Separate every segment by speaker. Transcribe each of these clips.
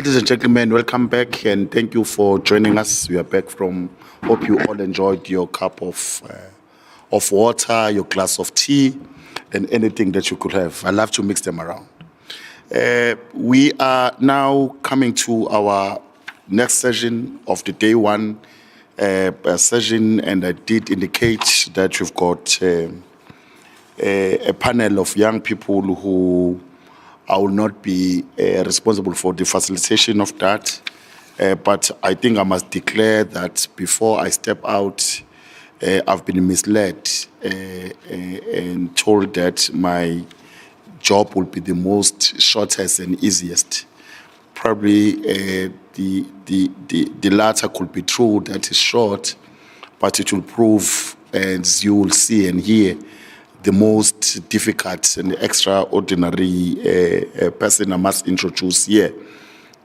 Speaker 1: Ladies and gentlemen, welcome back and thank you for joining us. We are back from, hope you all enjoyed your cup of water, your glass of tea, and anything that you could have. I love to mix them around. We are now coming to our next session of the day one session, and I did indicate that we've got a panel of young people who I will not be responsible for the facilitation of that, but I think I must declare that before I step out, I've been misled and told that my job will be the most shortest and easiest. Probably the latter could be true, that is short, but it will prove, as you will see and hear, the most difficult and extraordinary person I must introduce here,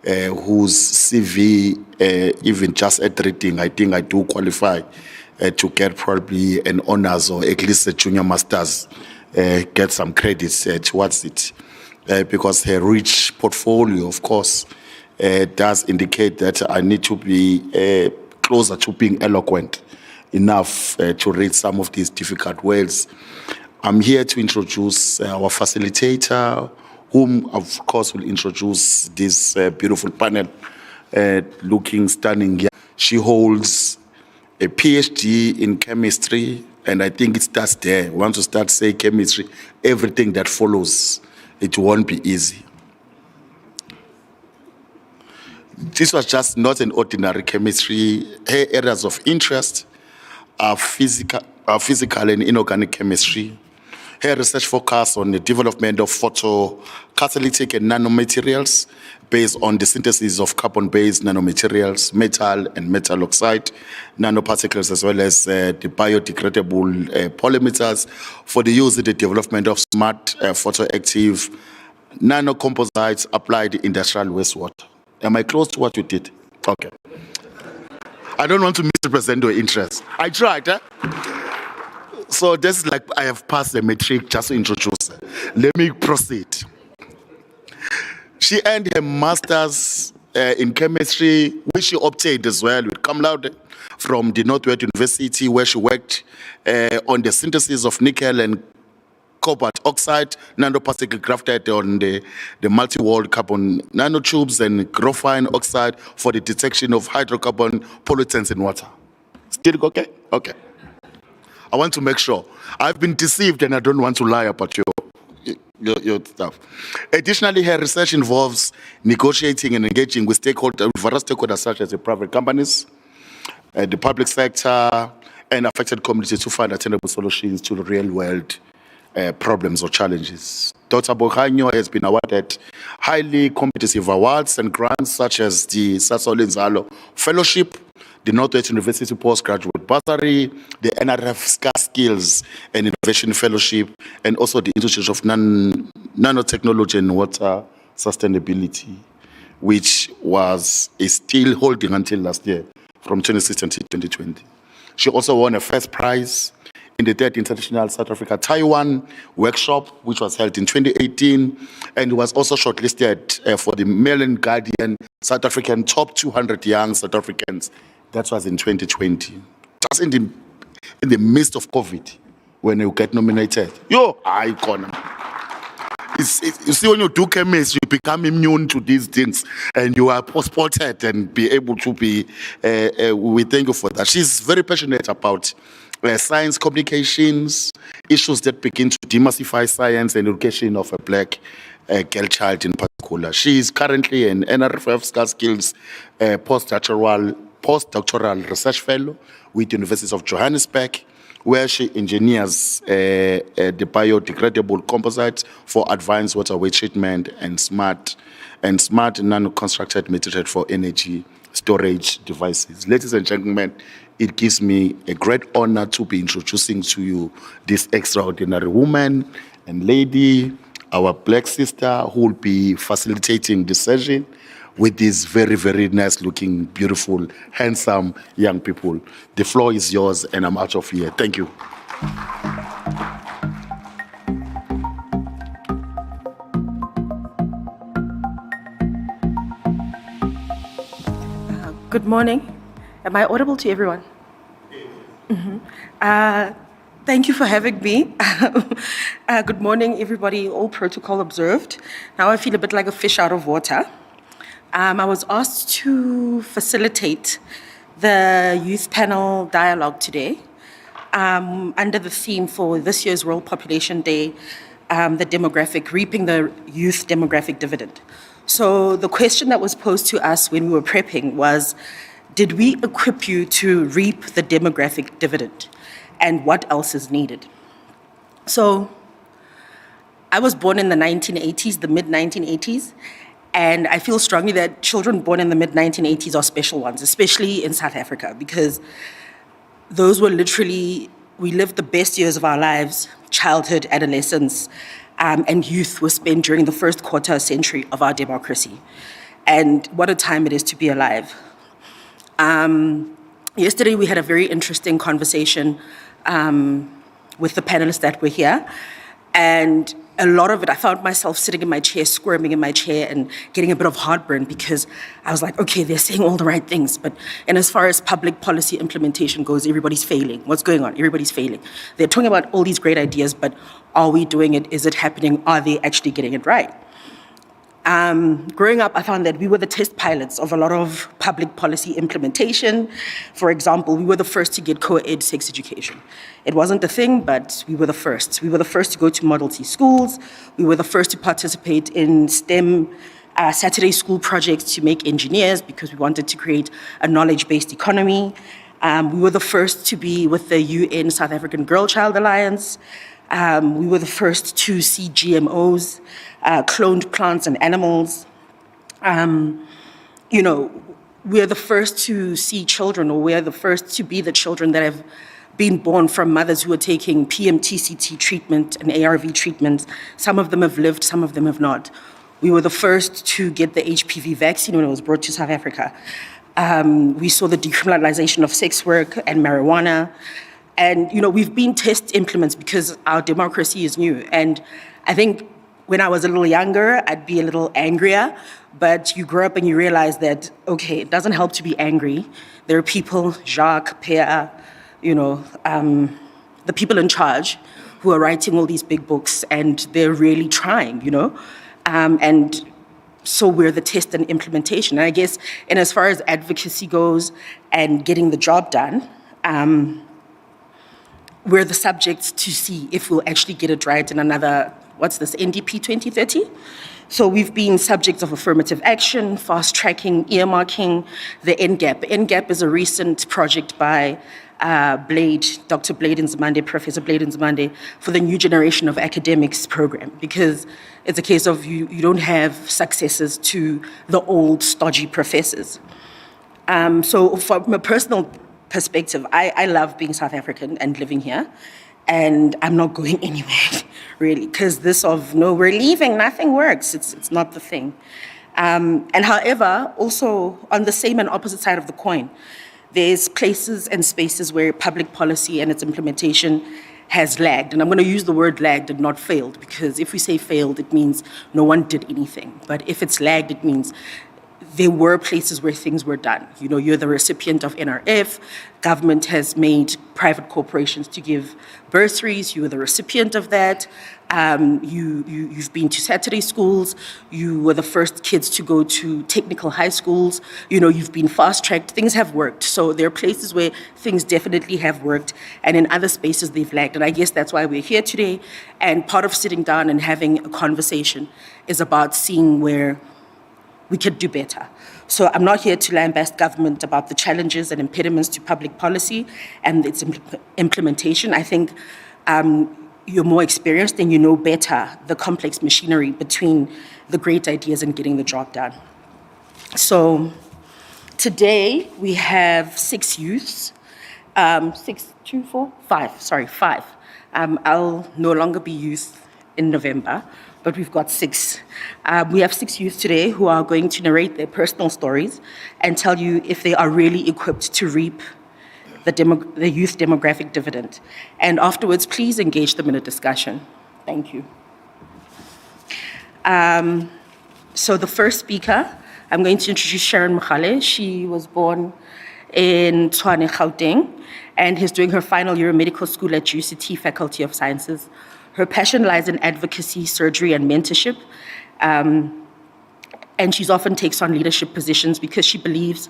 Speaker 1: whose CV, even just at reading, I think I do qualify to get probably an honors or at least a junior master's, get some credits towards it. Because her rich portfolio, of course, does indicate that I need to be closer to being eloquent enough to read some of these difficult words. I'm here to introduce our facilitator, whom, of course, will introduce this beautiful panel, looking stunning. She holds a PhD in chemistry, and I think it starts there. Once you start saying chemistry, everything that follows, it won't be easy. This was just not an ordinary chemistry. Her areas of interest are physical and inorganic chemistry. Her research focuses on the development of photocatalytic and nanomaterials based on the synthesis of carbon-based nanomaterials, metal and metal oxide nanoparticles, as well as the biodegradable polymers for the use in the development of smart photoactive nanocomposites applied industrial wastewater. Am I close to what you did? Okay. I don't want to misrepresent your interest. I tried, eh? So this is like I have passed the matric, just to introduce her. Let me proceed. She earned her master's in chemistry, which she obtained as well with cum laude from the Northwest University, where she worked on the synthesis of nickel and cobalt oxide nanoparticle grafted on the multi-walled carbon nanotubes and graphene oxide for the detection of hydrocarbon pollutants in water. Still okay? Okay. I want to make sure. I've been deceived and I don't want to lie about your stuff. Additionally, her research involves negotiating and engaging with various stakeholders such as the private companies, the public sector, and affected communities to find attainable solutions to the real-world problems or challenges. Dr. Bokhanyo has been awarded highly competitive awards and grants such as the Sasol Inzalo Fellowship, the Northwest University Postgraduate Bursary, the NRF Skills and Innovation Fellowship, and also the Institute of Nanotechnology and Water Sustainability, which is still holding until last year, from 2016 to 2020. She also won a first prize in the 3rd International South Africa-Taiwan workshop, which was held in 2018, and was also shortlisted for the Mail and Guardian South African Top 200 Young South Africans. That was in 2020. Just in the midst of COVID, when you get nominated. Icon. You see, when you do chemistry, you become immune to these things, and you are spotted and be able to be. We thank you for that. She's very passionate about science communications, issues that begin to demystify science and education of a black girl child in particular. She is currently an NRF Skills postdoctoral research fellow with the University of Johannesburg, where she engineers the biodegradable composites for advanced waterway treatment and smart nano-constructed material for energy storage devices. Ladies and gentlemen, it gives me a great honor to be introducing to you this extraordinary woman and lady, our black sister, who will be facilitating the session with these very, very nice-looking, beautiful, handsome young people. The floor is yours, and I'm out of here. Thank you.
Speaker 2: Good morning. Am I audible to everyone? Thank you for having me. Good morning, everybody, all protocol observed. Now I feel a bit like a fish out of water. I was asked to facilitate the youth panel dialogue today under the theme for this year's World Population Day, reaping the youth demographic dividend. So the question that was posed to us when we were prepping was, did we equip you to reap the demographic dividend? And what else is needed? So I was born in the 1980s, the mid-1980s, and I feel strongly that children born in the mid-1980s are special ones, especially in South Africa, because those were literally, we lived the best years of our lives, childhood, adolescence, and youth was spent during the first quarter century of our democracy. And what a time it is to be alive. Yesterday we had a very interesting conversation with the panelists that were here, and a lot of it, I found myself sitting in my chair, squirming in my chair and getting a bit of heartburn because I was like, okay, they're saying all the right things, and as far as public policy implementation goes, everybody's failing. What's going on? Everybody's failing. They're talking about all these great ideas, but are we doing it? Is it happening? Are they actually getting it right? Growing up, I found that we were the test pilots of a lot of public policy implementation. For example, we were the first to get co-ed sex education. It wasn't a thing, but we were the first. We were the first to go to Model T schools. We were the first to participate in STEM Saturday school projects to make engineers because we wanted to create a knowledge-based economy. We were the first to be with the UN South African Girl-Child Alliance. We were the first to see GMOs, cloned plants and animals. We're the first to see children, or we're the first to be the children that have been born from mothers who are taking PMTCT treatment and ARV treatment. Some of them have lived, some of them have not. We were the first to get the HPV vaccine when it was brought to South Africa. We saw the decriminalization of sex work and marijuana. And, we've been test implements because our democracy is new. And I think when I was a little younger, I'd be a little angrier. But you grow up and you realize that, okay, it doesn't help to be angry. There are people, Jacques, Pierre, the people in charge who are writing all these big books, and they're really trying, and so we're the test and implementation. And I guess, and as far as advocacy goes and getting the job done, we're the subjects to see if we'll actually get it right in another, NDP 2030? So we've been subjects of affirmative action, fast-tracking, earmarking, the NGAP. NGAP is a recent project by Dr. Blade Nzimande, Professor Blade Nzimande, for the New Generation of Academics program, because it's a case of you don't have successors to the old, stodgy professors. So from a personal perspective, I love being South African and living here, and I'm not going anywhere, really, because this of, no, we're leaving, nothing works, it's not the thing. And however, also on the same and opposite side of the coin, there's places and spaces where public policy and its implementation has lagged. And I'm going to use the word lagged and not failed, because if we say failed, it means no one did anything. But if it's lagged, it means there were places where things were done. You're the recipient of NRF. Government has made private corporations to give bursaries. You were the recipient of that. You've been to Saturday schools. You were the first kids to go to technical high schools. You've been fast-tracked. Things have worked. So there are places where things definitely have worked, and in other spaces they've lagged. And I guess that's why we're here today. And part of sitting down and having a conversation is about seeing where we could do better. So I'm not here to lambast government about the challenges and impediments to public policy and its implementation. I think you're more experienced and you know better the complex machinery between the great ideas and getting the job done. So today we have 6 youths, 5. I'll no longer be youth in November, but we've got 6. We have 6 youth today who are going to narrate their personal stories and tell you if they are really equipped to reap the youth demographic dividend. And afterwards, please engage them in a discussion. Thank you. So the first speaker I'm going to introduce Sharon Mkhale. She was born in Tshwane, Gauteng, and is doing her final year of medical school at UCT Faculty of Sciences. Her passion lies in advocacy, surgery, and mentorship. And she's often takes on leadership positions because she believes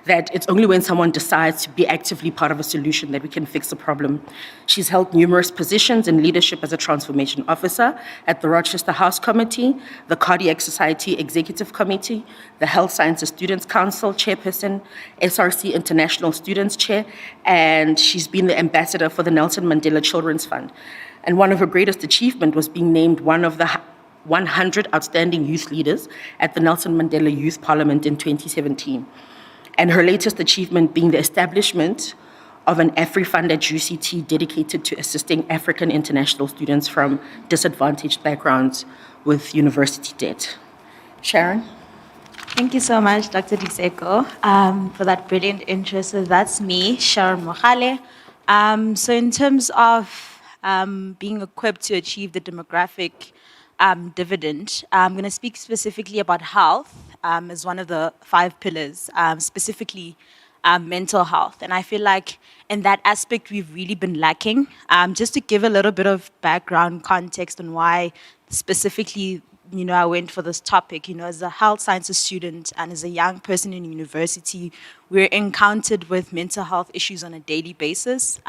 Speaker 2: that it's only when someone decides to be actively part of a solution that we can fix a problem. She's held numerous positions in leadership as a transformation officer at the Rochester House Committee, the Cardiac Society Executive Committee, the Health Sciences Students Council chairperson, SRC International Students Chair, and she's been the ambassador for the Nelson Mandela Children's Fund. And one of her greatest achievements was being named one of the 100 outstanding youth leaders at the Nelson Mandela Youth Parliament in 2017. And her latest achievement being the establishment of an AfriFund at UCT dedicated to assisting African international students from disadvantaged backgrounds with university debt. Sharon?
Speaker 3: Thank you so much, Dr. Diseko, for that brilliant intro. So that's me, Sharon Mkhale. So in terms of being equipped to achieve the demographic dividend, I'm going to speak specifically about health as one of the 5 pillars, specifically mental health. And I feel like in that aspect, we've really been lacking. Just to give a little bit of background context on why specifically I went for this topic. As a health sciences student and as a young person in university, we're encountered with mental health issues on a daily basis.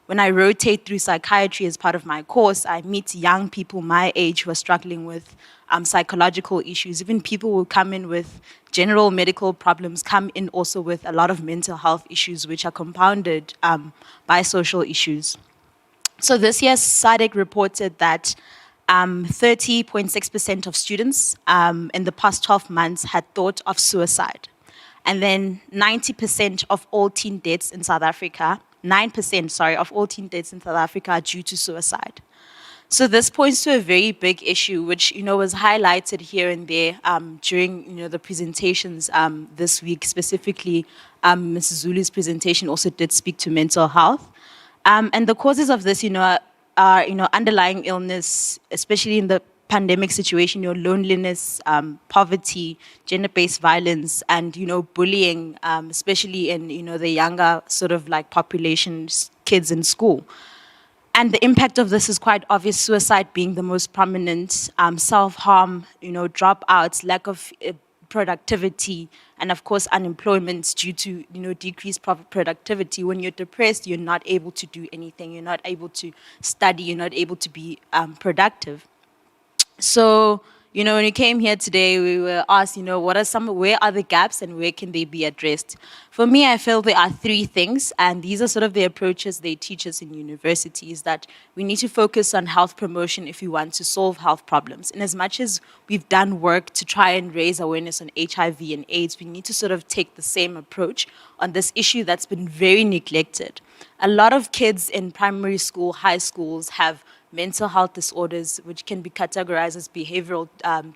Speaker 3: When I rotate through psychiatry as part of my course, I meet young people my age who are struggling with psychological issues. Even people who come in with general medical problems come in also with a lot of mental health issues, which are compounded by social issues. So this year, SADC reported that 30.6% of students in the past 12 months had thought of suicide. And then 90% of all teen deaths in South Africa, 9%, of all teen deaths in South Africa are due to suicide. So this points to a very big issue, which, was highlighted here and there during, the presentations this week. Specifically, Mrs. Zulu's presentation also did speak to mental health. And the causes of this, are underlying illness, especially in the pandemic situation, loneliness, poverty, gender-based violence, and, bullying, especially in, the younger sort of like populations, kids in school. And the impact of this is quite obvious, suicide being the most prominent, self-harm, dropouts, lack of productivity, and of course unemployment due to decreased productivity. When you're depressed, you're not able to do anything, you're not able to study, you're not able to be productive. So, when we came here today, we were asked, where are the gaps and where can they be addressed? For me, I feel there are 3 things, and these are sort of the approaches they teach us in universities, that we need to focus on health promotion if we want to solve health problems. And as much as we've done work to try and raise awareness on HIV and AIDS, we need to sort of take the same approach on this issue that's been very neglected. A lot of kids in primary school, high schools have mental health disorders, which can be categorized as behavioral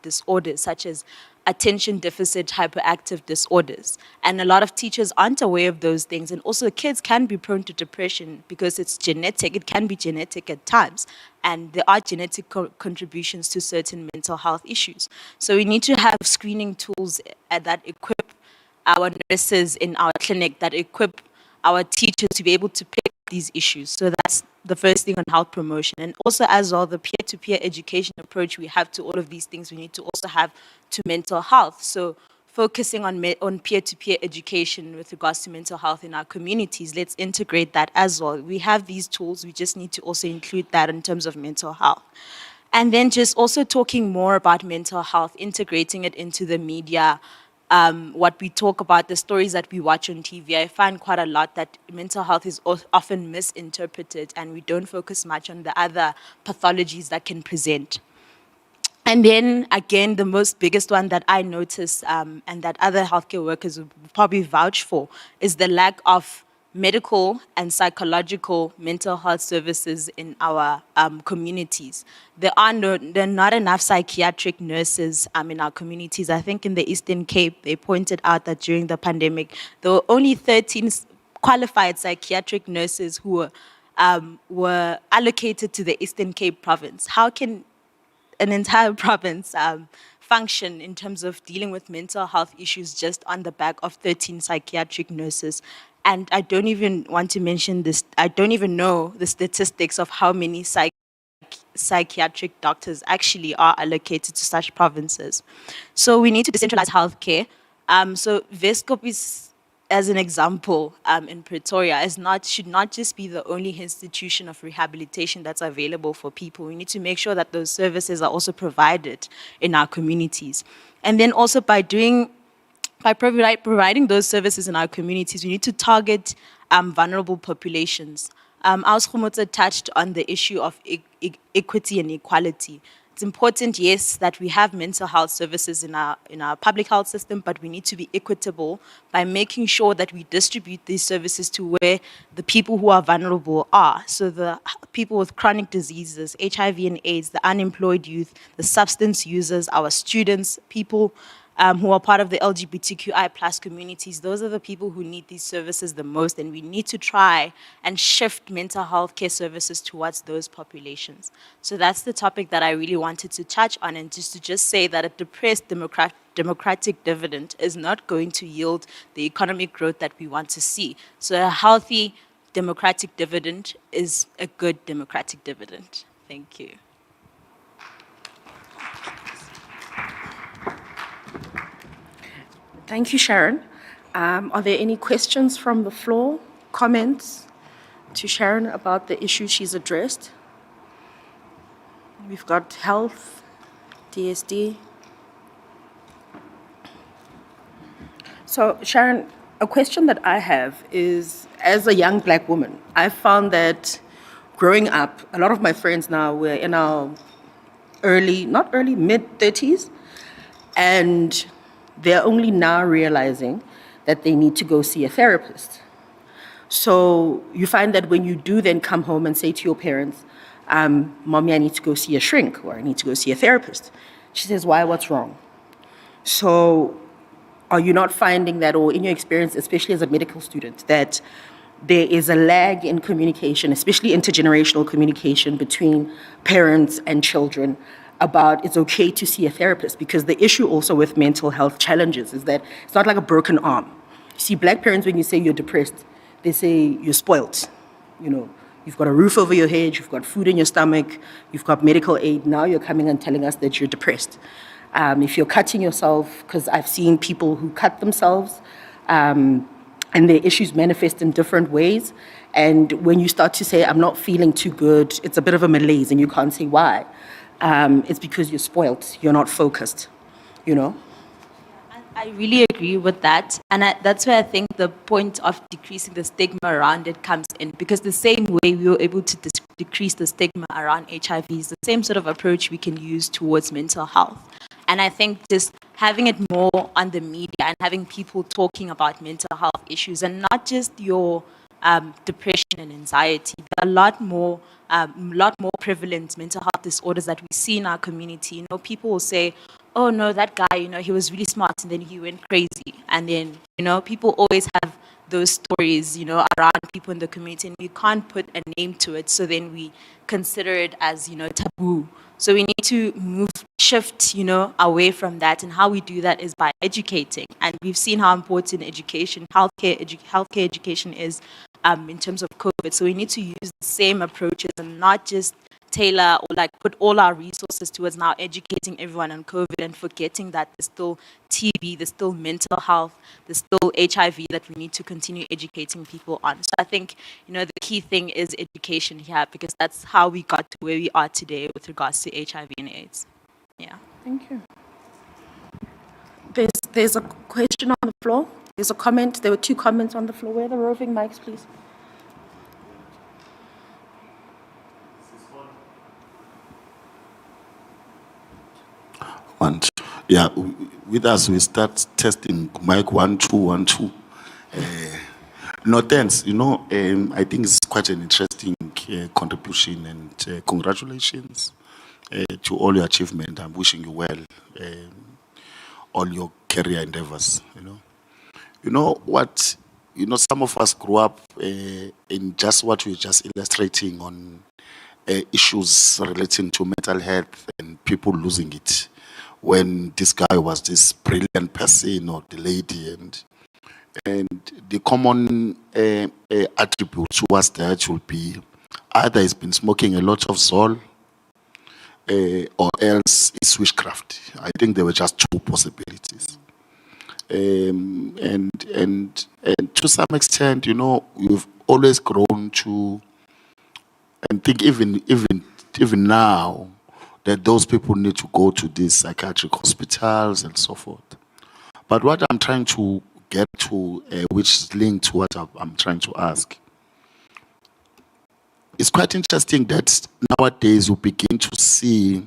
Speaker 3: disorders, such as attention deficit hyperactive disorders. And a lot of teachers aren't aware of those things. And also kids can be prone to depression because it's genetic. It can be genetic at times. And there are genetic contributions to certain mental health issues. So we need to have screening tools that equip our nurses in our clinic, that equip our teachers to be able to pick these issues. So that's the first thing on health promotion. And also as well, the peer-to-peer education approach we have to all of these things, we need to also have to mental health. So focusing on peer-to-peer education with regards to mental health in our communities, let's integrate that as well. We have these tools, we just need to also include that in terms of mental health. And then just also talking more about mental health, integrating it into the media, what we talk about, the stories that we watch on TV, I find quite a lot that mental health is often misinterpreted and we don't focus much on the other pathologies that can present. And then, again, the biggest one that I notice and that other healthcare workers would probably vouch for is the lack of medical and psychological mental health services in our communities. There are not enough psychiatric nurses in our communities. I think in the Eastern Cape, they pointed out that during the pandemic, there were only 13 qualified psychiatric nurses who were allocated to the Eastern Cape province. How can an entire province function in terms of dealing with mental health issues just on the back of 13 psychiatric nurses. And I don't even want to mention this, I don't even know the statistics of how many psychiatric doctors actually are allocated to such provinces. So we need to decentralize healthcare. So Vescopis, as an example, in Pretoria, should not just be the only institution of rehabilitation that's available for people. We need to make sure that those services are also provided in our communities. And then also by providing those services in our communities, we need to target vulnerable populations. Ausgomotse touched on the issue of equity and equality. It's important, yes, that we have mental health services in our public health system, but we need to be equitable by making sure that we distribute these services to where the people who are vulnerable are. So the people with chronic diseases, HIV and AIDS, the unemployed youth, the substance users, our students, people who are part of the LGBTQI plus communities, those are the people who need these services the most, and we need to try and shift mental health care services towards those populations. So that's the topic that I really wanted to touch on, and just say that a depressed democratic dividend is not going to yield the economic growth that we want to see. So a healthy democratic dividend is a good democratic dividend. Thank you.
Speaker 2: Thank you, Sharon. Are there any questions from the floor, comments to Sharon about the issue she's addressed? We've got health, DSD. So, Sharon, a question that I have is, as a young Black woman, I found that growing up, a lot of my friends now were in our mid-30s, and they're only now realizing that they need to go see a therapist. So you find that when you do then come home and say to your parents, Mommy, I need to go see a shrink, or I need to go see a therapist. She says, why, what's wrong? So are you not finding that, or in your experience, especially as a medical student, that there is a lag in communication, especially intergenerational communication between parents and children, about it's okay to see a therapist? Because the issue also with mental health challenges is that it's not like a broken arm. You see, Black parents, when you say you're depressed, they say you're spoiled. You know, you've got a roof over your head, you've got food in your stomach, you've got medical aid. Now you're coming and telling us that you're depressed. If you're cutting yourself, because I've seen people who cut themselves, and their issues manifest in different ways. And when you start to say, I'm not feeling too good, it's a bit of a malaise and you can't say why. It's because you're spoiled, you're not focused, you know?
Speaker 3: I really agree with that. And that's where I think the point of decreasing the stigma around it comes in. Because the same way we were able to decrease the stigma around HIV is the same sort of approach we can use towards mental health. And I think just having it more on the media and having people talking about mental health issues, and not just your depression and anxiety. There are a lot more prevalent mental health disorders that we see in our community. You know, people will say, oh no, that guy, you know, he was really smart and then he went crazy. And then, you know, people always have those stories, you know, around people in the community, and we can't put a name to it. So then we consider it as, you know, taboo. So we need to shift, you know, away from that. And how we do that is by educating. And we've seen how important education, healthcare education is in terms of COVID. So we need to use the same approaches and not just tailor or like put all our resources towards now educating everyone on COVID and forgetting that there's still TB, there's still mental health, there's still HIV that we need to continue educating people on. So I think, you know, the key thing is education here, because that's how we got to where we are today with regards to HIV and AIDS. Yeah.
Speaker 2: Thank you. There's a question on the floor. There's a comment. There were two comments on the floor. Where are the roving mics, please?
Speaker 1: One, two. Yeah, with us, we start testing mic 1, 2, 1, 2. No thanks, you know, I think it's quite an interesting contribution, and congratulations to all your achievement. I'm wishing you well, all your career endeavors, you know. You know what, you know, some of us grew up in just what we're just illustrating on issues relating to mental health and people losing it. when this guy was this brilliant person or the lady, and the common attribute towards that will be either he's been smoking a lot of Zol, or else it's witchcraft. I think there were just two possibilities. And to some extent, you know, we've always grown to, and think even now, that those people need to go to these psychiatric hospitals and so forth. But what I'm trying to get to, which is linked to what I'm trying to ask, it's quite interesting that nowadays we begin to see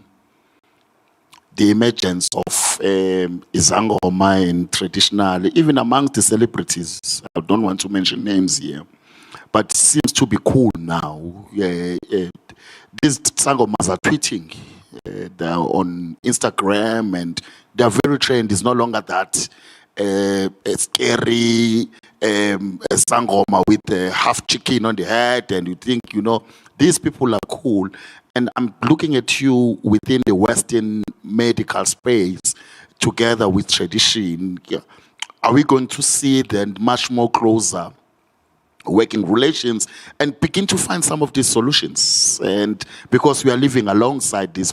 Speaker 1: the emergence of izangoma and traditional, even amongst the celebrities. I don't want to mention names here, but it seems to be cool now. These sangomas are tweeting, they're on Instagram, and they're very trained. It's no longer that scary sangoma with half chicken on the head, and you think, you know, these people are cool. And I'm looking at you within the Western medical space, together with tradition. Are we going to see then much more closer working relations and begin to find some of these solutions? And because we are living alongside these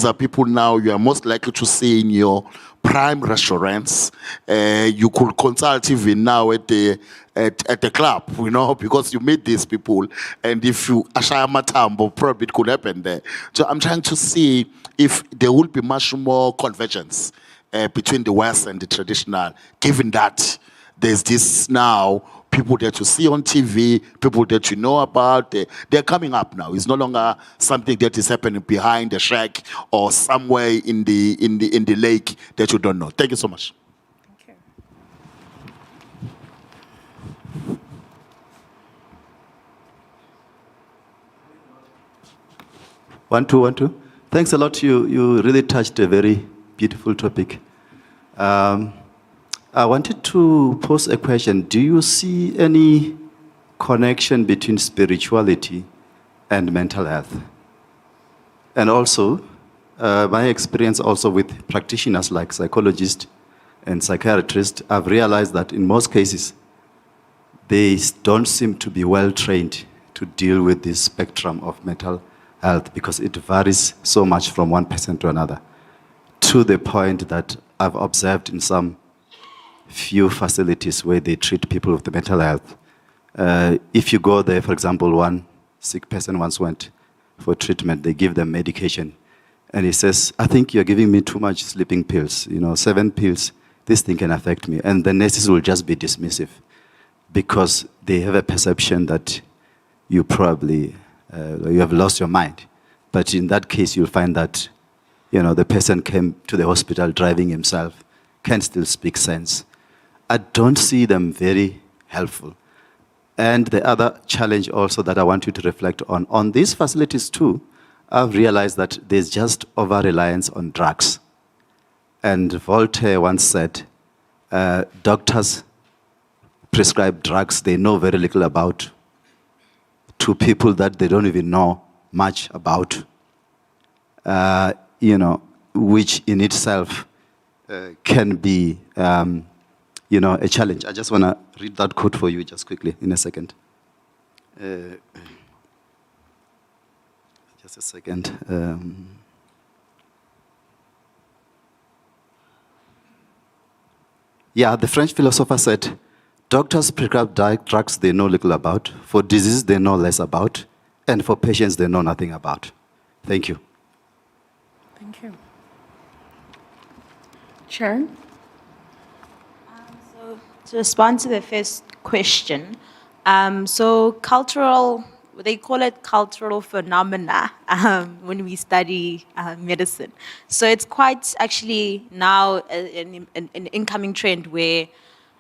Speaker 1: are people now you are most likely to see in your prime restaurants. You could consult even now at the club, you know, because you meet these people, and if you ashaya matambo, probably it could happen there. So I'm trying to see if there will be much more convergence between the West and the traditional, given that there's this now people that you see on TV, people that you know about, they're coming up now. It's no longer something that is happening behind the shack or somewhere in the lake that you don't know. Thank you so much.
Speaker 2: Thank you.
Speaker 4: One, two, one, two. Thanks a lot. You really touched a very beautiful topic. I wanted to pose a question. Do you see any connection between spirituality and mental health? And also, my experience also with practitioners like psychologists and psychiatrists, I've realized that in most cases, they don't seem to be well trained to deal with this spectrum of mental health, because it varies so much from one person to another, to the point that I've observed in some few facilities where they treat people with the mental health. If you go there, for example, one sick person once went for treatment, they give them medication, and he says, I think you're giving me too much sleeping pills, 7 pills, this thing can affect me. And the nurses will just be dismissive, because they have a perception that you probably, you have lost your mind. But in that case, you'll find that, the person came to the hospital driving himself, can still speak sense. I don't see them very helpful. And the other challenge also that I want you to reflect on these facilities too, I've realized that there's just over-reliance on drugs. And Voltaire once said, doctors prescribe drugs they know very little about to people that they don't even know much about, which in itself can be a challenge. I just want to read that quote for you just quickly in a second. Just a second. The French philosopher said, doctors prescribe drugs they know little about, for disease they know less about, and for patients they know nothing about. Thank you.
Speaker 2: Thank you. Sharon?
Speaker 3: To respond to the first question, so cultural, they call it cultural phenomena when we study medicine. So it's quite actually now an incoming trend where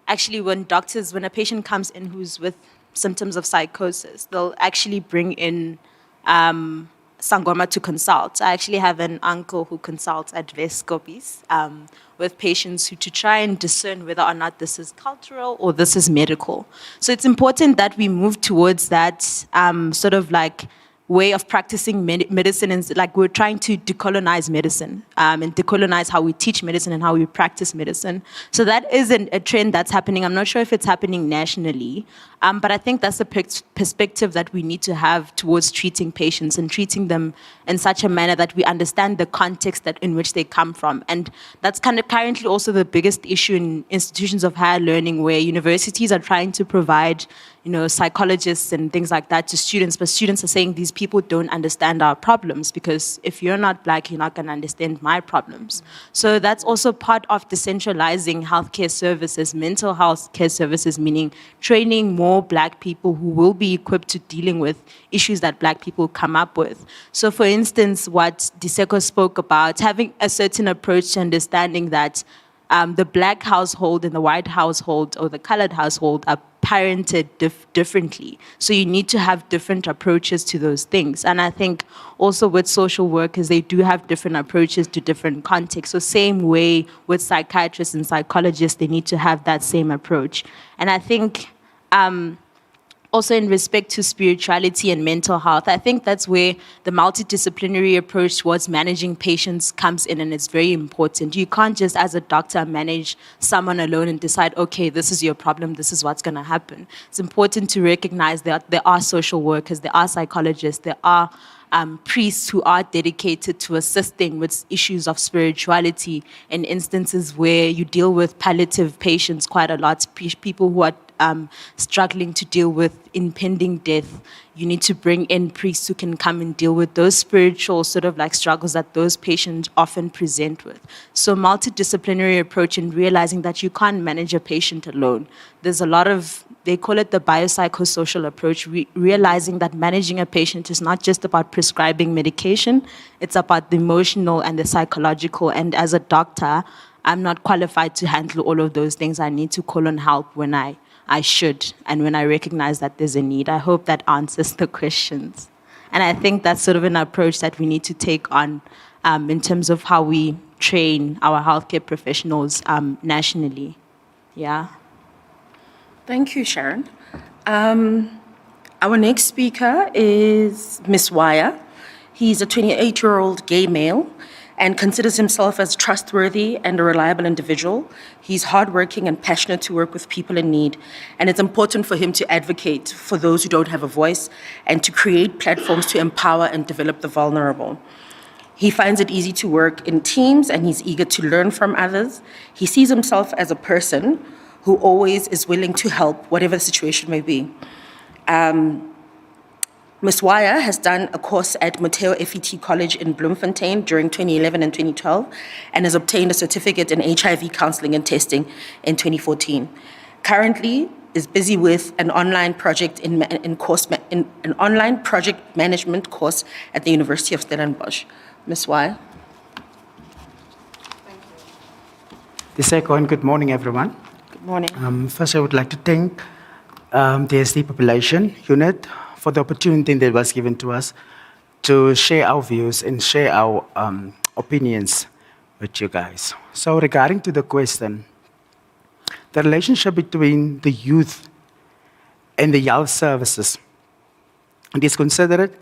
Speaker 3: actually when a patient comes in who's with symptoms of psychosis, they'll actually bring in Sangoma to consult. I actually have an uncle who consults at Vescopis with patients to try and discern whether or not this is cultural or this is medical. So it's important that we move towards that sort of like way of practicing medicine, and like we're trying to decolonize medicine and decolonize how we teach medicine and how we practice medicine. So that is a trend that's happening. I'm not sure if it's happening nationally, but I think that's the perspective that we need to have towards treating patients and treating them in such a manner that we understand the context in which they come from. And that's kind of currently also the biggest issue in institutions of higher learning, where universities are trying to provide psychologists and things like that to students, but students are saying these people don't understand our problems, because if you're not Black, you're not going to understand my problems. So that's also part of decentralizing healthcare services, mental health care services, meaning training more Black people who will be equipped to dealing with issues that Black people come up with. So for instance, what Diseko spoke about, having a certain approach to understanding that the Black household and the white household or the colored household are parented differently. So you need to have different approaches to those things. And I think also with social workers, they do have different approaches to different contexts. So same way with psychiatrists and psychologists, they need to have that same approach. And I think also in respect to spirituality and mental health, I think that's where the multidisciplinary approach towards managing patients comes in, and it's very important. You can't just, as a doctor, manage someone alone and decide, okay, this is your problem, this is what's going to happen. It's important to recognize that there are social workers, there are psychologists, there are priests who are dedicated to assisting with issues of spirituality in instances where you deal with palliative patients quite a lot, people who are struggling to deal with impending death. You need to bring in priests who can come and deal with those spiritual sort of like struggles that those patients often present with. So multidisciplinary approach and realizing that you can't manage a patient alone. There's a lot of, they call it the biopsychosocial approach, realizing that managing a patient is not just about prescribing medication, it's about the emotional and the psychological. And as a doctor, I'm not qualified to handle all of those things. I need to call on help when I should, and when I recognize that there's a need. I hope that answers the questions. And I think that's sort of an approach that we need to take on in terms of how we train our healthcare professionals nationally. Yeah.
Speaker 2: Thank you, Sharon. Our next speaker is Ms. Wire. He's a 28-year-old gay male and considers himself as trustworthy and a reliable individual. He's hardworking and passionate to work with people in need, and it's important for him to advocate for those who don't have a voice and to create platforms to empower and develop the vulnerable. He finds it easy to work in teams, and he's eager to learn from others. He sees himself as a person who always is willing to help, whatever the situation may be. Ms. Wire has done a course at Mateo FET College in Bloemfontein during 2011 and 2012, and has obtained a certificate in HIV counseling and testing in 2014. Currently is busy with an online project an online project management course at the University of Stellenbosch. Ms. Wire.
Speaker 5: Diseko, and good morning, everyone.
Speaker 2: Good morning.
Speaker 5: First, I would like to thank the SD Population Unit for the opportunity that was given to us to share our views and share our opinions with you guys. So regarding to the question, the relationship between the youth and the health services, it is considered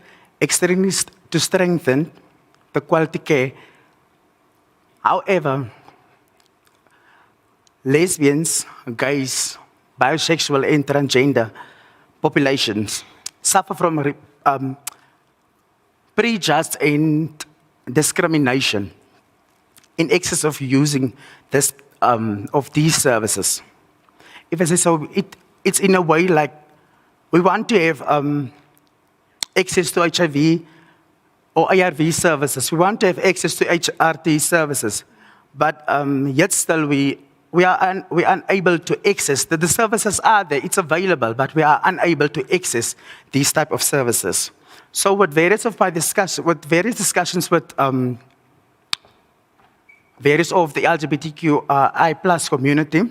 Speaker 5: extremely to strengthen the quality care. However, lesbians, gays, bisexual and transgender populations suffer from prejudice and discrimination in excess of using this, of these services. If I say so, it's in a way like we want to have access to HIV or ARV services. We want to have access to HRT services, but yet still we are unable to access. The services are there, it's available, but we are unable to access these type of services. So with various discussions with various of the LGBTQI plus community,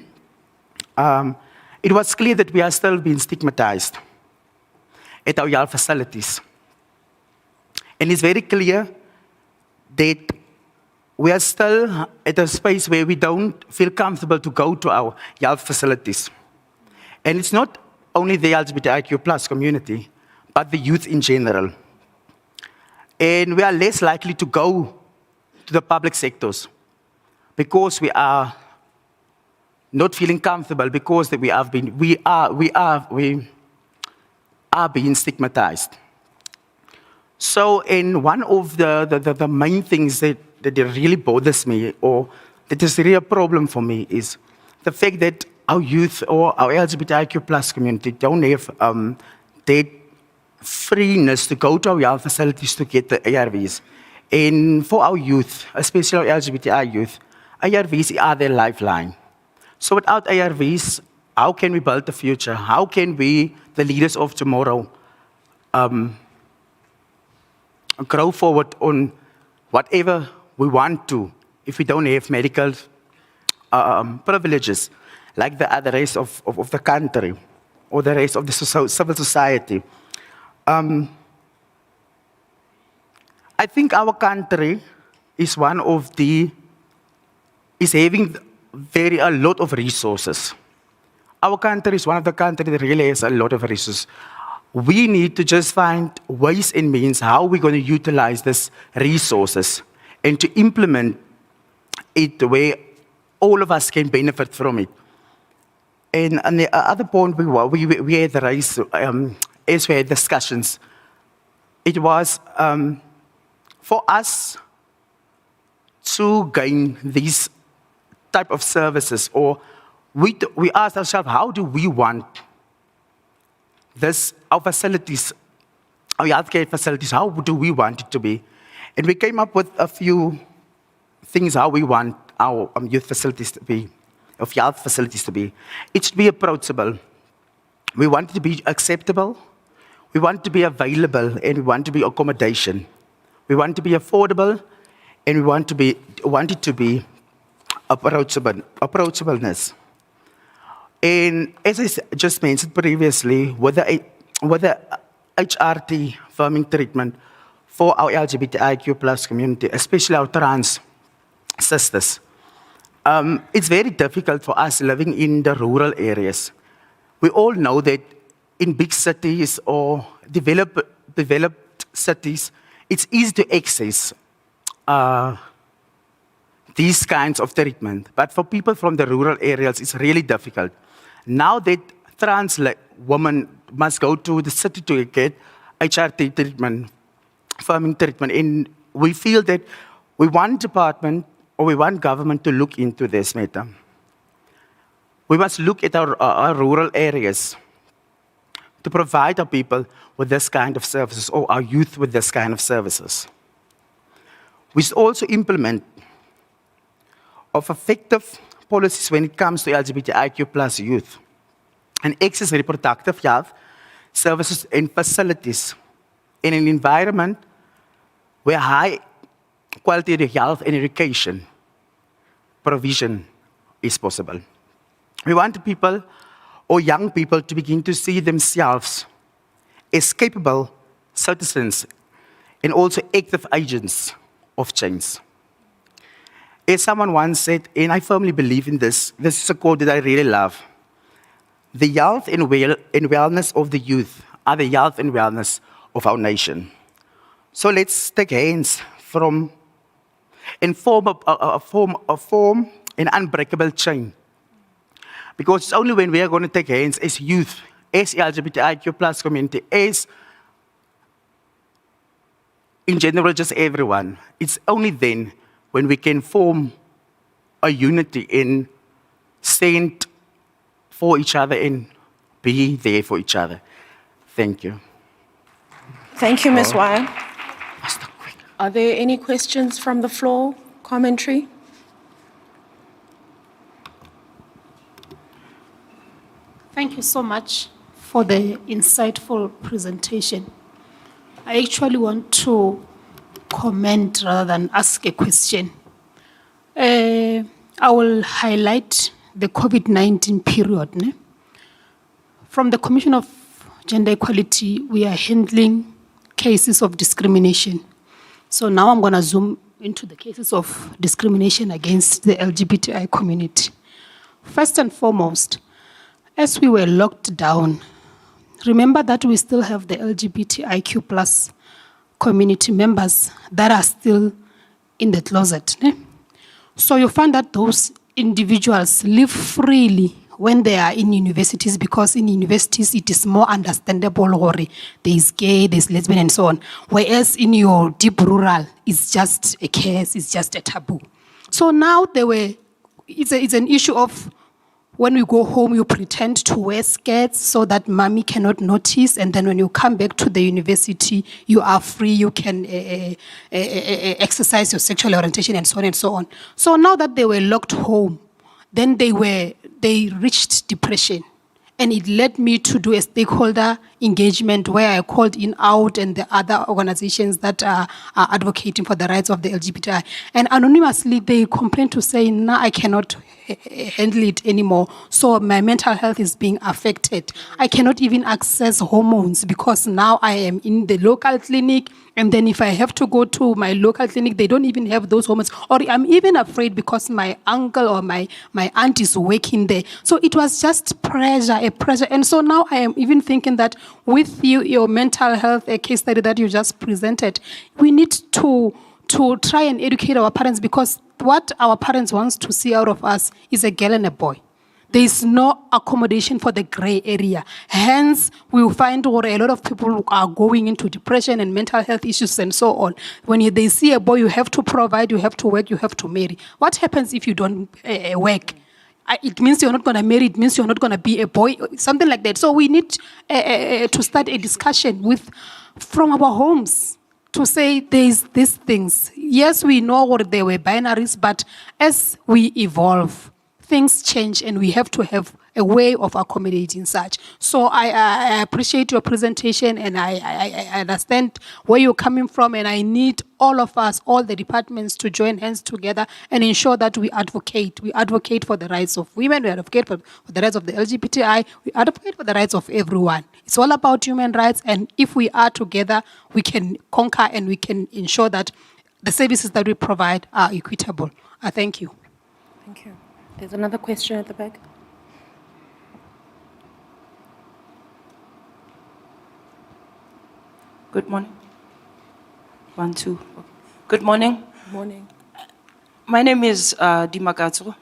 Speaker 5: it was clear that we are still being stigmatized at our health facilities. And it's very clear that we are still at a space where we don't feel comfortable to go to our health facilities. And it's not only the LGBTIQ plus community, but the youth in general. And we are less likely to go to the public sectors because we are not feeling comfortable because we are being stigmatized. So, in one of the main things that really bothers me, or that is really a problem for me, is the fact that our youth or our LGBTIQ plus community don't have that freeness to go to our health facilities to get the ARVs. And for our youth, especially our LGBTI youth, ARVs are their lifeline. So without ARVs, how can we build the future? How can we, the leaders of tomorrow, grow forward on whatever we want to if we don't have medical privileges like the other rest of the country or the rest of the civil society? I think our country is having a lot of resources. Our country is one of the countries that really has a lot of resources. We need to just find ways and means how we're going to utilize these resources and to implement it where all of us can benefit from it. And the other point we had raised, as we had discussions, it was for us to gain these type of services, or we asked ourselves, how do we want our facilities, our healthcare facilities, how do we want it to be? And we came up with a few things how we want our youth facilities to be, of health facilities to be. It should be approachable. We want it to be acceptable. We want it to be available, and we want it to be accommodation. We want it to be affordable, and we want it to be approachableness. And as I just mentioned previously, with the HRT firming treatment for our LGBTIQ plus community, especially our trans sisters, it's very difficult for us living in the rural areas. We all know that in big cities or developed cities, it's easy to access these kinds of treatment. But for people from the rural areas, it's really difficult. Now that trans women must go to the city to get HRT treatment, firming treatment, and we feel that we want department or we want government to look into this matter. We must look at our rural areas to provide our people with this kind of services, or our youth with this kind of services. We should also implement effective policies when it comes to LGBTIQ plus youth and access reproductive health services and facilities in an environment where high quality health and education provision is possible. We want people or young people to begin to see themselves as capable citizens and also active agents of change. As someone once said, and I firmly believe in this is a quote that I really love: the health and wellness of the youth are the health and wellness of our nation. So let's take hands and form an unbreakable chain. Because it's only when we are going to take hands as youth, as LGBTIQ plus community, as in general just everyone, it's only then when we can form a unity and stand for each other and be there for each other. Thank you.
Speaker 2: Thank you, Ms. Wire. Are there any questions from the floor? Commentary?
Speaker 6: Thank you so much for the insightful presentation. I actually want to comment rather than ask a question. I will highlight the COVID-19 period. Ne? From the Commission of Gender Equality, we are handling cases of discrimination. So now I'm going to zoom into the cases of discrimination against the LGBTI community. First and foremost, as we were locked down, remember that we still have the LGBTIQ plus community members that are still in the closet. Ne? So you find that those individuals live freely when they are in universities, because in universities it is more understandable, or there is gay, there is lesbian, and so on. Whereas in your deep rural, it's just a case, it's just a taboo. So now it's an issue of, when we go home, you pretend to wear skirts so that mommy cannot notice. And then when you come back to the university, you are free, you can exercise your sexual orientation and so on and so on. So now that they were locked home, then they reached depression. And it led me to do a stakeholder engagement where I called in out and the other organizations that are advocating for the rights of the LGBTI. And anonymously, they complained to say, "No, I cannot handle it anymore. So my mental health is being affected. I cannot even access hormones because now I am in the local clinic. And then if I have to go to my local clinic, they don't even have those hormones. Or I'm even afraid because my uncle or my aunt is working there." So it was just pressure, a pressure. And so now I am even thinking that with your mental health case study that you just presented, we need to try and educate our parents, because what our parents want to see out of us is a girl and a boy. There is no accommodation for the gray area. Hence, we will find where a lot of people are going into depression and mental health issues and so on. When they see a boy, you have to provide, you have to work, you have to marry. What happens if you don't work? It means you're not going to marry. It means you're not going to be a boy, something like that. So we need to start a discussion from our homes to say there's these things. Yes, we know what they were binaries, but as we evolve, things change, and we have to have a way of accommodating such. So I appreciate your presentation, and I understand where you're coming from, and I need all of us, all the departments, to join hands together and ensure that we advocate. We advocate for the rights of women, we advocate for the rights of the LGBTI, we advocate for the rights of everyone. It's all about human rights, and if we are together, we can conquer and we can ensure that the services that we provide are equitable. Thank you.
Speaker 2: Thank you. There's another question at the back.
Speaker 7: Good morning. 1, 2. Okay. Good morning.
Speaker 2: Morning.
Speaker 7: My name is Dimakatso.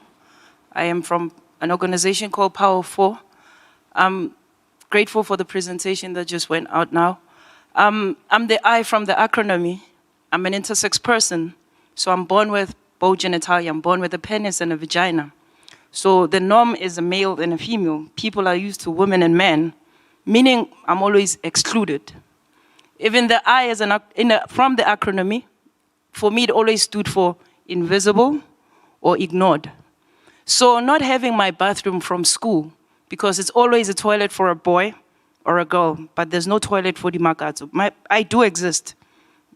Speaker 7: I am from an organization called Power 4. I'm grateful for the presentation that just went out now. I'm the I from the acronym. I'm an intersex person. So I'm born with both genitalia. I'm born with a penis and a vagina. So the norm is a male and a female. People are used to women and men, meaning I'm always excluded. Even the I is from the acronym, for me it always stood for invisible or ignored. So not having my bathroom from school, because it's always a toilet for a boy or a girl, but there's no toilet for the Makatso. I do exist.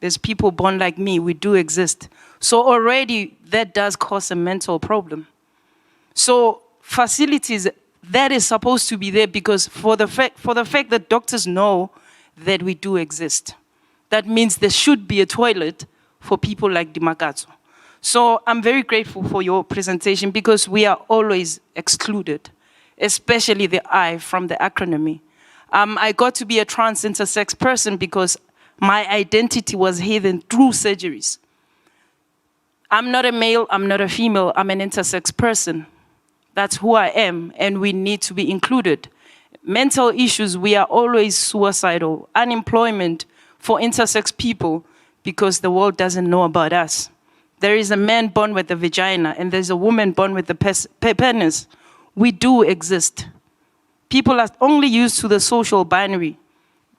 Speaker 7: There's people born like me, we do exist. So already that does cause a mental problem. So facilities, that is supposed to be there because for the fact that doctors know that we do exist. That means there should be a toilet for people like Dimakatso. So I'm very grateful for your presentation because we are always excluded, especially the I from the acronym. I got to be a trans intersex person because my identity was hidden through surgeries. I'm not a male, I'm not a female, I'm an intersex person. That's who I am, and we need to be included. Mental issues, we are always suicidal. Unemployment for intersex people because the world doesn't know about us. There is a man born with a vagina, and there's a woman born with a penis. We do exist. People are only used to the social binary.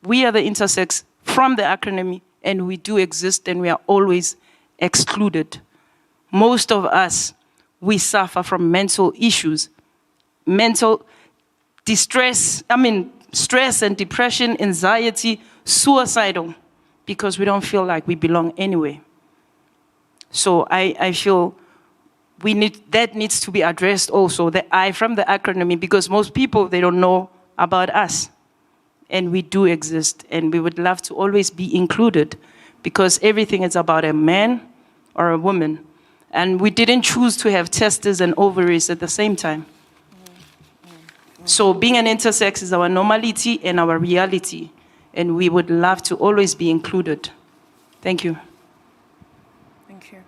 Speaker 7: We are the intersex from the acronym, and we do exist, and we are always excluded. Most of us, we suffer from mental issues, mental distress, stress and depression, anxiety, suicidal, because we don't feel like we belong anywhere. So I feel that needs to be addressed also, the I from the acronym, because most people, they don't know about us. And we do exist, and we would love to always be included because everything is about a man or a woman. And we didn't choose to have testes and ovaries at the same time. So being an intersex is our normality and our reality, and we would love to always be included. Thank you.
Speaker 2: Thank you.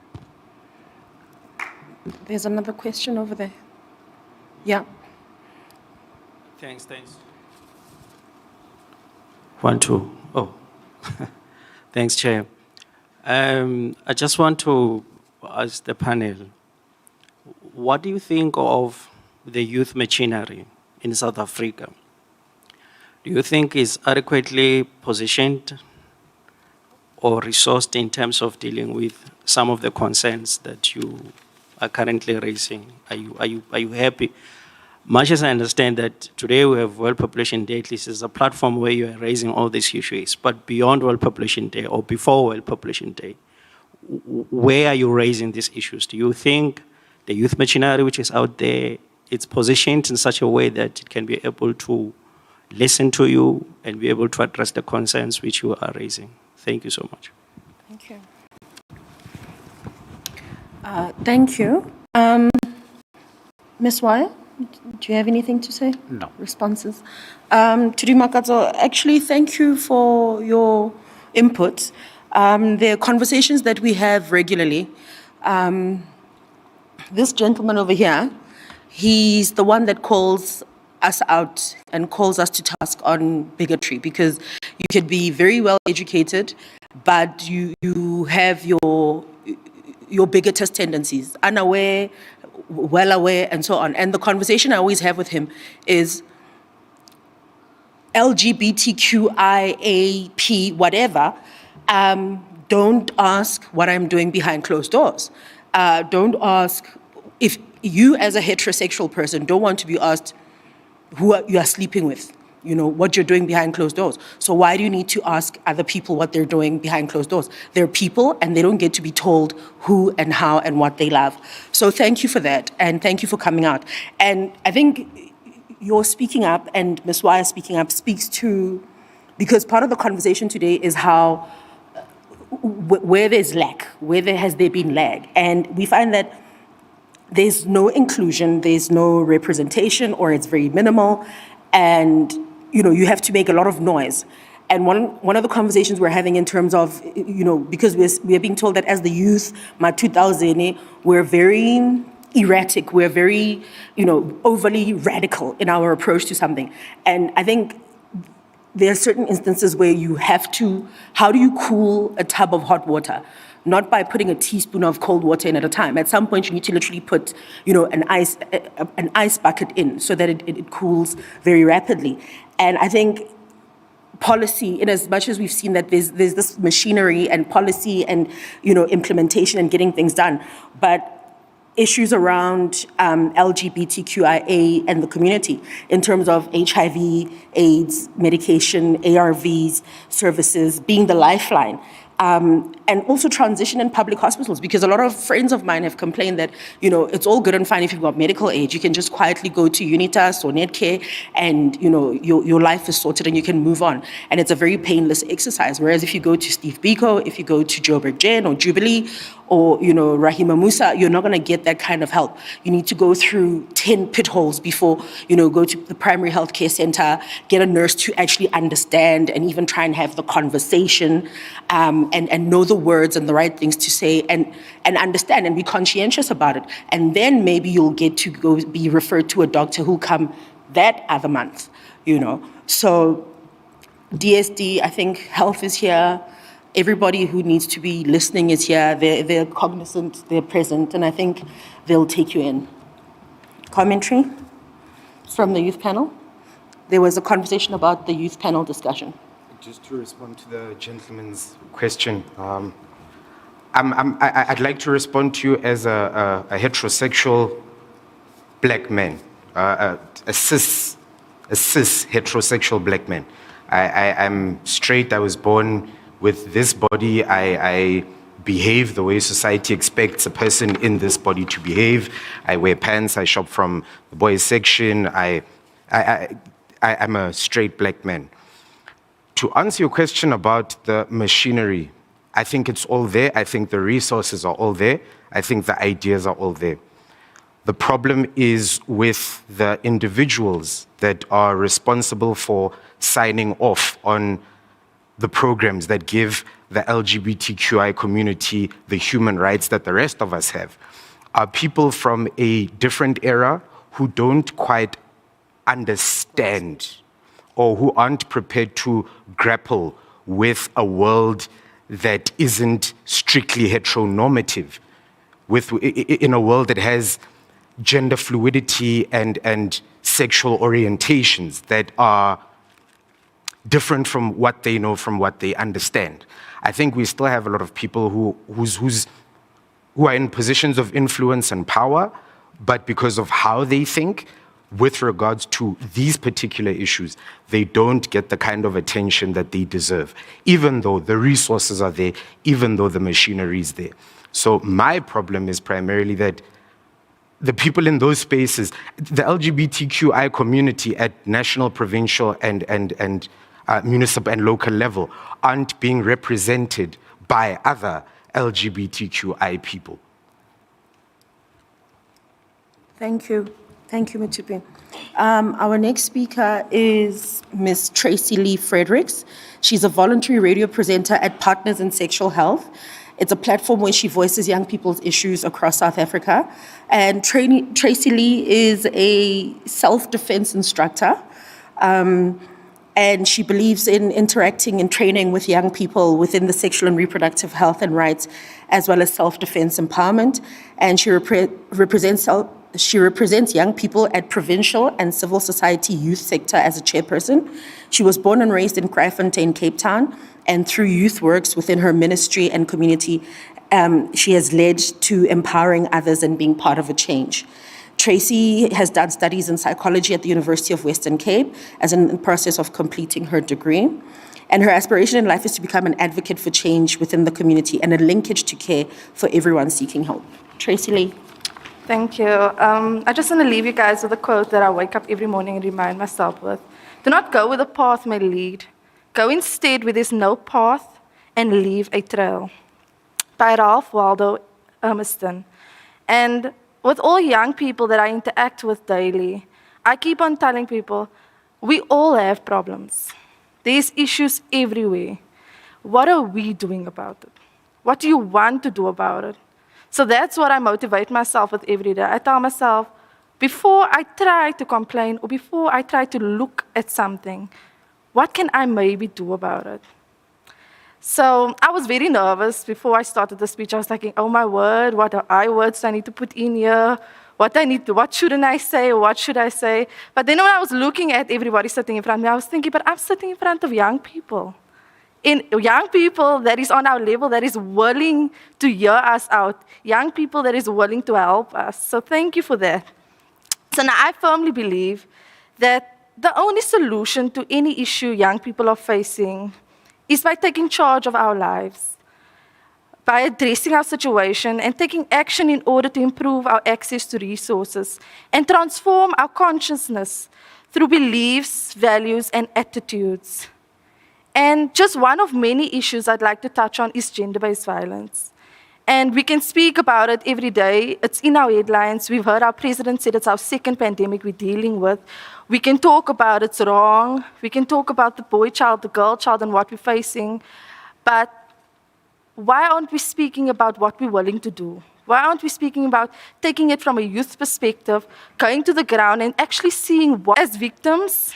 Speaker 2: There's another question over there. Yeah.
Speaker 8: Thanks. One, two. Oh, thanks, Chair. I just want to ask the panel, what do you think of the youth machinery in South Africa? Do you think it's adequately positioned or resourced in terms of dealing with some of the concerns that you are currently raising? Are you happy? Much as I understand that today we have World Population Day, at least it's a platform where you are raising all these issues, but beyond World Population Day or before World Population Day, where are you raising these issues? Do you think the youth machinery which is out there, it's positioned in such a way that it can be able to listen to you and be able to address the concerns which you are raising? Thank you so much.
Speaker 2: Thank you. Thank you. Ms. Wire, do you have anything to say?
Speaker 5: No.
Speaker 2: Responses? Tudi Makato, actually, thank you for your input. There are conversations that we have regularly. This gentleman over here, he's the one that calls us out and calls us to task on bigotry, because you could be very well educated, but you have your bigotist tendencies, unaware, well aware, and so on. And the conversation I always have with him is LGBTQIAP, whatever, don't ask what I'm doing behind closed doors. Don't ask, if you as a heterosexual person don't want to be asked who you are sleeping with, what you're doing behind closed doors. So why do you need to ask other people what they're doing behind closed doors? They're people and they don't get to be told who and how and what they love. So thank you for that, and thank you for coming out. And I think your speaking up and Ms. Wire speaking up speaks to, because part of the conversation today is how, where there's lack, has there been lag? And we find that there's no inclusion, there's no representation, or it's very minimal. And you have to make a lot of noise. And one of the conversations we're having in terms of, because we're being told that as the youth, my 2000, we're very erratic, we're very, overly radical in our approach to something. And I think there are certain instances where you have to, how do you cool a tub of hot water? Not by putting a teaspoon of cold water in at a time. At some point, you need to literally put, an ice bucket in so that it cools very rapidly. And I think policy, in as much as we've seen that there's this machinery and policy and, implementation and getting things done, but issues around LGBTQIA and the community in terms of HIV, AIDS, medication, ARVs, services, being the lifeline. And also transition in public hospitals, because a lot of friends of mine have complained that, it's all good and fine if you've got medical aid. You can just quietly go to Unitas or Netcare and, your life is sorted and you can move on. And it's a very painless exercise. Whereas if you go to Steve Biko, if you go to Joburg Jen or Jubilee or, Rahima Musa, you're not going to get that kind of help. You need to go through 10 pit holes before, go to the primary health care center, get a nurse to actually understand and even try and have the conversation, and know the words and the right things to say and understand and be conscientious about it. And then maybe you'll get to go be referred to a doctor who'll come that other month, So DSD, I think health is here. Everybody who needs to be listening is here. They're cognizant, they're present, and I think they'll take you in. Commentary from the youth panel? There was a conversation about the youth panel discussion.
Speaker 9: Just to respond to the gentleman's question, I'd like to respond to you as a heterosexual black man, a cis heterosexual black man. I'm straight. I was born with this body. I behave the way society expects a person in this body to behave. I wear pants. I shop from the boys section. I'm a straight black man. To answer your question about the machinery, I think it's all there. I think the resources are all there. I think the ideas are all there. The problem is with the individuals that are responsible for signing off on the programs that give the LGBTQI community the human rights that the rest of us have are people from a different era who don't quite understand or who aren't prepared to grapple with a world that isn't strictly heteronormative, in a world that has gender fluidity and sexual orientations that are different from what they know, from what they understand. I think we still have a lot of people who are in positions of influence and power, but because of how they think with regards to these particular issues, they don't get the kind of attention that they deserve, even though the resources are there, even though the machinery is there. So my problem is primarily that the people in those spaces, the LGBTQI community at national, provincial, and municipal and local level aren't being represented by other LGBTQI people.
Speaker 2: Thank you. Thank you, Matupi. Our next speaker is Ms. Tracy Lee Fredericks. She's a voluntary radio presenter at Partners in Sexual Health. It's a platform where she voices young people's issues across South Africa. And Tracy Lee is a self-defense instructor. And she believes in interacting and training with young people within the sexual and reproductive health and rights, as well as self-defense empowerment. And she represents young people at provincial and civil society youth sector as a chairperson. She was born and raised in Kraaifontein, Cape Town, and through youth works within her ministry and community, she has led to empowering others and being part of a change. Tracy has done studies in psychology at the University of Western Cape as in the process of completing her degree. And her aspiration in life is to become an advocate for change within the community and a linkage to care for everyone seeking help. Tracy Lee.
Speaker 10: Thank you. I just want to leave you guys with a quote that I wake up every morning and remind myself with. Do not go where the path may lead. Go instead where there's no path and leave a trail. By Ralph Waldo Emerson. And with all young people that I interact with daily, I keep on telling people, we all have problems. There's issues everywhere. What are we doing about it? What do you want to do about it? So that's what I motivate myself with every day. I tell myself, before I try to complain or before I try to look at something, what can I maybe do about it? So I was very nervous before I started the speech. I was thinking, oh my word, what words do I need to put in here? What shouldn't I say? What should I say? But then when I was looking at everybody sitting in front of me, I was thinking, but I'm sitting in front of young people. In young people that is on our level, that is willing to hear us out. Young people that is willing to help us. So thank you for that. So now I firmly believe that the only solution to any issue young people are facing is by taking charge of our lives, by addressing our situation and taking action in order to improve our access to resources and transform our consciousness through beliefs, values, and attitudes. And just one of many issues I'd like to touch on is gender-based violence. And we can speak about it every day. It's in our headlines. We've heard our president said it's our second pandemic we're dealing with. We can talk about it's wrong. We can talk about the boy child, the girl child, and what we're facing. But why aren't we speaking about what we're willing to do? Why aren't we speaking about taking it from a youth perspective, going to the ground and actually seeing what, as victims,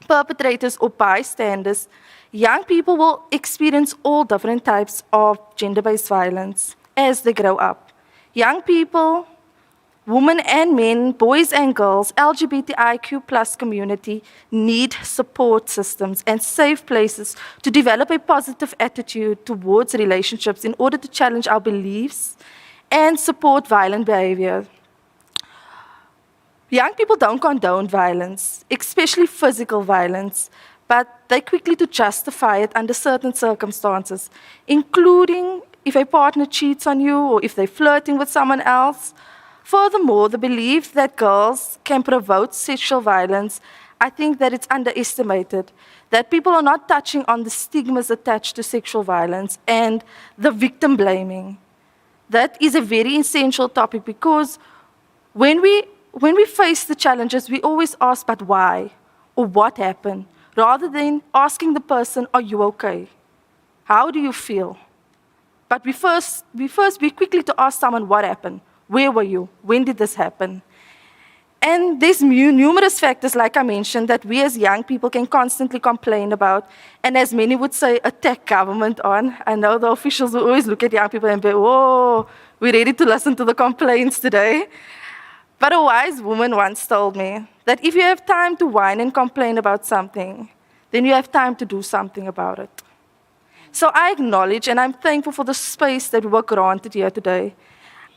Speaker 10: perpetrators, or bystanders, young people will experience all different types of gender-based violence as they grow up. Young people, women and men, boys and girls, LGBTIQ+ community need support systems and safe places to develop a positive attitude towards relationships in order to challenge our beliefs and support violent behavior. Young people don't condone violence, especially physical violence, but they quickly to justify it under certain circumstances, including if a partner cheats on you or if they're flirting with someone else. Furthermore, the belief that girls can provoke sexual violence, I think that it's underestimated, that people are not touching on the stigmas attached to sexual violence and the victim blaming. That is a very essential topic because when we face the challenges, we always ask, but why? Or what happened? rather than asking the person, are you okay? How do you feel? But we quickly to ask someone what happened. Where were you? When did this happen? And there's numerous factors, like I mentioned, that we as young people can constantly complain about, and as many would say, attack government on. I know the officials will always look at young people and be, oh, we're ready to listen to the complaints today. But a wise woman once told me that if you have time to whine and complain about something, then you have time to do something about it. So I acknowledge and I'm thankful for the space that we were granted here today.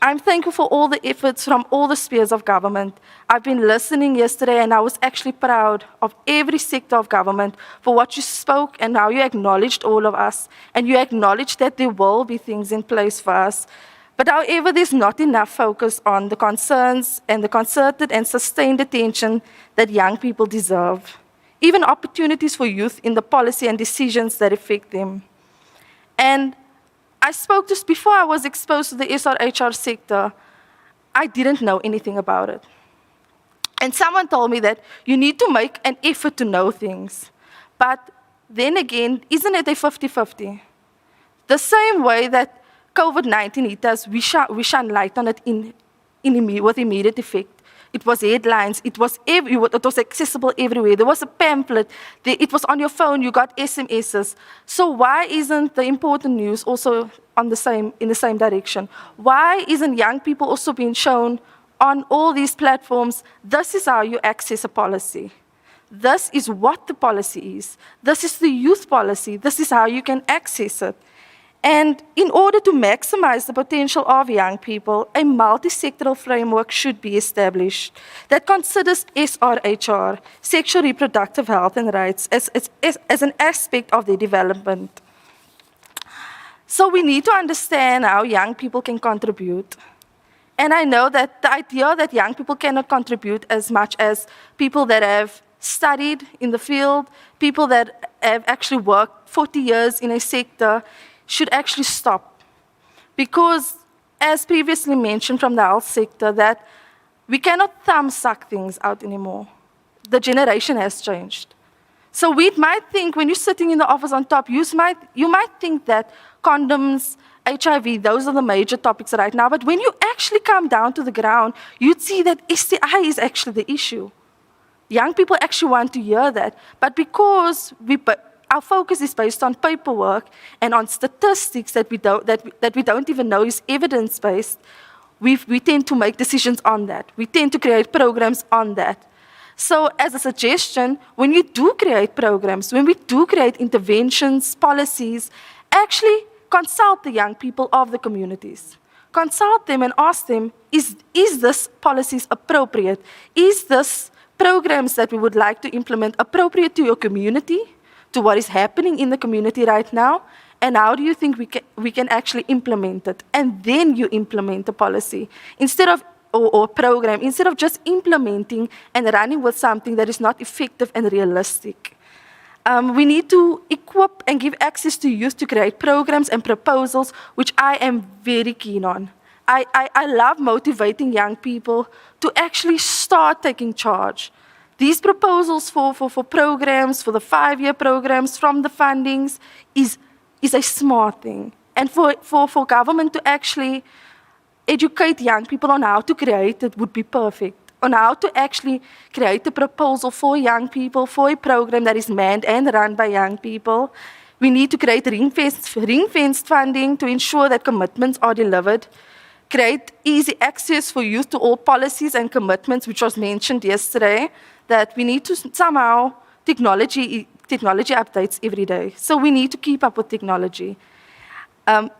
Speaker 10: I'm thankful for all the efforts from all the spheres of government. I've been listening yesterday and I was actually proud of every sector of government for what you spoke and how you acknowledged all of us. And you acknowledged that there will be things in place for us. But however, there's not enough focus on the concerns and the concerted and sustained attention that young people deserve. Even opportunities for youth in the policy and decisions that affect them. And I spoke just before I was exposed to the SRHR sector, I didn't know anything about it. And someone told me that you need to make an effort to know things. But then again, isn't it a 50-50? The same way that COVID-19 hit us, we shine light on it with immediate effect. It was headlines, it was accessible everywhere. There was a pamphlet, it was on your phone, you got SMSs. So why isn't the important news also in the same direction? Why isn't young people also being shown on all these platforms, this is how you access a policy. This is what the policy is. This is the youth policy. This is how you can access it. And in order to maximize the potential of young people, a multi-sectoral framework should be established that considers SRHR, sexual reproductive health and rights, as an aspect of their development. So we need to understand how young people can contribute. And I know that the idea that young people cannot contribute as much as people that have studied in the field, people that have actually worked 40 years in a sector, should actually stop. Because, as previously mentioned from the health sector, that we cannot thumb suck things out anymore. The generation has changed. So we might think, when you're sitting in the office on top, you might think that condoms, HIV, those are the major topics right now, but when you actually come down to the ground, you'd see that STI is actually the issue. Young people actually want to hear that, but because our focus is based on paperwork and on statistics that we don't even know is evidence-based, we tend to make decisions on that. We tend to create programs on that. So as a suggestion, when you do create programs, when we do create interventions, policies, actually consult the young people of the communities. Consult them and ask them, is this policies appropriate? Is this programs that we would like to implement appropriate to your community, to what is happening in the community right now, and how do you think we can actually implement it? And then you implement the policy or program, instead of just implementing and running with something that is not effective and realistic. We need to equip and give access to youth to create programs and proposals, which I am very keen on. I love motivating young people to actually start taking charge. These proposals for programs, for the 5-year programs from the fundings is a smart thing. And for government to actually educate young people on how to create it would be perfect. On how to actually create a proposal for young people, for a program that is manned and run by young people. We need to create ring-fenced funding to ensure that commitments are delivered. Create easy access for youth to all policies and commitments, which was mentioned yesterday, that we need to somehow, technology updates every day. So we need to keep up with technology.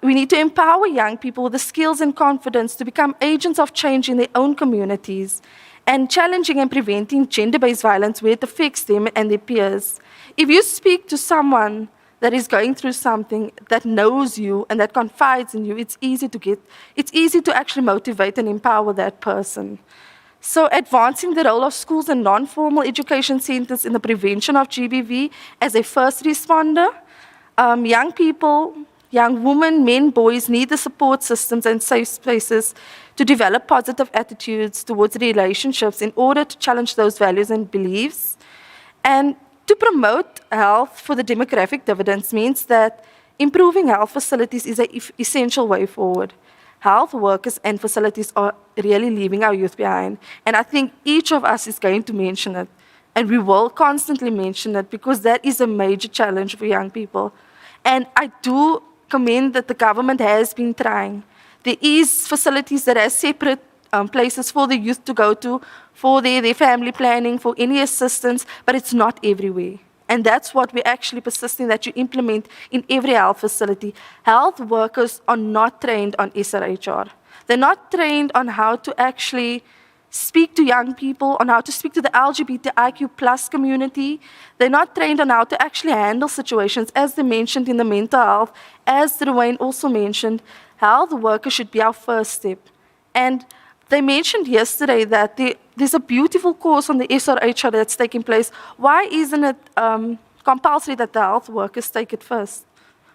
Speaker 10: We need to empower young people with the skills and confidence to become agents of change in their own communities and challenging and preventing gender-based violence where it affects them and their peers. If you speak to someone that is going through something, that knows you and that confides in you, it's easy to actually motivate and empower that person. So advancing the role of schools and non-formal education centers in the prevention of GBV as a first responder. Young people, young women, men, boys need the support systems and safe spaces to develop positive attitudes towards relationships in order to challenge those values and beliefs. And To promote health for the demographic dividends means that improving health facilities is an essential way forward. Health workers and facilities are really leaving our youth behind. And I think each of us is going to mention it. And we will constantly mention it because that is a major challenge for young people. And I do commend that the government has been trying. There is facilities that are separate places for the youth to go to, for their family planning, for any assistance, but it's not everywhere. And that's what we're actually persisting that you implement in every health facility. Health workers are not trained on SRHR. They're not trained on how to actually speak to young people, on how to speak to the LGBTIQ plus community. They're not trained on how to actually handle situations, as they mentioned in the mental health, as Ruwain also mentioned. Health workers should be our first step. And they mentioned yesterday that there's a beautiful course on the SRHR that's taking place. Why isn't it compulsory that the health workers take it first?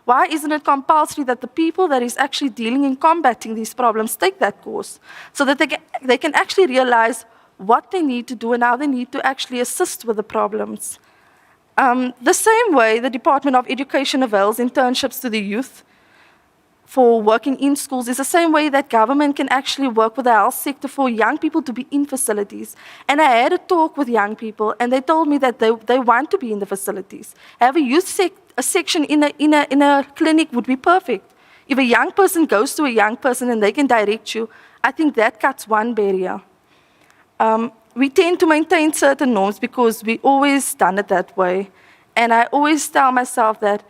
Speaker 10: Why isn't it compulsory that the people that is actually dealing in combating these problems take that course so that they can actually realize what they need to do and how they need to actually assist with the problems? The same way the Department of Education avails internships to the youth for working in schools is the same way that government can actually work with the health sector for young people to be in facilities. And I had a talk with young people, and they told me that they want to be in the facilities. Have a youth section in a clinic would be perfect. If a young person goes to a young person and they can direct you, I think that cuts one barrier. We tend to maintain certain norms because we always done it that way. And I always tell myself that,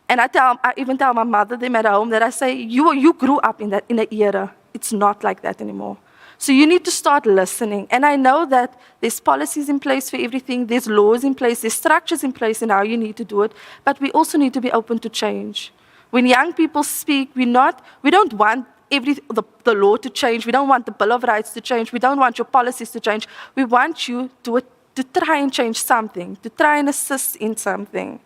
Speaker 10: and I even tell my mother, them at home, that I say, you grew up in an era. It's not like that anymore. So you need to start listening. And I know that there's policies in place for everything, there's laws in place, there's structures in place in how you need to do it, but we also need to be open to change. When young people speak, we don't want the law to change, we don't want the Bill of Rights to change, we don't want your policies to change. We want you to try and change something, to try and assist in something.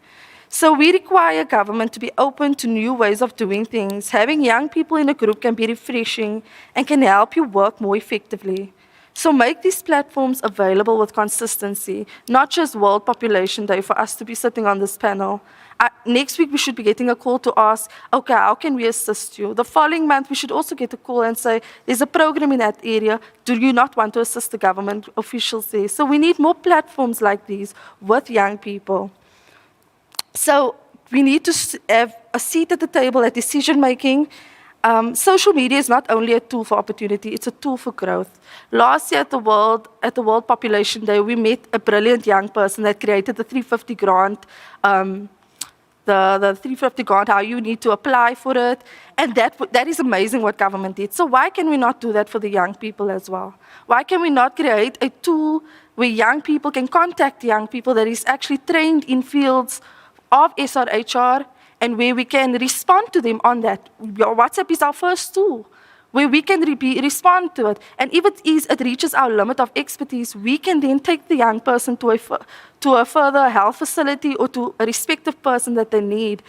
Speaker 10: So we require government to be open to new ways of doing things. Having young people in a group can be refreshing and can help you work more effectively. So make these platforms available with consistency, not just World Population Day for us to be sitting on this panel. Next week we should be getting a call to ask, okay, how can we assist you? The following month we should also get a call and say, there's a program in that area, do you not want to assist the government officials there? So we need more platforms like these with young people. So we need to have a seat at the table at decision making. Social media is not only a tool for opportunity, it's a tool for growth. Last year at the World Population Day, we met a brilliant young person that created the 350 grant, the 350 grant, how you need to apply for it. And that is amazing what government did. So why can we not do that for the young people as well? Why can we not create a tool where young people can contact young people that is actually trained in fields of SRHR, and where we can respond to them on that. WhatsApp is our first tool, where we can respond to it. And if it reaches our limit of expertise, we can then take the young person to a further health facility or to a respective person that they need.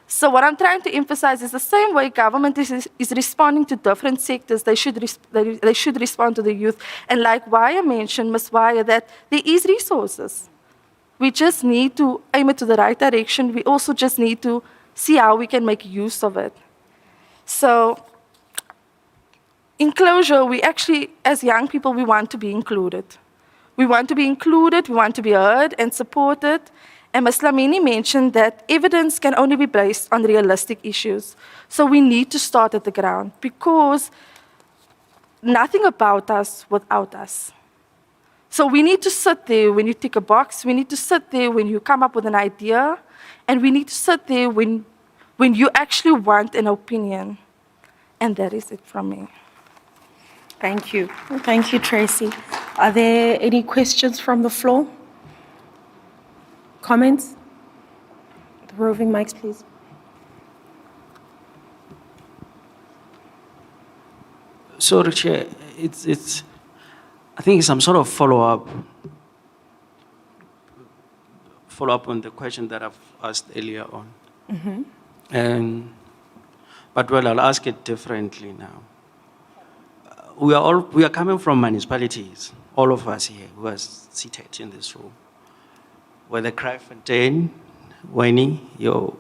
Speaker 10: So what I'm trying to emphasize is the same way government is responding to different sectors, they should respond to the youth. And like Waya mentioned, Ms. Waya, that there is resources. We just need to aim it to the right direction. We also just need to see how we can make use of it. So, in closure, we actually, as young people, we want to be included. We want to be included, we want to be heard and supported. And Ms. Lamini mentioned that evidence can only be based on realistic issues. So we need to start at the ground because nothing about us without us. So we need to sit there when you tick a box, we need to sit there when you come up with an idea, and we need to sit there when you actually want an opinion. And that is it from me.
Speaker 2: Thank you. Thank you, Tracy. Are there any questions from the floor? Comments? The roving mics, please.
Speaker 8: Sorry, Chair, I think it's some sort of follow-up on the question that I've asked earlier on. Mm-hmm. But I'll ask it differently now. We are coming from municipalities, all of us here who are seated in this room. whether Kraaifontein, Winnie, your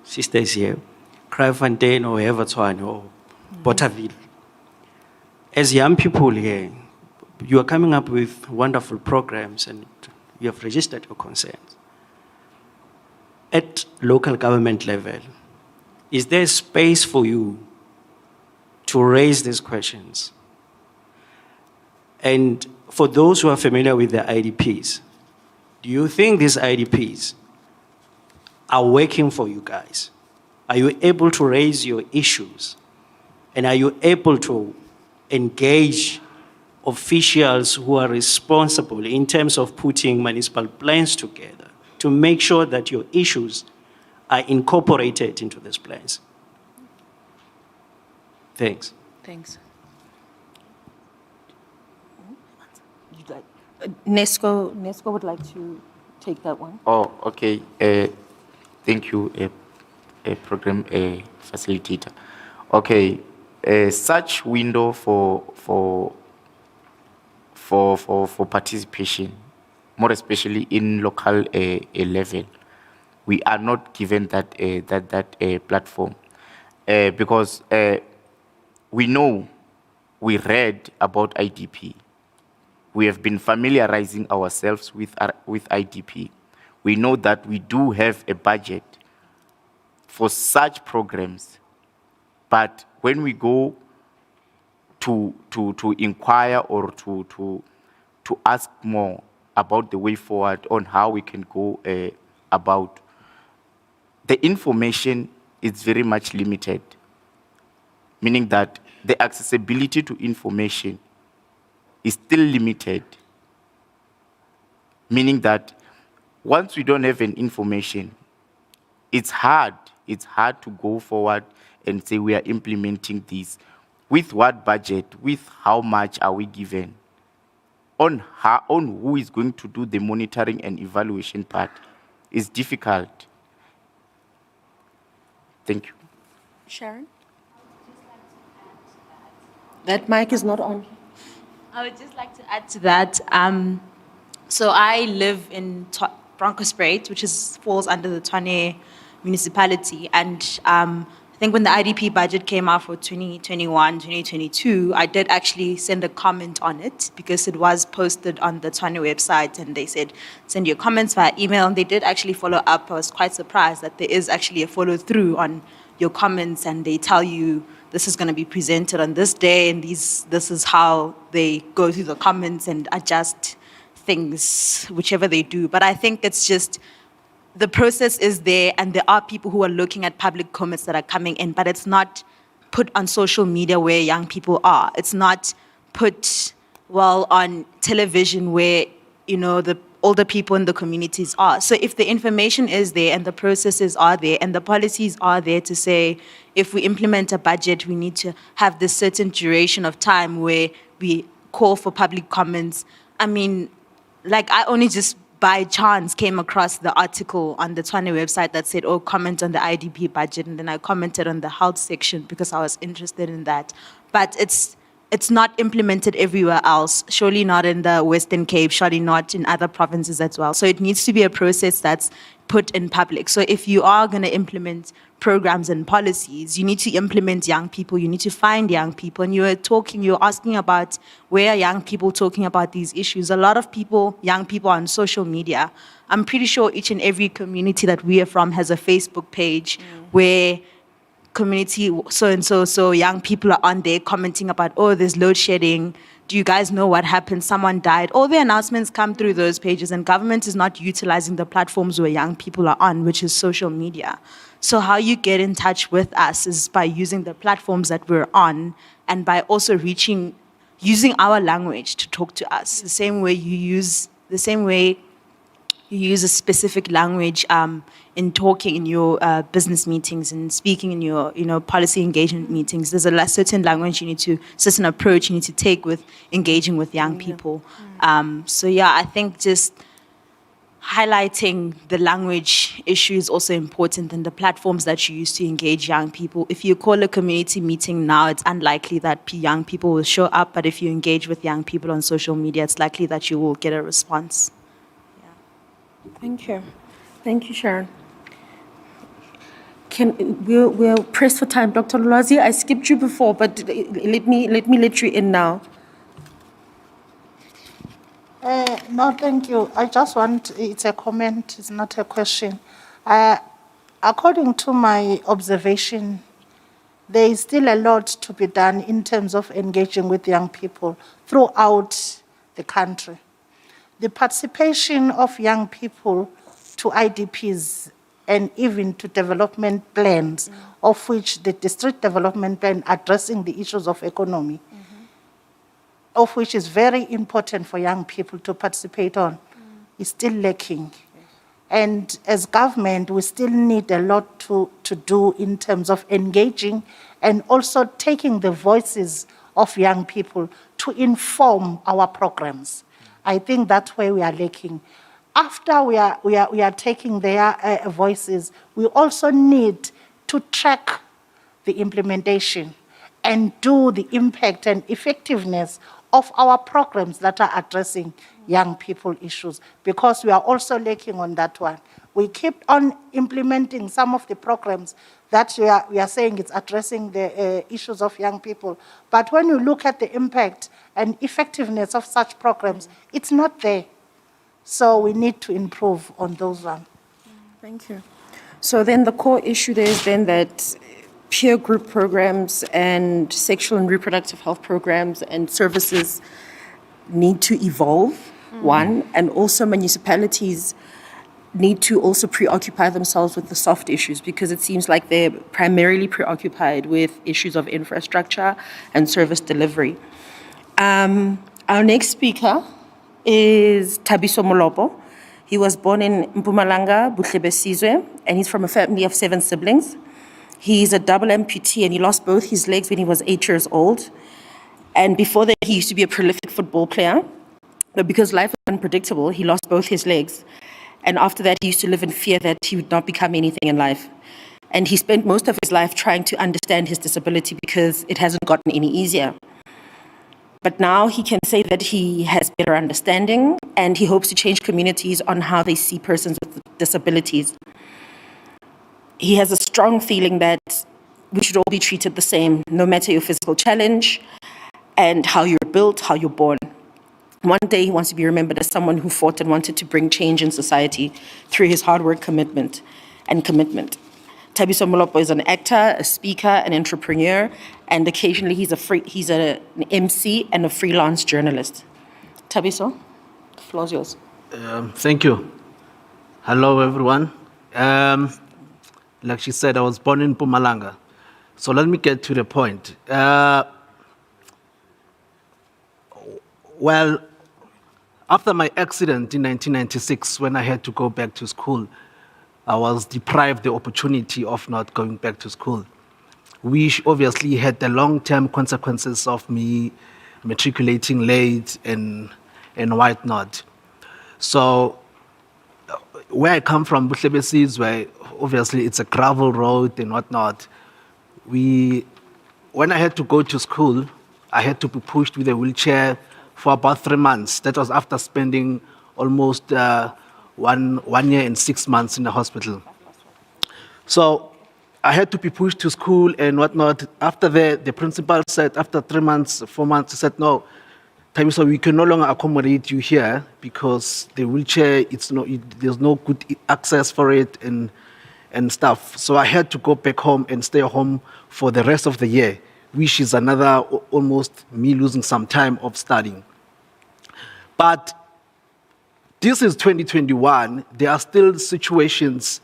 Speaker 8: sister is here, Kraaifontein or Everton or Botterville. As young people here, you are coming up with wonderful programs and you have registered your concerns. At local government level, is there space for you to raise these questions? And for those who are familiar with the IDPs, do you think these IDPs are working for you guys? Are you able to raise your issues? And are you able to engage officials who are responsible in terms of putting municipal plans together to make sure that your issues are incorporated into these plans? Thanks.
Speaker 2: Thanks. Nesco would like to take that one.
Speaker 11: Oh, okay. Thank you, program facilitator. Okay, such window for participation, more especially in local level, we are not given that platform because we know, we read about IDP. We have been familiarizing ourselves with IDP. We know that we do have a budget for such programs, but when we go to inquire or to ask more about the way forward on how we can go about, the information is very much limited, meaning that the accessibility to information is still limited, meaning that once we don't have an information, it's hard to go forward and say we are implementing this. With what budget, with how much are we given? On who is going to do the monitoring and evaluation part is difficult. Thank you.
Speaker 2: Sharon? That mic is not on.
Speaker 3: I would just like to add to that. So I live in Bronkhorstspruit, which falls under the Tshwane municipality. And I think when the IDP budget came out for 2021, 2022, I did actually send a comment on it because it was posted on the Tshwane website and they said, send your comments via email. And they did actually follow up. I was quite surprised that there is actually a follow through on your comments and they tell you this is going to be presented on this day and this is how they go through the comments and adjust things, whichever they do. But I think it's just the process is there and there are people who are looking at public comments that are coming in, but it's not put on social media where young people are. It's not put, well, on television where, you know, the older people in the communities are. So if the information is there and the processes are there and the policies are there to say, if we implement a budget, we need to have this certain duration of time where we call for public comments. I mean, like I only just by chance came across the article on the Tshwane website that said, oh, comment on the IDP budget. And then I commented on the health section because I was interested in that. But it's not implemented everywhere else, surely not in the Western Cape, surely not in other provinces as well. So it needs to be a process that's put in public. So if you are going to implement programs and policies, you need to implement young people, you need to find young people. And you're asking about where are young people talking about these issues. A lot of people, young people on social media, I'm pretty sure each and every community that we are from has a Facebook page where community so-and-so, so young people are on there commenting about, oh, there's load shedding. Do you guys know what happened? Someone died. All the announcements come through those pages and government is not utilizing the platforms where young people are on, which is social media. So how you get in touch with us is by using the platforms that we're on and by also using our language to talk to us. The same way you use a specific language in talking in your business meetings and speaking in your policy engagement meetings. There's a certain language you need to, certain approach you need to take with engaging with young people. So yeah, I think just highlighting the language issue is also important and the platforms that you use to engage young people. If you call a community meeting now, it's unlikely that young people will show up, but if you engage with young people on social media, it's likely that you will get a response.
Speaker 2: Thank you. Thank you, Sharon. We'll press for time. Dr. Lwazi, I skipped you before, but let me let you in now.
Speaker 12: No, thank you. I just want, it's a comment, it's not a question. According to my observation, there is still a lot to be done in terms of engaging with young people throughout the country. The participation of young people to IDPs and even to development plans, of which the district development plan addressing the issues of economy, of which is very important for young people to participate on, is still lacking. And as government, we still need a lot to do in terms of engaging and also taking the voices of young people to inform our programs. I think that's where we are lacking. After we are taking their voices, we also need to track the implementation and do the impact and effectiveness of our programs that are addressing young people issues, because we are also lacking on that one. We keep on implementing some of the programs that we are saying it's addressing the issues of young people. But when you look at the impact and effectiveness of such programs, it's not there. So we need to improve on those ones.
Speaker 2: Thank you. So then the core issue there is then that peer group programs and sexual and reproductive health programs and services need to evolve, one, and also municipalities need to also preoccupy themselves with the soft issues, because it seems like they're primarily preoccupied with issues of infrastructure and service delivery. Our next speaker is Thabiso Molopo. He was born in Mpumalanga, Buhlebesizwe, and he's from a family of 7 siblings. He's a double amputee, and he lost both his legs when he was 8 years old. And before that, he used to be a prolific football player. But because life was unpredictable, he lost both his legs. And after that, he used to live in fear that he would not become anything in life. And he spent most of his life trying to understand his disability because it hasn't gotten any easier. But now he can say that he has better understanding, and he hopes to change communities on how they see persons with disabilities. He has a strong feeling that we should all be treated the same, no matter your physical challenge and how you're built, how you're born. One day he wants to be remembered as someone who fought and wanted to bring change in society through his hard work, commitment. Thabiso Molopo is an actor, a speaker, an entrepreneur, and occasionally he's an MC and a freelance journalist. Thabiso, the floor is yours.
Speaker 13: Thank you. Hello, everyone. Like she said, I was born in Mpumalanga. So let me get to the point. Well, after my accident in 1996, when I had to go back to school, I was deprived the opportunity of not going back to school, which obviously had the long-term consequences of me matriculating late and whatnot. So where I come from, Buhlebesizwe, where obviously it's a gravel road and whatnot, when I had to go to school, I had to be pushed with a wheelchair for about 3 months. That was after spending almost 1 year and 6 months in the hospital. So I had to be pushed to school and whatnot. After that, the principal said, after 3 months, 4 months, he said, no, Thabiso, we can no longer accommodate you here because the wheelchair, there's no good access for it and stuff. So I had to go back home and stay home for the rest of the year, which is another almost me losing some time of studying. But this is 2021. There are still situations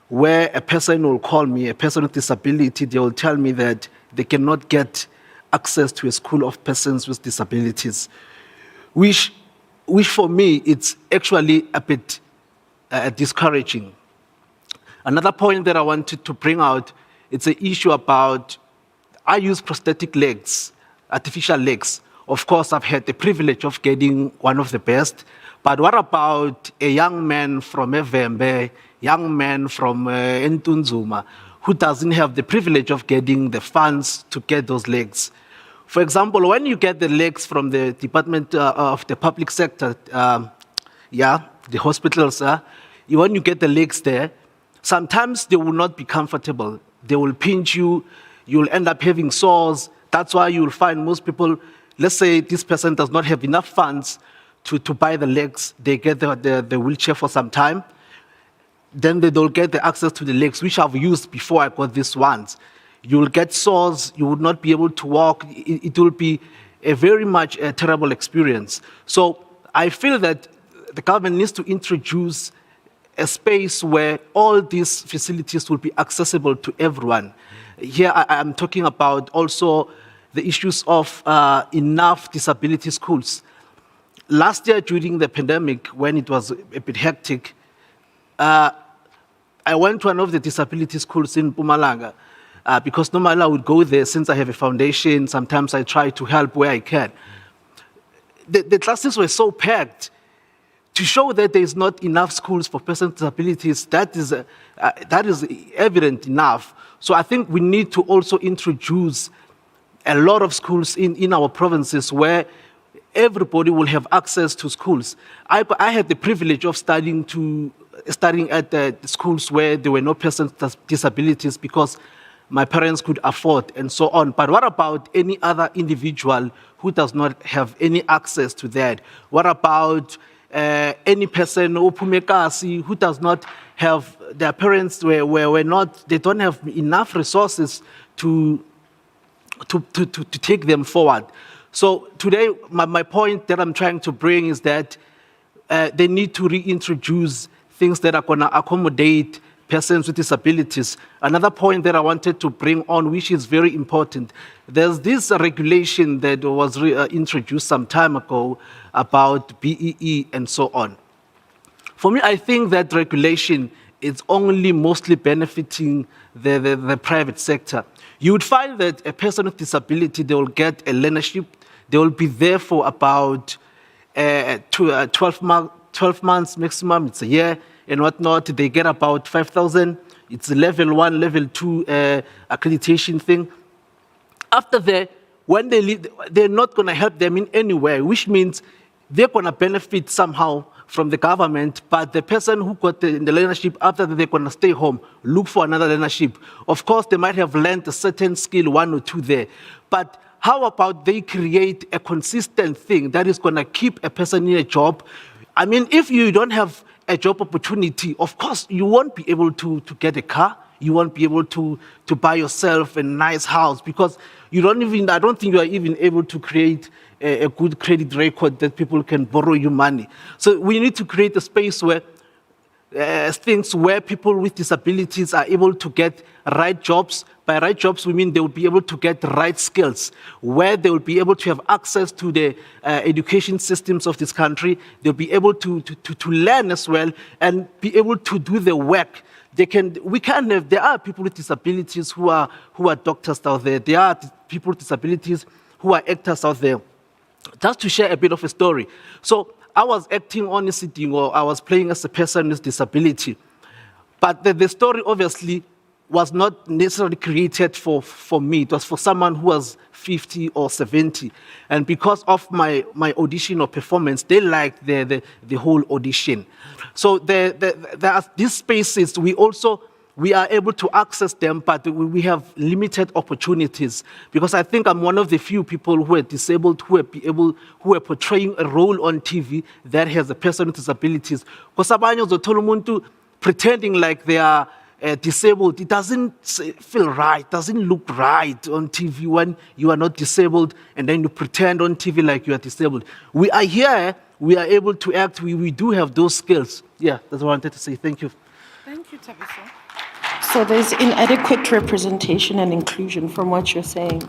Speaker 13: where a person will call me, a person with disability, they will tell me that they cannot get access to a school of persons with disabilities, which for me, it's actually a bit discouraging. Another point that I wanted to bring out, it's an issue about, I use prosthetic legs, artificial legs. Of course, I've had the privilege of getting one of the best, but what about a young man from Evembe, young man from Ntunzuma, who doesn't have the privilege of getting the funds to get those legs? For example, when you get the legs from the Department of the Public Sector, the hospitals, when you get the legs there, sometimes they will not be comfortable. They will pinch you. You'll end up having sores. That's why you'll find most people, let's say this person does not have enough funds to buy the legs. They get the wheelchair for some time. Then they'll get the access to the legs, which I've used before I got these ones. You'll get sores. You would not be able to walk. It will be a very much a terrible experience. So I feel that the government needs to introduce a space where all these facilities will be accessible to everyone. Here I'm talking about also the issues of enough disability schools. Last year during the pandemic, when it was a bit hectic, I went to one of the disability schools in Mpumalanga because normally I would go there since I have a foundation. Sometimes I try to help where I can. The classes were so packed. To show that there is not enough schools for persons with disabilities, that is evident enough. So I think we need to also introduce a lot of schools in our provinces where everybody will have access to schools. I had the privilege of studying at the schools where there were no persons with disabilities because my parents could afford and so on. But what about any other individual who does not have any access to that? What about any person who does not have, their parents were not, they don't have enough resources to take them forward. So today, my point that I'm trying to bring is that they need to reintroduce things that are going to accommodate persons with disabilities. Another point that I wanted to bring on, which is very important, there's this regulation that was introduced some time ago about BEE and so on. For me, I think that regulation is only mostly benefiting the private sector. You would find that a person with disability, they will get a learnership. They will be there for about 12 months maximum, it's a year and whatnot. They get about 5,000. It's a level 1, level 2 accreditation thing. After that, when they leave, they're not going to help them in any way, which means they're going to benefit somehow from the government, but the person who got the learnership, after that, they're going to stay home, look for another learnership. Of course, they might have learned a certain skill, 1 or 2 there, but how about they create a consistent thing that is going to keep a person in a job? I mean, if you don't have a job opportunity, of course, you won't be able to get a car. You won't be able to buy yourself a nice house because I don't think you are even able to create a good credit record that people can borrow you money. So we need to create a space where things where people with disabilities are able to get right jobs. By right jobs, we mean they will be able to get the right skills, where they will be able to have access to the education systems of this country. They'll be able to learn as well and be able to do the work. There are people with disabilities who are doctors out there. There are people with disabilities who are actors out there. Just to share a bit of a story. So I was acting on a sitting, or I was playing as a person with disability. But the story obviously was not necessarily created for me. It was for someone who was 50 or 70. And because of my audition or performance, they liked the whole audition. So there are these spaces, we are able to access them, but we have limited opportunities. Because I think I'm one of the few people who are disabled, who are portraying a role on TV that has a person with disabilities. Because abanye uzothola umuntu pretending like they are disabled, it doesn't feel right, doesn't look right on TV when you are not disabled and then you pretend on TV like you are disabled. We are here, we are able to act, we do have those skills. Yeah, that's what I wanted to say. Thank you.
Speaker 2: Thank you, Tabitha. So there's inadequate representation and inclusion from what you're saying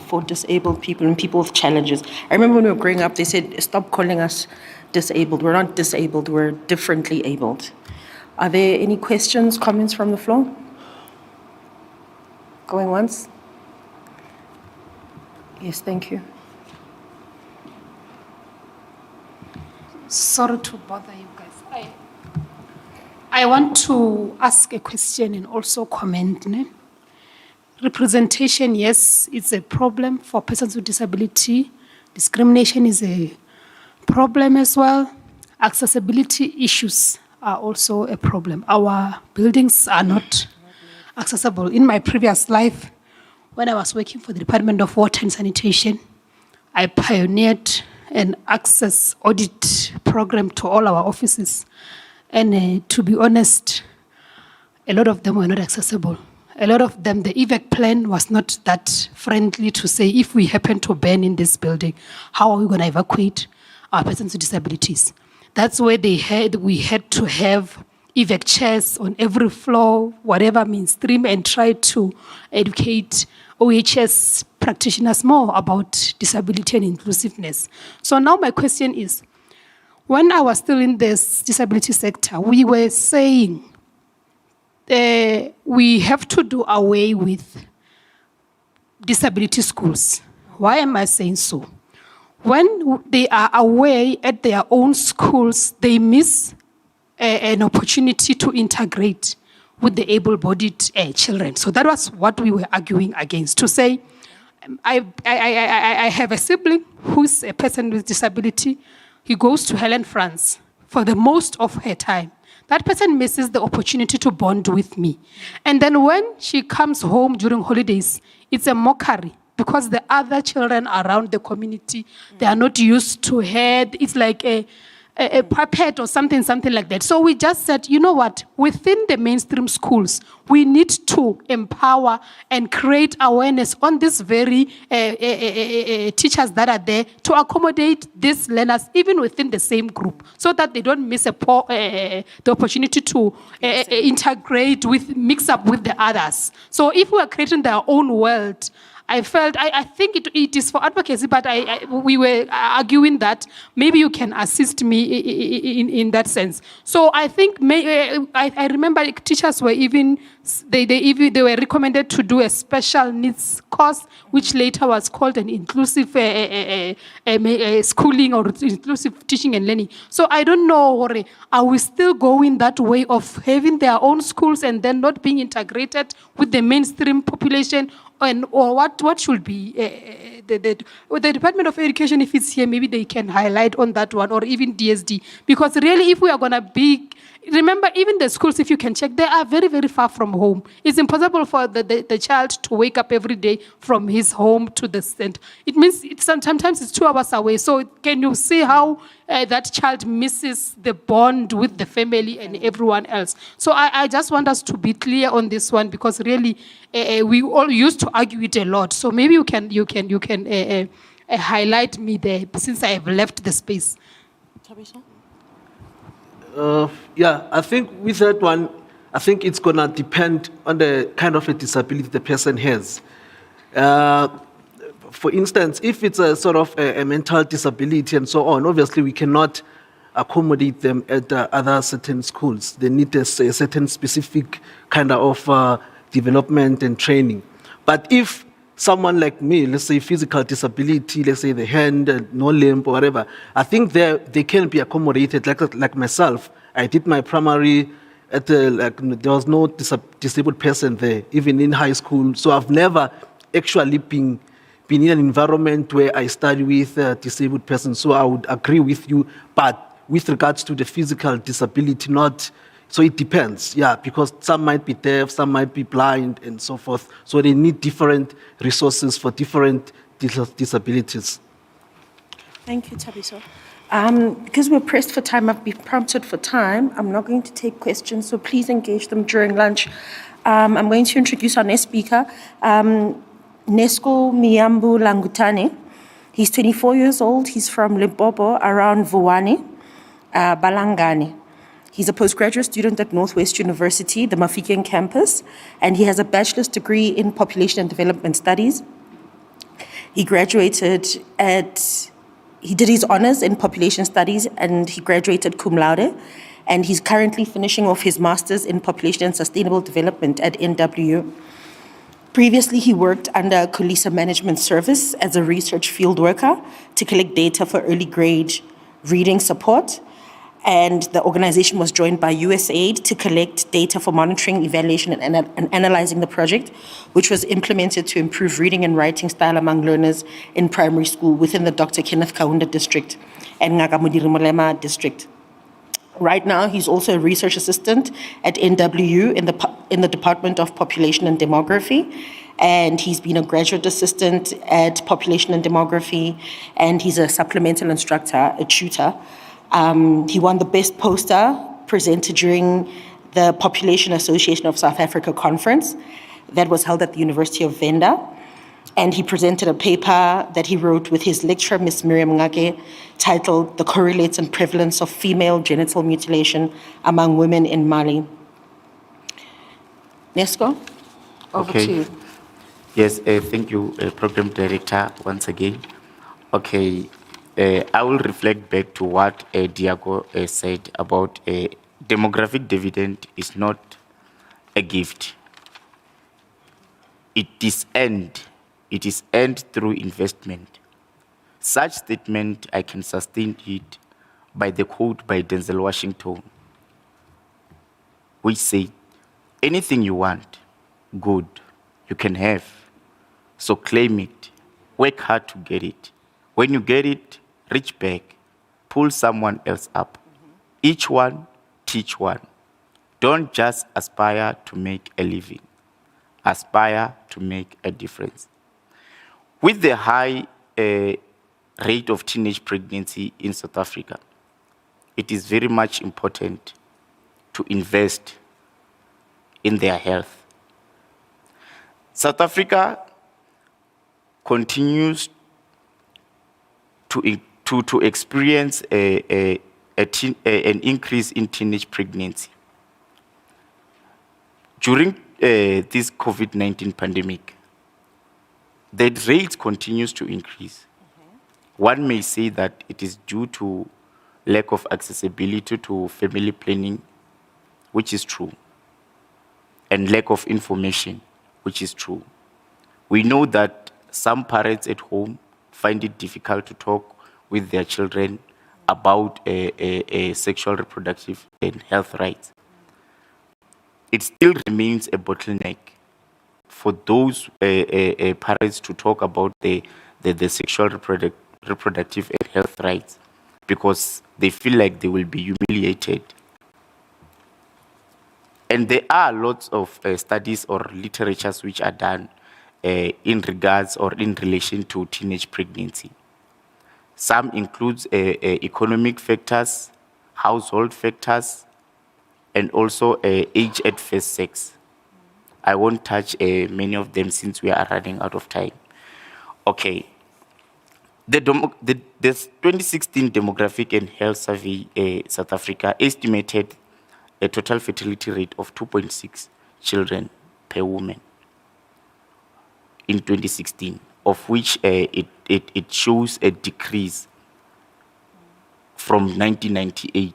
Speaker 2: for disabled people and people with challenges. I remember when we were growing up, they said, stop calling us disabled. We're not disabled, we're differently abled. Are there any questions, comments from the floor? Going once? Yes, thank you.
Speaker 6: Sorry to bother you guys. I want to ask a question and also comment. Representation, yes, it's a problem for persons with disability. Discrimination is a problem as well. Accessibility issues are also a problem. Our buildings are not accessible. In my previous life, when I was working for the Department of Water and Sanitation, I pioneered an access audit program to all our offices. And to be honest, a lot of them were not accessible. A lot of them, the evac plan was not that friendly to say, if we happen to burn in this building, how are we going to evacuate our persons with disabilities? That's where we had to have evac chairs on every floor, whatever mainstream, and try to educate OHS practitioners more about disability and inclusiveness. So now my question is, when I was still in this disability sector, we were saying we have to do away with disability schools. Why am I saying so? When they are away at their own schools, they miss an opportunity to integrate with the able-bodied children. So that was what we were arguing against, to say, I have a sibling who's a person with disability. He goes to Helen, France for the most of her time. That person misses the opportunity to bond with me. And then when she comes home during holidays, it's a mockery because the other children around the community, they are not used to her. It's like a puppet or something like that. So we just said, you know what, within the mainstream schools, we need to empower and create awareness on these very teachers that are there to accommodate these learners even within the same group so that they don't miss the opportunity to integrate mix up with the others. So if we are creating their own world, I think it is for advocacy, but we were arguing that maybe you can assist me in that sense. So I think I remember teachers were they were recommended to do a special needs course, which later was called an inclusive schooling or inclusive teaching and learning. So I don't know, are we still going that way of having their own schools and then not being integrated with the mainstream population? Or what should be the Department of Education, if it's here, maybe they can highlight on that one, or even DSD. Because really, if we are going to be, remember, even the schools, if you can check, they are very, very far from home. It's impossible for the child to wake up every day from his home to the center. It means sometimes it's 2 hours away. So can you see how that child misses the bond with the family and everyone else? So I just want us to be clear on this one, because really we all used to argue it a lot. So maybe you can highlight me there, since I have left the space.
Speaker 13: Yeah, I think with that one, I think it's going to depend on the kind of a disability the person has. For instance, if it's a sort of a mental disability and so on, obviously we cannot accommodate them at other certain schools. They need a certain specific kind of development and training. But if someone like me, let's say physical disability, let's say the hand, no limb or whatever, I think they can be accommodated. Like myself, I did my primary at there was no disabled person there, even in high school. So I've never actually been in an environment where I study with a disabled person. So I would agree with you, but with regards to the physical disability, so it depends, yeah, because some might be deaf, some might be blind, and so forth. So they need different resources for different disabilities.
Speaker 2: Thank you, Tabiso. Because we're pressed for time, I've been prompted for time. I'm not going to take questions, so please engage them during lunch. I'm going to introduce our next speaker, Nesco Miyambu Langutane. He's 24 years old. He's from Limpopo, around Vuwane, Balangane. He's a postgraduate student at Northwest University, the Mafikeng campus, and he has a bachelor's degree in population and development studies. He did his honors in population studies, and he graduated cum laude, and he's currently finishing off his master's in population and sustainable development at NWU. Previously, he worked under Colisa Management Service as a research field worker to collect data for early grade reading support. And the organization was joined by USAID to collect data for monitoring, evaluation, and analyzing the project, which was implemented to improve reading and writing style among learners in primary school within the Dr. Kenneth Kaunda district and Ngaka Modiri Molema district. Right now, he's also a research assistant at NWU in the Department of Population and Demography. And he's been a graduate assistant at Population and Demography, and he's a supplemental instructor, a tutor. He won the best poster presented during the Population Association of South Africa conference that was held at the University of Venda. And he presented a paper that he wrote with his lecturer, Ms. Miriam Ngake, titled The Correlates and Prevalence of Female Genital Mutilation Among Women in Mali. Nesco, over to you.
Speaker 11: Yes, thank you, Program Director, once again. Okay, I will reflect back to what Diago said about demographic dividend is not a gift. It is earned. It is earned through investment. Such statement, I can sustain it by the quote by Denzel Washington, which said, anything you want, good, you can have. So claim it, work hard to get it. When you get it, reach back, pull someone else up. Each one, teach one. Don't just aspire to make a living. Aspire to make a difference. With the high rate of teenage pregnancy in South Africa, it is very much important to invest in their health. South Africa continues to experience an increase in teenage pregnancy. During this COVID-19 pandemic, the rate continues to increase. One may say that it is due to lack of accessibility to family planning, which is true, and lack of information, which is true. We know that some parents at home find it difficult to talk with their children about sexual, reproductive, and health rights. It still remains a bottleneck for those parents to talk about the sexual, reproductive, and health rights, because they feel like they will be humiliated. And there are lots of studies or literatures which are done in regards or in relation to teenage pregnancy. Some includes economic factors, household factors, and also age at first sex. I won't touch many of them since we are running out of time. Okay. The 2016 Demographic and Health Survey, South Africa, estimated a total fertility rate of 2.6 children per woman in 2016, of which it shows a decrease from 1998,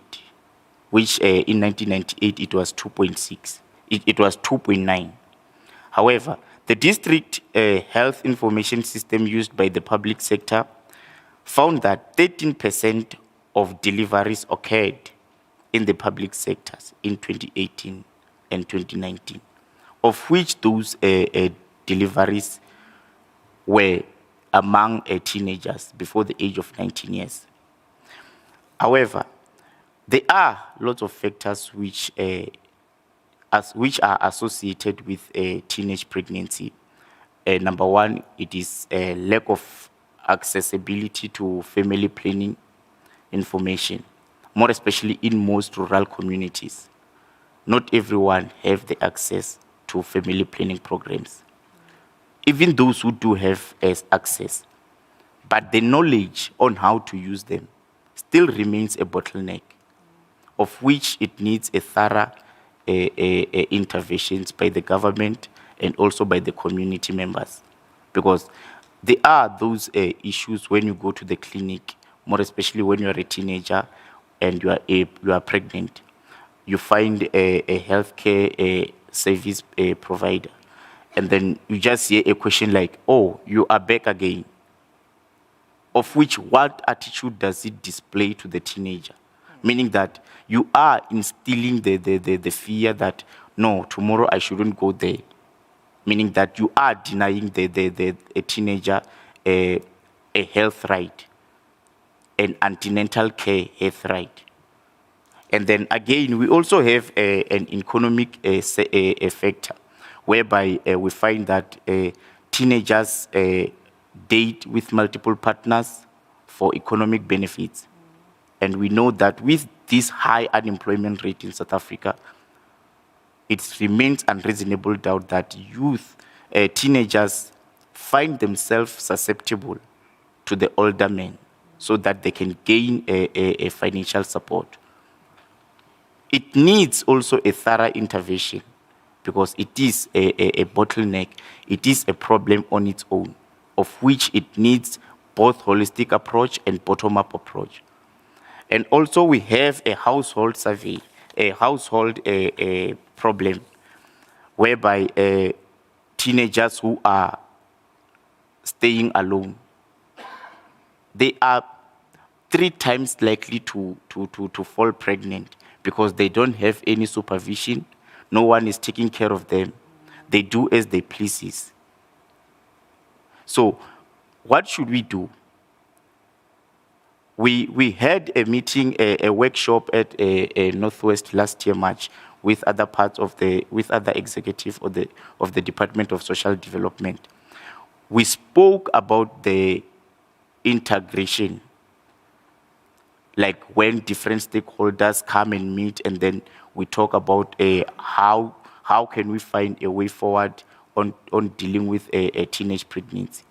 Speaker 11: which in 1998 it was 2.6. It was 2.9. However, the district health information system used by the public sector found that 13% of deliveries occurred in the public sectors in 2018 and 2019, of which those deliveries were among teenagers before the age of 19 years. However, there are lots of factors which are associated with teenage pregnancy. Number one, it is a lack of accessibility to family planning information, more especially in most rural communities. Not everyone have the access to family planning programs. Even those who do have access, but the knowledge on how to use them still remains a bottleneck, of which it needs a thorough interventions by the government and also by the community members. Because there are those issues when you go to the clinic, more especially when you are a teenager and you are pregnant. You find a healthcare service provider, and then you just hear a question like, oh, you are back again. Of which, what attitude does it display to the teenager? Meaning that you are instilling the fear that, no, tomorrow I shouldn't go there. Meaning that you are denying a teenager a health right, an antenatal care health right. And then again, we also have an economic factor, whereby we find that teenagers date with multiple partners for economic benefits. And we know that with this high unemployment rate in South Africa, it remains unreasonable doubt that youth, teenagers, find themselves susceptible to the older men so that they can gain a financial support. It needs also a thorough intervention because it is a bottleneck. It is a problem on its own, of which it needs both holistic approach and bottom-up approach. And also we have a household survey, a household problem, whereby teenagers who are staying alone, they are 3 times likely to fall pregnant because they don't have any supervision. No one is taking care of them. They do as they please. So what should we do? We had a meeting, a workshop at Northwest last year, March, with other parts of with other executives of the Department of Social Development. We spoke about the integration, like when different stakeholders come and meet, and then we talk about how can we find a way forward on dealing with a teenage pregnancy.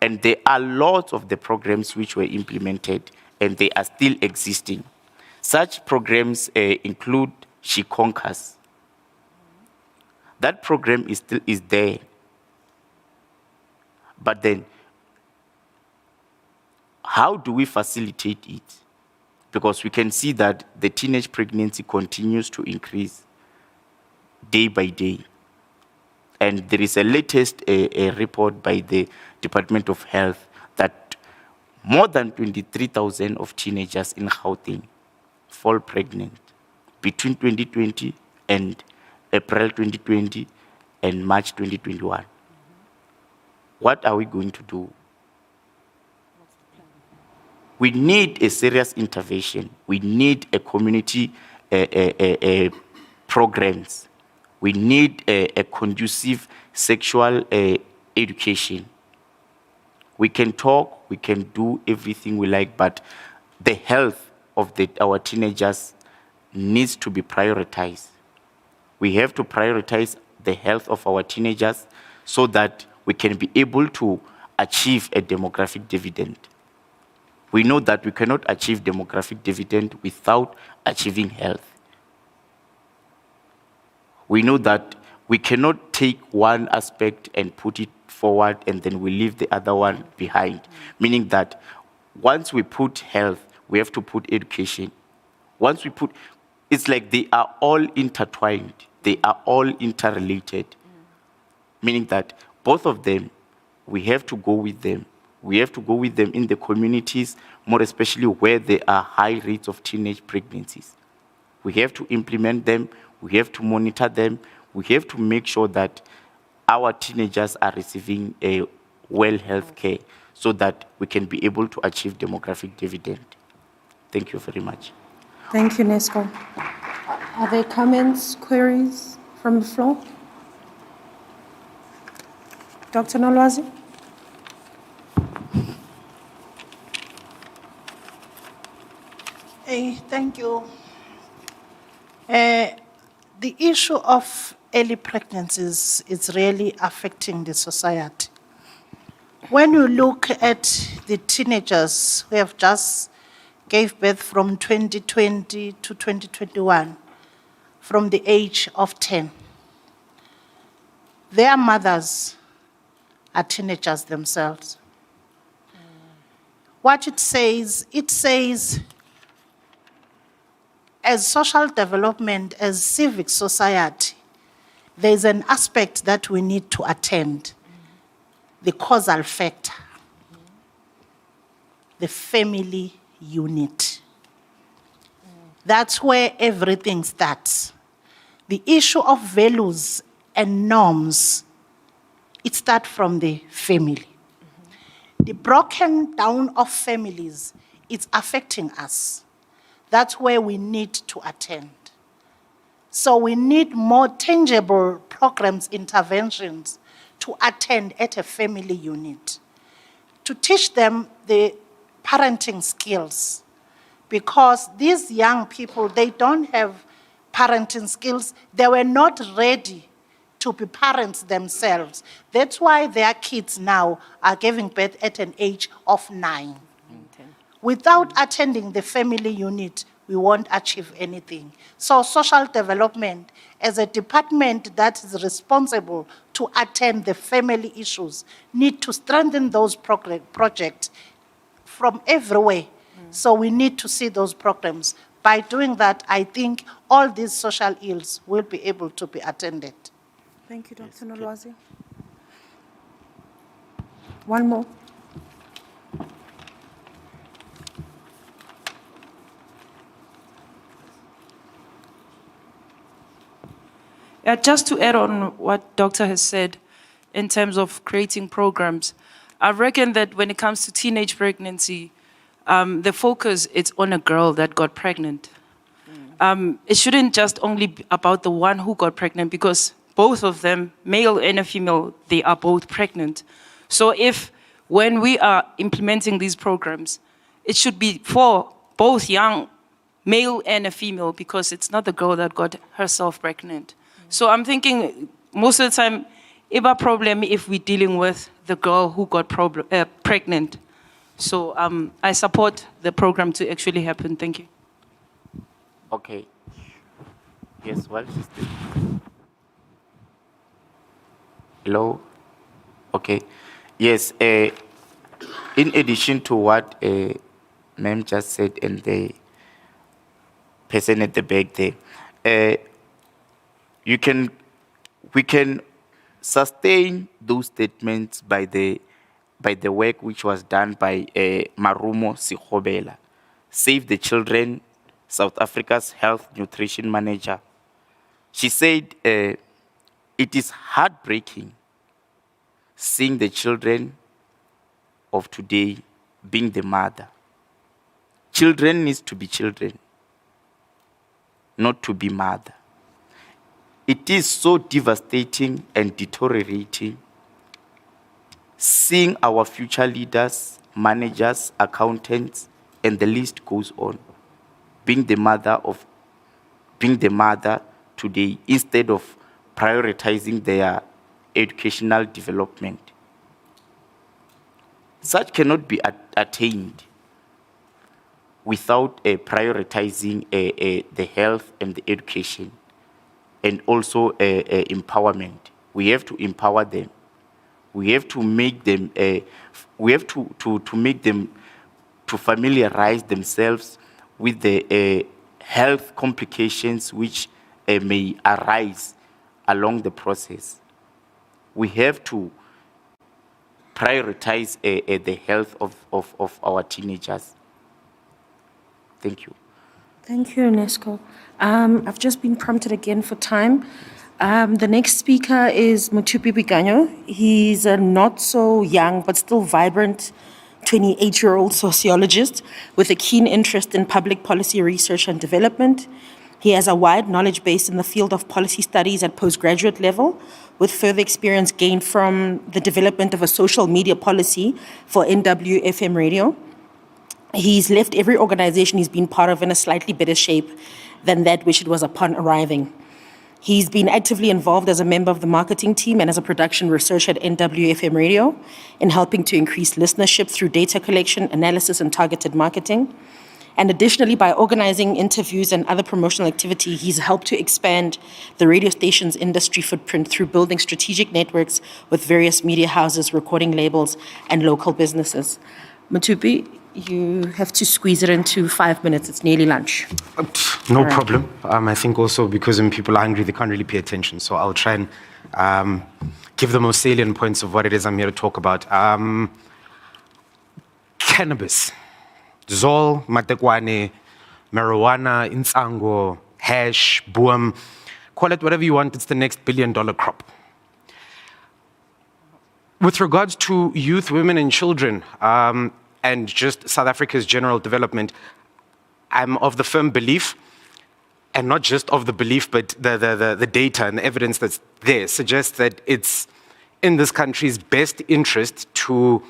Speaker 11: And there are lots of the programs which were implemented, and they are still existing. Such programs include She Conquers. That program is still there. But then, how do we facilitate it? Because we can see that the teenage pregnancy continues to increase day by day. And there is a latest a report by the Department of Health that more than 23,000 of teenagers in Gauteng fall pregnant between 2020 and April 2020 and March 2021. What are we going to do? We need a serious intervention. We need a community programs. We need a conducive sexual education. We can talk, we can do everything we like, but the health of our teenagers needs to be prioritized. We have to prioritize the health of our teenagers so that we can be able to achieve a demographic dividend. We know that we cannot achieve demographic dividend without achieving health. We know that we cannot take one aspect and put it forward and then we leave the other one behind. Meaning that once we put health, we have to put education. Once we put, it's like they are all intertwined. They are all interrelated. Meaning that both of them, we have to go with them. We have to go with them in the communities, more especially where there are high rates of teenage pregnancies. We have to implement them. We have to monitor them. We have to make sure that our teenagers are receiving a well health care so that we can be able to achieve demographic dividend. Thank you very much.
Speaker 2: Thank you, Nesco. Are there comments, queries from the floor? Dr. Nolwazi?
Speaker 12: Thank you. The issue of early pregnancies is really affecting the society. When you look at the teenagers who have just gave birth from 2020 to 2021, from the age of 10, their mothers are teenagers themselves. What it says, as social development, as civic society, there's an aspect that we need to attend, the causal factor, the family unit. That's where everything starts. The issue of values and norms, it starts from the family. The broken down of families, it's affecting us. That's where we need to attend. So we need more tangible programs, interventions to attend at a family unit, to teach them the parenting skills, because these young people, they don't have parenting skills. They were not ready to be parents themselves. That's why their kids now are giving birth at an age of 9. Without attending the family unit, we won't achieve anything. So social development, as a department that is responsible to attend the family issues, need to strengthen those projects from everywhere. So we need to see those programs. By doing that, I think all these social ills will be able to be attended.
Speaker 2: Thank you, Dr. Nolwazi. One more.
Speaker 7: Yeah, just to add on what Doctor has said in terms of creating programs, I reckon that when it comes to teenage pregnancy, the focus is on a girl that got pregnant. It shouldn't just only be about the one who got pregnant, because both of them, male and a female, they are both pregnant. So if, when we are implementing these programs, it should be for both young male and a female, because it's not the girl that got herself pregnant. So I'm thinking most of the time, it's a problem if we're dealing with the girl who got pregnant. So I support the program to actually happen. Thank you.
Speaker 11: Okay. Yes, what is this? Hello? Okay. Yes, in addition to what ma'am just said and the person at the back there, we can sustain those statements by the work which was done by Marumo Sikhobela, Save the Children, South Africa's health nutrition manager. She said, it is heartbreaking seeing the children of today being the mother. Children need to be children, not to be mother. It is so devastating and deteriorating seeing our future leaders, managers, accountants, and the list goes on, being the mother today instead of prioritizing their educational development. Such cannot be attained without prioritizing the health and the education, and also empowerment. We have to empower them. We have to make them. We have to make them to familiarize themselves with the health complications which may arise along the process. We have to prioritize the health of our teenagers. Thank you.
Speaker 2: Thank you, UNESCO. I've just been prompted again for time. The next speaker is Mutupi Biganyo. He's a not so young but still vibrant 28-year-old sociologist with a keen interest in public policy research and development. He has a wide knowledge base in the field of policy studies at postgraduate level, with further experience gained from the development of a social media policy for NWFM radio. He's left every organization he's been part of in a slightly better shape than that which it was upon arriving. He's been actively involved as a member of the marketing team and as a production researcher at NWFM Radio in helping to increase listenership through data collection, analysis, and targeted marketing. And additionally, by organizing interviews and other promotional activity, he's helped to expand the radio station's industry footprint through building strategic networks with various media houses, recording labels, and local businesses. Matupi, you have to squeeze it into 5 minutes. It's nearly lunch.
Speaker 9: No problem. I think also because when people are hungry, they can't really pay attention. So I'll try and give the most salient points of what it is I'm here to talk about. Cannabis. Zol, matekwane, marijuana, insango, hash, boom. Call it whatever you want. It's the next billion-dollar crop. With regards to youth, women, and children, and just South Africa's general development, I'm of the firm belief, and not just of the belief, but the data and the evidence that's there suggests that it's in this country's best interest to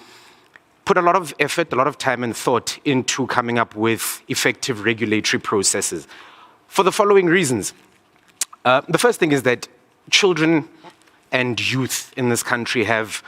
Speaker 9: put a lot of effort, a lot of time and thought into coming up with effective regulatory processes for the following reasons. The first thing is that children and youth in this country have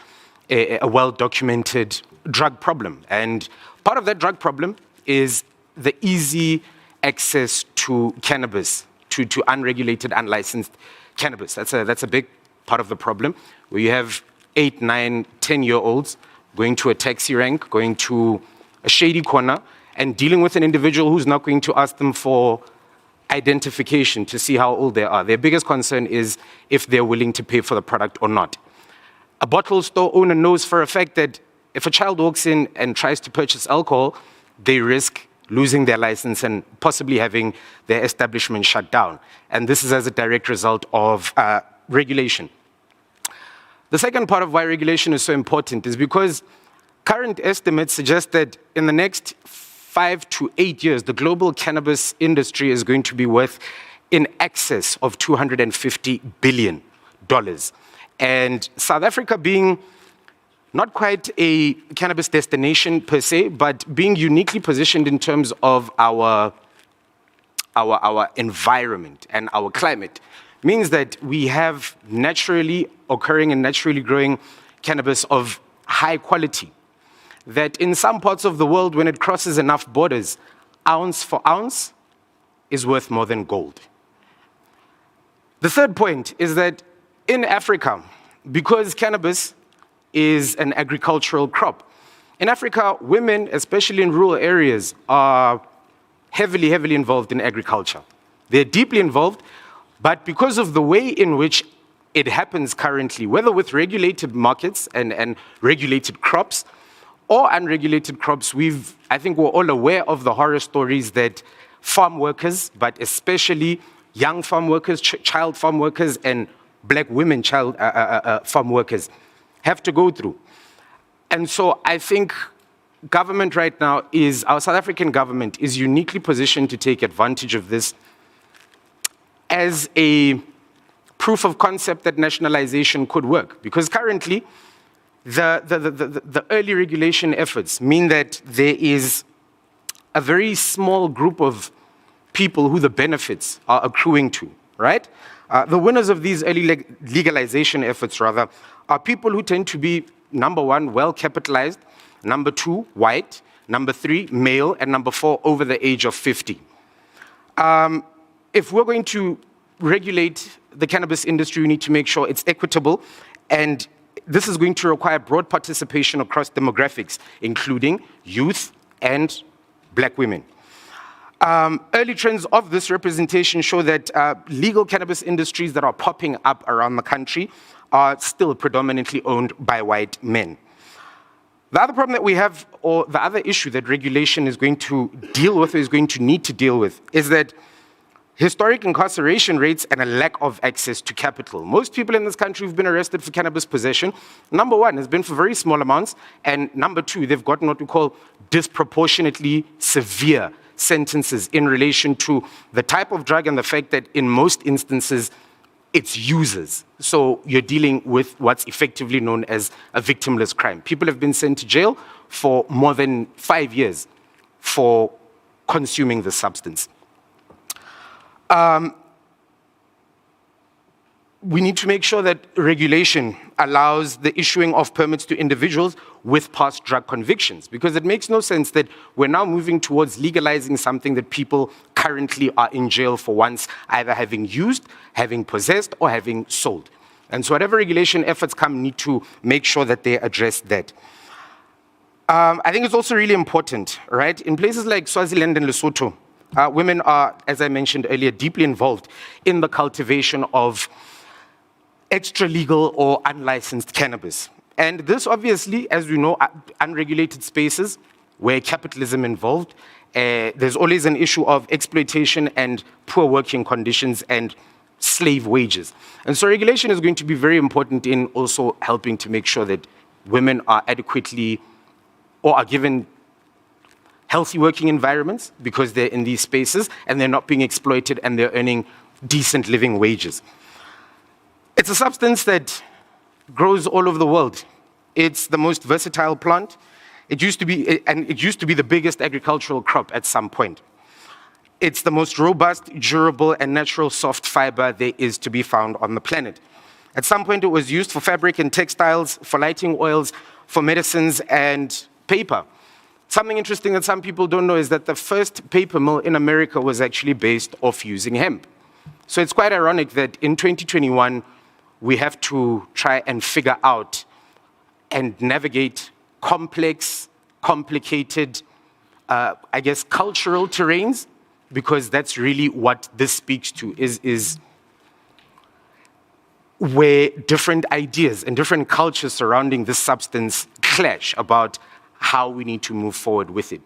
Speaker 9: a well-documented drug problem. And part of that drug problem is the easy access to cannabis, to unregulated, unlicensed cannabis. That's a big part of the problem, where you have 8, 9, 10-year-olds going to a taxi rank, going to a shady corner, and dealing with an individual who's not going to ask them for identification to see how old they are. Their biggest concern is if they're willing to pay for the product or not. A bottle store owner knows for a fact that if a child walks in and tries to purchase alcohol, they risk losing their license and possibly having their establishment shut down. And this is as a direct result of regulation. The second part of why regulation is so important is because current estimates suggest that in the next 5 to 8 years, the global cannabis industry is going to be worth in excess of $250 billion. And South Africa being not quite a cannabis destination per se, but being uniquely positioned in terms of our environment and our climate, means that we have naturally occurring and naturally growing cannabis of high quality. That in some parts of the world, when it crosses enough borders, ounce for ounce is worth more than gold. The third point is that in Africa, because cannabis is an agricultural crop, in Africa, women, especially in rural areas, are heavily involved in agriculture. They're deeply involved, but because of the way in which it happens currently, whether with regulated markets and regulated crops or unregulated crops, I think we're all aware of the horror stories that farm workers, but especially young farm workers, child farm workers, and black women child farm workers have to go through. And so I think government right now our South African government is uniquely positioned to take advantage of this as a proof of concept that nationalization could work. Because currently, the early regulation efforts mean that there is a very small group of people who the benefits are accruing to, right? The winners of these early legalization efforts, rather, are people who tend to be, number one, well-capitalized, number two, white, number three, male, and number four, over the age of 50. If we're going to regulate the cannabis industry, we need to make sure it's equitable, and this is going to require broad participation across demographics, including youth and black women. Early trends of this representation show that legal cannabis industries that are popping up around the country are still predominantly owned by white men. The other problem that we have, or the other issue that regulation is going to deal with, or is going to need to deal with, is that historic incarceration rates and a lack of access to capital. Most people in this country who've been arrested for cannabis possession, number one, has been for very small amounts, and number two, they've gotten what we call disproportionately severe sentences in relation to the type of drug and the fact that in most instances, it's users. So you're dealing with what's effectively known as a victimless crime. People have been sent to jail for more than 5 years for consuming the substance. We need to make sure that regulation allows the issuing of permits to individuals with past drug convictions, because it makes no sense that we're now moving towards legalizing something that people currently are in jail for once either having used, having possessed, or having sold. And so whatever regulation efforts come need to make sure that they address that. I think it's also really important, right? In places like Swaziland and Lesotho, women are, as I mentioned earlier, deeply involved in the cultivation of extra-legal or unlicensed cannabis. And this obviously, as we know, unregulated spaces where capitalism involved, there's always an issue of exploitation and poor working conditions and slave wages. And so regulation is going to be very important in also helping to make sure that women are adequately or are given healthy working environments because they're in these spaces and they're not being exploited and they're earning decent living wages. It's a substance that grows all over the world. It's the most versatile plant. It used to be the biggest agricultural crop at some point. It's the most robust, durable, and natural soft fiber there is to be found on the planet. At some point, it was used for fabric and textiles, for lighting oils, for medicines, and paper. Something interesting that some people don't know is that the first paper mill in America was actually based off using hemp. So it's quite ironic that in 2021, we have to try and figure out and navigate complex, complicated, I guess, cultural terrains, because that's really what this speaks to, is where different ideas and different cultures surrounding this substance clash about how we need to move forward with it.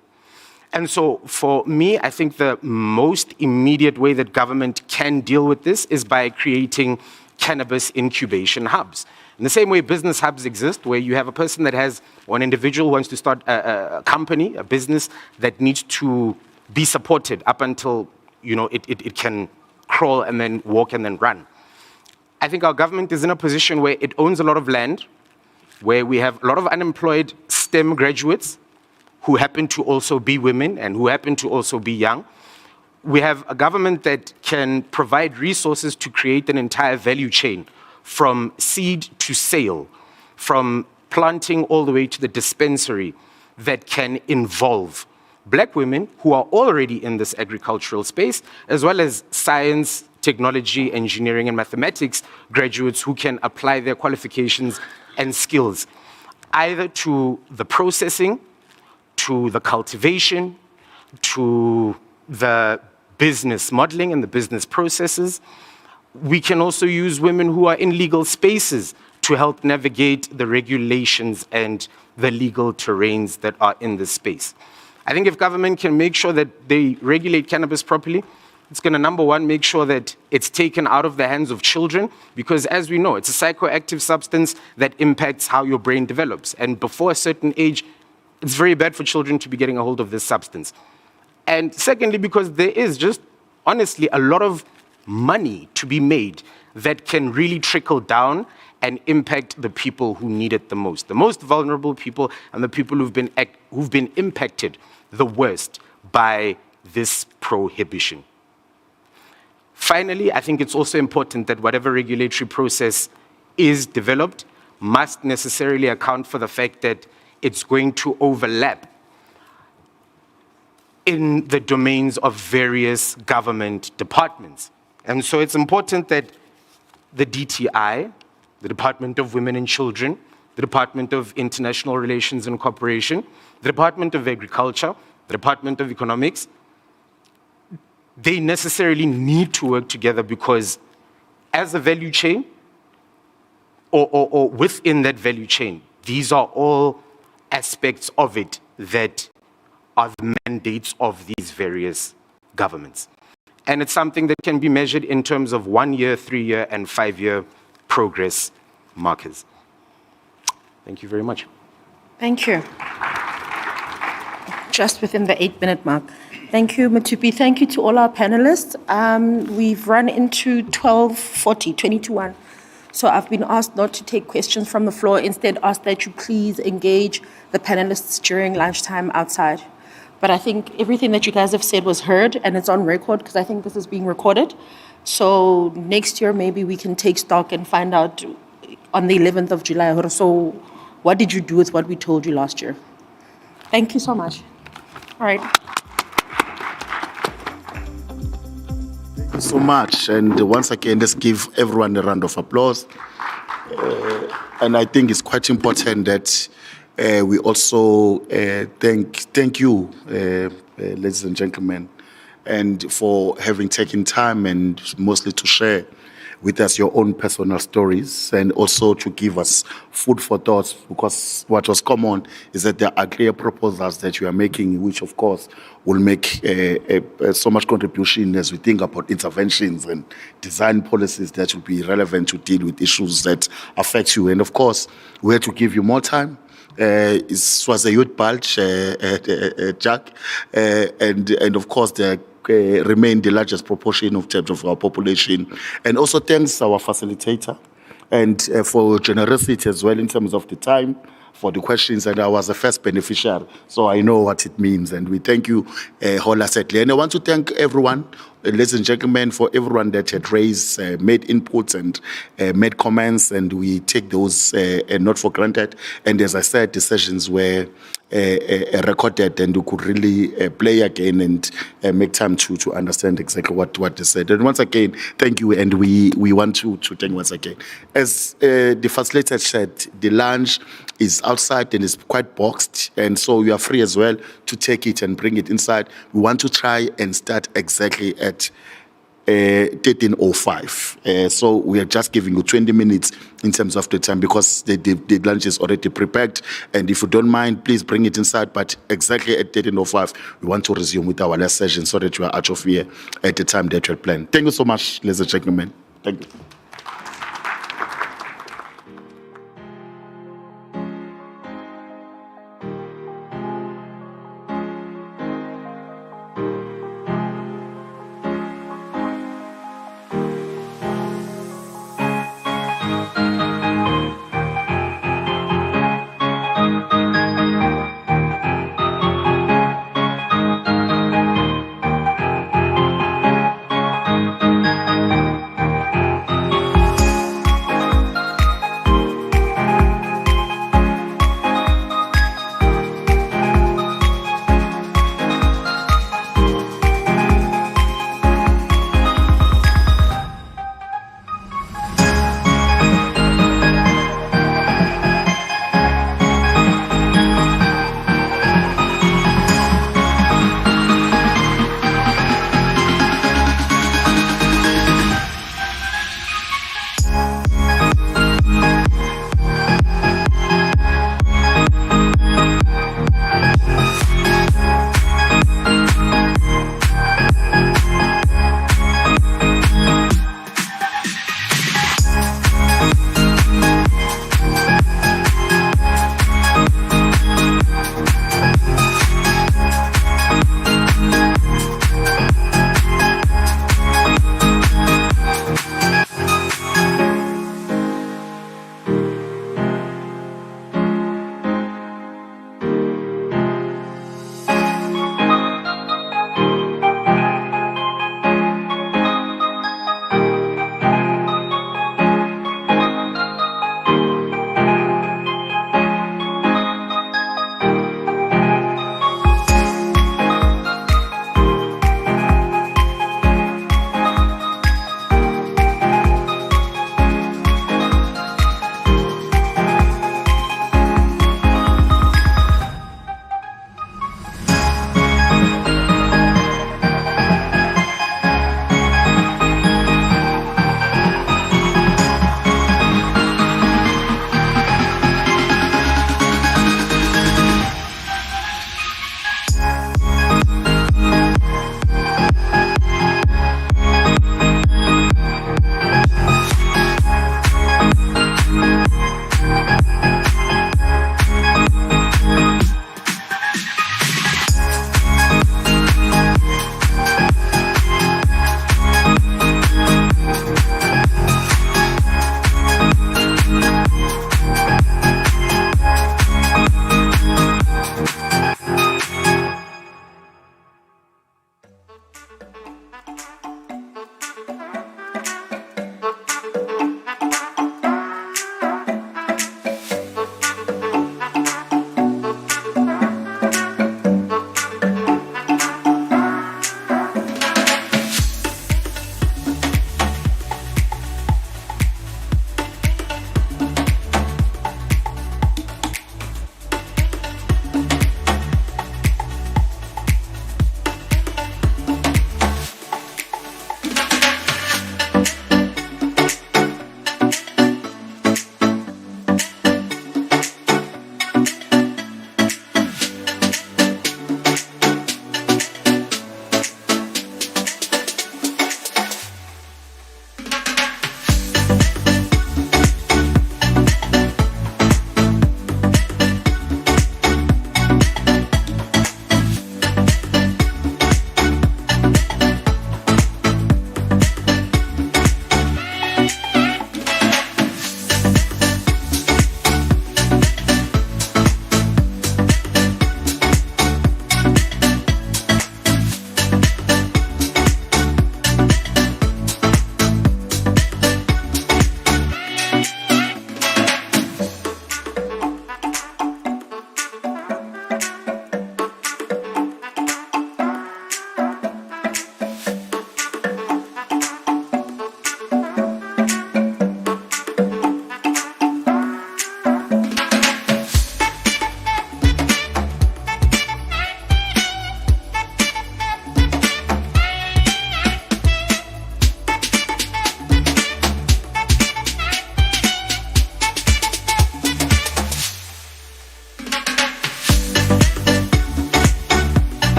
Speaker 9: And so for me, I think the most immediate way that government can deal with this is by creating cannabis incubation hubs. In the same way business hubs exist, where you have a person that has, or an individual who wants to start a company, a business that needs to be supported up until it can crawl and then walk and then run. I think our government is in a position where it owns a lot of land, where we have a lot of unemployed STEM graduates who happen to also be women and who happen to also be young. We have a government that can provide resources to create an entire value chain from seed to sale, from planting all the way to the dispensary, that can involve Black women who are already in this agricultural space, as well as science, technology, engineering, and mathematics graduates who can apply their qualifications and skills either to the processing, to the cultivation, to the business modeling and the business processes. We can also use women who are in legal spaces to help navigate the regulations and the legal terrains that are in this space. I think if government can make sure that they regulate cannabis properly, it's going to, number one, make sure that it's taken out of the hands of children, because as we know, it's a psychoactive substance that impacts how your brain develops. And before a certain age, it's very bad for children to be getting a hold of this substance. And secondly, because there is just, honestly, a lot of money to be made that can really trickle down and impact the people who need it the most vulnerable people, and the people who've been impacted the worst by this prohibition. Finally, I think it's also important that whatever regulatory process is developed must necessarily account for the fact that it's going to overlap in the domains of various government departments. And so it's important that the DTI, the Department of Women and Children, the Department of International Relations and Cooperation, the Department of Agriculture, the Department of Economics, they necessarily need to work together, because as a value chain, or within that value chain, these are all aspects of it that are the mandates of these various governments. And it's something that can be measured in terms of 1 year, 3 year, and 5 year progress markers. Thank you very much.
Speaker 2: Thank you. Just within the 8-minute mark. Thank you, Matupi. Thank you to all our panelists. We've run into 12:40, 20 to 1. So I've been asked not to take questions from the floor. Instead, asked that you please engage the panelists during lunchtime outside. But I think everything that you guys have said was heard, and it's on record, because I think this is being recorded. So next year, maybe we can take stock and find out on the 11th of July, so what did you do with what we told you last year? Thank you so much. All right.
Speaker 1: Thank you so much. And once again, let's give everyone a round of applause. And I think it's quite important that we also thank you, ladies and gentlemen, and for having taken time and mostly to share with us your own personal stories, and also to give us food for thought, because what was common is that there are clear proposals that you are making, which of course will make so much contribution as we think about interventions and design policies that will be relevant to deal with issues that affect you. And of course, we had to give you more time. It was a youth bulge, Jack, and of course the remain the largest proportion of terms of our population. And also thanks our facilitator and for generosity as well in terms of the time for the questions, and I was the first beneficiary, so I know what it means, and we thank you wholeheartedly. And I want to thank everyone, ladies and gentlemen, for everyone that had raised, made inputs and made comments, and we take those not for granted. And as I said, the sessions were recorded, and we could really play again and make time to understand exactly what they said. And once again, thank you, and we want to thank you once again. As the facilitator said, the lunch is outside and it's quite boxed, and so you are free as well to take it and bring it inside. We want to try and start exactly at 13:05. So we are just giving you 20 minutes in terms of the time because the lunch is already prepared. And if you don't mind, please bring it inside. But exactly at 13:05, we want to resume with our last session so that you are out of here at the time that you had planned. Thank you so much, ladies and gentlemen. Thank you.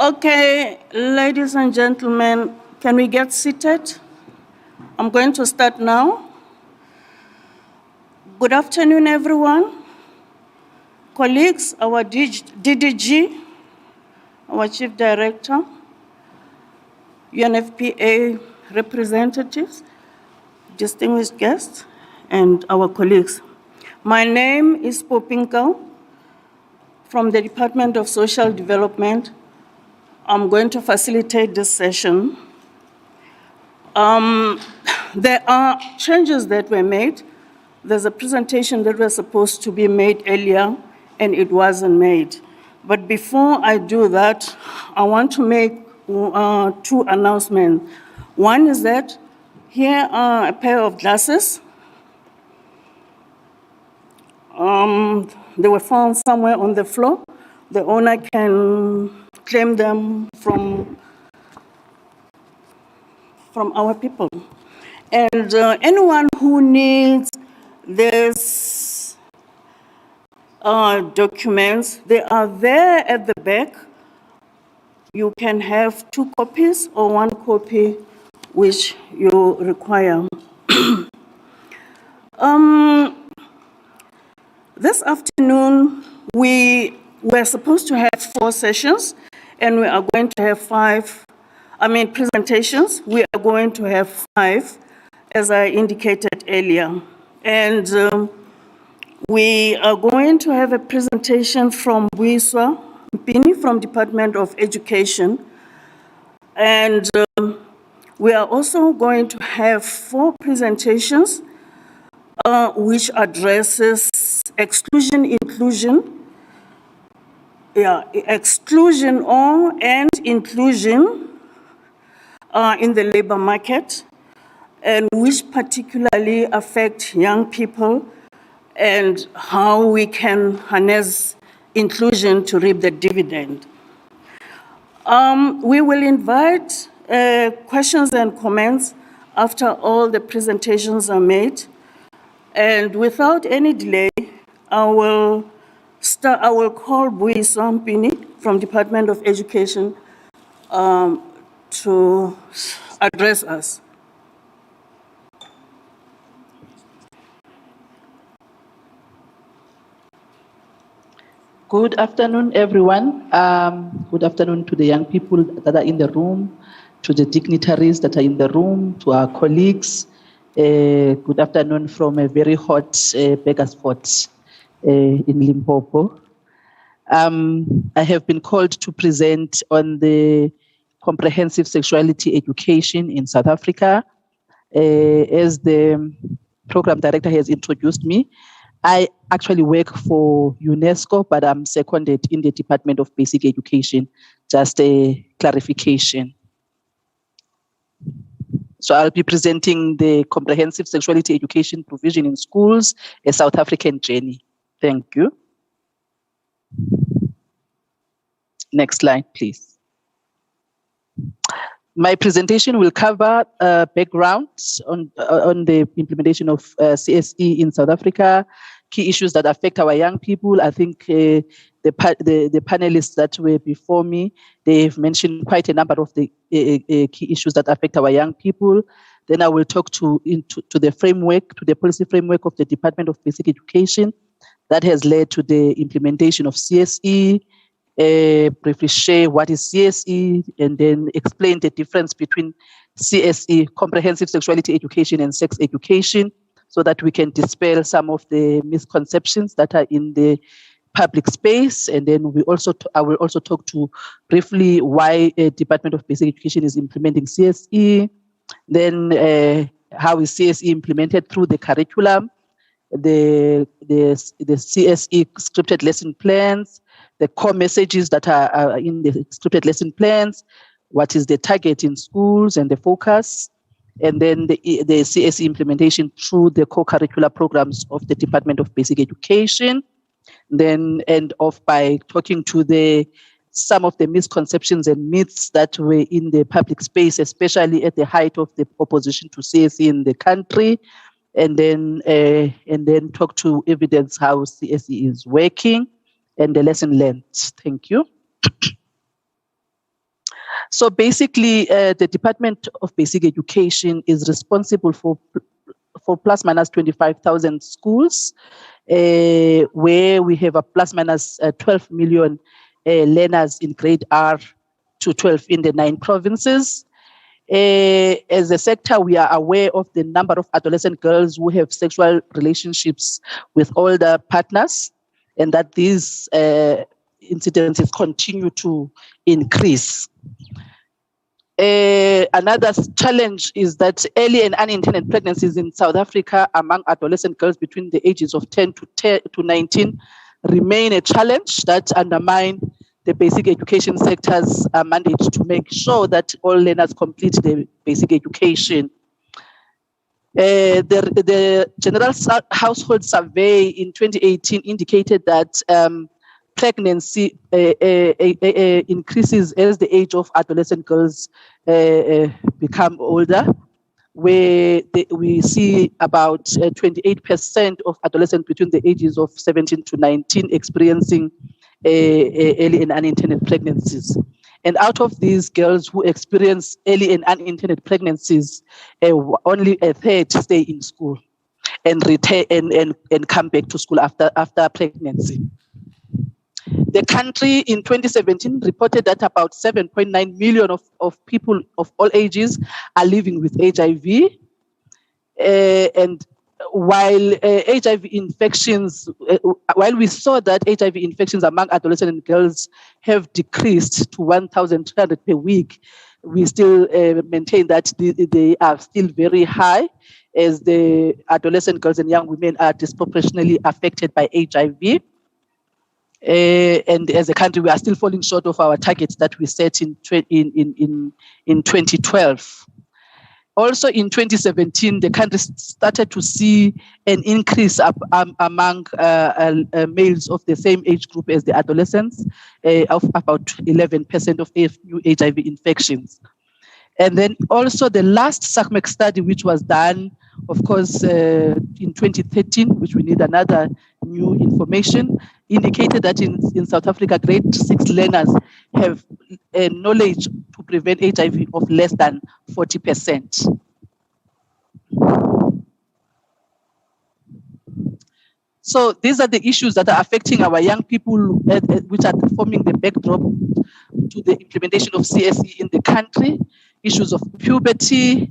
Speaker 14: Okay, ladies and gentlemen, can we get seated? I'm going to start now. Good afternoon, everyone. Colleagues, our DDG, our Chief Director, UNFPA representatives, distinguished guests, and our colleagues. My name is Popinka from the Department of Social Development. I'm going to facilitate this session. There are changes that were made. There's a presentation that was supposed to be made earlier, and it wasn't made. But before I do that, I want to make two announcements. One is that here are a pair of glasses. They were found somewhere on the floor. The owner can claim them from our people. And anyone who needs these documents, they are there at the back. You can have 2 copies or 1 copy, which you require. This afternoon, we were supposed to have 4 sessions, and we are going to have presentations. We are going to have 5, as I indicated earlier. And we are going to have a presentation from Buiswa Mpini from Department of Education. And we are also going to have 4 presentations which addresses exclusion, inclusion, exclusion and inclusion in the labor market, and which particularly affect young people, and how we can harness inclusion to reap the dividend. We will invite questions and comments after all the presentations are made. And without any delay, I will call Buiswa Mpini from Department of Education to address us.
Speaker 15: Good afternoon, everyone. Good afternoon to the young people that are in the room, to the dignitaries that are in the room, to our colleagues. Good afternoon from a very hot Beggarsport in Limpopo. I have been called to present on the comprehensive sexuality education in South Africa. As the program director has introduced me, I actually work for UNESCO, but I'm seconded in the Department of Basic Education. Just a clarification. So I'll be presenting the comprehensive sexuality education provision in schools, a South African journey. Thank you. Next slide, please. My presentation will cover background on the implementation of CSE in South Africa, key issues that affect our young people. I think the panelists that were before me, they've mentioned quite a number of the key issues that affect our young people. Then I will talk to the framework, to the policy framework of the Department of Basic Education that has led to the implementation of CSE, briefly share what is CSE, and then explain the difference between CSE, comprehensive sexuality education, and sex education, so that we can dispel some of the misconceptions that are in the public space. And then I will also talk to briefly why Department of Basic Education is implementing CSE, then how is CSE implemented through the curriculum, the CSE scripted lesson plans, the core messages that are in the scripted lesson plans, what is the target in schools and the focus, and then the CSE implementation through the co-curricular programs of the Department of Basic Education. Then end off by talking to some of the misconceptions and myths that were in the public space, especially at the height of the opposition to CSE in the country, and then talk to evidence how CSE is working and the lesson learned. Thank you. So basically, the Department of Basic Education is responsible for plus minus 25,000 schools, where we have a plus minus 12 million learners in grade R to 12 in the 9 provinces. As a sector, we are aware of the number of adolescent girls who have sexual relationships with older partners, and that these incidences continue to increase. Another challenge is that early and unintended pregnancies in South Africa among adolescent girls between the ages of 10 to 19 remain a challenge that undermine the basic education sector's mandate to make sure that all learners complete the basic education. The General Household Survey in 2018 indicated that pregnancy increases as the age of adolescent girls become older, where we see about 28% of adolescents between the ages of 17 to 19 experiencing early and unintended pregnancies. And out of these girls who experience early and unintended pregnancies, only a third stay in school and return and come back to school after pregnancy. The country in 2017 reported that about 7.9 million of people of all ages are living with HIV. And while HIV infections, while we saw that HIV infections among adolescent girls have decreased to 1,300 per week, we still maintain that they are still very high, as the adolescent girls and young women are disproportionately affected by HIV. And as a country, we are still falling short of our targets that we set in 2012. Also in 2017, the country started to see an increase among males of the same age group as the adolescents, of about 11% of new HIV infections. And then also the last SACMEC study, which was done, of course, in 2013, which we need another new information, indicated that in South Africa, grade 6 learners have knowledge to prevent HIV of less than 40%. So these are the issues that are affecting our young people, which are forming the backdrop to the implementation of CSE in the country. Issues of puberty,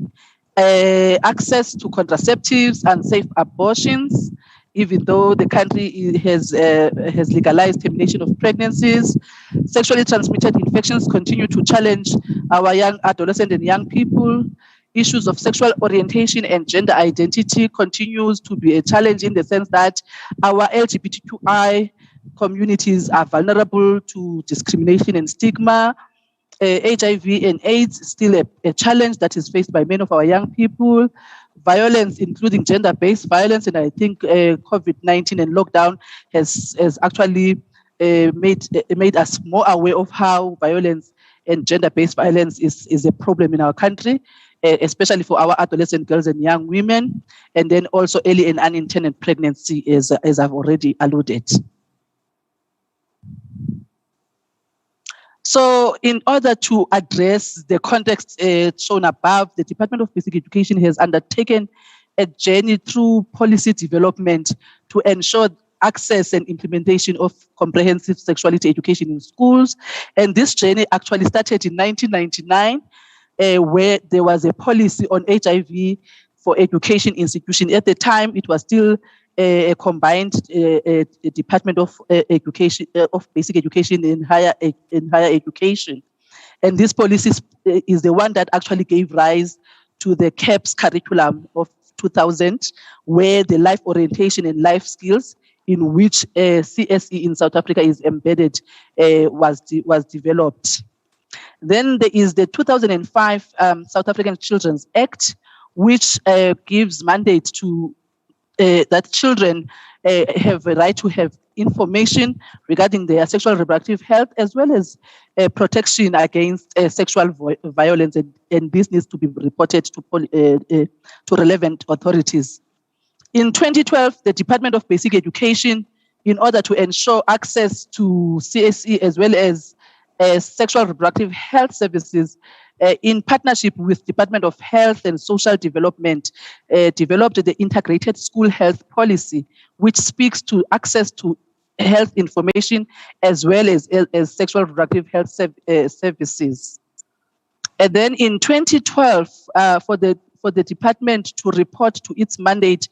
Speaker 15: access to contraceptives and safe abortions, even though the country has legalized termination of pregnancies. Sexually transmitted infections continue to challenge our young adolescent and young people. Issues of sexual orientation and gender identity continues to be a challenge in the sense that our LGBTQI communities are vulnerable to discrimination and stigma. HIV and AIDS is still a challenge that is faced by many of our young people. Violence, including gender-based violence, and I think COVID-19 and lockdown has actually made us more aware of how violence and gender-based violence is a problem in our country, especially for our adolescent girls and young women, and then also early and unintended pregnancy, as I've already alluded. So in order to address the context shown above, the Department of Basic Education has undertaken a journey through policy development to ensure access and implementation of comprehensive sexuality education in schools. And this journey actually started in 1999, where there was a policy on HIV for education institution. At the time, it was still a combined Department of Education, of Basic Education and higher education. And this policy is the one that actually gave rise to the CAPS curriculum of 2000, where the life orientation and life skills, in which CSE in South Africa is embedded, was developed. Then there is the 2005 South African Children's Act, which gives mandate to that children have a right to have information regarding their sexual and reproductive health, as well as protection against sexual violence, and this needs to be reported to relevant authorities. In 2012, the Department of Basic Education, in order to ensure access to CSE as well as Sexual Reproductive Health Services, in partnership with Department of Health and Social Development, developed the Integrated School Health Policy, which speaks to access to health information as well as sexual reproductive health services. And then in 2012, for the department to report to its mandate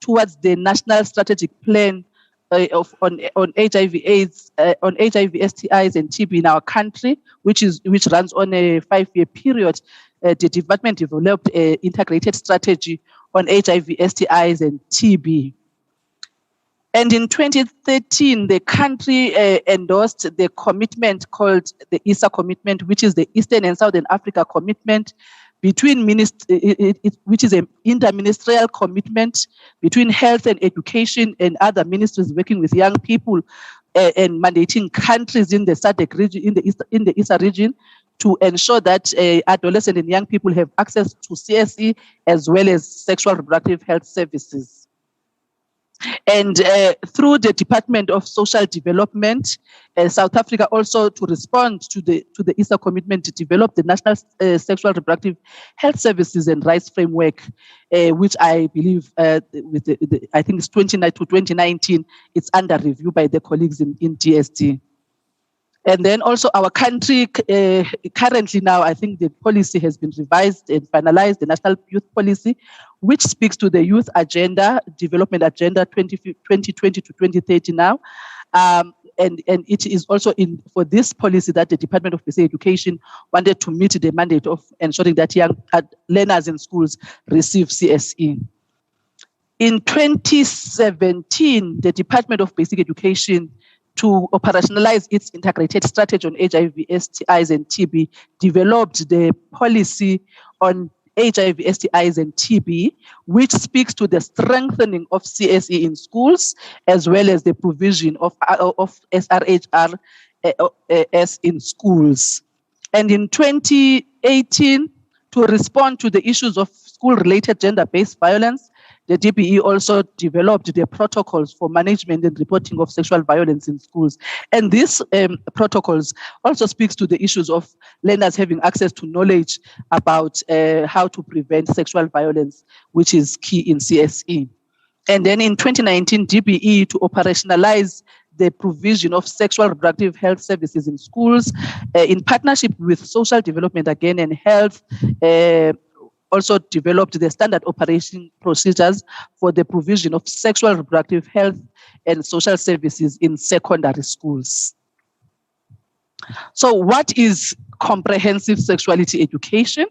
Speaker 15: towards the National Strategic Plan on HIV/AIDS, on HIV, STIs, and TB in our country, which runs on a 5-year period. The department developed an integrated strategy on HIV, STIs, and TB. And in 2013, the country endorsed the commitment called the ESA commitment, which is the Eastern and Southern Africa commitment, between which is an interministerial commitment between health and education and other ministries working with young people and mandating countries in the SADC region, in the ESA region, to ensure that adolescents and young people have access to CSE as well as sexual reproductive health services. And through the Department of Social Development, South Africa also, to respond to the ESA commitment, to develop the National Sexual Reproductive Health Services and Rights Framework, which I believe I think it's 2019, it's under review by the colleagues in DSD. And then also our country, currently now, I think the policy has been revised and finalized, the National Youth Policy, which speaks to the Youth Agenda, Development Agenda 2020 to 2030 now. And it is also for this policy that the Department of Basic Education wanted to meet the mandate of ensuring that young learners in schools receive CSE. In 2017, the Department of Basic Education, to operationalize its integrated strategy on HIV, STIs, and TB, developed the policy on HIV, STIs, and TB, which speaks to the strengthening of CSE in schools, as well as the provision of SRHR in schools. And in 2018, to respond to the issues of school-related gender-based violence, the DBE also developed the protocols for management and reporting of sexual violence in schools. And these protocols also speaks to the issues of learners having access to knowledge about how to prevent sexual violence, which is key in CSE. And then in 2019, DBE, to operationalize the provision of sexual reproductive health services in schools, in partnership with social development again and health, also developed the standard operation procedures for the provision of sexual reproductive health and social services in secondary schools. So what is comprehensive sexuality education?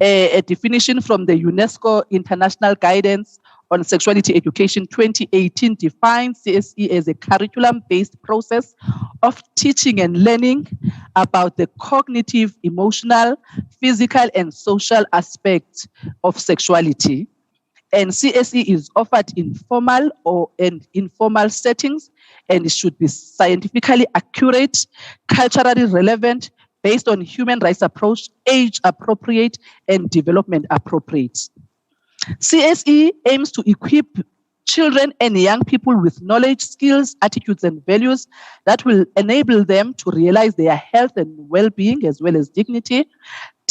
Speaker 15: A definition from the UNESCO International Guidance on Sexuality Education 2018 defines CSE as a curriculum-based process of teaching and learning about the cognitive, emotional, physical, and social aspects of sexuality. And CSE is offered in formal and informal settings, and it should be scientifically accurate, culturally relevant, based on human rights approach, age appropriate, and development appropriate. CSE aims to equip children and young people with knowledge, skills, attitudes, and values that will enable them to realize their health and well-being as well as dignity.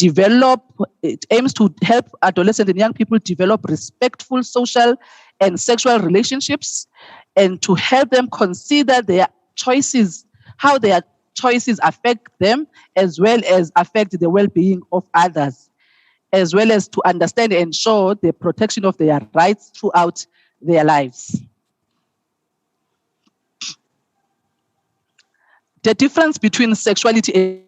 Speaker 15: It aims to help adolescents and young people develop respectful social and sexual relationships, and to help them consider their choices, how their choices affect them, as well as affect the well-being of others, as well as to understand and ensure the protection of their rights throughout their lives. The difference between sexuality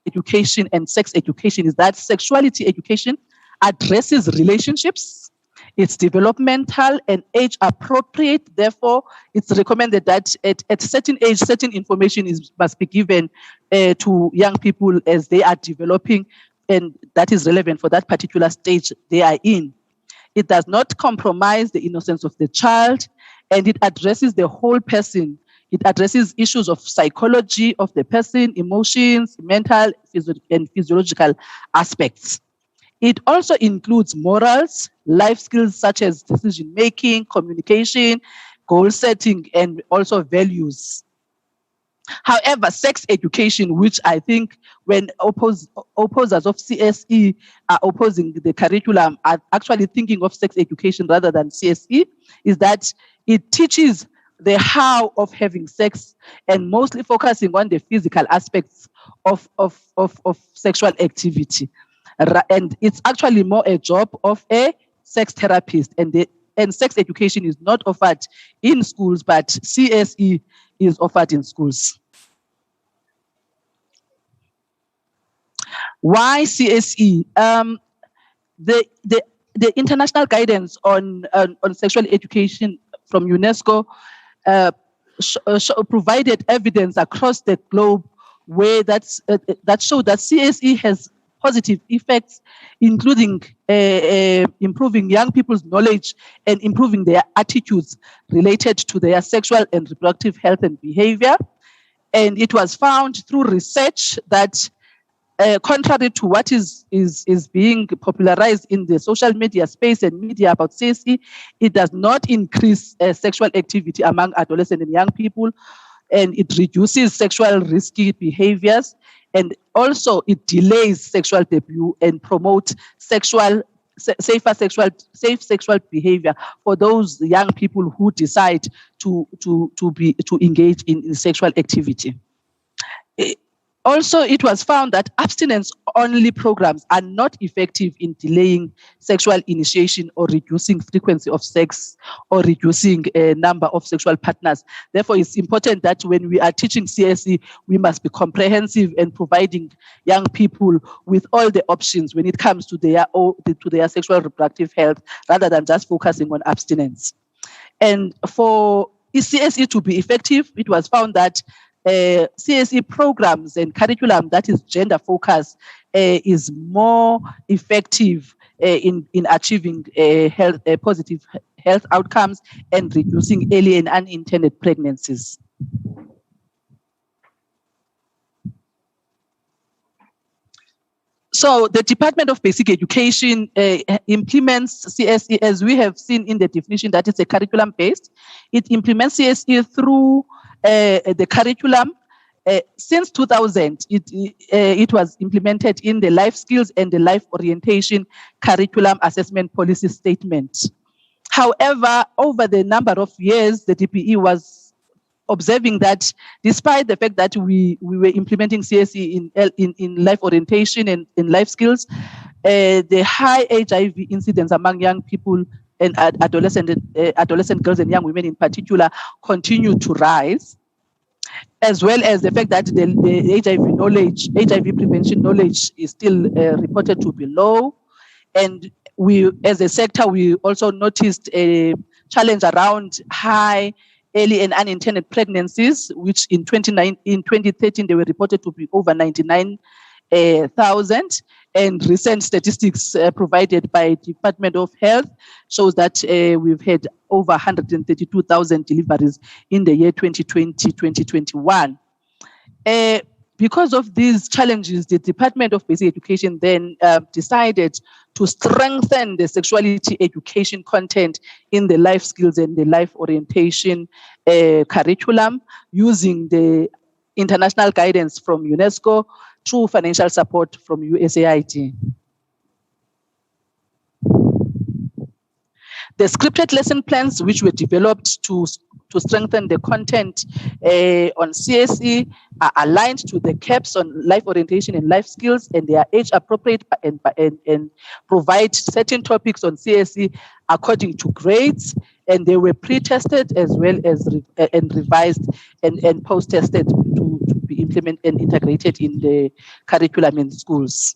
Speaker 15: education and sex education is that sexuality education addresses relationships, it's developmental and age appropriate. Therefore, it's recommended that at certain age, certain information must be given to young people as they are developing, and that is relevant for that particular stage they are in. It does not compromise the innocence of the child, and it addresses the whole person. It addresses issues of psychology of the person, emotions, mental and physiological aspects. It also includes morals, life skills such as decision-making, communication, goal setting, and also values. However, sex education, which I think when opposers of CSE are opposing the curriculum, are actually thinking of sex education rather than CSE, is that it teaches the how of having sex and mostly focusing on the physical aspects of sexual activity. And it's actually more a job of a sex therapist, and sex education is not offered in schools, but CSE is offered in schools. Why CSE? The international guidance on sexual education from UNESCO provided evidence across the globe where that showed that CSE has positive effects, including improving young people's knowledge and improving their attitudes related to their sexual and reproductive health and behavior. And it was found through research that contrary to what is being popularized in the social media space and media about CSE, it does not increase sexual activity among adolescents and young people, and it reduces sexual risky behaviors, and also it delays sexual debut and promotes safe sexual behavior for those young people who decide to engage in sexual activity. Also, it was found that abstinence-only programs are not effective in delaying sexual initiation or reducing frequency of sex or reducing a number of sexual partners. Therefore, it's important that when we are teaching CSE, we must be comprehensive and providing young people with all the options when it comes to their sexual reproductive health, rather than just focusing on abstinence. And for CSE to be effective, it was found that CSE programs and curriculum that is gender focused is more effective in achieving positive health outcomes and reducing early and unintended pregnancies. So the Department of Basic Education implements CSE, as we have seen in the definition, that is a curriculum based. It implements CSE through the curriculum. Since 2000, it was implemented in the life skills and the life orientation curriculum assessment policy statement. However, over the number of years, the DPE was observing that despite the fact that we were implementing CSE in life orientation and in life skills, the high HIV incidence among young people and adolescent girls and young women in particular continue to rise, as well as the fact that the HIV prevention knowledge is still reported to be low. And we, as a sector, we also noticed a challenge around high early and unintended pregnancies, which in 2013, they were reported to be over 99,000. And recent statistics provided by Department of Health shows that we've had over 132,000 deliveries in the year 2020-2021. Because of these challenges, the Department of Basic Education then decided to strengthen the sexuality education content in the life skills and the life orientation curriculum using the international guidance from UNESCO through financial support from USAID. The scripted lesson plans, which were developed to strengthen the content on CSE, are aligned to the CAPS on life orientation and life skills, and they are age appropriate and provide certain topics on CSE according to grades, and they were pre-tested as well as and revised and post-tested to be implemented and integrated in the curriculum in schools.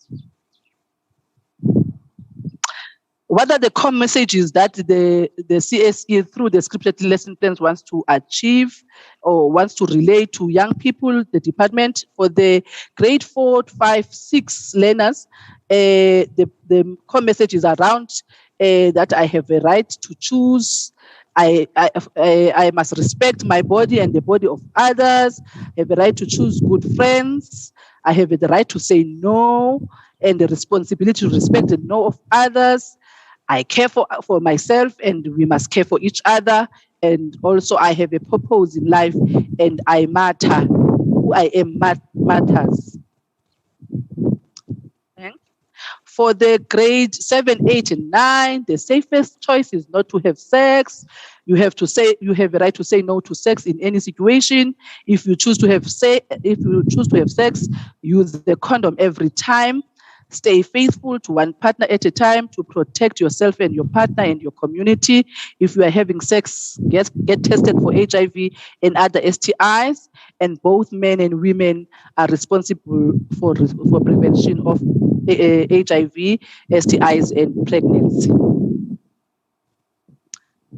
Speaker 15: What are the core messages that the CSE through the scripted lesson plans wants to achieve or wants to relay to young people, the department? For the grade 4, 5, 6 learners, the core message is around that I have a right to choose. I must respect my body and the body of others. I have a right to choose good friends. I have the right to say no and the responsibility to respect the no of others. I care for myself and we must care for each other. And also I have a purpose in life and I matter. who I am matters. Thanks. For the grade 7, 8, and 9, the safest choice is not to have sex. You have a right to say no to sex in any situation. If you choose to have sex, use the condom every time. Stay faithful to one partner at a time to protect yourself and your partner and your community. If you are having sex, get tested for HIV and other STIs. And both men and women are responsible for prevention of HIV, STIs, and pregnancy.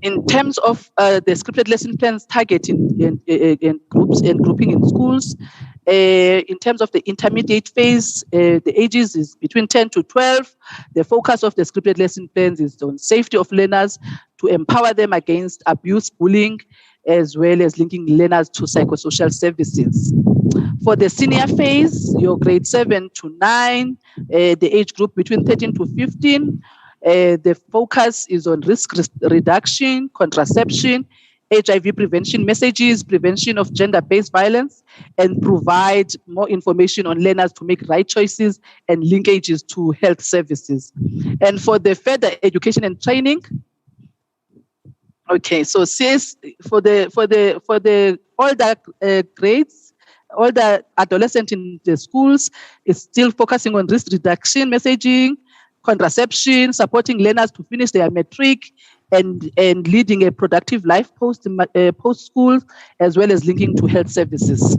Speaker 15: In terms of the scripted lesson plans targeting in groups and grouping in schools, in terms of the intermediate phase, the ages is between 10 to 12. The focus of the scripted lesson plans is on safety of learners, to empower them against abuse, bullying, as well as linking learners to psychosocial services. For the senior phase, your grade 7 to 9, the age group between 13 to 15, the focus is on risk reduction, contraception, HIV prevention messages, prevention of gender-based violence, and provide more information on learners to make right choices and linkages to health services. And for the further education and training, okay, so for the older grades, all the adolescent in the schools is still focusing on risk reduction messaging, contraception, supporting learners to finish their matric, and leading a productive life post school, as well as linking to health services.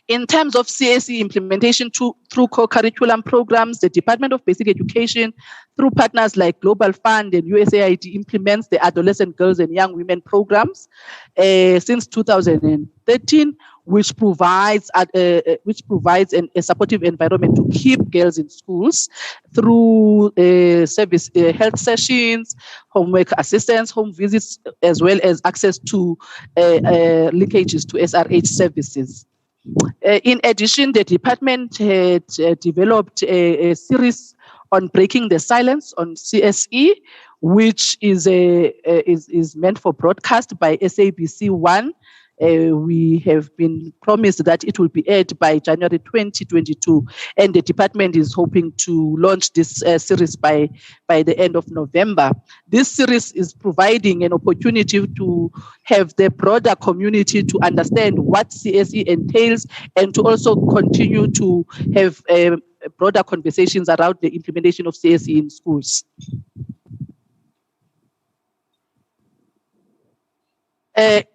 Speaker 15: In terms of CSE implementation through co-curriculum programs, the Department of Basic Education, through partners like Global Fund and USAID, implements the Adolescent Girls and Young Women programs since 2013, which provides a supportive environment to keep girls in schools through health sessions, homework assistance, home visits, as well as access to linkages to SRH services. In addition, the department had developed a series on breaking the silence on CSE, which is meant for broadcast by SABC1. We have been promised that it will be aired by January 2022, and the department is hoping to launch this series by the end of November. This series is providing an opportunity to have the broader community to understand what CSE entails, and to also continue to have broader conversations around the implementation of CSE in schools.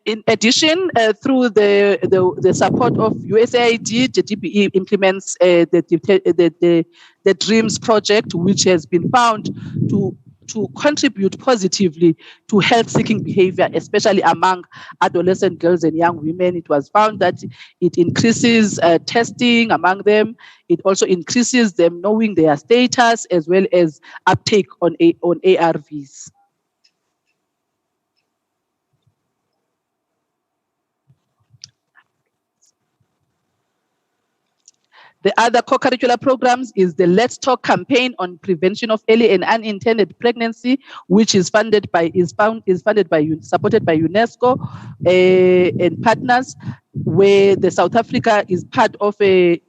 Speaker 15: In addition, through the support of USAID, the DPE implements the DREAMS project, which has been found to contribute positively to health-seeking behavior, especially among adolescent girls and young women. It was found that it increases testing among them. It also increases them knowing their status, as well as uptake on ARVs. The other co-curricular programs is the Let's Talk campaign on prevention of early and unintended pregnancy, which is supported by UNESCO and partners, where the South Africa is part of a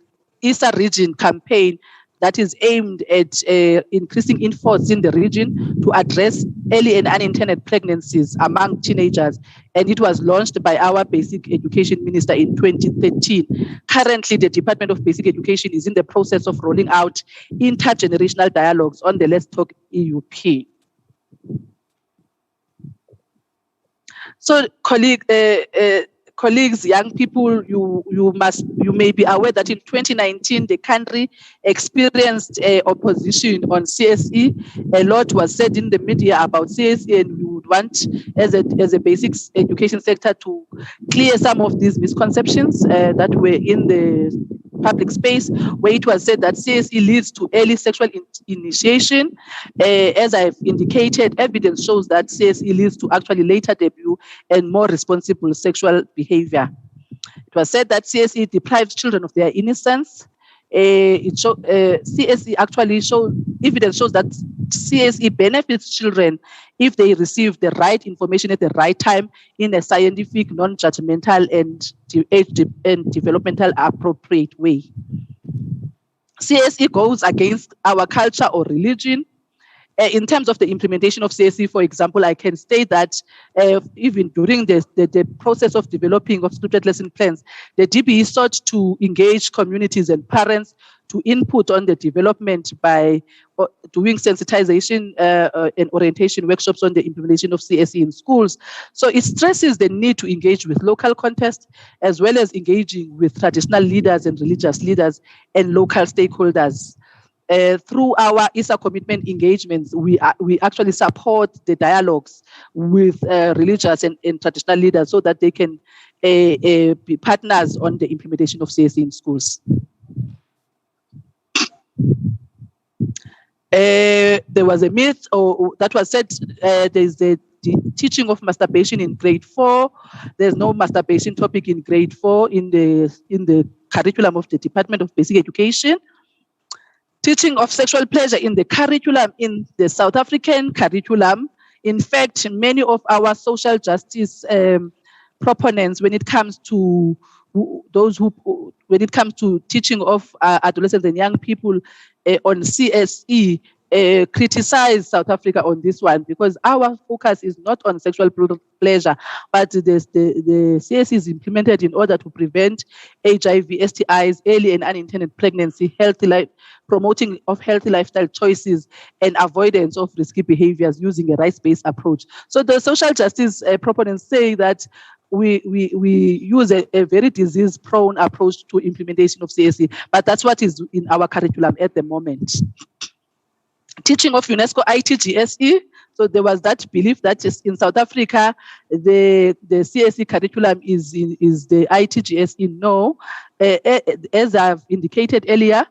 Speaker 15: ISA region campaign that is aimed at increasing efforts in the region to address early and unintended pregnancies among teenagers. And it was launched by our Basic Education Minister in 2013. Currently, the Department of Basic Education is in the process of rolling out intergenerational dialogues on the Let's Talk EUP. So, colleagues, young people, you may be aware that in 2019 the country experienced opposition on CSE. A lot was said in the media about CSE, and we would want, as a basic education sector, to clear some of these misconceptions that were in the public space, where it was said that CSE leads to early sexual initiation. As I've indicated, evidence shows that CSE leads to actually later debut and more responsible sexual behavior. It was said that CSE deprives children of their innocence. CSE actually evidence shows that CSE benefits children if they receive the right information at the right time in a scientific, non-judgmental, and developmental appropriate way. CSE goes against our culture or religion. In terms of the implementation of CSE, for example, I can state that even during the process of developing of scripted lesson plans, the DBE sought to engage communities and parents to input on the development by doing sensitization and orientation workshops on the implementation of CSE in schools. So it stresses the need to engage with local context, as well as engaging with traditional leaders and religious leaders and local stakeholders. Through our ISA commitment engagements, we actually support the dialogues with religious and traditional leaders so that they can be partners on the implementation of CSE in schools. There was a myth that was said, there's the teaching of masturbation in grade 4. There's no masturbation topic in grade 4 in the curriculum of the Department of Basic Education. Teaching of sexual pleasure in the curriculum, in the South African curriculum. In fact, many of our social justice proponents, when it comes to teaching of adolescents and young people on CSE, criticize South Africa on this one, because our focus is not on sexual pleasure, but the CSE is implemented in order to prevent HIV, STIs, early and unintended pregnancy, healthy life, promoting of healthy lifestyle choices, and avoidance of risky behaviors using a rights-based approach. So the social justice proponents say that we use a very disease-prone approach to implementation of CSE, but that's what is in our curriculum at the moment. Teaching of UNESCO ITGSE. So there was that belief that in South Africa, the CSE curriculum is the ITGSE. No, as I've indicated earlier,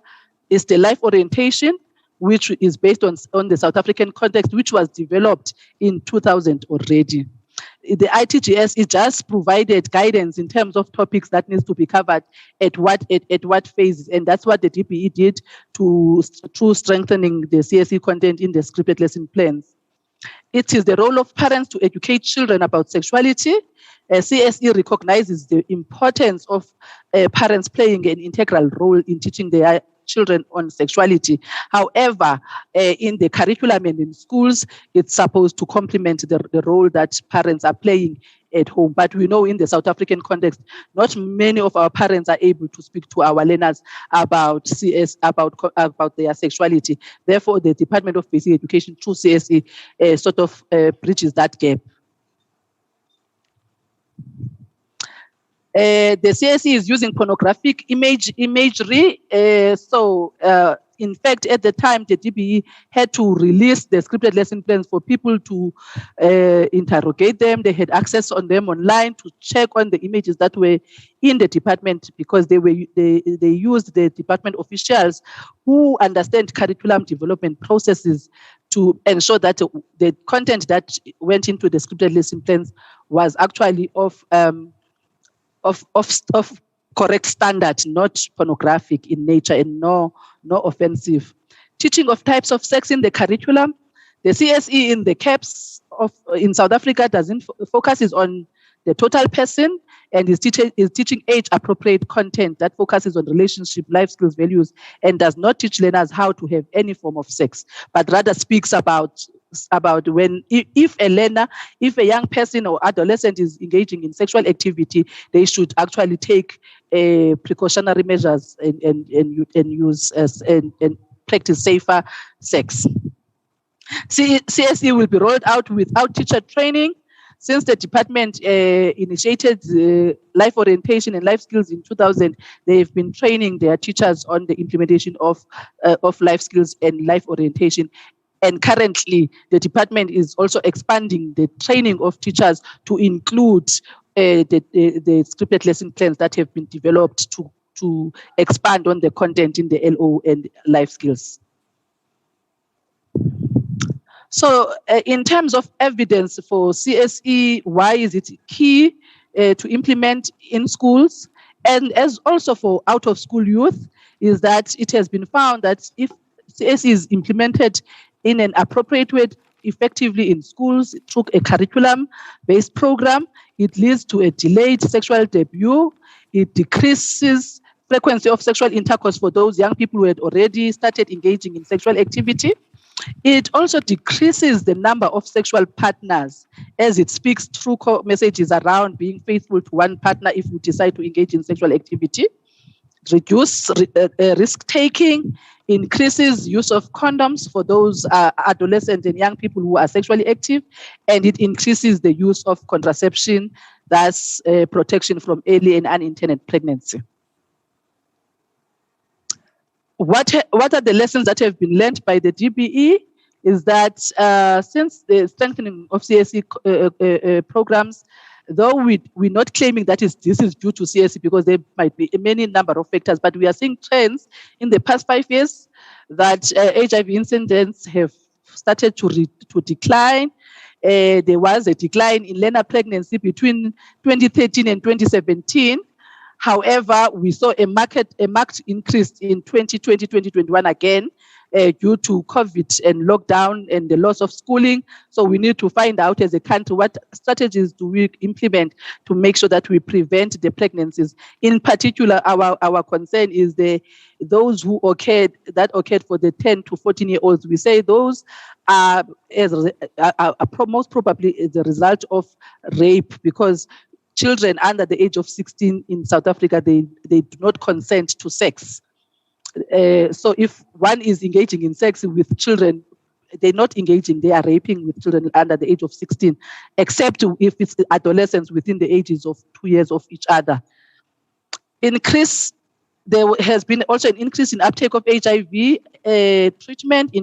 Speaker 15: it's the life orientation, which is based on the South African context, which was developed in 2000 already. The ITGS is just provided guidance in terms of topics that needs to be covered at what phases, and that's what the DPE did to strengthening the CSE content in the scripted lesson plans. It is the role of parents to educate children about sexuality. CSE recognizes the importance of parents playing an integral role in teaching their children on sexuality. However, in the curriculum and in schools, it's supposed to complement the role that parents are playing at home. But we know in the South African context, not many of our parents are able to speak to our learners about about their sexuality. Therefore, the Department of Basic Education through CSE sort of bridges that gap. The CSE is using pornographic imagery. In fact, at the time, the DBE had to release the scripted lesson plans for people to interrogate them. They had access on them online to check on the images that were in the department, because they used the department officials who understand curriculum development processes to ensure that the content that went into the scripted lesson plans was actually of correct standard, not pornographic in nature and no offensive. Teaching of types of sex in the curriculum. The CSE in the CAPS in South Africa doesn't focuses on the total person, and is teaching age-appropriate content that focuses on relationship, life skills, values, and does not teach learners how to have any form of sex, but rather speaks about when if a young person or adolescent is engaging in sexual activity, they should actually take precautionary measures and use and practice safer sex. CSE will be rolled out without teacher training. Since the department initiated life orientation and life skills in 2000, they've been training their teachers on the implementation of life skills and life orientation. And currently, the department is also expanding the training of teachers to include the scripted lesson plans that have been developed to expand on the content in the LO and life skills. So in terms of evidence for CSE, why is it key to implement in schools? And as also for out-of-school youth, is that it has been found that if CSE is implemented in an appropriate way effectively in schools through a curriculum-based program. It leads to a delayed sexual debut. It decreases frequency of sexual intercourse for those young people who had already started engaging in sexual activity. It also decreases the number of sexual partners as it speaks through messages around being faithful to one partner if you decide to engage in sexual activity. Reduce risk-taking, increases use of condoms for those adolescents and young people who are sexually active, and it increases the use of contraception, thus protection from early and unintended pregnancy. What are the lessons that have been learned by the DBE is that since the strengthening of CSE programs, though we're not claiming that this is due to CSE because there might be a many number of factors, but we are seeing trends in the past 5 years that HIV incidents have started to decline. There was a decline in learner pregnancy between 2013 and 2017. However, we saw a marked increase in 2020, 2021 again, due to COVID and lockdown and the loss of schooling. So we need to find out as a country what strategies do we implement to make sure that we prevent the pregnancies. In particular, our concern is those who occurred for the 10 to 14-year-olds. We say those are most probably the result of rape, because children under the age of 16 in South Africa, they do not consent to sex. So if one is engaging in sex with children, they're not engaging, they are raping with children under the age of 16, except if it's adolescents within the ages of 2 years of each other. There has been also an increase in uptake of HIV treatment,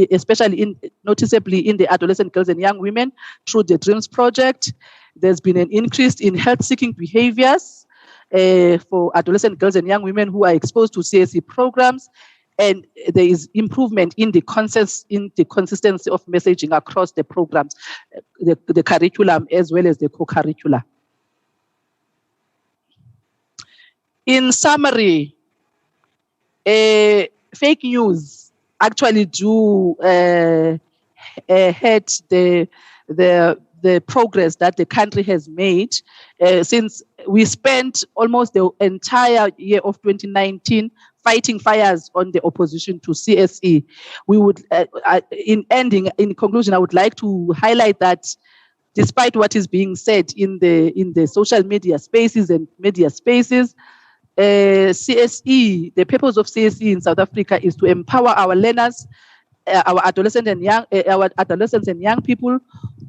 Speaker 15: especially noticeably in the adolescent girls and young women through the DREAMS project. There's been an increase in health-seeking behaviors for adolescent girls and young women who are exposed to CSE programs, and there is improvement in the consistency of messaging across the programs, the curriculum as well as the co-curricula. In summary, fake news actually do hurt the progress that the country has made since we spent almost the entire year of 2019 fighting fires on the opposition to CSE. We would, in conclusion, I would like to highlight that despite what is being said in the social media spaces and media spaces, CSE, the purpose of CSE in South Africa is to empower our learners, our adolescents and young people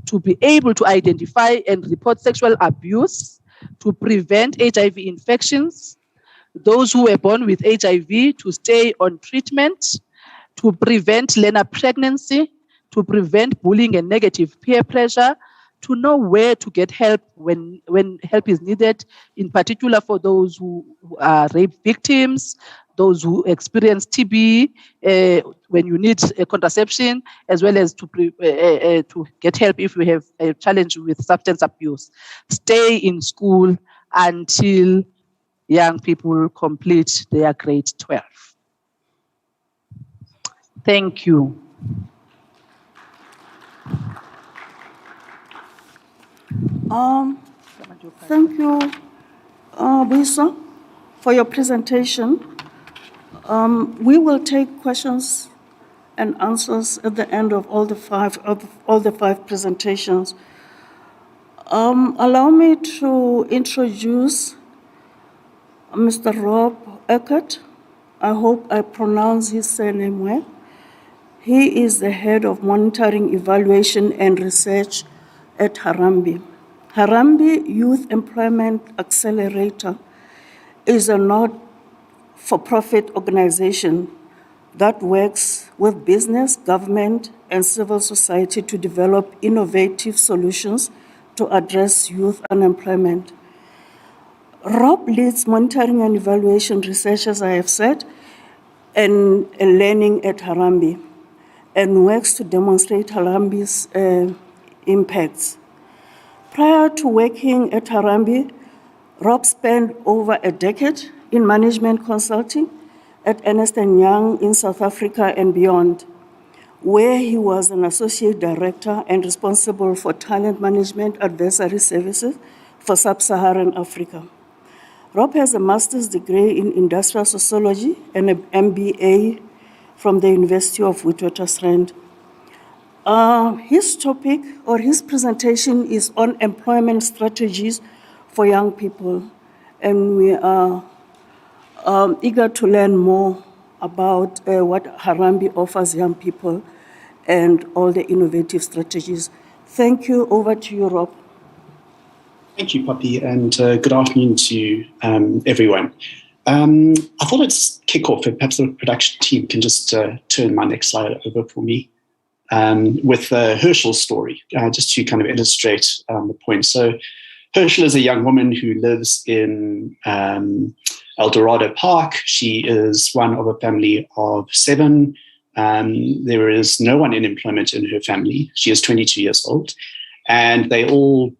Speaker 15: to be able to identify and report sexual abuse, to prevent HIV infections, those who were born with HIV to stay on treatment, to prevent learner pregnancy, to prevent bullying and negative peer pressure, to know where to get help when help is needed, in particular for those who are rape victims, those who experience TB, when you need a contraception, as well as to get help if you have a challenge with substance abuse. Stay in school until young people complete their grade 12. Thank you.
Speaker 14: Thank you, Buisa, for your presentation. We will take questions and answers at the end of all the five presentations. Allow me to introduce Mr. Rob Eckert. I hope I pronounce his surname well. He is the head of monitoring, evaluation, and research at Harambee. Harambee Youth Employment Accelerator is a not-for-profit organization that works with business, government, and civil society to develop innovative solutions to address youth unemployment. Rob leads monitoring and evaluation research, as I have said, and learning at Harambee, and works to demonstrate Harambee's impacts. Prior to working at Harambee, Rob spent over a decade in management consulting at Ernst & Young in South Africa and beyond, where he was an associate director and responsible for talent management advisory services for sub-Saharan Africa. Rob has a master's degree in industrial sociology and an MBA from the University of Witwatersrand. His topic or his presentation is on employment strategies for young people, and we are eager to learn more about what Harambee offers young people and all the innovative strategies. Thank you. Over to you, Rob.
Speaker 16: Thank you, Poppy, and good afternoon to everyone. I thought I'd kick off, and perhaps the production team can just turn my next slide over for me, with Herschel's story, just to kind of illustrate the point. So Herschel is a young woman who lives in El Dorado Park. She is one of a family of 7. There is no one in employment in her family. She is 22 years old, and they all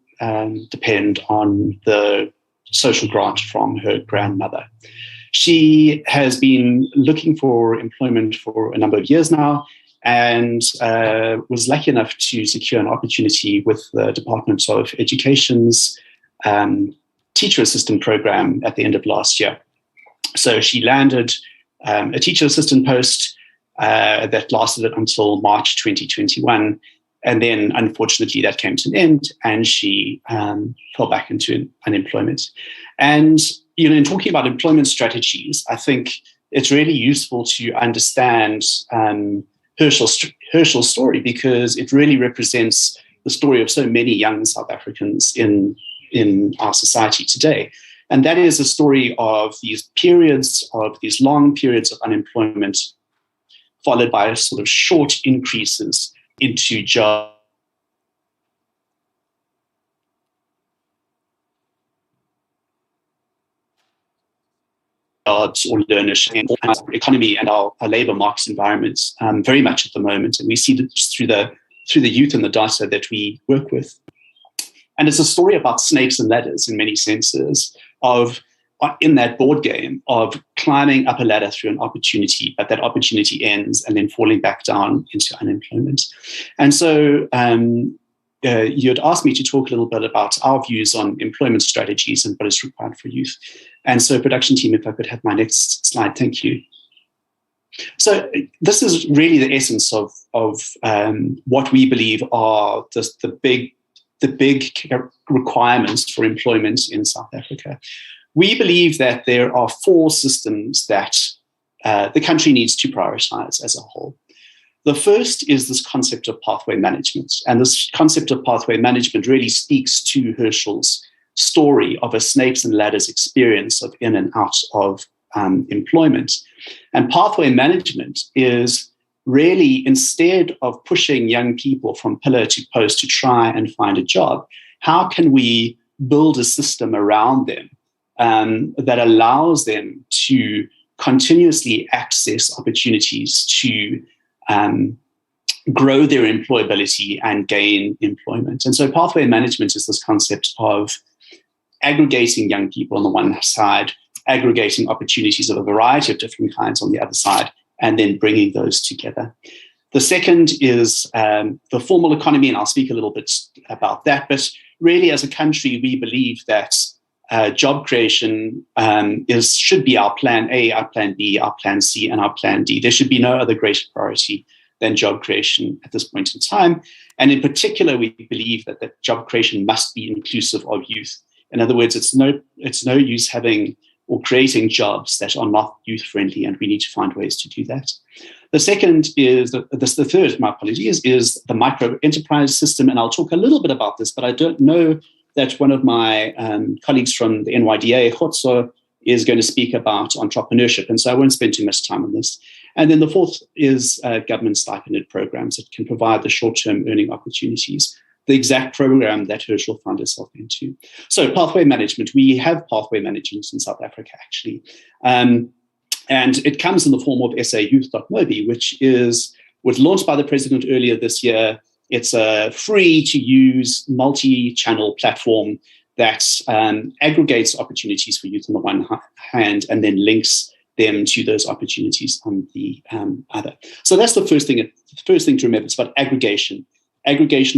Speaker 16: depend on the social grant from her grandmother. She has been looking for employment for a number of years now, and was lucky enough to secure an opportunity with the Department of Education's teacher assistant program at the end of last year. So she landed a teacher assistant post that lasted until March 2021. And then, unfortunately, that came to an end, and she fell back into unemployment. And, you know, in talking about employment strategies, I think it's really useful to understand Herschel's story, because it really represents the story of so many young South Africans in our society today. And that is a story of these long periods of unemployment, followed by sort of short increases into jobs or learnership in our economy and our labor market environments very much at the moment. And we see this through the youth and the data that we work with. And it's a story about snakes and ladders in many senses, of in that board game of climbing up a ladder through an opportunity, but that opportunity ends and then falling back down into unemployment. And so you had asked me to talk a little bit about our views on employment strategies and what is required for youth. And so production team, if I could have my next slide, thank you. So this is really the essence of what we believe are the big requirements for employment in South Africa. We believe that there are 4 systems that the country needs to prioritize as a whole. The first is this concept of pathway management. And this concept of pathway management really speaks to Herschel's story of a snakes and ladders experience of in and out of employment. And pathway management is really, instead of pushing young people from pillar to post to try and find a job, how can we build a system around them that allows them to continuously access opportunities to grow their employability and gain employment. And so pathway management is this concept of aggregating young people on the one side, aggregating opportunities of a variety of different kinds on the other side, and then bringing those together. The second is the formal economy, and I'll speak a little bit about that. But really, as a country, we believe that job creation should be our plan A, our plan B, our plan C, and our plan D. There should be no other greater priority than job creation at this point in time. And in particular, we believe that job creation must be inclusive of youth. In other words, it's no use having or creating jobs that are not youth-friendly, and we need to find ways to do that. The second is, the third, my apologies, is the micro-enterprise system, and I'll talk a little bit about this, but I don't know that one of my colleagues from the NYDA, Khotso, is going to speak about entrepreneurship, and so I won't spend too much time on this. And then the fourth is government stipended programs that can provide the short-term earning opportunities, the exact program that Herschel found herself into. So pathway management, we have pathway management in South Africa, actually. And it comes in the form of sayouth.mobi, which was launched by the president earlier this year. It's a free-to-use multi-channel platform that aggregates opportunities for youth on the one hand and then links them to those opportunities on the other. So that's the first thing to remember. It's about aggregation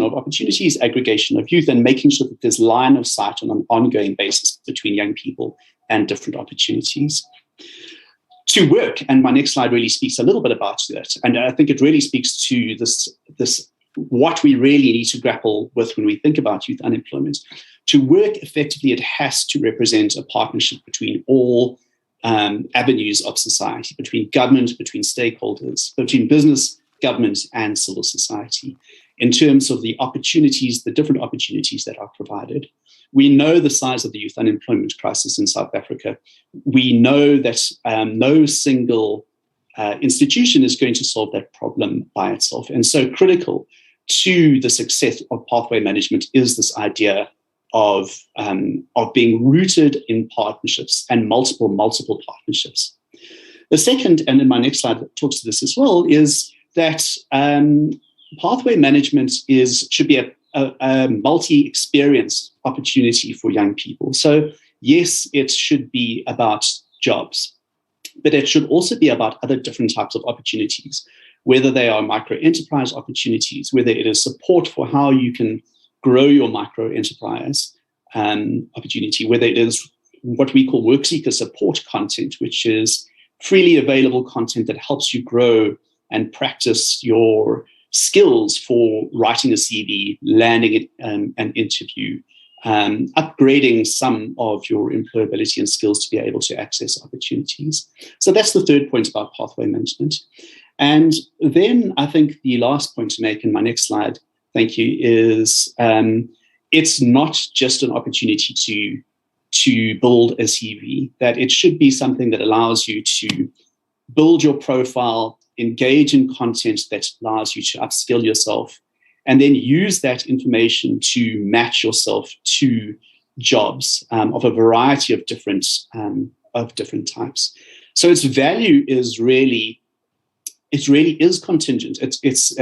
Speaker 16: of opportunities, aggregation of youth, and making sure that there's line of sight on an ongoing basis between young people and different opportunities. To work, and my next slide really speaks a little bit about that, and I think it really speaks to this what we really need to grapple with when we think about youth unemployment. To work effectively, it has to represent a partnership between all avenues of society, between government, between stakeholders, between business, government, and civil society, in terms of the opportunities, the different opportunities that are provided. We know the size of the youth unemployment crisis in South Africa. We know that no single institution is going to solve that problem by itself. And so critical to the success of pathway management is this idea of being rooted in partnerships and multiple partnerships. The second, and in my next slide that talks to this as well, is that pathway management should be a multi-experience opportunity for young people. So yes, it should be about jobs, but it should also be about other different types of opportunities, whether they are micro-enterprise opportunities, whether it is support for how you can grow your micro-enterprise opportunity, whether it is what we call work seeker support content, which is freely available content that helps you grow and practice your skills for writing a CV, landing an interview, upgrading some of your employability and skills to be able to access opportunities. So that's the third point about pathway management. And then I think the last point to make in my next slide, thank you, is it's not just an opportunity to build a CV, that it should be something that allows you to build your profile, engage in content that allows you to upskill yourself, and then use that information to match yourself to jobs of a variety of different types. So its value is really contingent. It's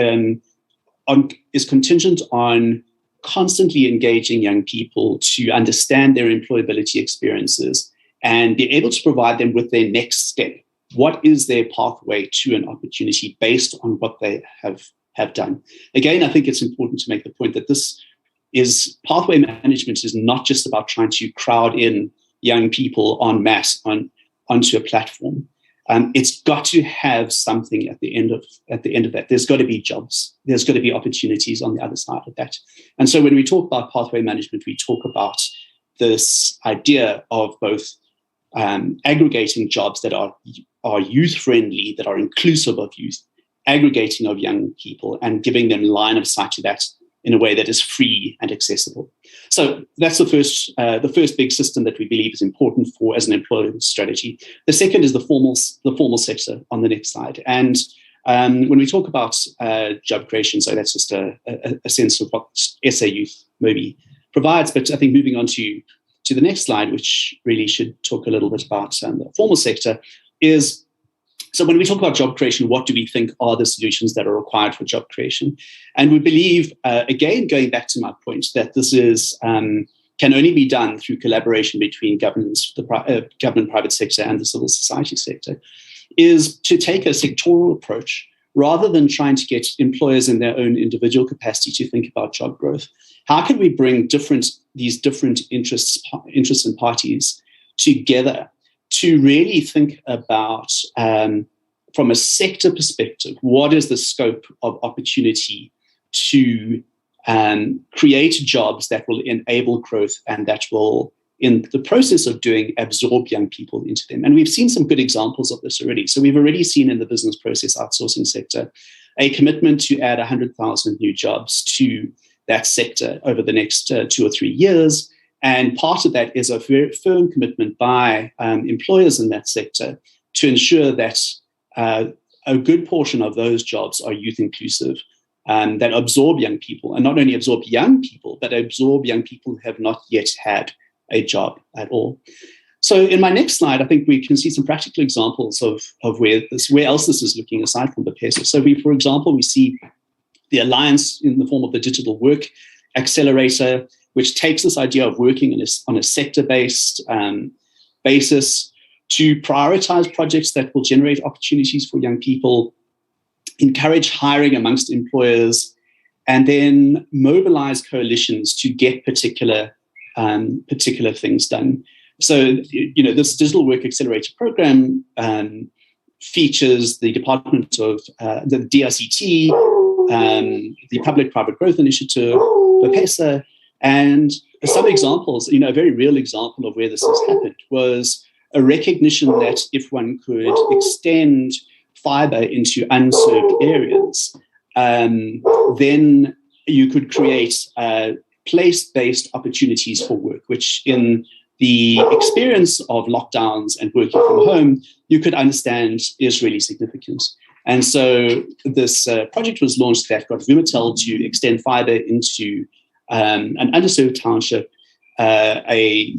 Speaker 16: contingent on constantly engaging young people to understand their employability experiences and be able to provide them with their next step. What is their pathway to an opportunity based on what they have done? Again, I think it's important to make the point that pathway management is not just about trying to crowd in young people en masse onto a platform. It's got to have something at the end of that. There's got to be jobs. There's got to be opportunities on the other side of that. And so when we talk about pathway management, we talk about this idea of both aggregating jobs that are youth-friendly, that are inclusive of youth, aggregating of young people, and giving them line of sight to that in a way that is free and accessible. So that's the first big system that we believe is important as an employment strategy. The second is the formal sector on the next slide. And when we talk about job creation, so that's just a sense of what SA Youth maybe provides. But I think moving on to the next slide, which really should talk a little bit about the formal sector, is so when we talk about job creation, what do we think are the solutions that are required for job creation? And we believe, again, going back to my point, that this can only be done through collaboration between government, private sector, and the civil society sector, is to take a sectoral approach rather than trying to get employers in their own individual capacity to think about job growth. How can we bring these different interests and parties together to really think about, from a sector perspective, what is the scope of opportunity to create jobs that will enable growth and that will, in the process of doing, absorb young people into them. And we've seen some good examples of this already. So we've already seen in the business process outsourcing sector a commitment to add 100,000 new jobs to that sector over the next 2 or 3 years. And part of that is a very firm commitment by employers in that sector to ensure that a good portion of those jobs are youth inclusive, that absorb young people, and not only absorb young people, but absorb young people who have not yet had a job at all. So in my next slide, I think we can see some practical examples of where else this is looking aside from the PESA. So for example, we see the Alliance in the form of the Digital Work Accelerator, which takes this idea of working on a sector-based basis, to prioritize projects that will generate opportunities for young people, encourage hiring amongst employers, and then mobilize coalitions to get particular things done. So, this Digital Work Accelerator program features the Department of the DICT, the Public-Private Growth Initiative, BPESA, and some examples, a very real example of where this has happened was a recognition that if one could extend fiber into unserved areas, then you could create place-based opportunities for work, which in the experience of lockdowns and working from home, you could understand is really significant. And so this project was launched that got Vumatel to extend fiber into an underserved township, a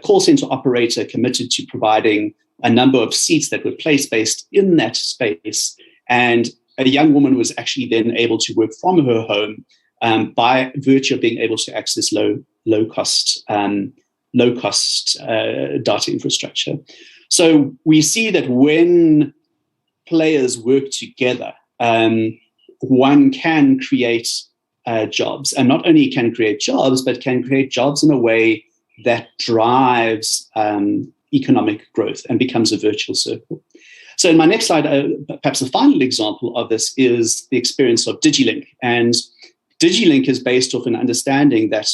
Speaker 16: call center operator committed to providing a number of seats that were place-based in that space. And a young woman was actually then able to work from her home by virtue of being able to access low-cost data infrastructure. So we see that when players work together, one can create jobs, and not only can create jobs, but can create jobs in a way that drives economic growth and becomes a virtuous circle. So in my next slide, perhaps a final example of this is the experience of DigiLink. And DigiLink is based off an understanding that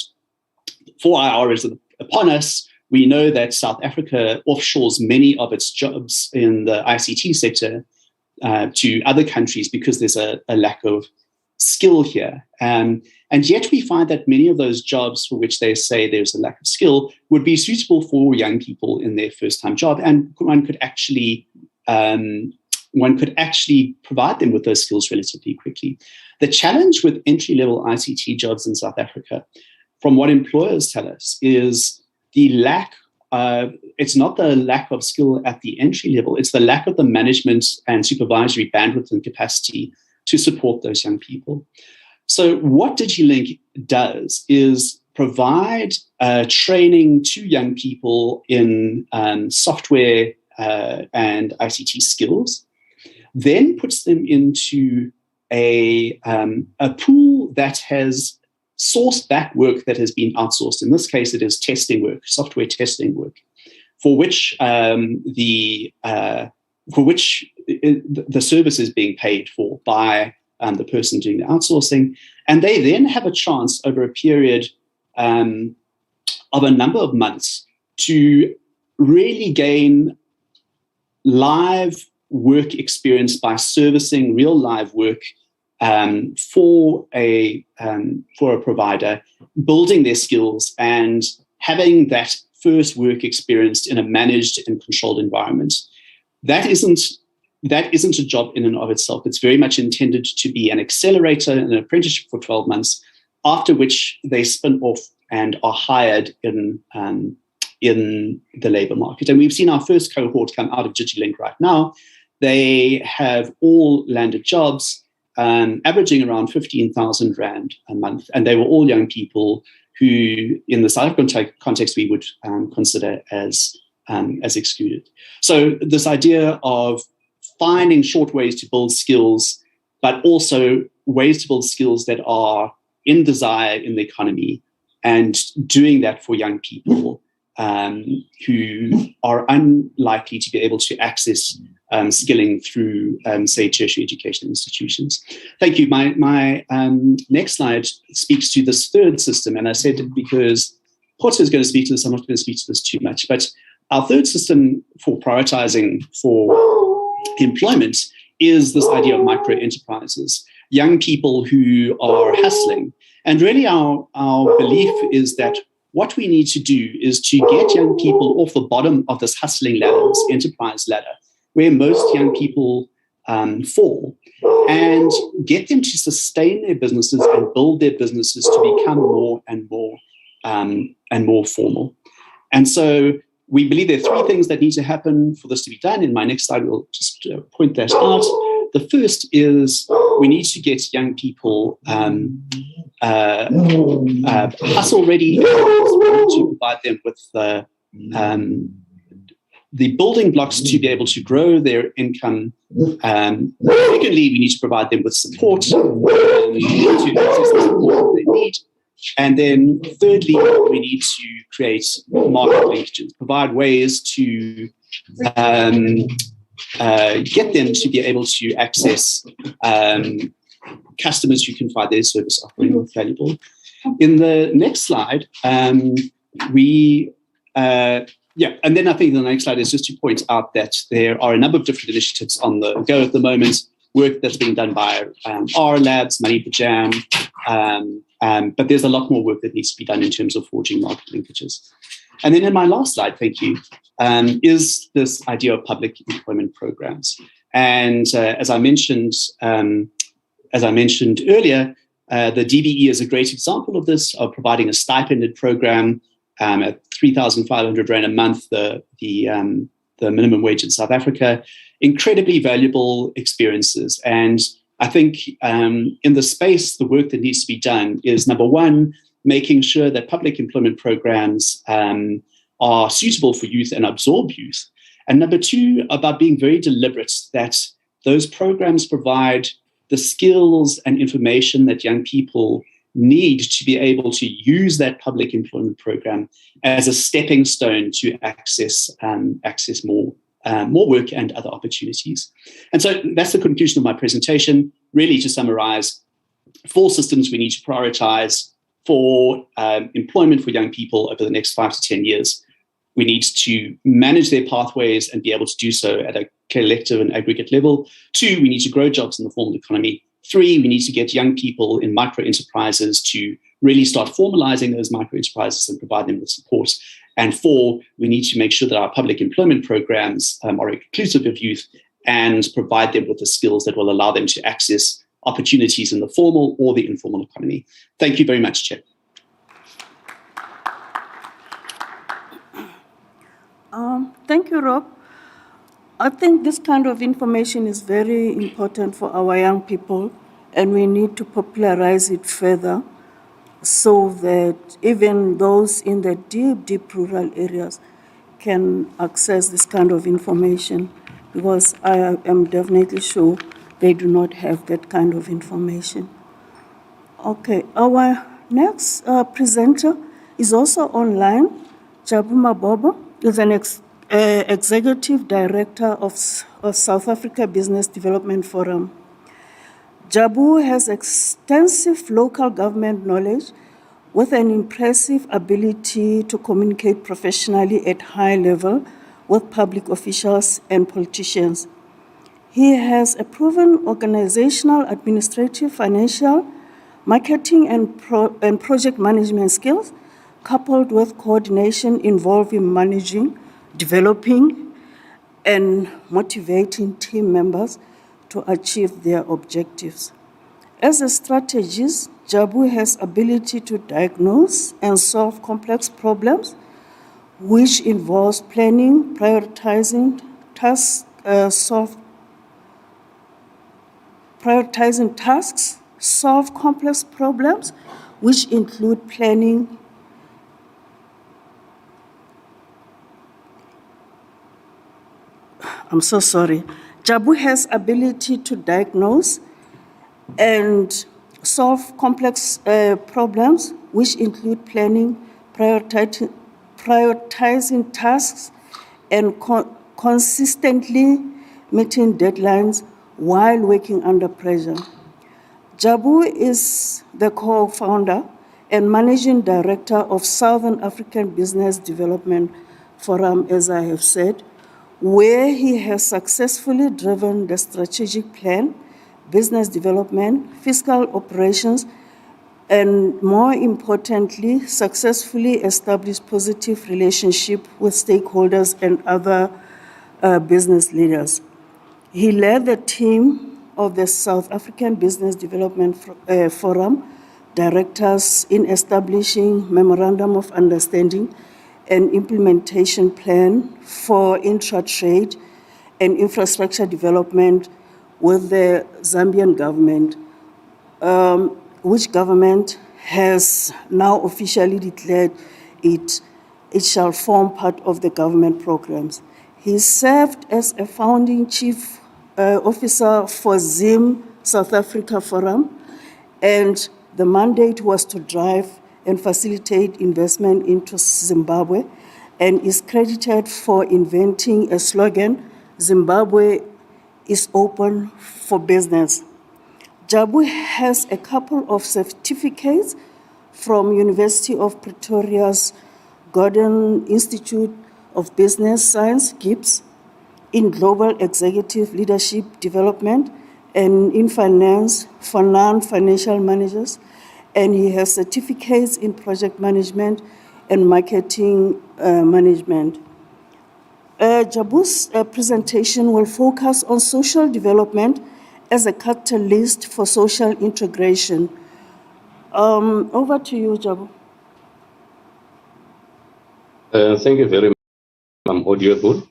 Speaker 16: 4 hours upon us, we know that South Africa offshores many of its jobs in the ICT sector to other countries because there's a lack of skill here. And yet we find that many of those jobs for which they say there's a lack of skill would be suitable for young people in their first-time job. And one could actually provide them with those skills relatively quickly. The challenge with entry-level ICT jobs in South Africa, from what employers tell us, is the lack it's not the lack of skill at the entry level, it's the lack of the management and supervisory bandwidth and capacity to support those young people. So what DigiLink does is provide training to young people in software and ICT skills, then puts them into a pool that has sourced back work that has been outsourced. In this case, it is testing work, software testing work, for which the service is being paid for by the person doing the outsourcing. And they then have a chance over a period of a number of months to really gain live work experience by servicing real live work for a provider, building their skills and having that first work experience in a managed and controlled environment. That isn't a job in and of itself. It's very much intended to be an accelerator and an apprenticeship for 12 months, after which they spin off and are hired in the labor market. And we've seen our first cohort come out of DigiLink right now. They have all landed jobs, averaging around 15,000 Rand a month. And they were all young people who, in the South African context, we would consider as excluded. So this idea of finding short ways to build skills, but also ways to build skills that are in desire in the economy, and doing that for young people who are unlikely to be able to access skilling through, say, tertiary education institutions. Thank you. My next slide speaks to this third system, and I said it because Porter is going to speak to this. I'm not going to speak to this too much, but our third system for prioritizing for employment is this idea of micro enterprises, young people who are hustling. And really our belief is that what we need to do is to get young people off the bottom of this hustling ladder, this enterprise ladder, where most young people fall, and get them to sustain their businesses and build their businesses to become more and more formal. And so we believe there are three things that need to happen for this to be done. In my next slide, we'll just point that out. The first is we need to get young people hustle ready to provide them with the building blocks to be able to grow their income. Secondly, we need to provide them with support to access the support they need. And then thirdly, we need to create market linkages, provide ways to get them to be able to access customers who can find their service offering valuable. In the next slide, and then I think the next slide is just to point out that there are a number of different initiatives on the go at the moment, work that's being done by R Labs, Money for Jam, but there's a lot more work that needs to be done in terms of forging market linkages. And then in my last slide, thank you, is this idea of public employment programs. And as I mentioned earlier, the DBE is a great example of this, of providing a stipended program at 3,500 Rand a month, the minimum wage in South Africa. Incredibly valuable experiences. And I think in the space, the work that needs to be done is, number one, making sure that public employment programs are suitable for youth and absorb youth. And number two, about being very deliberate that those programs provide the skills and information that young people need to be able to use that public employment program as a stepping stone to access more work and other opportunities. And so that's the conclusion of my presentation. Really, to summarize, 4 systems we need to prioritize for employment for young people over the next 5 to 10 years. We need to manage their pathways and be able to do so at a collective and aggregate level. 2, we need to grow jobs in the formal economy. 3, we need to get young people in micro enterprises to really start formalizing those micro enterprises and provide them with support. And 4, we need to make sure that our public employment programs are inclusive of youth and provide them with the skills that will allow them to access opportunities in the formal or the informal economy. Thank you very much, Chair.
Speaker 14: Thank you, Rob. I think this kind of information is very important for our young people, and we need to popularize it further so that even those in the deep rural areas can access this kind of information, because I am definitely sure they do not have that kind of information. Okay, our next presenter is also online. Jabu Mabobo is an Executive Director of South Africa Business Development Forum. Jabu has extensive local government knowledge with an impressive ability to communicate professionally at high level with public officials and politicians. He has a proven organizational, administrative, financial, marketing, and project management skills, coupled with coordination involving managing, developing, and motivating team members to achieve their objectives. As a strategist, Jabu has ability to diagnose and solve complex problems, which involves planning, prioritizing tasks, solve complex problems, which include planning, Jabu has ability to diagnose and solve complex problems, which include planning, prioritizing tasks, and consistently meeting deadlines while working under pressure. Jabu is the co-founder and managing director of Southern African Business Development Forum, as I have said, where he has successfully driven the strategic plan, business development, fiscal operations, and more importantly, successfully established positive relationship with stakeholders and other business leaders. He led the team of the South African Business Development Forum directors in establishing Memorandum of Understanding and implementation plan for intra-trade and infrastructure development with the Zambian government, which government has now officially declared it shall form part of the government programs. He served as a founding chief officer for ZIM South Africa Forum, and the mandate was to drive and facilitate investment into Zimbabwe, and is credited for inventing a slogan, Zimbabwe is open for business. Jabu has a couple of certificates from University of Pretoria's Gordon Institute of Business Science, GIBS, in global executive leadership development and in finance for non-financial managers, and he has certificates in project management and marketing management. Jabu's presentation will focus on social development as a catalyst for social integration. Over to you, Jabu.
Speaker 17: Thank you very much. I'm audible.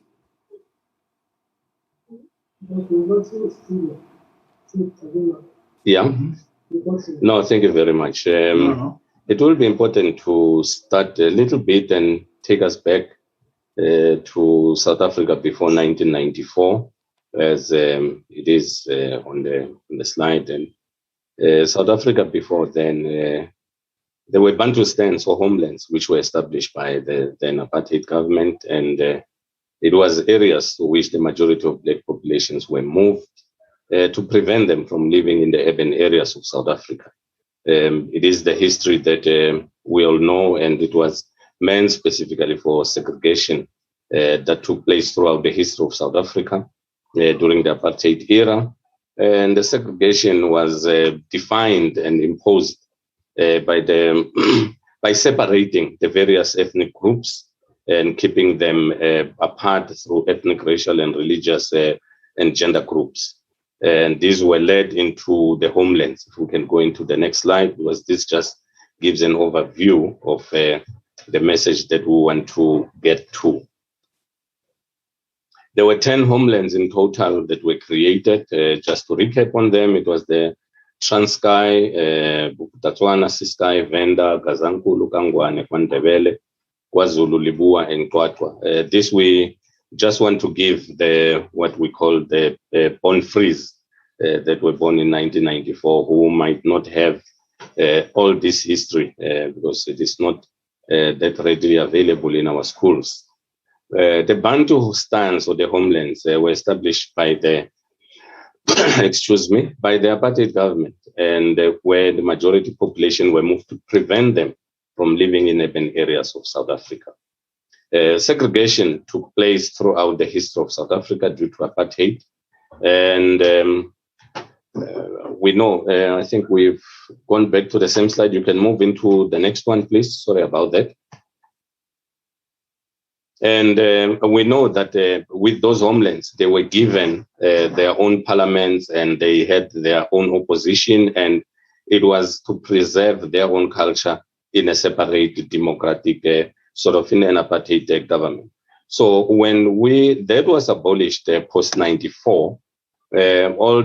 Speaker 17: Yeah. No, thank you very much. It will be important to start a little bit and take us back to South Africa before 1994, as it is on the slide. And South Africa before then, there were Bantustans or homelands which were established by the then apartheid government, and it was areas to which the majority of black populations were moved to prevent them from living in the urban areas of South Africa. It is the history that we all know, and it was meant specifically for segregation that took place throughout the history of South Africa during the apartheid era. And the segregation was defined and imposed by separating the various ethnic groups and keeping them apart through ethnic, racial, and religious and gender groups. And these were led into the homelands. If we can go into the next slide, because this just gives an overview of the message that we want to get to. There were 10 homelands in total that were created. Just to recap on them, it was the Transkei, Bophuthatswana, Ciskei, Venda, Gazankulu, Kangwane, KwaNdebele, KwaZulu, Libua, and Xwatwa. This we just want to give the what we call the born frees that were born in 1994, who might not have all this history because it is not that readily available in our schools. The Bantu stands or the homelands were established by the by the apartheid government, and where the majority population were moved to prevent them from living in urban areas of South Africa. Segregation took place throughout the history of South Africa due to apartheid, and we know, I think we've gone back to the same slide. You can move into the next one, please. Sorry about that. And we know that with those homelands, they were given their own parliaments and they had their own opposition, and it was to preserve their own culture in a separate democratic sort of in an apartheid government. So when that was abolished post 94, all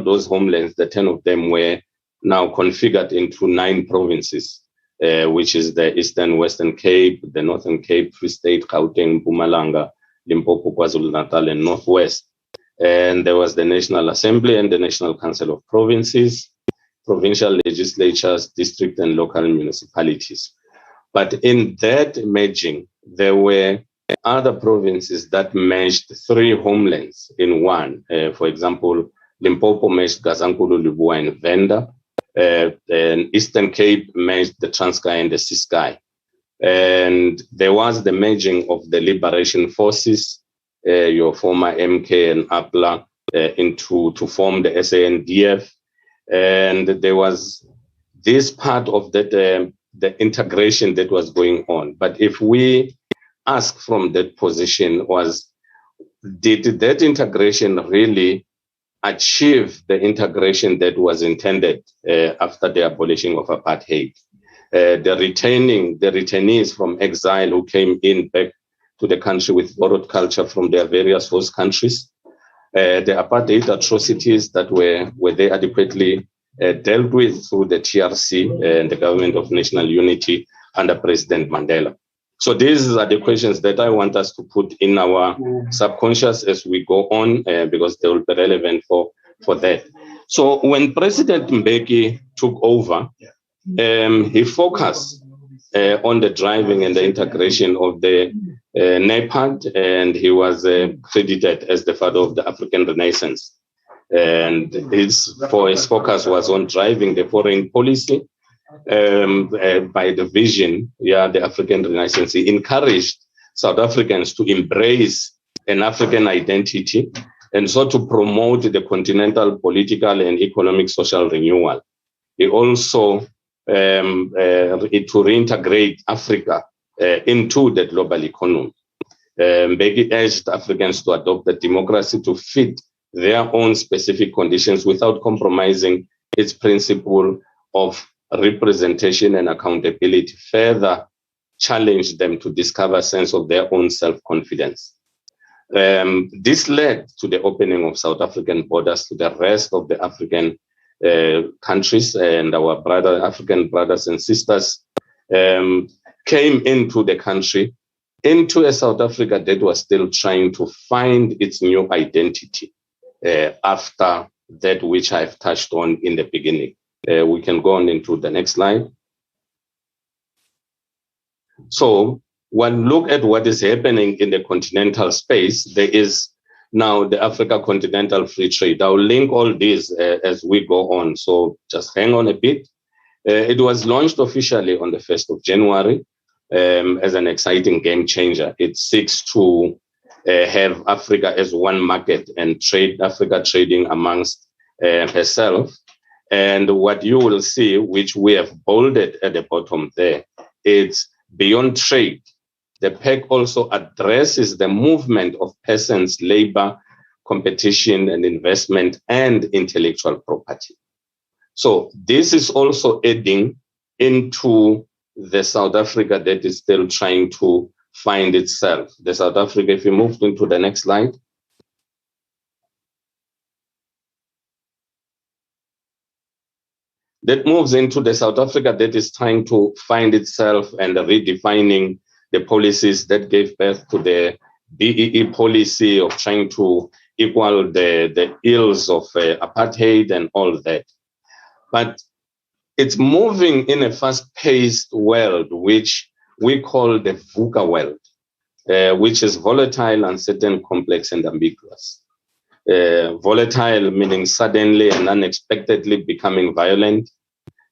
Speaker 17: those homelands, the 10 of them were now configured into 9 provinces. Which is the Eastern Western Cape, the Northern Cape, Free State, Gauteng, Mpumalanga, Limpopo, KwaZulu-Natal, and Northwest. And there was the National Assembly and the National Council of Provinces, provincial legislatures, district and local municipalities. But in that merging, there were other provinces that merged 3 homelands in one. For example, Limpopo merged Gazankulu, Libua, and Venda. And Eastern Cape merged the Transkei and the Ciskei. And there was the merging of the Liberation Forces, your former MK and APLA, to form the SANDF. And there was this part of that, the integration that was going on. But if we ask from that position did that integration really achieve the integration that was intended after the abolition of apartheid? The retainees from exile who came in back to the country with borrowed culture from their various host countries, the apartheid atrocities that were they adequately dealt with through the TRC and the Government of National Unity under President Mandela. So these are the questions that I want us to put in our subconscious as we go on, because they will be relevant for that. So when President Mbeki took over, he focused on the driving and the integration of the NEPAD, and he was credited as the father of the African Renaissance. And his focus was on driving the foreign policy by the vision, the African Renaissance. He encouraged South Africans to embrace an African identity and so to promote the continental political and economic social renewal. He also to reintegrate Africa into the global economy. Mbeki urged Africans to adopt the democracy to fit their own specific conditions without compromising its principle of representation and accountability. Further challenged them to discover a sense of their own self-confidence. This led to the opening of South African borders to the rest of the African countries, and our African brothers and sisters came into the country, into a South Africa that was still trying to find its new identity after that which I've touched on in the beginning. We can go on into the next slide. So when look at what is happening in the continental space, there is now the Africa Continental Free Trade. I'll link all these as we go on, so just hang on a bit. It was launched officially on the 1st of January as an exciting game changer. It seeks to have Africa as one market and Africa trading amongst herself. And what you will see, which we have bolded at the bottom there, it's beyond trade. The pact also addresses the movement of persons, labor, competition and investment, and intellectual property. So this is also adding into the South Africa that is still trying to find itself. The South Africa, if you move into the next slide. That moves into the South Africa that is trying to find itself and redefining the policies that gave birth to the BEE policy of trying to equal the ills of apartheid and all that. But it's moving in a fast-paced world, which we call the VUCA world, which is volatile, uncertain, complex, and ambiguous. Volatile meaning suddenly and unexpectedly becoming violent.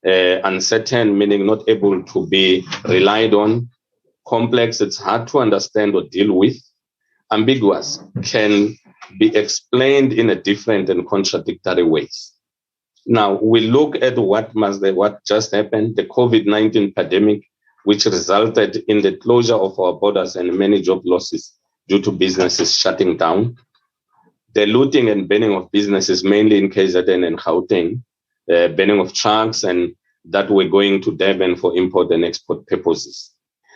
Speaker 17: Uncertain meaning not able to be relied on. Complex, it's hard to understand or deal with. Ambiguous can be explained in a different and contradictory ways. Now, we look at what just happened, the COVID-19 pandemic, which resulted in the closure of our borders and many job losses due to businesses shutting down. The looting and burning of businesses, mainly in KZN and Gauteng, burning of trucks, and that we're going to Durban for import and export purposes.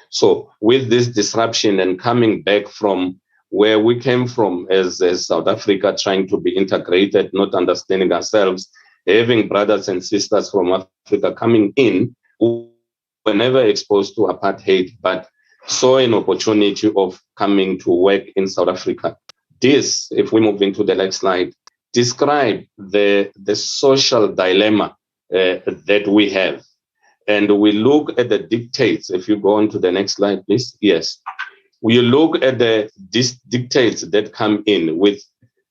Speaker 17: So with this disruption and coming back from where we came from as South Africa, trying to be integrated, not understanding ourselves, having brothers and sisters from Africa coming in who were never exposed to apartheid, but saw an opportunity of coming to work in South Africa. This, if we move into the next slide, describe the social dilemma that we have. And we look at the dictates. If you go on to the next slide, please. Yes. We look at these dictates that come in with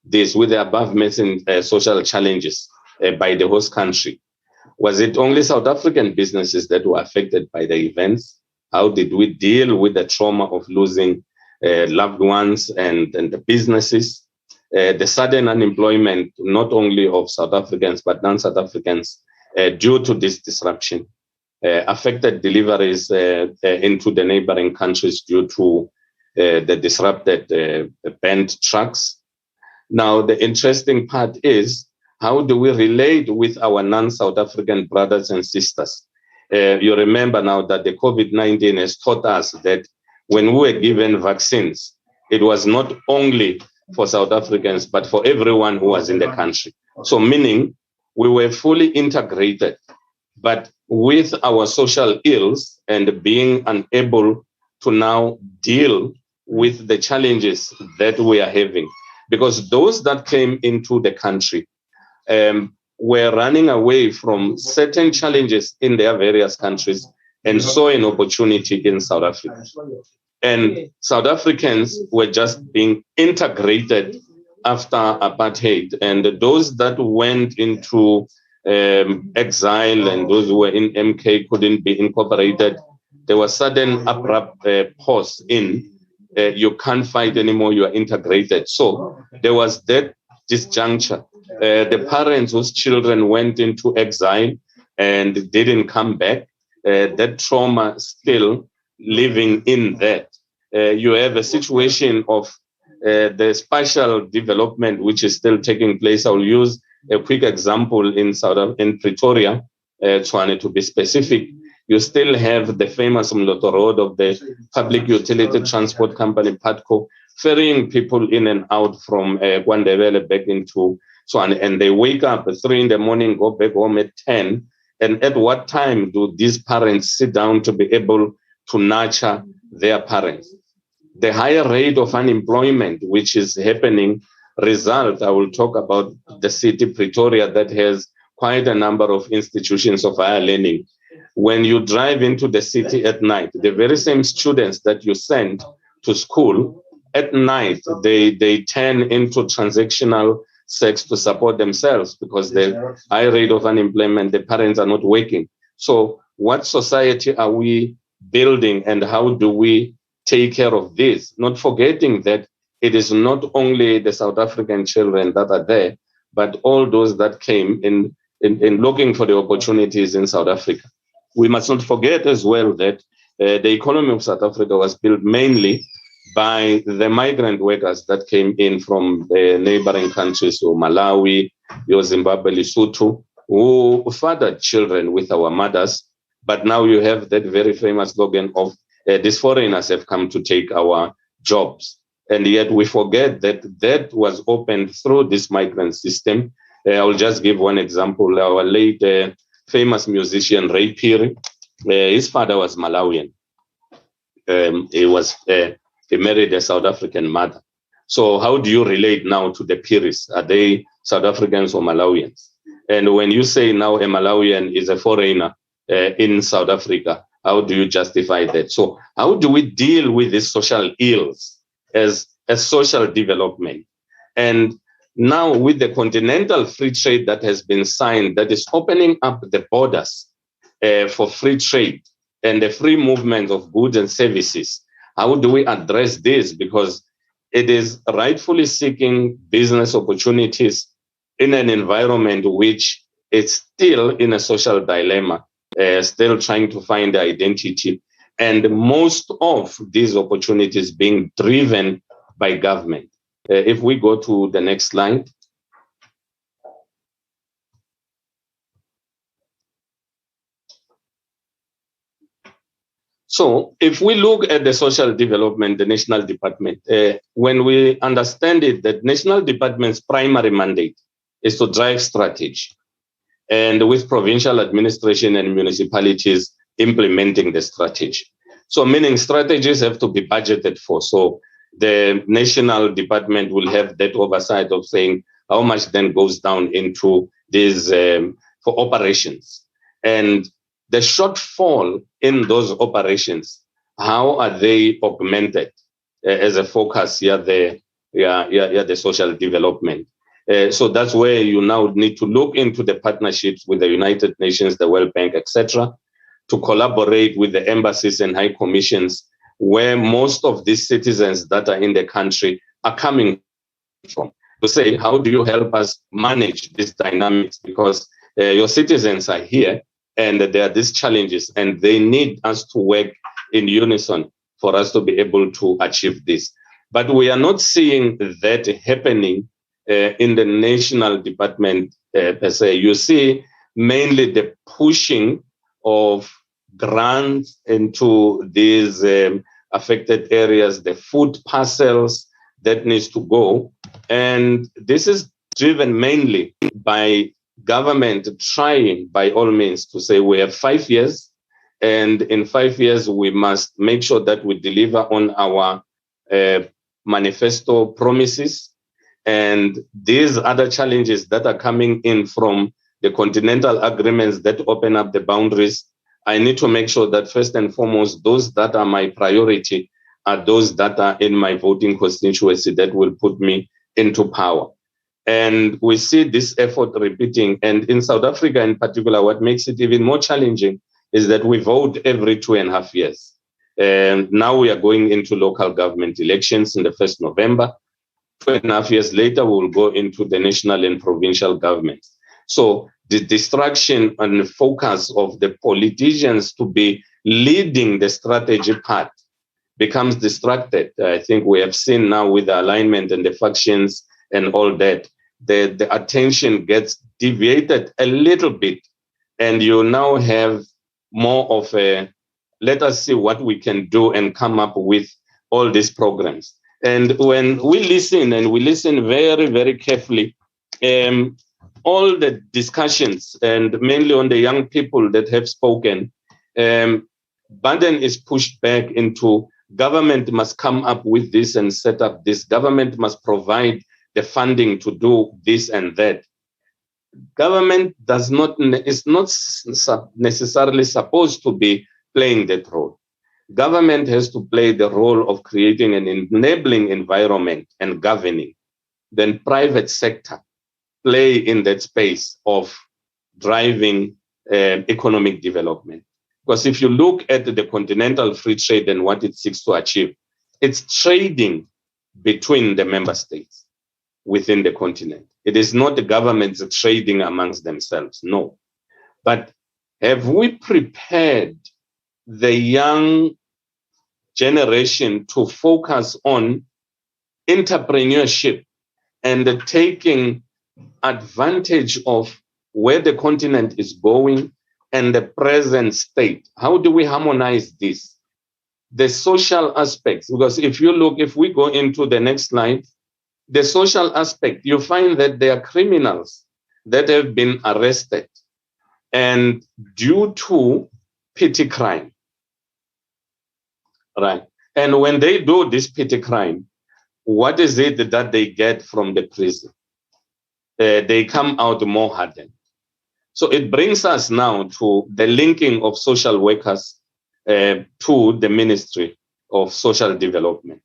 Speaker 17: the above mentioned social challenges by the host country. Was it only South African businesses that were affected by the events? How did we deal with the trauma of losing loved ones and the businesses? The sudden unemployment, not only of South Africans, but non-South Africans, due to this disruption. Affected deliveries into the neighboring countries due to the disrupted banned trucks. Now, the interesting part is, how do we relate with our non-South African brothers and sisters? You remember now that the COVID-19 has taught us that when we were given vaccines, it was not only for South Africans, but for everyone who was in the country. So meaning we were fully integrated, but with our social ills and being unable to now deal with the challenges that we are having. Because those that came into the country were running away from certain challenges in their various countries and saw an opportunity in South Africa. And South Africans were just being integrated after apartheid. And those that went into exile and those who were in MK couldn't be incorporated. There was sudden abrupt pause in, you can't fight anymore, you are integrated. So there was that disjuncture. The parents whose children went into exile and didn't come back, that trauma still living in that. You have a situation of the spatial development, which is still taking place. I'll use a quick example in Pretoria, Tshwane to be specific. You still have the famous Mloto Road of the public utility transport company, PATCO, ferrying people in and out from Kwandebele back into Tshwane. And they wake up at 3 in the morning, go back home at 10. And at what time do these parents sit down to be able to nurture their parents? The higher rate of unemployment, which is happening, I will talk about the city, Pretoria, that has quite a number of institutions of higher learning. When you drive into the city at night, the very same students that you send to school, at night, they turn into transactional sex to support themselves because the high rate of unemployment, the parents are not working. So what society are we building and how do we take care of this? Not forgetting that it is not only the South African children that are there, but all those that came in looking for the opportunities in South Africa. We must not forget as well that the economy of South Africa was built mainly by the migrant workers that came in from the neighboring countries, so Malawi, Zimbabwe, Lesotho, who fathered children with our mothers. But now you have that very famous slogan of these foreigners have come to take our jobs. And yet we forget that that was opened through this migrant system. I will just give one example. Our late famous musician, Ray Phiri, his father was Malawian. He married a South African mother. So how do you relate now to the Phiris? Are they South Africans or Malawians? And when you say now a Malawian is a foreigner in South Africa, how do you justify that? So how do we deal with these social ills as a social development? And now with the continental free trade that has been signed, that is opening up the borders for free trade and the free movement of goods and services, how do we address this? Because it is rightfully seeking business opportunities in an environment which is still in a social dilemma, still trying to find identity. And most of these opportunities being driven by government. If we go to the next slide. So if we look at the social development, the national department, when we understand it, that national department's primary mandate is to drive strategy, and with provincial administration and municipalities implementing the strategy. So meaning strategies have to be budgeted for. So the national department will have that oversight of saying how much then goes down into these for operations. And the shortfall in those operations, how are they augmented as a focus here, the social development? So that's where you now need to look into the partnerships with the United Nations, the World Bank, etc., to collaborate with the embassies and high commissions where most of these citizens that are in the country are coming from, to say, how do you help us manage these dynamics? Because your citizens are here and there are these challenges and they need us to work in unison for us to be able to achieve this. But we are not seeing that happening in the national department per se. You see mainly the pushing of grants into these affected areas, the food parcels that needs to go. And this is driven mainly by government trying by all means to say we have 5 years And in 5 years, we must make sure that we deliver on our manifesto promises. And these other challenges that are coming in from the continental agreements that open up the boundaries, I need to make sure that first and foremost, those that are my priority are those that are in my voting constituency that will put me into power. And we see this effort repeating. And in South Africa in particular, what makes it even more challenging is that we vote every 2.5 years. And now we are going into local government elections in the 1st November. 2.5 years later, we will go into the national and provincial governments. So the distraction and focus of the politicians to be leading the strategy part becomes distracted. I think we have seen now with the alignment and the factions and all that, the attention gets deviated a little bit, and you now have more of a, let us see what we can do and come up with all these programs. And when we listen, and we listen very, very carefully, all the discussions, and mainly on the young people that have spoken, burden is pushed back into government must come up with this and set up this. Government must provide the funding to do this and that. Government is not necessarily supposed to be playing that role. Government has to play the role of creating an enabling environment and governing. Then private sector play in that space of driving economic development. Because if you look at the continental free trade and what it seeks to achieve, it's trading between the member states within the continent. It is not the governments trading amongst themselves, no. But have we prepared the young generation to focus on entrepreneurship and taking advantage of where the continent is going and the present state? How do we harmonize this? The social aspects, because if we go into the next slide, the social aspect, you find that there are criminals that have been arrested and due to petty crime, right? And when they do this petty crime, what is it that they get from the prison? They come out more hardened. So it brings us now to the linking of social workers to the Ministry of Social Development.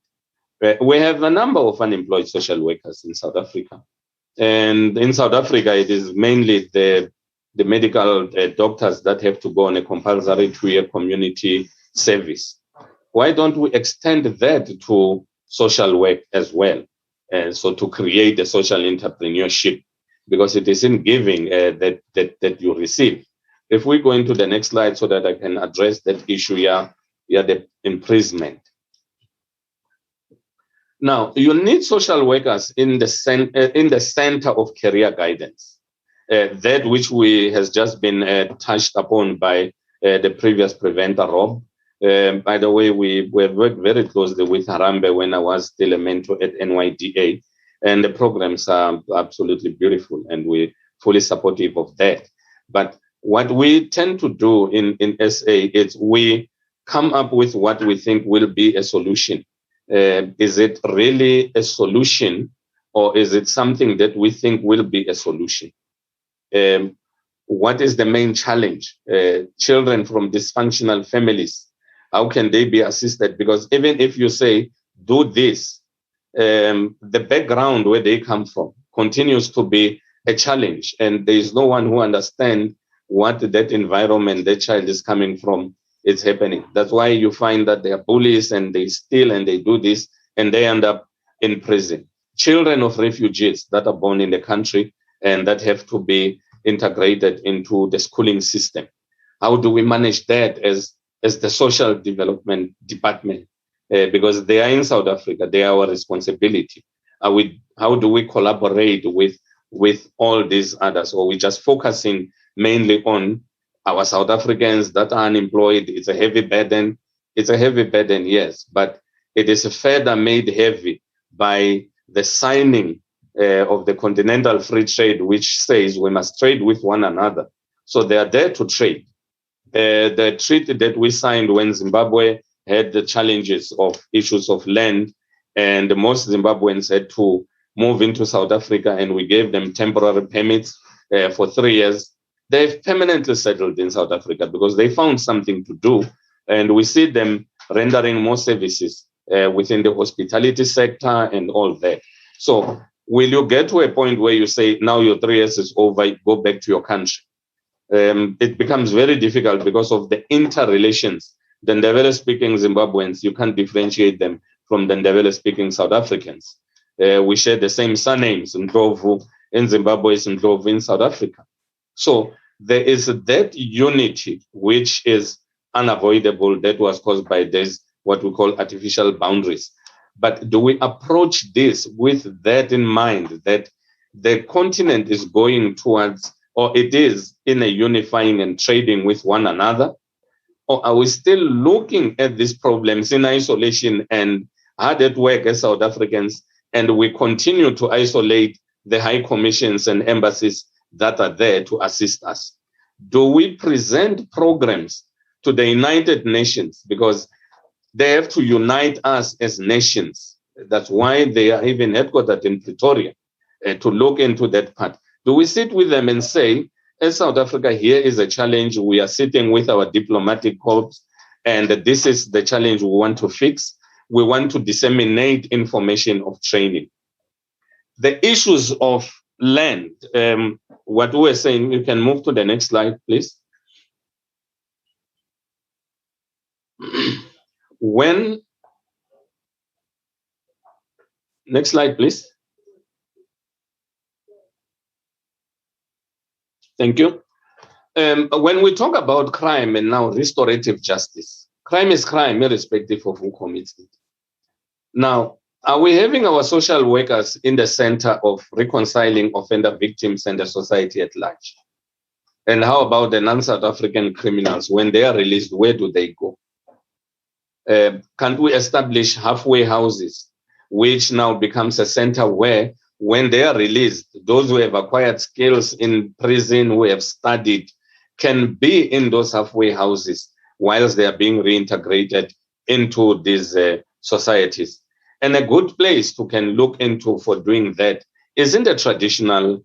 Speaker 17: We have a number of unemployed social workers in South Africa. And in South Africa, it is mainly the medical doctors that have to go on a compulsory 2-year community service. Why don't we extend that to social work as well? So to create a social entrepreneurship, because it is in giving that you receive. If we go into the next slide so that I can address that issue here, the imprisonment. Now, you need social workers in the center of career guidance, that which has just been touched upon by the previous presenter, Rob. By the way, we worked very closely with Harambe when I was still a mentor at NYDA, and the programs are absolutely beautiful, and we're fully supportive of that. But what we tend to do in SA is we come up with what we think will be a solution. Is it really a solution, or is it something that we think will be a solution? What is the main challenge? Children from dysfunctional families, how can they be assisted? Because even if you say, do this, the background where they come from continues to be a challenge, and there is no one who understands what that environment that child is coming from is happening. That's why you find that they are bullies and they steal and they do this and they end up in prison. Children of refugees that are born in the country and that have to be integrated into the schooling system. How do we manage that as the social development department? Because they are in South Africa, they are our responsibility. How do we collaborate with all these others? Or we just focusing mainly on our South Africans that are unemployed? It's a heavy burden. It's a heavy burden, yes, but it is further made heavy by the signing of the Continental Free Trade, which says we must trade with one another. So they are there to trade. The treaty that we signed when Zimbabwe had the challenges of issues of land, and most Zimbabweans had to move into South Africa, and we gave them temporary permits for 3 years. They've permanently settled in South Africa because they found something to do, and we see them rendering more services within the hospitality sector and all that. So will you get to a point where you say, now your 3 years is over, go back to your country? It becomes very difficult because of the interrelations. The Ndebele-speaking Zimbabweans, you can't differentiate them from the Ndebele-speaking South Africans. We share the same surnames, Ndlovu in Zimbabwe, Ndlovu in South Africa. So there is that unity which is unavoidable, that was caused by this, what we call artificial boundaries. But do we approach this with that in mind, that the continent is going towards, or it is in a unifying and trading with one another? Or are we still looking at these problems in isolation and hard at work as South Africans, and we continue to isolate the high commissions and embassies that are there to assist us? Do we present programs to the United Nations? Because they have to unite us as nations. That's why they are even headquartered in Pretoria, to look into that part. Do we sit with them and say, as South Africa, here is a challenge, we are sitting with our diplomatic corps, and this is the challenge we want to fix. We want to disseminate information of training. The issues of land, what we were saying, you can move to the next slide, please. Next slide, please. Thank you. When we talk about crime and now restorative justice, crime is crime irrespective of who commits it. Now, are we having our social workers in the center of reconciling offender victims and the society at large? And how about the non-South African criminals? When they are released, where do they go? Can't we establish halfway houses, which now becomes a center where, when they are released, those who have acquired skills in prison, who have studied, can be in those halfway houses whilst they are being reintegrated into these societies? And a good place to can look into for doing that is in the traditional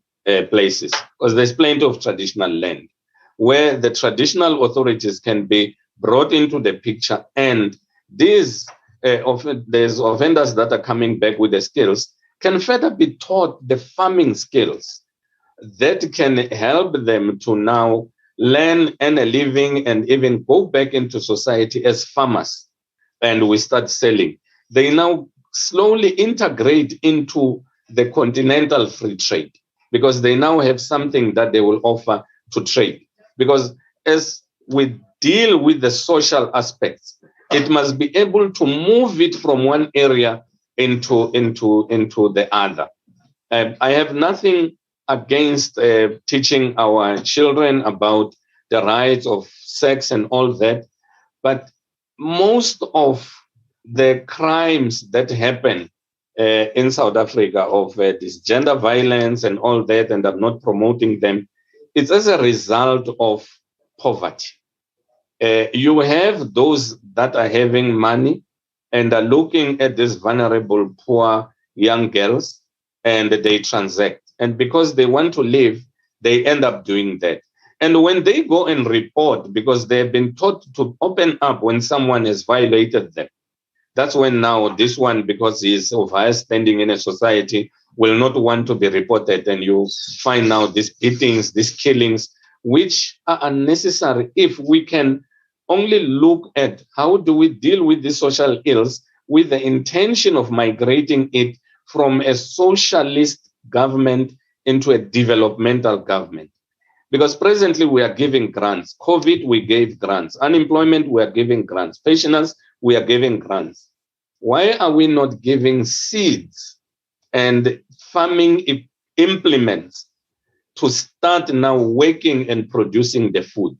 Speaker 17: places, because there's plenty of traditional land where the traditional authorities can be brought into the picture, and these there's offenders that are coming back with the skills can further be taught the farming skills that can help them to now learn and a living and even go back into society as farmers. And we start selling. They now slowly integrate into the continental free trade because they now have something that they will offer to trade. Because as we deal with the social aspects, it must be able to move it from one area into the other. I have nothing against teaching our children about the rights of sex and all that, but most of the crimes that happen in South Africa of this gender violence and all that, and I'm not promoting them, it's as a result of poverty. You have those that are having money and are looking at these vulnerable, poor young girls, and they transact. And because they want to live, they end up doing that. And when they go and report, because they've been taught to open up when someone has violated them, that's when now this one, because he is of higher standing in a society, will not want to be reported. And you find now these beatings, these killings, which are unnecessary if we can only look at how do we deal with the social ills with the intention of migrating it from a socialist government into a developmental government. Because presently we are giving grants. COVID, we gave grants. Unemployment, we are giving grants. Pensioners, we are giving grants. Why are we not giving seeds and farming implements to start now working and producing the food?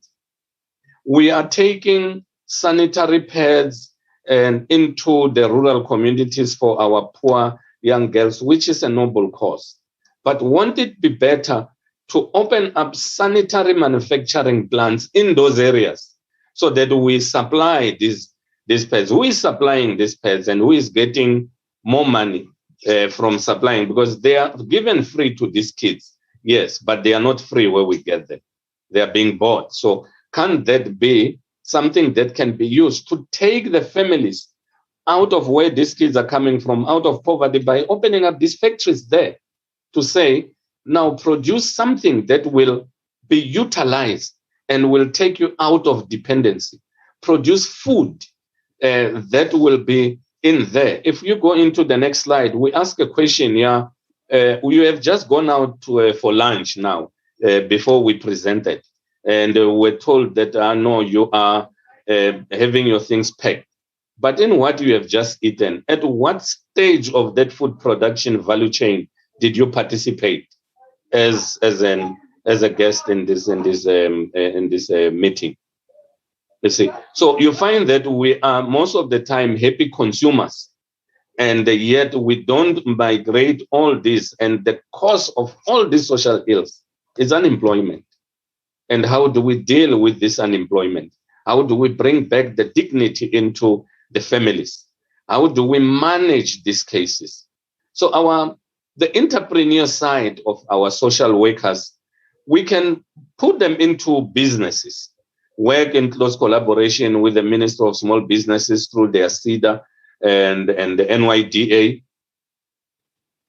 Speaker 17: We are taking sanitary pads and into the rural communities for our poor young girls, which is a noble cause. But won't it be better to open up sanitary manufacturing plants in those areas so that we supply these pads. Who is supplying these pads and who is getting more money from supplying? Because they are given free to these kids, yes, but they are not free where we get them. They are being bought. So can that be something that can be used to take the families out of where these kids are coming from, out of poverty, by opening up these factories there to say, now produce something that will be utilized and will take you out of dependency. Produce food that will be in there. If you go into the next slide, we ask a question here. You have just gone out for lunch now before we presented, and we're told that no, you are having your things packed. But in what you have just eaten, at what stage of that food production value chain did you participate as a guest in this meeting? You see, so you find that we are most of the time happy consumers, and yet we don't migrate all this, and the cause of all these social ills is unemployment. And how do we deal with this unemployment? How do we bring back the dignity into the families? How do we manage these cases? So the entrepreneur side of our social workers, we can put them into businesses, work in close collaboration with the Minister of Small Businesses through their CEDA and the NYDA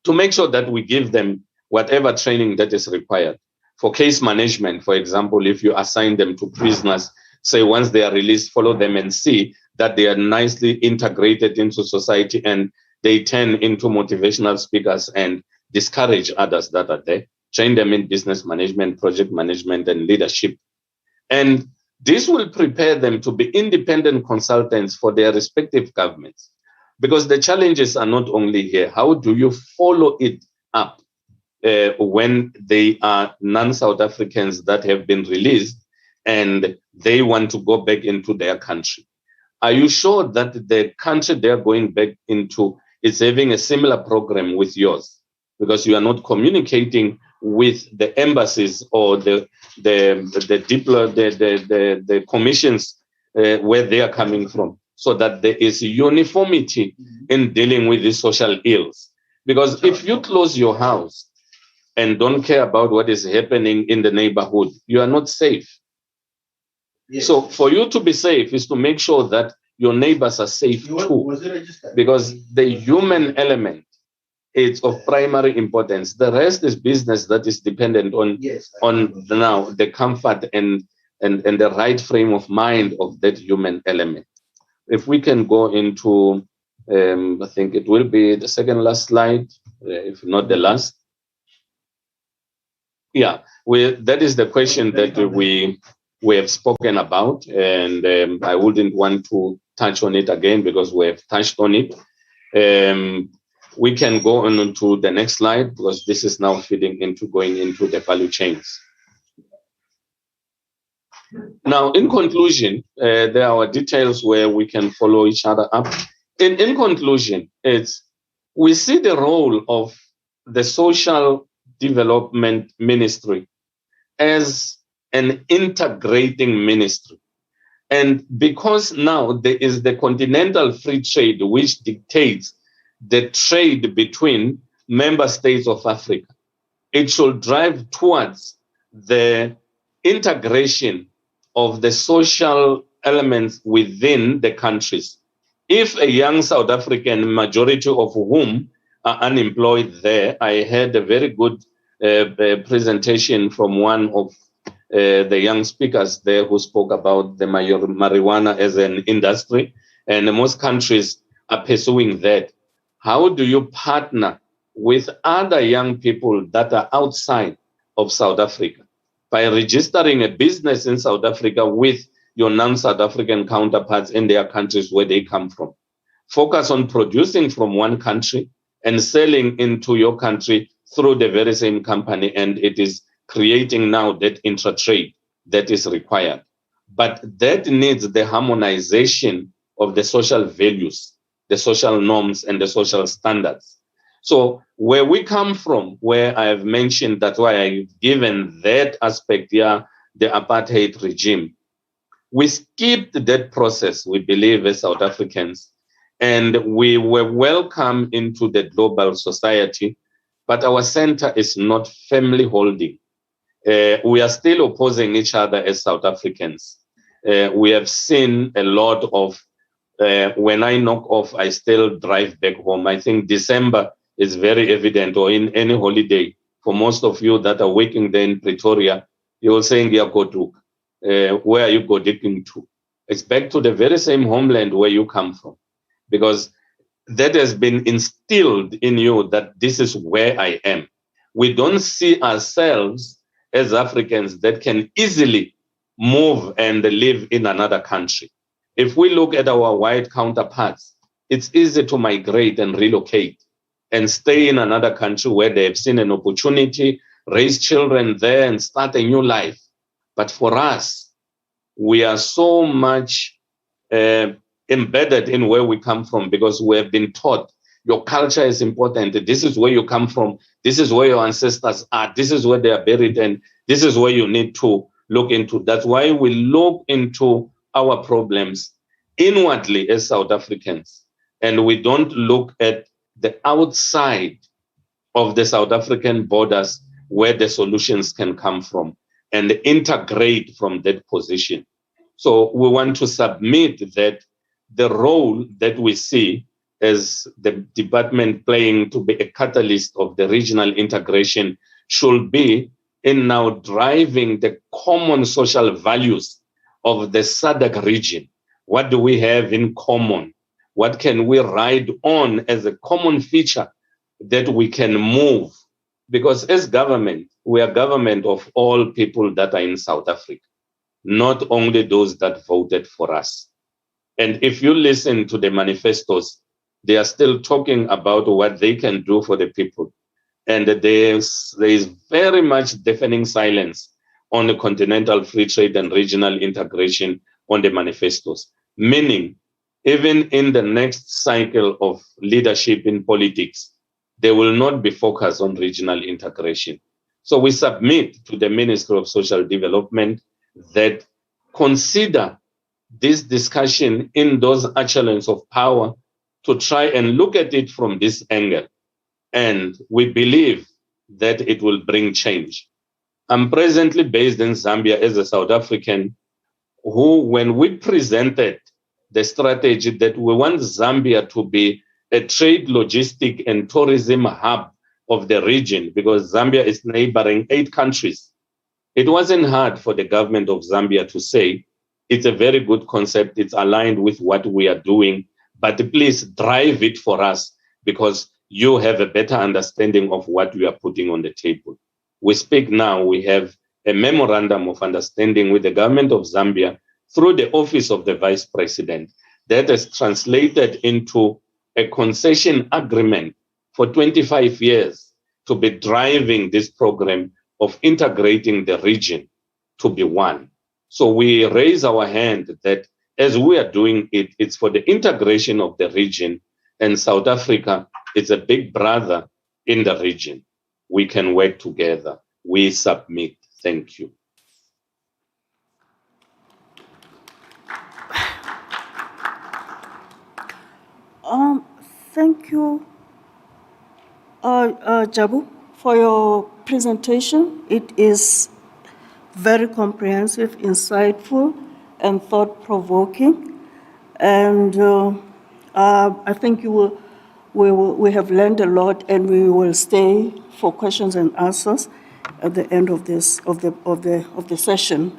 Speaker 17: to make sure that we give them whatever training that is required. For case management, for example, if you assign them to prisoners, say once they are released, follow them and see that they are nicely integrated into society and they turn into motivational speakers and discourage others that are there, train them in business management, project management, and leadership. And this will prepare them to be independent consultants for their respective governments. Because the challenges are not only here. How do you follow it up when they are non-South Africans that have been released and they want to go back into their country? Are you sure that the country they're going back into is having a similar program with yours? Because you are not communicating with the embassies or the commissions where they are coming from, so that there is uniformity in dealing with these social ills. Because if you close your house and don't care about what is happening in the neighborhood, you are not safe. Yes. So for you to be safe is to make sure that your neighbors are safe too, because the human element is of primary importance. The rest is business that is dependent on now the comfort and the right frame of mind of that human element. If we can go into, I think it will be the second last slide, if not the last. Yeah, that is the question that we have spoken about, and I wouldn't want to touch on it again because we have touched on it. We can go on to the next slide because this is now feeding into going into the value chains. Now, in conclusion, there are details where we can follow each other up. In conclusion, we see the role of the social development ministry as an integrating ministry. And because now there is the continental free trade, which dictates the trade between member states of Africa, it should drive towards the integration of the social elements within the countries. If a young South African, majority of whom are unemployed there, I had a very good presentation from one of the young speakers there who spoke about the marijuana as an industry, and most countries are pursuing that. How do you partner with other young people that are outside of South Africa by registering a business in South Africa with your non-South African counterparts in their countries where they come from? Focus on producing from one country and selling into your country through the very same company, and it is creating now that intra-trade that is required. But that needs the harmonization of the social values, the social norms, and the social standards. So where we come from, where I have mentioned, that's why I've given that aspect here, the apartheid regime. We skipped that process, we believe, as South Africans, and we were welcome into the global society, but our center is not family holding. We are still opposing each other as South Africans. We have seen a lot of, when I knock off, I still drive back home. I think December is very evident, or in any holiday. For most of you that are working there in Pretoria, you're saying, yeah, go to, where are you going to? It's back to the very same homeland where you come from, because that has been instilled in you that this is where I am. We don't see ourselves as Africans that can easily move and live in another country. If we look at our white counterparts, it's easy to migrate and relocate and stay in another country where they've seen an opportunity, raise children there and start a new life. But for us, we are so much embedded in where we come from, because we have been taught your culture is important. This is where you come from. This is where your ancestors are. This is where they are buried, and this is where you need to look into. That's why we look into our problems inwardly as South Africans, and we don't look at the outside of the South African borders where the solutions can come from and integrate from that position. So we want to submit that the role that we see as the department playing to be a catalyst of the regional integration should be in now driving the common social values of the SADC region. What do we have in common? What can we ride on as a common feature that we can move? Because as government, we are government of all people that are in South Africa, not only those that voted for us. And if you listen to the manifestos, they are still talking about what they can do for the people. And there is very much deafening silence on the continental free trade and regional integration on the manifestos. Meaning, even in the next cycle of leadership in politics, they will not be focused on regional integration. So we submit to the Ministry of Social Development that consider this discussion in those echelons of power to try and look at it from this angle. And we believe that it will bring change. I'm presently based in Zambia as a South African who, when we presented the strategy that we want Zambia to be a trade, logistic, and tourism hub of the region, because Zambia is neighboring 8 countries, it wasn't hard for the government of Zambia to say, it's a very good concept, it's aligned with what we are doing, but please drive it for us, because you have a better understanding of what we are putting on the table. We speak now, we have a memorandum of understanding with the government of Zambia through the office of the vice president that is translated into a concession agreement for 25 years to be driving this program of integrating the region to be one. So we raise our hand that as we are doing it, it's for the integration of the region, and South Africa is a big brother in the region. We can work together. We submit. Thank you.
Speaker 14: Thank you, Jabu, for your presentation. It is very comprehensive, insightful, and thought-provoking. And I think we have learned a lot, and we will stay for questions and answers at the end of the session.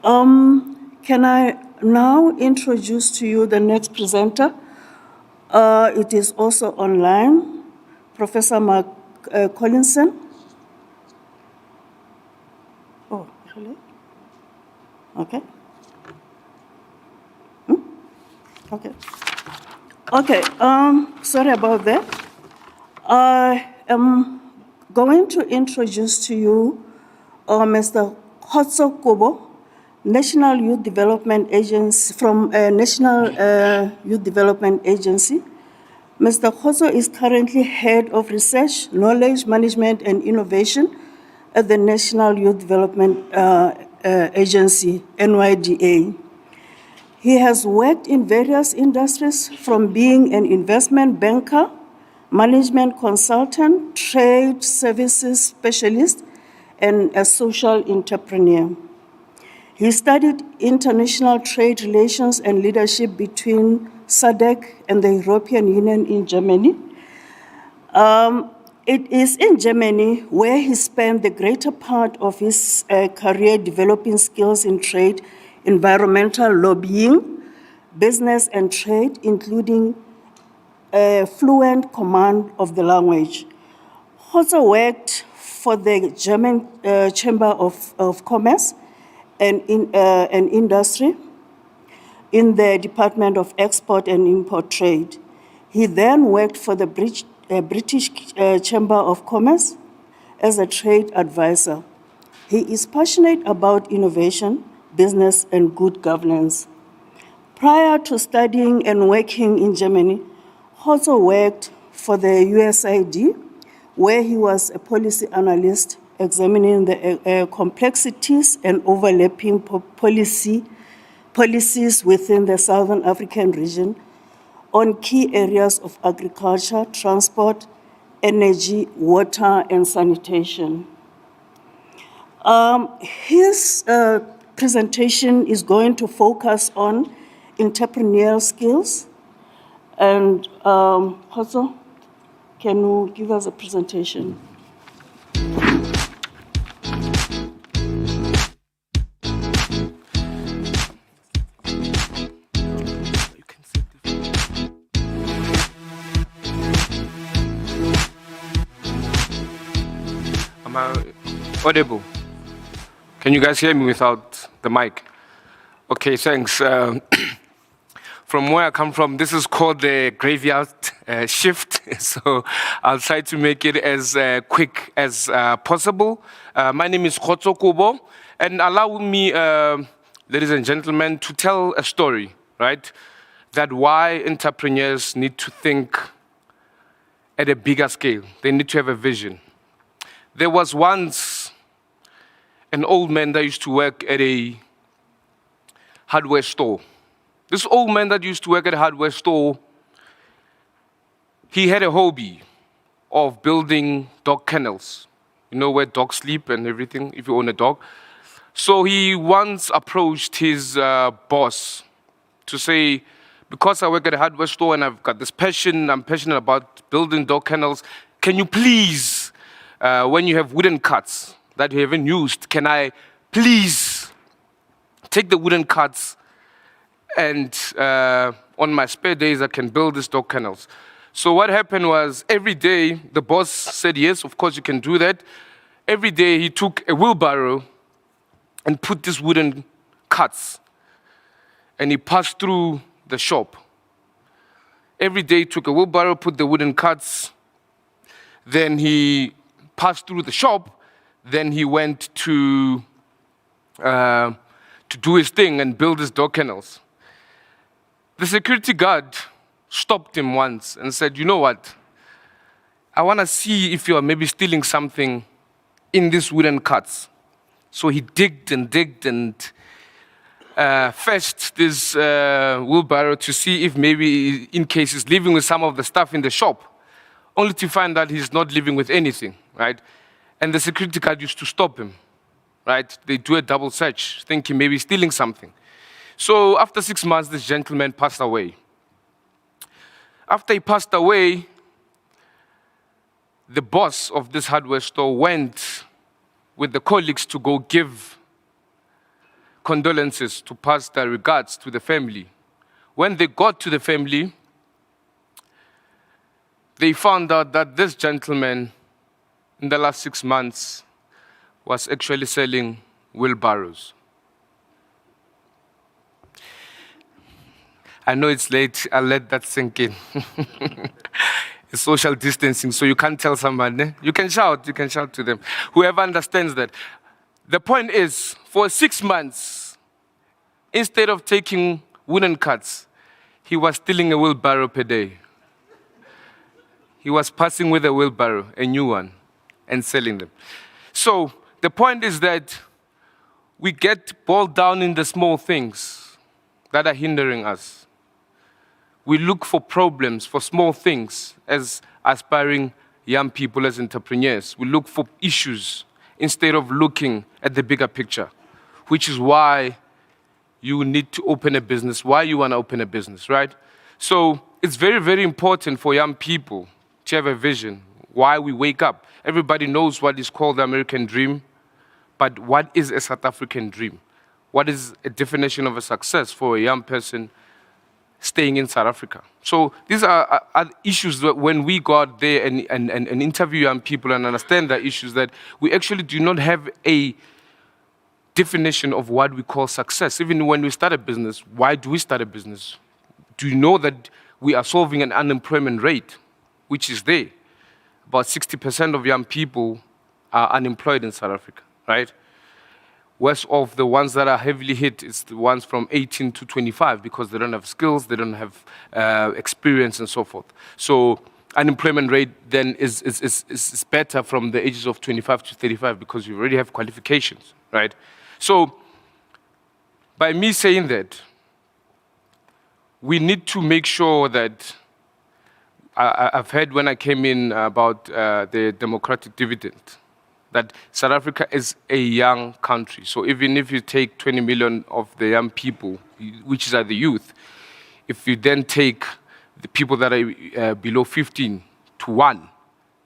Speaker 14: Can I now introduce to you the next presenter? It is also online, Professor Mark Collinson. Oh, really? Okay. Okay. Okay, sorry about that. I am going to introduce to you Mr. Khotso Kobo, National Youth Development Agency, from National Youth Development Agency. Mr. Khotso is currently Head of Research, Knowledge Management and Innovation at the National Youth Development agency, NYDA. He has worked in various industries, from being an investment banker, management consultant, trade services specialist, and a social entrepreneur. He studied international trade relations and leadership between SADC and the European Union in Germany. It is in Germany where he spent the greater part of his career developing skills in trade, environmental lobbying, business and trade, including fluent command of the language. Also worked for the German Chamber of Commerce and Industry in the Department of Export and Import Trade. He then worked for the British Chamber of Commerce as a trade advisor. He is passionate about innovation, business, and good governance. Prior to studying and working in Germany, also worked for the USAID, where he was a policy analyst examining the complexities and overlapping policies within the Southern African region on key areas of agriculture, transport, energy, water, and sanitation. His presentation is going to focus on entrepreneurial skills. And also, can you give us a presentation?
Speaker 18: Am I audible? Can you guys hear me without the mic? Okay, thanks. From where I come from, this is called the graveyard shift, so I'll try to make it as quick as possible. My name is Khotso Kubo, and allow me, ladies and gentlemen, to tell a story, right? That why entrepreneurs need to think at a bigger scale. They need to have a vision. There was once an old man that used to work at a hardware store. This old man that used to work at a hardware store, he had a hobby of building dog kennels. You know where dogs sleep and everything, if you own a dog. So he once approached his boss to say, because I work at a hardware store and I've got this passion, I'm passionate about building dog kennels, can you please, when you have wooden cuts that you haven't used, can I please take the wooden cuts and on my spare days, I can build these dog kennels. So what happened was, every day, the boss said, yes, of course you can do that. Every day, he took a wheelbarrow and put these wooden cuts, and he passed through the shop. Every day, he took a wheelbarrow, put the wooden cuts, then he passed through the shop, then he went to do his thing and build his dog kennels. The security guard stopped him once and said, you know what? I want to see if you are maybe stealing something in these wooden cuts. So he digged and fetched this wheelbarrow to see if maybe, in case he's leaving with some of the stuff in the shop, only to find that he's not leaving with anything, right? And the security guard used to stop him, right? They do a double search, thinking maybe he's stealing something. So after 6 months, this gentleman passed away. After he passed away, the boss of this hardware store went with the colleagues to go give condolences, to pass their regards to the family. When they got to the family, they found out that this gentleman, in the last 6 months, was actually selling wheelbarrows. I know it's late, I'll let that sink in. It's social distancing, so you can't tell someone. Eh? You can shout to them. Whoever understands that. The point is, for 6 months, instead of taking wooden cuts, he was stealing a wheelbarrow per day. He was passing with a wheelbarrow, a new one, and selling them. So the point is that we get boiled down in the small things that are hindering us. We look for problems, for small things as aspiring young people, as entrepreneurs. We look for issues instead of looking at the bigger picture, which is why you need to open a business, why you want to open a business, right? So it's very, very important for young people to have a vision, why we wake up. Everybody knows what is called the American dream, but what is a South African dream? What is a definition of a success for a young person staying in South Africa? So these are issues that when we go out there and interview young people and understand the issues, that we actually do not have a definition of what we call success. Even when we start a business, why do we start a business? Do you know that we are solving an unemployment rate, which is there? About 60% of young people are unemployed in South Africa, right? Worst of the ones that are heavily hit is the ones from 18 to 25 because they don't have skills, they don't have experience and so forth. So unemployment rate then is better from the ages of 25 to 35 because you already have qualifications, right? So by me saying that, we need to make sure that I've heard when I came in about the democratic dividend, that South Africa is a young country. So even if you take 20 million of the young people, which are the youth, if you then take the people that are below 15 to 1,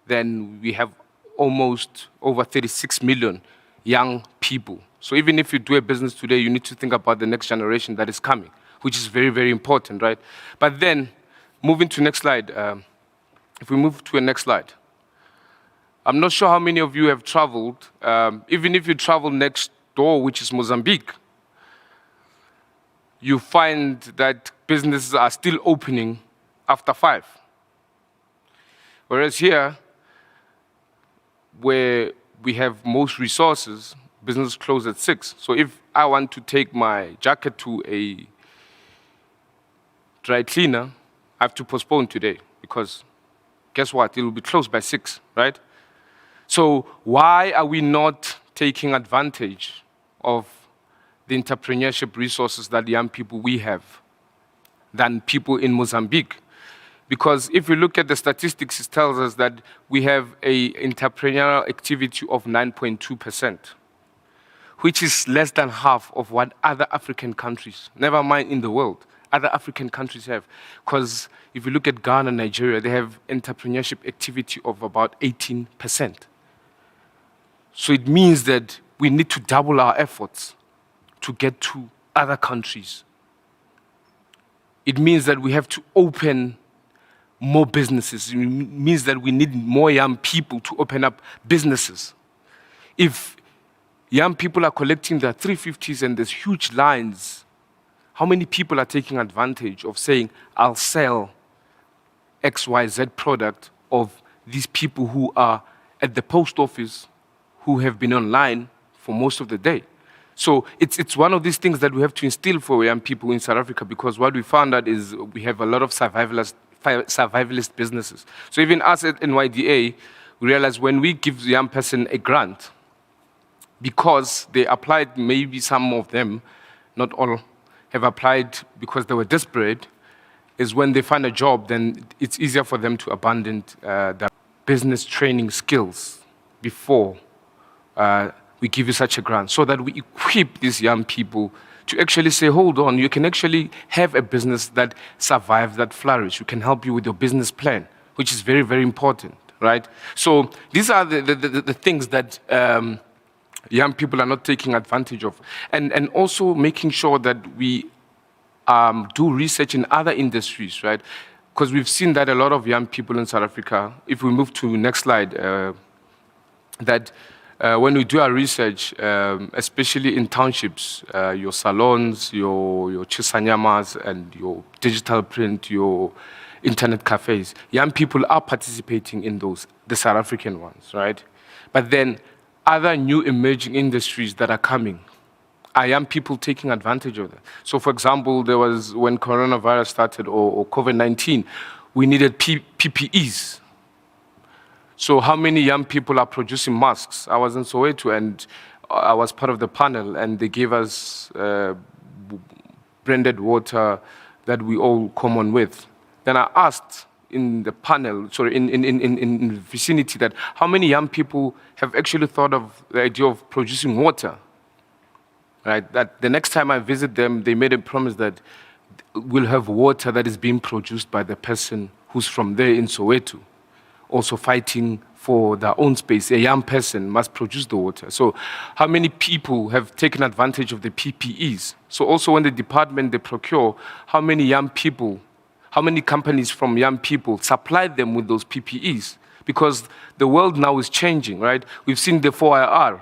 Speaker 18: then we have almost over 36 million young people. So even if you do a business today, you need to think about the next generation that is coming, which is very, very important, right? But then, moving to next slide, if we move to a next slide. I'm not sure how many of you have traveled, even if you travel next door, which is Mozambique, you find that businesses are still opening after 5. Whereas here, where we have most resources, business close at 6. So if I want to take my jacket to a dry cleaner, I have to postpone today because guess what? It will be closed by 6, right? So why are we not taking advantage of the entrepreneurship resources that young people we have than people in Mozambique? Because if you look at the statistics, it tells us that we have an entrepreneurial activity of 9.2%, which is less than half of what other African countries, never mind in the world, other African countries have. Because if you look at Ghana and Nigeria, they have entrepreneurship activity of about 18%. So it means that we need to double our efforts to get to other countries. It means that we have to open more businesses. It means that we need more young people to open up businesses. If young people are collecting their 350s and there's huge lines, how many people are taking advantage of saying, I'll sell XYZ product of these people who are at the post office, who have been online for most of the day? So it's one of these things that we have to instill for young people in South Africa, because what we found out is we have a lot of survivalist businesses. So even us at NYDA, we realize when we give the young person a grant, because they applied, maybe some of them, not all, have applied because they were desperate, is when they find a job, then it's easier for them to abandon their business training skills before we give you such a grant, so that we equip these young people to actually say, hold on, you can actually have a business that survives, that flourish. We can help you with your business plan, which is very, very important, right? So these are the things that young people are not taking advantage of. And also making sure that we do research in other industries, right? Because we've seen that a lot of young people in South Africa, if we move to next slide, that when we do our research, especially in townships, your salons, your chisanyamas, and your digital print, your internet cafes, young people are participating in those, the South African ones, right? But then other new emerging industries that are coming, are young people taking advantage of that? So for example, there was, when coronavirus started, or COVID-19, we needed PPEs. So how many young people are producing masks? I was in Soweto, and I was part of the panel, and they gave us branded water that we all come on with. Then I asked in the panel, sorry, in the vicinity, that how many young people have actually thought of the idea of producing water? Right? That the next time I visit them, they made a promise that we'll have water that is being produced by the person who's from there in Soweto, also fighting for their own space. A young person must produce the water. So how many people have taken advantage of the PPEs? So also when the department, they procure, how many young people, how many companies from young people supply them with those PPEs? Because the world now is changing, right? We've seen the 4IR.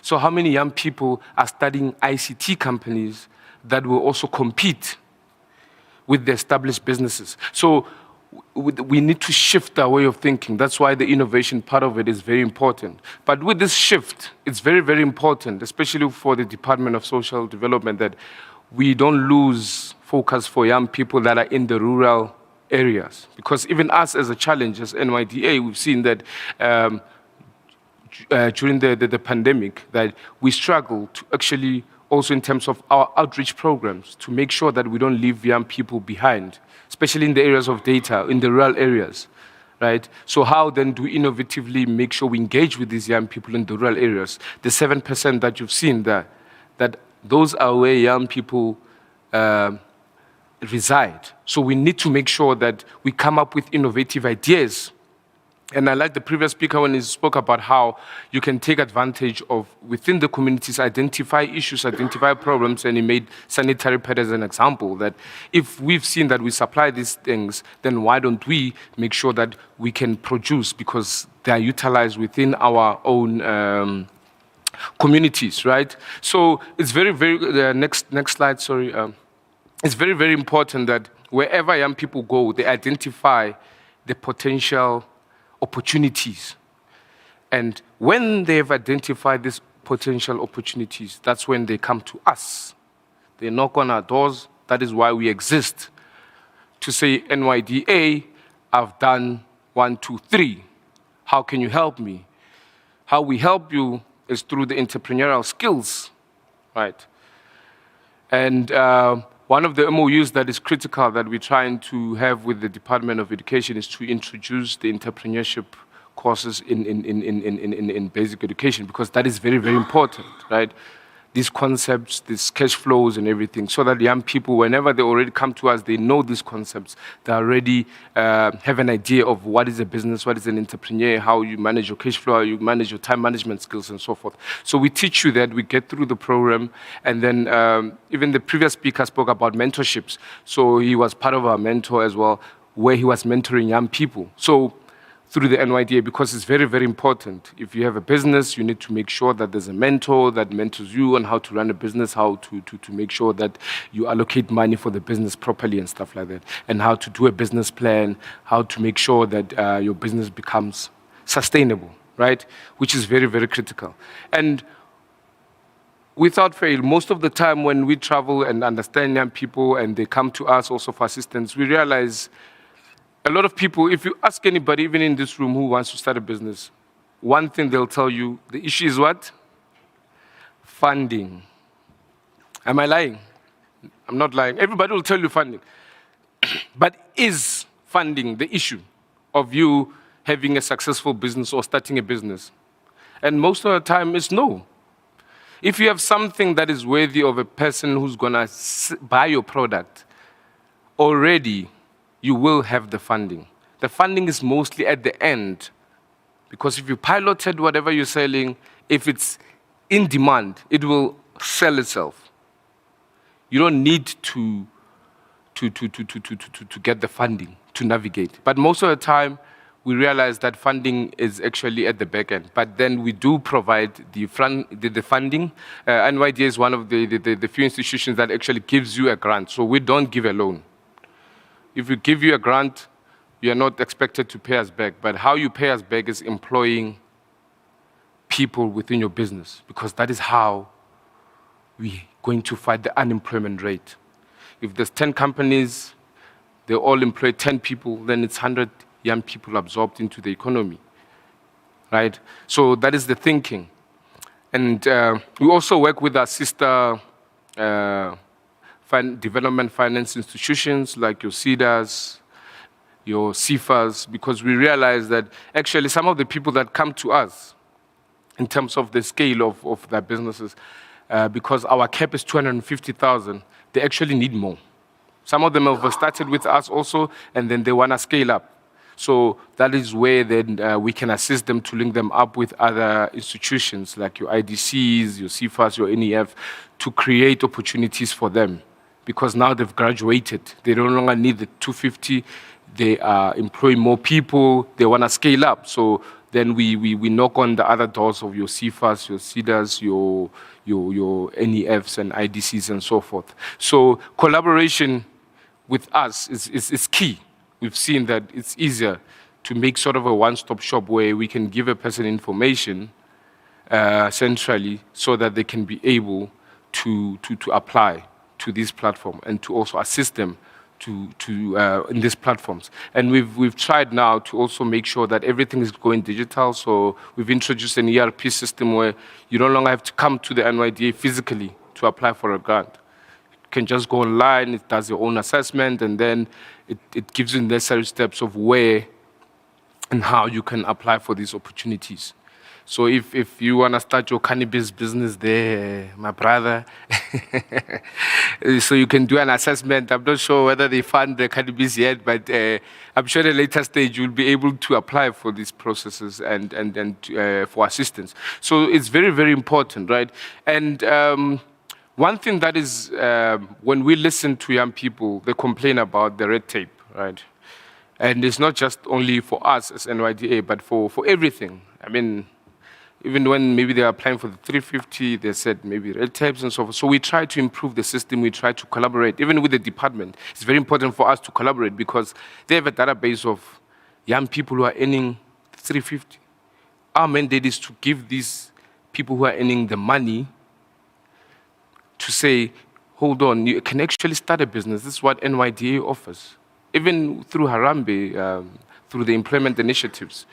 Speaker 18: So how many young people are studying ICT companies that will also compete with the established businesses? So we need to shift our way of thinking. That's why the innovation part of it is very important. But with this shift, it's very, very important, especially for the Department of Social Development, that we don't lose focus for young people that are in the rural areas. Because even us as a challenge, as NYDA, we've seen that during the pandemic, that we struggle to actually, also in terms of our outreach programs, to make sure that we don't leave young people behind, especially in the areas of data, in the rural areas, right? So how then do we innovatively make sure we engage with these young people in the rural areas? The 7% that you've seen there, that those are where young people reside. So we need to make sure that we come up with innovative ideas. And I like the previous speaker when he spoke about how you can take advantage of, within the communities, identify issues, identify problems, and he made sanitary pads as an example, that if we've seen that we supply these things, then why don't we make sure that we can produce, because they are utilized within our own communities, right? So it's very, very, next slide, sorry. It's very, very important that wherever young people go, they identify the potential opportunities. And when they've identified these potential opportunities, that's when they come to us. They knock on our doors. That is why we exist. To say, NYDA, I've done 1, 2, 3. How can you help me? How we help you is through the entrepreneurial skills, right? And one of the MOUs that is critical that we're trying to have with the Department of Education is to introduce the entrepreneurship courses in basic education, because that is very, very important, right? These concepts, these cash flows and everything, so that young people, whenever they already come to us, they know these concepts. They already have an idea of what is a business, what is an entrepreneur, how you manage your cash flow, how you manage your time management skills and so forth. So we teach you that, we get through the program, and then even the previous speaker spoke about mentorships. So he was part of our mentor as well, where he was mentoring young people. So through the NYDA, because it's very, very important. If you have a business, you need to make sure that there's a mentor that mentors you on how to run a business, how to make sure that you allocate money for the business properly and stuff like that, and how to do a business plan, how to make sure that your business becomes sustainable, right? Which is very, very critical. And without fail, most of the time when we travel and understand young people and they come to us also for assistance, we realize a lot of people, if you ask anybody, even in this room, who wants to start a business, one thing they'll tell you, the issue is what? Funding. Am I lying? I'm not lying. Everybody will tell you funding. But is funding the issue of you having a successful business or starting a business? And most of the time, it's no. If you have something that is worthy of a person who's going to buy your product, already you will have the funding. The funding is mostly at the end, because if you piloted whatever you're selling, if it's in demand, it will sell itself. You don't need to get the funding to navigate. But most of the time, we realize that funding is actually at the back end. But then we do provide the funding. NYDA is one of the few institutions that actually gives you a grant. So we don't give a loan. If we give you a grant, you are not expected to pay us back. But how you pay us back is employing people within your business, because that is how we're going to fight the unemployment rate. If there's 10 companies, they all employ 10 people, then it's 100 young people absorbed into the economy, right? So that is the thinking. And we also work with our sister development finance institutions like your CEDAs, your CFAs, because we realize that actually some of the people that come to us in terms of the scale of their businesses, because our cap is 250,000, they actually need more. Some of them have started with us also, and then they want to scale up. So that is where then we can assist them to link them up with other institutions like your IDCs, your CFAs, your NEF, to create opportunities for them. Because now they've graduated. They no longer need the 250. They are employing more people. They want to scale up. So then we knock on the other doors of your CFAs, your CEDAs, your NEFs and IDCs and so forth. So collaboration with us is key. We've seen that it's easier to make sort of a one-stop shop where we can give a person information centrally so that they can be able to apply to this platform and to also assist them in these platforms. And we've tried now to also make sure that everything is going digital. So we've introduced an ERP system where you no longer have to come to the NYDA physically to apply for a grant. You can just go online, it does your own assessment, and then it gives you the necessary steps of where and how you can apply for these opportunities. So if you want to start your cannabis business there, my brother, so you can do an assessment. I'm not sure whether they fund the cannabis yet, but I'm sure at a later stage you'll be able to apply for these processes and for assistance. So it's very, very important, right? And one thing that is, when we listen to young people, they complain about the red tape, right? And it's not just only for us as NYDA, but for everything. I mean, even when maybe they're applying for the 350, they said maybe red tapes and so forth. So we try to improve the system. We try to collaborate, even with the department. It's very important for us to collaborate because they have a database of young people who are earning 350. Our mandate is to give these people who are earning the money to say, hold on, you can actually start a business. This is what NYDA offers. Even through Harambee, through the employment initiatives.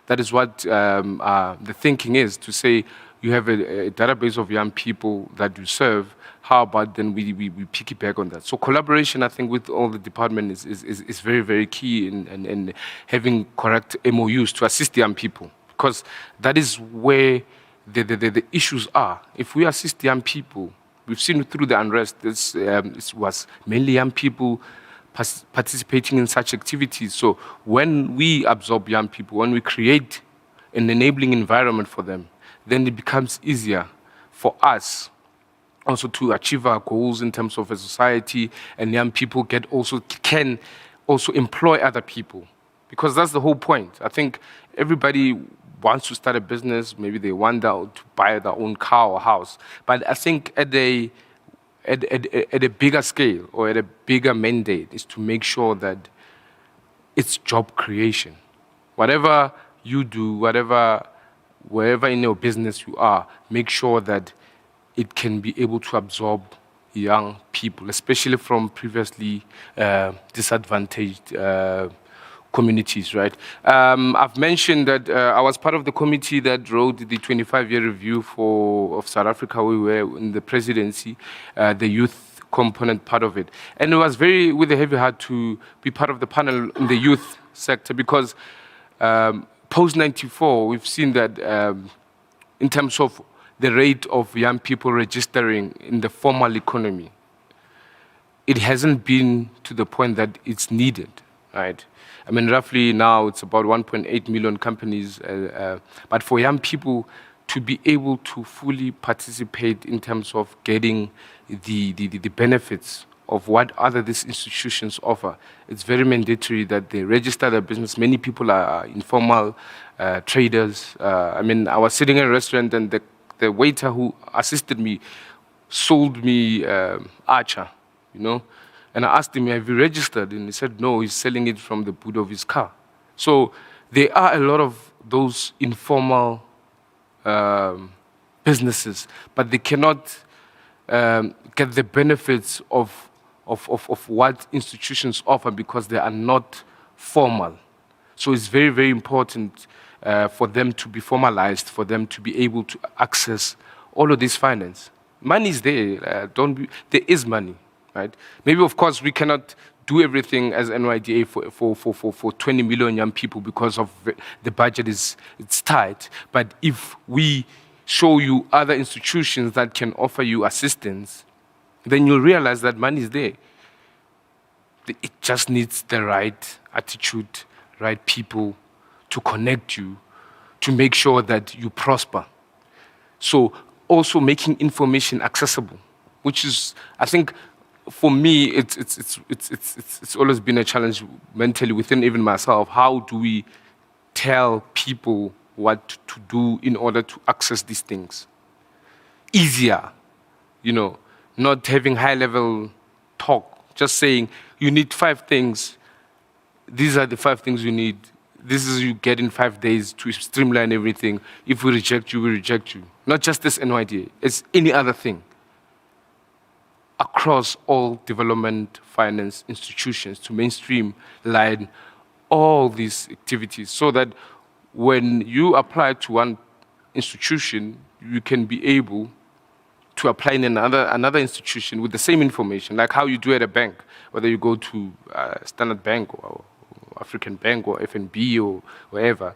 Speaker 18: That is what the thinking is, to say you have a database of young people that you serve. How about then we piggyback on that? So collaboration, I think, with all the department is very, very key in having correct MOUs to assist young people. Because that is where the issues are. If we assist young people, we've seen through the unrest, this was mainly young people participating in such activities. So when we absorb young people, when we create an enabling environment for them, then it becomes easier for us also to achieve our goals in terms of a society, and young people can also employ other people. Because that's the whole point. I think everybody wants to start a business, maybe they want to buy their own car or house. But I think at a bigger scale or at a bigger mandate is to make sure that it's job creation. Whatever you do, wherever in your business you are, make sure that it can be able to absorb young people, especially from previously disadvantaged communities, right? I've mentioned that I was part of the committee that wrote the 25-year review of South Africa. We were in the presidency, the youth component part of it. And it was very, with a heavy heart, to be part of the panel in the youth sector because post-94, we've seen that in terms of the rate of young people registering in the formal economy, it hasn't been to the point that it's needed, right? I mean, roughly now it's about 1.8 million companies, but for young people to be able to fully participate in terms of getting the benefits of what other these institutions offer, it's very mandatory that they register their business. Many people are informal traders. I mean, I was sitting in a restaurant and the waiter who assisted me sold me Archer, you know? And I asked him, have you registered? And he said, no, he's selling it from the boot of his car. So there are a lot of those informal businesses, but they cannot get the benefits of what institutions offer because they are not formal. So it's very, very important for them to be formalized, for them to be able to access all of this finance. Money is there. There is money, right? Maybe, of course, we cannot do everything as NYDA for 20 million young people because of the budget it's tight. But if we show you other institutions that can offer you assistance, then you'll realize that money is there. It just needs the right attitude, right people to connect you, to make sure that you prosper. So also making information accessible, which is, I think, for me, it's always been a challenge mentally within even myself. How do we tell people what to do in order to access these things? Easier, not having high-level talk, just saying, you need 5 things. These are the 5 things you need. This is you get in 5 days to streamline everything. If we reject you, we reject you. Not just this NYDA, it's any other thing. Across all development finance institutions to mainstream line all these activities so that when you apply to one institution, you can be able to apply in another institution with the same information, like how you do at a bank, whether you go to Standard Bank or African Bank or FNB or wherever.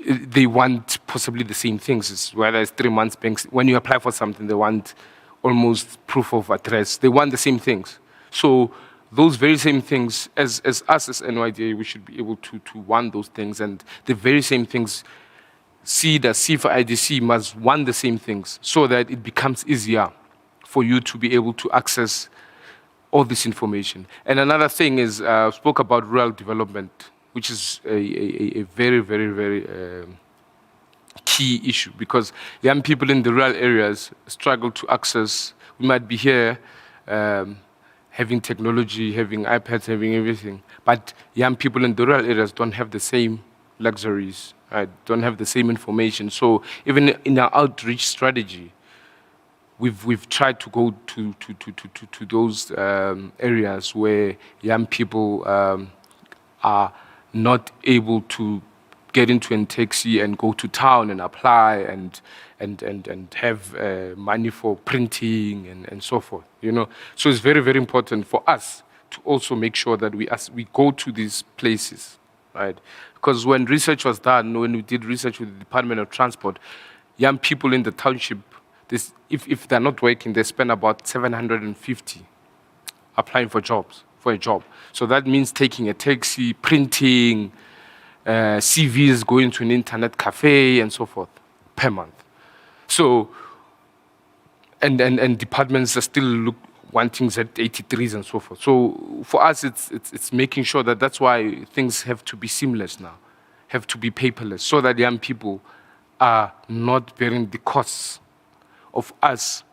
Speaker 18: They want possibly the same things. It's whether it's 3 months banks. When you apply for something, they want almost proof of address. They want the same things. So those very same things, as us as NYDA, we should be able to want those things. And the very same things, C for IDC must want the same things so that it becomes easier for you to be able to access all this information. And another thing is, spoke about rural development, which is a very, very, very key issue because young people in the rural areas struggle to access. We might be here having technology, having iPads, having everything, but young people in the rural areas don't have the same luxuries, right? Don't have the same information. So even in our outreach strategy, we've tried to go to those areas where young people are not able to get into a taxi and go to town and apply and have money for printing and so forth. So it's very, very important for us to also make sure that we go to these places, right? Because when research was done, when we did research with the Department of Transport, young people in the township, if they're not working, they spend about 750 applying for a job. So that means taking a taxi, printing, CVs, going to an internet cafe, and so forth, per month. So, and departments are still wanting Z83s and so forth. So for us, it's making sure that's why things have to be seamless now, have to be paperless, so that young people are not bearing the costs of us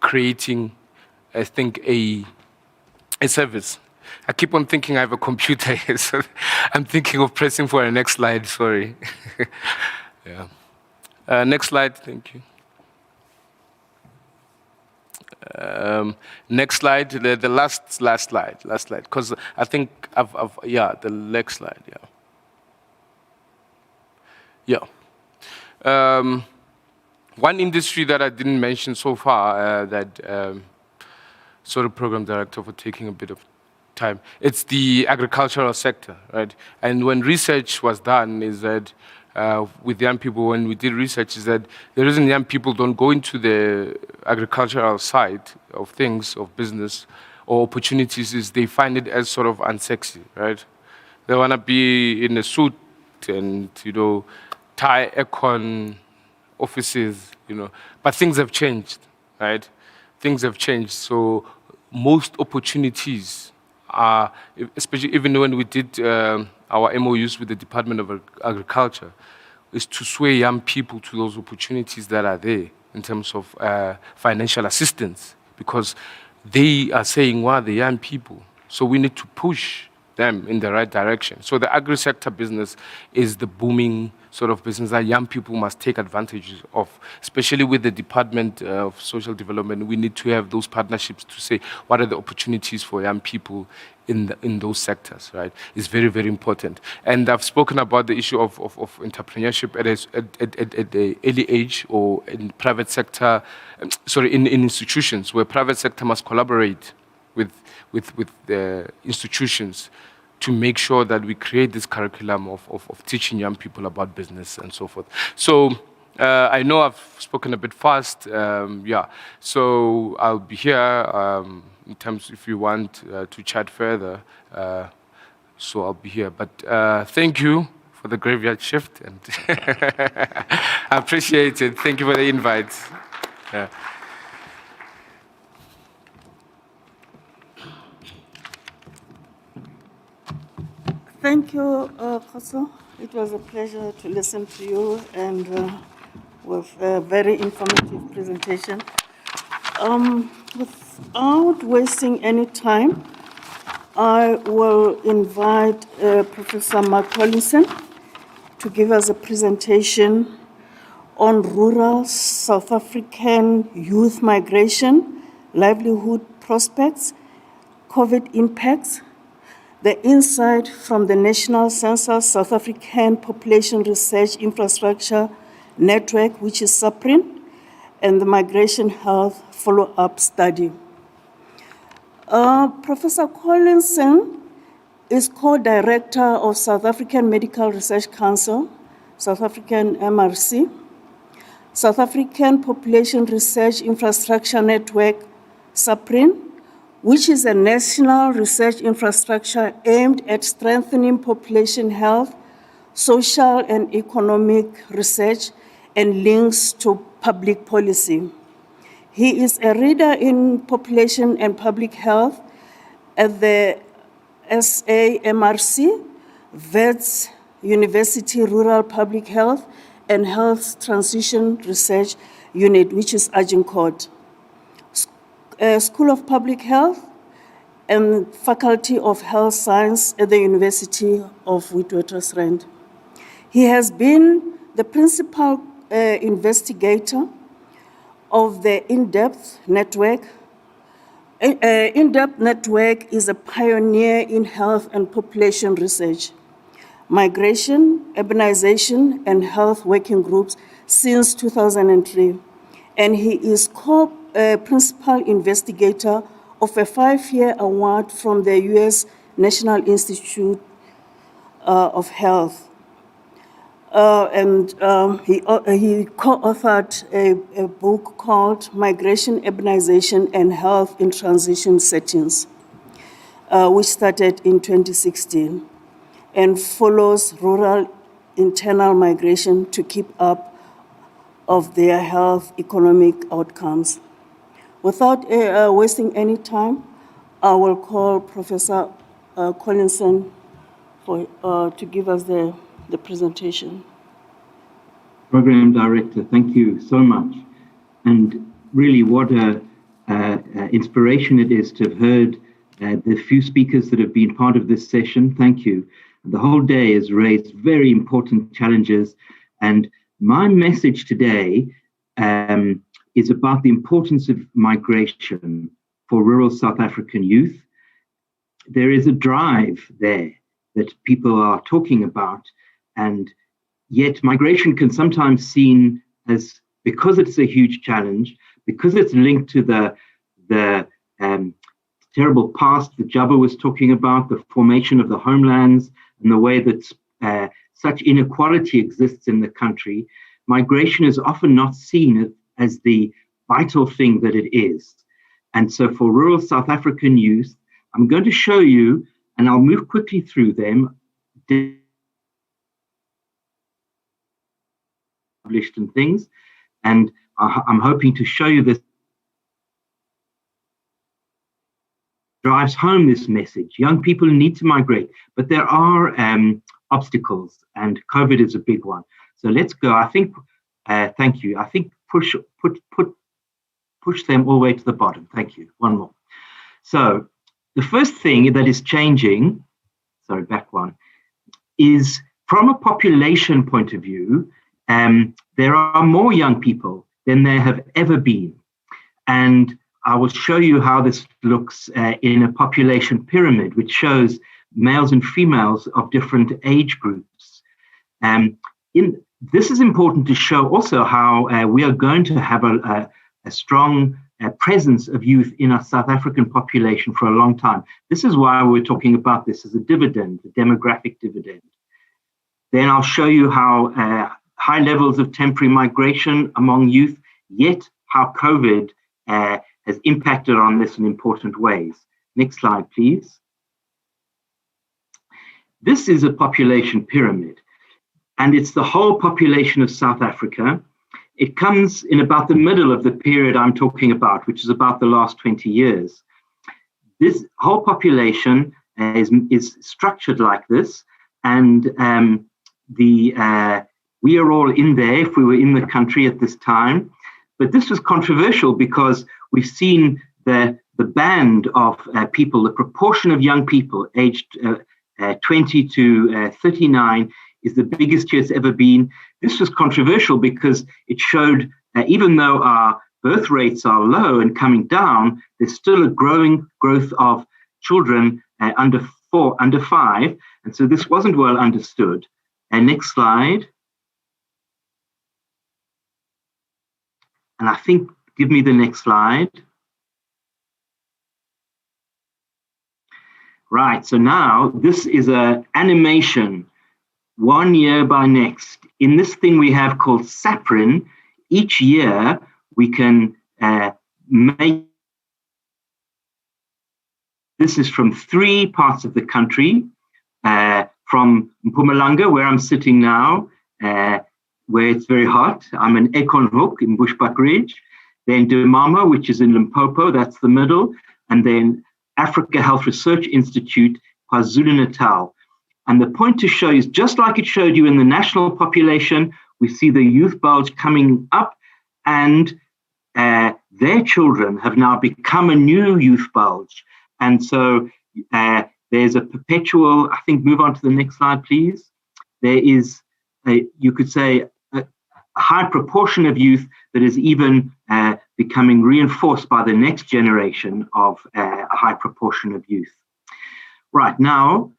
Speaker 18: creating, I think, a service. I keep on thinking I have a computer here, so I'm thinking of pressing for a next slide, sorry. Yeah. Next slide, thank you. Next slide, the last slide, because I think the next slide, yeah. One industry that I didn't mention so far, sorry, program director for taking a bit of time, it's the agricultural sector, right? And when research was done is that with young people, when we did research, is that the reason young people don't go into the agricultural side of things, of business or opportunities, is they find it as sort of unsexy, right? They want to be in a suit and, tie aircon offices, but things have changed, right? Things have changed. So most opportunities are, especially even when we did our MOUs with the Department of Agriculture, is to sway young people to those opportunities that are there in terms of financial assistance, because they are saying, wow, the young people. So we need to push them in the right direction. So the agri-sector business is the booming sort of business that young people must take advantage of, especially with the Department of Social Development. We need to have those partnerships to say what are the opportunities for young people in those sectors, right? It's very, very important. And I've spoken about the issue of entrepreneurship at the early age, or in private sector, in institutions where private sector must collaborate with the institutions to make sure that we create this curriculum of teaching young people about business and so forth. So I know I've spoken a bit fast, so I'll be here in terms if you want to chat further, so I'll be here. But thank you for the graveyard shift, and I appreciate it. Thank you for the invite. Yeah.
Speaker 14: Thank you, Khoso. It was a pleasure to listen to you, and with a very informative presentation. Without wasting any time, I will invite Professor Mark Collinson to give us a presentation on rural South African youth migration, livelihood prospects, COVID impacts, the insight from the National Census South African Population Research Infrastructure Network, which is SAPRIN, and the Migration Health Follow-up Study. Professor Collinson is co-director of South African Medical Research Council, South African MRC, South African Population Research Infrastructure Network, SAPRIN, which is a national research infrastructure aimed at strengthening population health, social and economic research, and links to public policy. He is a reader in population and public health at the SAMRC, Wits University Rural Public Health and Health Transition Research Unit, which is Agincourt, School of Public Health, and Faculty of Health Science at the University of Witwatersrand. He has been the principal investigator of the In-Depth Network. In-Depth Network is a pioneer in health and population research, migration, urbanization, and health working groups since 2003. And he is co-principal investigator of a 5-year award from the U.S. National Institute of Health. He co-authored a book called Migration, Urbanization, and Health in Transition Settings, which started in 2016, and follows rural internal migration to keep up of their health economic outcomes. Without wasting any time, I will call Professor Collinson to give us the presentation.
Speaker 19: Program Director, thank you so much. And really what a inspiration it is to have heard the few speakers that have been part of this session. Thank you. The whole day has raised very important challenges, and my message today is about the importance of migration for rural South African youth. There is a drive there that people are talking about, and yet migration can sometimes seen as, because it's a huge challenge, because it's linked to the terrible past that Jabba was talking about, the formation of the homelands, and the way that such inequality exists in the country, migration is often not seen as the vital thing that it is. And so for rural South African youth, I'm going to show you, and I'll move quickly through them, published and things, and I'm hoping to show you this drives home this message. Young people need to migrate, but there are obstacles, and COVID is a big one. So let's go. I think, thank you. I think push them all the way to the bottom. Thank you. One more. So the first thing that is changing sorry, back one, is from a population point of view, there are more young people than there have ever been. And I will show you how this looks in a population pyramid, which shows males and females of different age groups. This is important to show also how we are going to have a strong presence of youth in our South African population for a long time. This is why we're talking about this as a dividend, the demographic dividend. Then I'll show you how high levels of temporary migration among youth, yet how COVID has impacted on this in important ways. Next slide, please. This is a population pyramid, and it's the whole population of South Africa. It comes in about the middle of the period I'm talking about, which is about the last 20 years. This whole population is structured like this, and we are all in there if we were in the country at this time. But this was controversial because we've seen the band of people, the proportion of young people aged 20 to 39 is the biggest it's ever been. This was controversial because it showed even though our birth rates are low and coming down, there's still a growing growth of children under 5. And so this wasn't well understood. And next slide. And I think, give me the next slide. Right, so now this is an animation, 1 year by next. In this thing we have called Saprin, each year we can make, this is from 3 parts of the country, from Mpumalanga, where I'm sitting now, where it's very hot. I'm in Ekonhoek in Bushbuckridge. Then Dumama, which is in Limpopo, that's the middle. And then Africa Health Research Institute, KwaZulu-Natal. And the point to show is just like it showed you in the national population, we see the youth bulge coming up, and their children have now become a new youth bulge. And so there's a perpetual, I think, move on to the next slide, please. There is, you could say, a high proportion of youth that is even becoming reinforced by the next generation of a high proportion of youth. Right, now,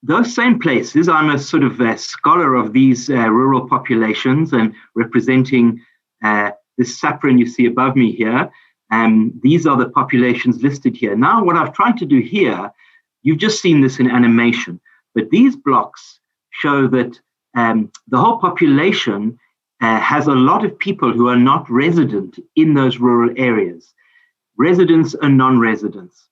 Speaker 19: those same places, I'm a sort of a scholar of these rural populations and representing this Saprin you see above me here. These are the populations listed here. Now, what I've tried to do here, you've just seen this in animation, but these blocks show that the whole population has a lot of people who are not resident in those rural areas, residents and non-residents,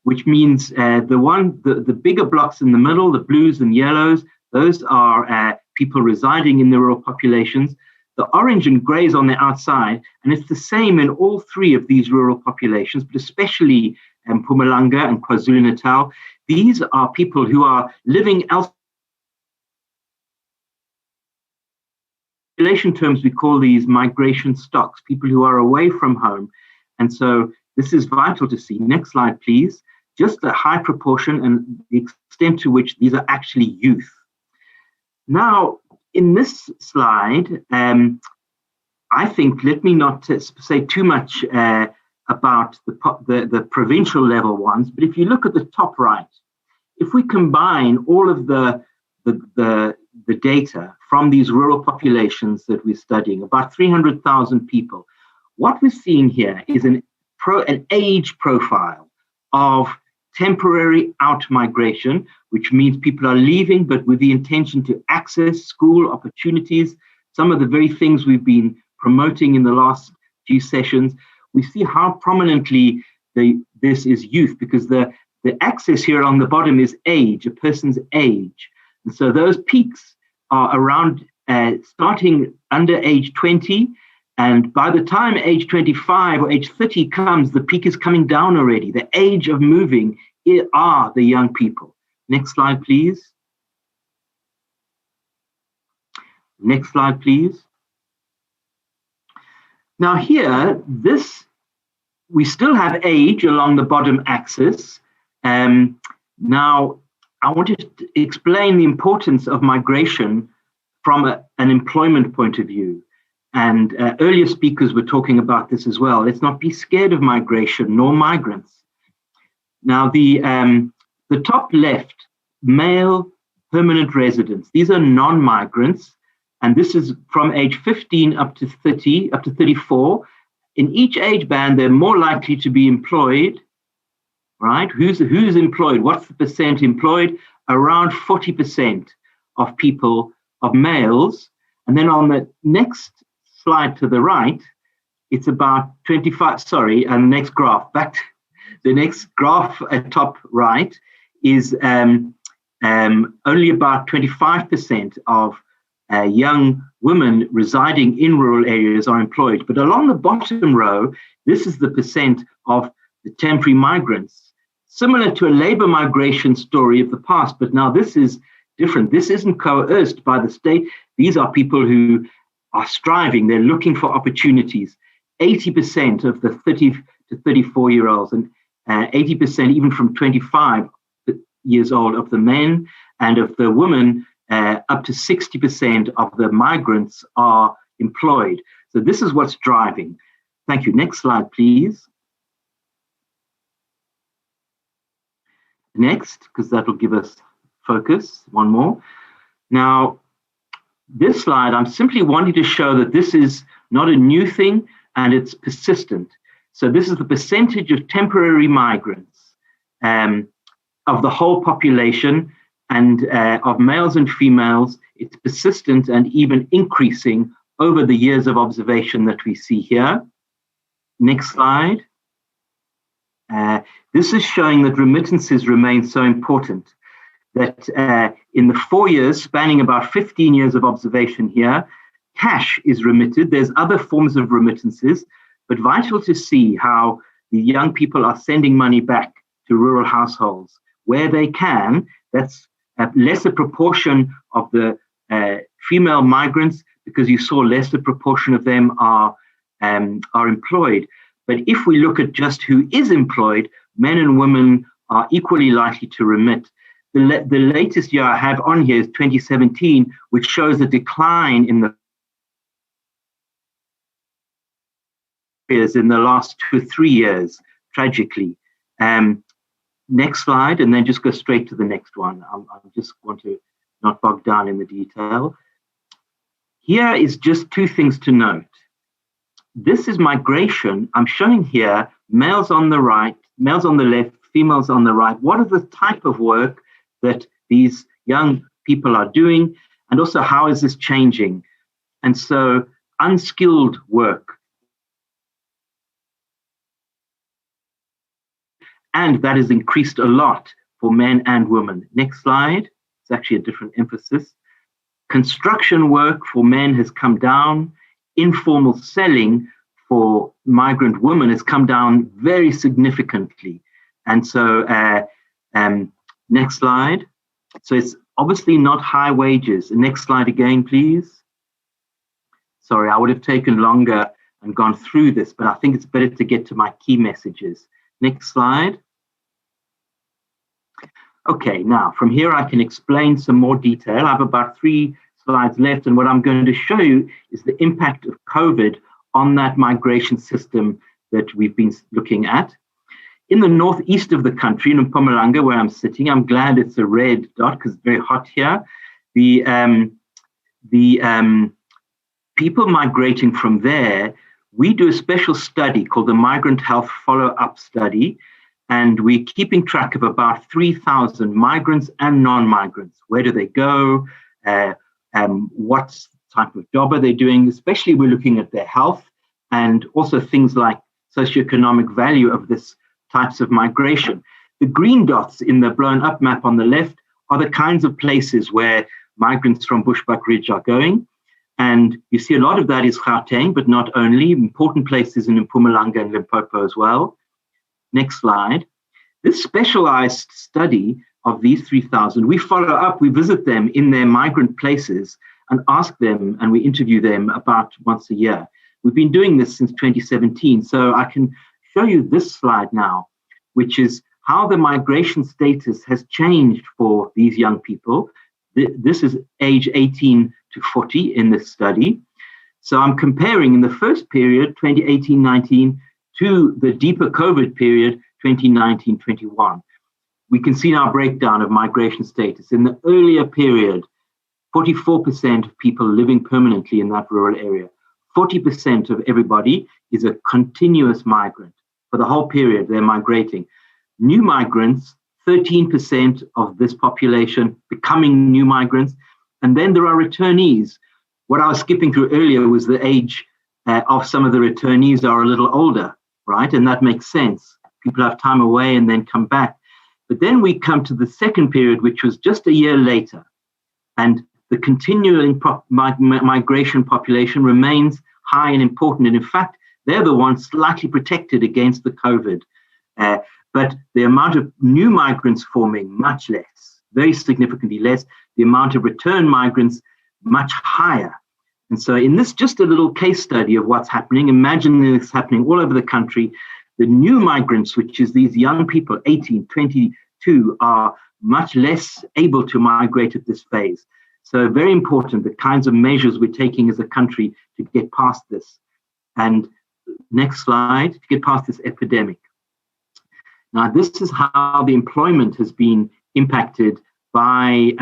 Speaker 19: which means the bigger blocks in the middle, the blues and yellows, those are people residing in the rural populations. The orange and grays on the outside, and it's the same in all 3 of these rural populations, but especially Mpumalanga and KwaZulu-Natal. These are people who are living elsewhere. In population terms, we call these migration stocks, people who are away from home. And so this is vital to see. Next slide, please. Just the high proportion and the extent to which these are actually youth. Now, in this slide, I think, let me not say too much about the provincial level ones, but if you look at the top right, if we combine all of the data from these rural populations that we're studying, about 300,000 people, what we're seeing here is an age profile of temporary out-migration, which means people are leaving, but with the intention to access school opportunities, some of the very things we've been promoting in the last few sessions. We see how prominently this is youth, because the axis here on the bottom is age, a person's age. And so those peaks are around starting under age 20, and by the time age 25 or age 30 comes, the peak is coming down already. The age of moving are the young people. Next slide, please. Next slide, please. Now here, we still have age along the bottom axis. Now, I want to explain the importance of migration from an employment point of view. And earlier speakers were talking about this as well. Let's not be scared of migration nor migrants. Now, the top left, male permanent residents, these are non-migrants, and this is from age 15 up to 30, up to 34. In each age band, they're more likely to be employed, right? Who's employed? What's the percent employed? Around 40% of people, of males. And then on the next slide to the right, it's about 25, sorry, and the next graph, back to the next graph at top right is only about 25% of young women residing in rural areas are employed. But along the bottom row, this is the percent of the temporary migrants, similar to a labor migration story of the past, but now this is different. This isn't coerced by the state. These are people who are striving. They're looking for opportunities. 80% of the 30 to 34-year-olds and 80% even from 25 years old of the men, and of the women, up to 60% of the migrants are employed. So this is what's driving. Thank you. Next slide, please. Next, because that will give us focus. One more. Now, this slide, I'm simply wanting to show that this is not a new thing and it's persistent. So this is the percentage of temporary migrants of the whole population, and of males and females. It's persistent and even increasing over the years of observation that we see here. Next slide. This is showing that remittances remain so important, that in the 4 years, spanning about 15 years of observation here, cash is remitted. There's other forms of remittances, but vital to see how the young people are sending money back to rural households where they can. That's a lesser proportion of the female migrants, because you saw lesser proportion of them are employed. But if we look at just who is employed, men and women are equally likely to remit. The latest year I have on here is 2017, which shows a decline in the years in the last 2 or 3 years, tragically. Next slide, and then just go straight to the next one. I just want to not bog down in the detail. Here is just 2 things to note. This is migration. I'm showing here males on the right, males on the left, females on the right. What are the type of work that these young people are doing? And also, how is this changing? And so unskilled work, and that has increased a lot for men and women. Next slide. It's actually a different emphasis. Construction work for men has come down. Informal selling for migrant women has come down very significantly. And so, next slide. So it's obviously not high wages. Next slide again, please. Sorry, I would have taken longer and gone through this, but I think it's better to get to my key messages. Next slide. Okay, now from here I can explain some more detail. I have about 3 slides left, and what I'm going to show you is the impact of COVID on that migration system that we've been looking at. In the northeast of the country, in Mpumalanga, where I'm sitting, I'm glad it's a red dot because it's very hot here. The people migrating from there, we do a special study called the Migrant Health Follow-Up Study, and we're keeping track of about 3,000 migrants and non-migrants. Where do they go? What type of job are they doing? Especially we're looking at their health and also things like socioeconomic value of this types of migration. The green dots in the blown up map on the left are the kinds of places where migrants from Bushbuck Ridge are going. And you see a lot of that is Gauteng, but not only, important places in Mpumalanga and Limpopo as well. Next slide. This specialized study of these 3,000, we follow up, we visit them in their migrant places and ask them, and we interview them about once a year. We've been doing this since 2017, so I can show you this slide now, which is how the migration status has changed for these young people. This is age 18 to 40 in this study. So I'm comparing in the first period, 2018-19, to the deeper COVID period, 2019-21. We can see now a breakdown of migration status. In the earlier period, 44% of people living permanently in that rural area. 40% of everybody is a continuous migrant. For the whole period, they're migrating. New migrants, 13% of this population becoming new migrants. And then there are returnees. What I was skipping through earlier was the age of some of the returnees are a little older, right? And that makes sense. People have time away and then come back. But then we come to the second period, which was just a year later. And the continuing migration population remains high and important. And in fact, they're the ones slightly protected against the COVID. But the amount of new migrants forming, much less, very significantly less. The amount of return migrants, much higher. And so in this, just a little case study of what's happening, imagine this happening all over the country. The new migrants, which is these young people, 18, 22, are much less able to migrate at this phase. So very important, the kinds of measures we're taking as a country to get past this. And next slide, to get past this epidemic. Now, this is how the employment has been impacted by,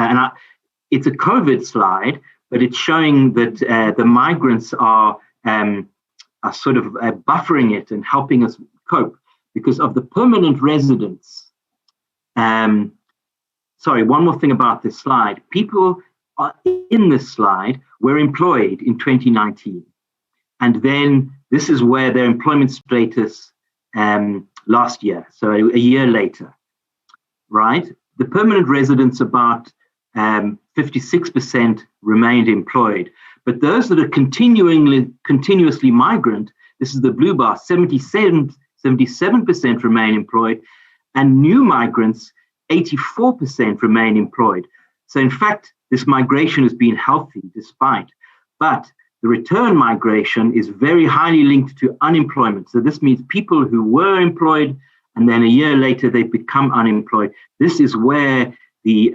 Speaker 19: it's a COVID slide, but it's showing that the migrants are sort of buffering it and helping us cope because of the permanent residents. Sorry, one more thing about this slide. People in this slide were employed in 2019. And then this is where their employment status last year, so a year later, right? The permanent residents, about 56% remained employed. But those that are continuously migrant, this is the blue bar, 77% remain employed, and new migrants, 84% remain employed. So in fact, this migration has been healthy despite, but the return migration is very highly linked to unemployment. So this means people who were employed and then a year later they become unemployed. This is where the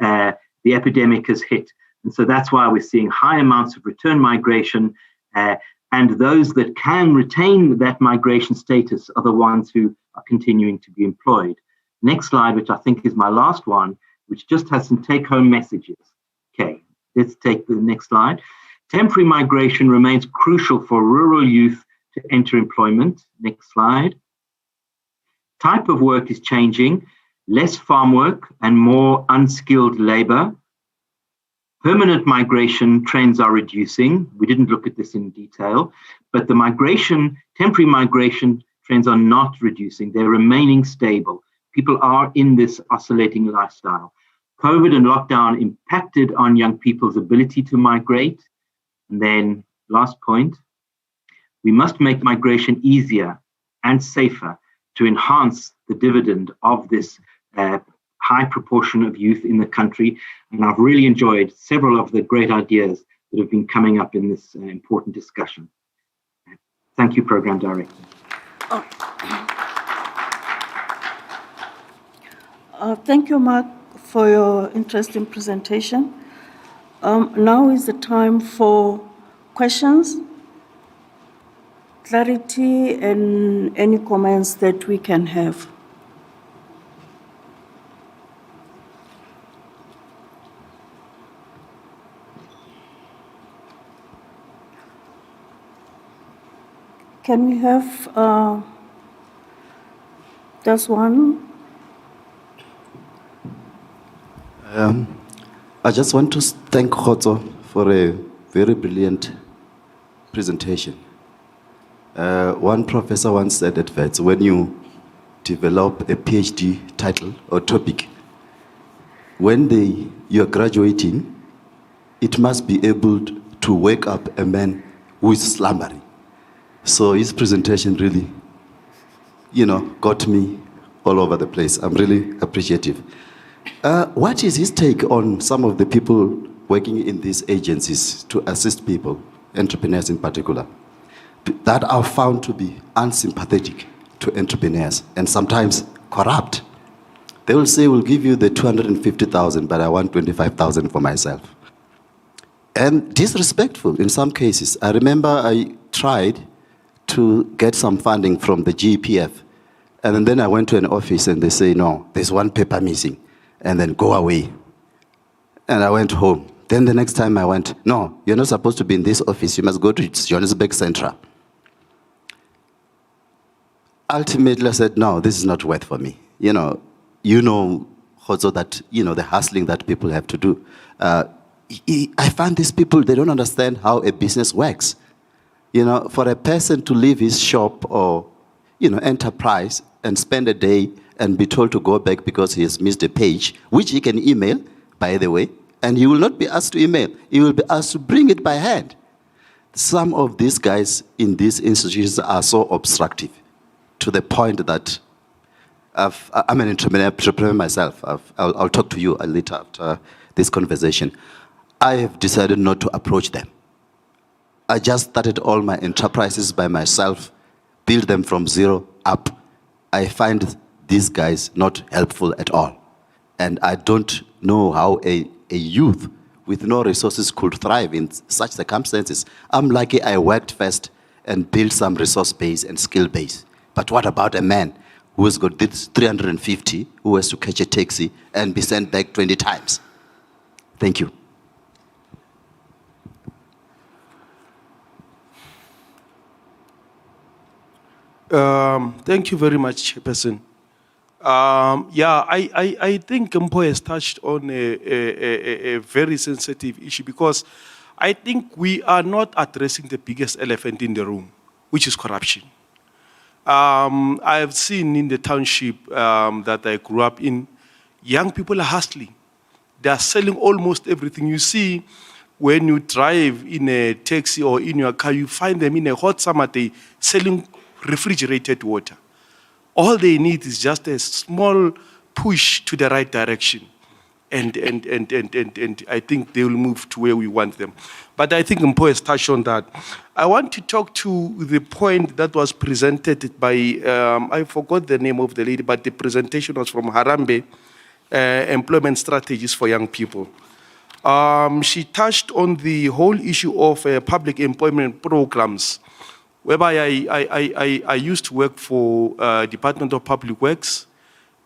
Speaker 19: epidemic has hit. And so that's why we're seeing high amounts of return migration, and those that can retain that migration status are the ones who are continuing to be employed. Next slide, which I think is my last one, which just has some take-home messages. Okay, let's take the next slide. Temporary migration remains crucial for rural youth to enter employment. Next slide. Type of work is changing, less farm work and more unskilled labor. Permanent migration trends are reducing. We didn't look at this in detail, but the temporary migration trends are not reducing. They're remaining stable. People are in this oscillating lifestyle. COVID and lockdown impacted on young people's ability to migrate. And then last point, we must make migration easier and safer to enhance the dividend of this high proportion of youth in the country. And I've really enjoyed several of the great ideas that have been coming up in this important discussion. Thank you, Program Director.
Speaker 14: Thank you, Mark, for your interesting presentation. Now is the time for questions, clarity, and any comments that we can have. Can we have just one?
Speaker 4: I just want to thank Khotso for a very brilliant presentation. One professor once said at VETS, when you develop a PhD title or topic, when you are graduating, it must be able to wake up a man who is slumbering. So his presentation really, got me all over the place. I'm really appreciative. What is his take on some of the people working in these agencies to assist people, entrepreneurs in particular, that are found to be unsympathetic to entrepreneurs and sometimes corrupt? They will say, we'll give you the 250,000, but I want 25,000 for myself. And disrespectful in some cases. I remember I tried to get some funding from the GPF, and then I went to an office and they say, no, there's one paper missing, and then go away. And I went home. Then the next time I went, no, you're not supposed to be in this office, you must go to Johannesburg Central. Ultimately, I said, no, this is not worth for me. Also that, the hustling that people have to do. I find these people, they don't understand how a business works. For a person to leave his shop or, enterprise and spend a day and be told to go back because he has missed a page, which he can email, by the way, and he will not be asked to email. He will be asked to bring it by hand. Some of these guys in these institutions are so obstructive to the point that I'm an entrepreneur myself. I'll talk to you later after this conversation. I have decided not to approach them. I just started all my enterprises by myself, build them from zero up. I find these guys not helpful at all. And I don't know how a youth with no resources could thrive in such circumstances. I'm lucky I worked first and built some resource base and skill base. But what about a man who has got this 350, who has to catch a taxi and be sent back 20 times? Thank you.
Speaker 20: Thank you very much, Chairperson. I think Mpo has touched on a very sensitive issue because I think we are not addressing the biggest elephant in the room, which is corruption. I have seen in the township that I grew up in, young people are hustling. They are selling almost everything. You see, when you drive in a taxi or in your car, you find them in a hot summer day selling refrigerated water. All they need is just a small push to the right direction. And I think they will move to where we want them. But I think Mpo has touched on that. I want to talk to the point that was presented by, I forgot the name of the lady, but the presentation was from Harambe, Employment Strategies for Young People. She touched on the whole issue of public employment programs, whereby I used to work for Department of Public Works,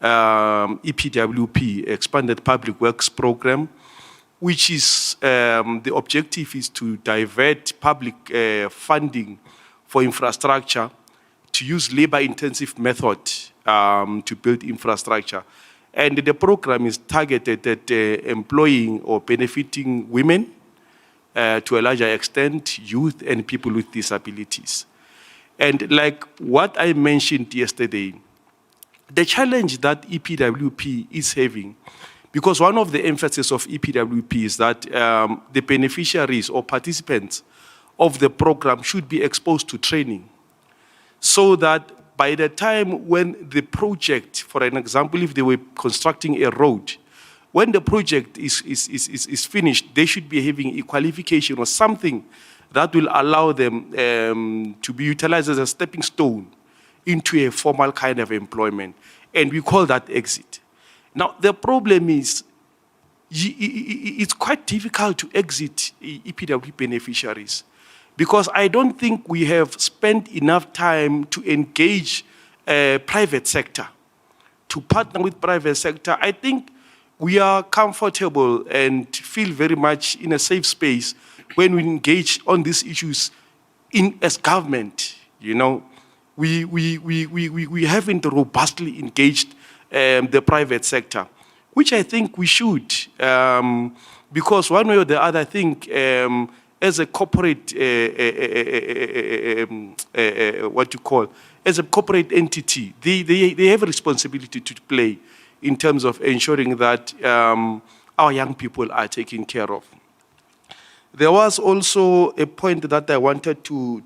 Speaker 20: EPWP, Expanded Public Works Program, which is, the objective is to divert public funding for infrastructure to use labor-intensive method to build infrastructure. And the program is targeted at employing or benefiting women, to a larger extent, youth and people with disabilities. And like what I mentioned yesterday, the challenge that EPWP is having, because one of the emphasis of EPWP is that the beneficiaries or participants of the program should be exposed to training, so that by the time when the project, for an example, if they were constructing a road, when the project is finished, they should be having a qualification or something that will allow them to be utilized as a stepping stone into a formal kind of employment. And we call that exit. Now, the problem is, it's quite difficult to exit EPWP beneficiaries, because I don't think we have spent enough time to engage private sector, to partner with private sector. I think we are comfortable and feel very much in a safe space when we engage on these issues as government. We haven't robustly engaged the private sector, which I think we should, because one way or the other, I think as a corporate, as a corporate entity, they have a responsibility to play in terms of ensuring that our young people are taken care of. There was also a point that I wanted to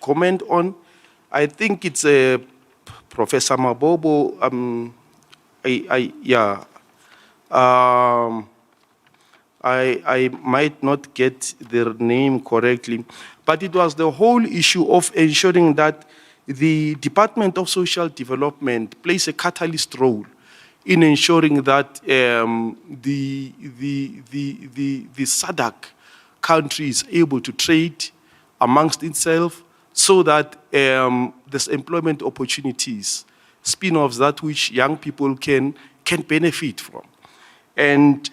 Speaker 20: comment on. I think it's Professor Mabobo. I might not get their name correctly, but it was the whole issue of ensuring that the Department of Social Development plays a catalyst role in ensuring that the SADC country is able to trade amongst itself so that there's employment opportunities, spin-offs that which young people can benefit from. And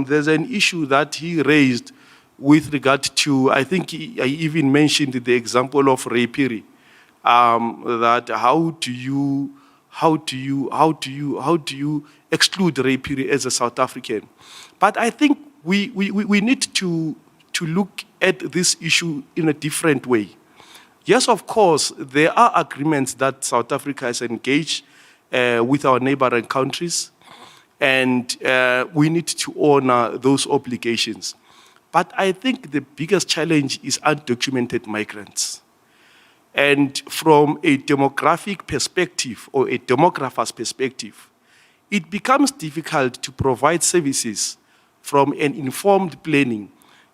Speaker 20: there's an issue that he raised with regard to, I think I even mentioned the example of rapiri, that how do you exclude rapiri as a South African? But I think we need to look at this issue in a different way. Yes, of course, there are agreements that South Africa has engaged with our neighboring countries, and we need to honor those obligations. But I think the biggest challenge is undocumented migrants. And from a demographic perspective or a demographer's perspective, it becomes difficult to provide services from an informed planning.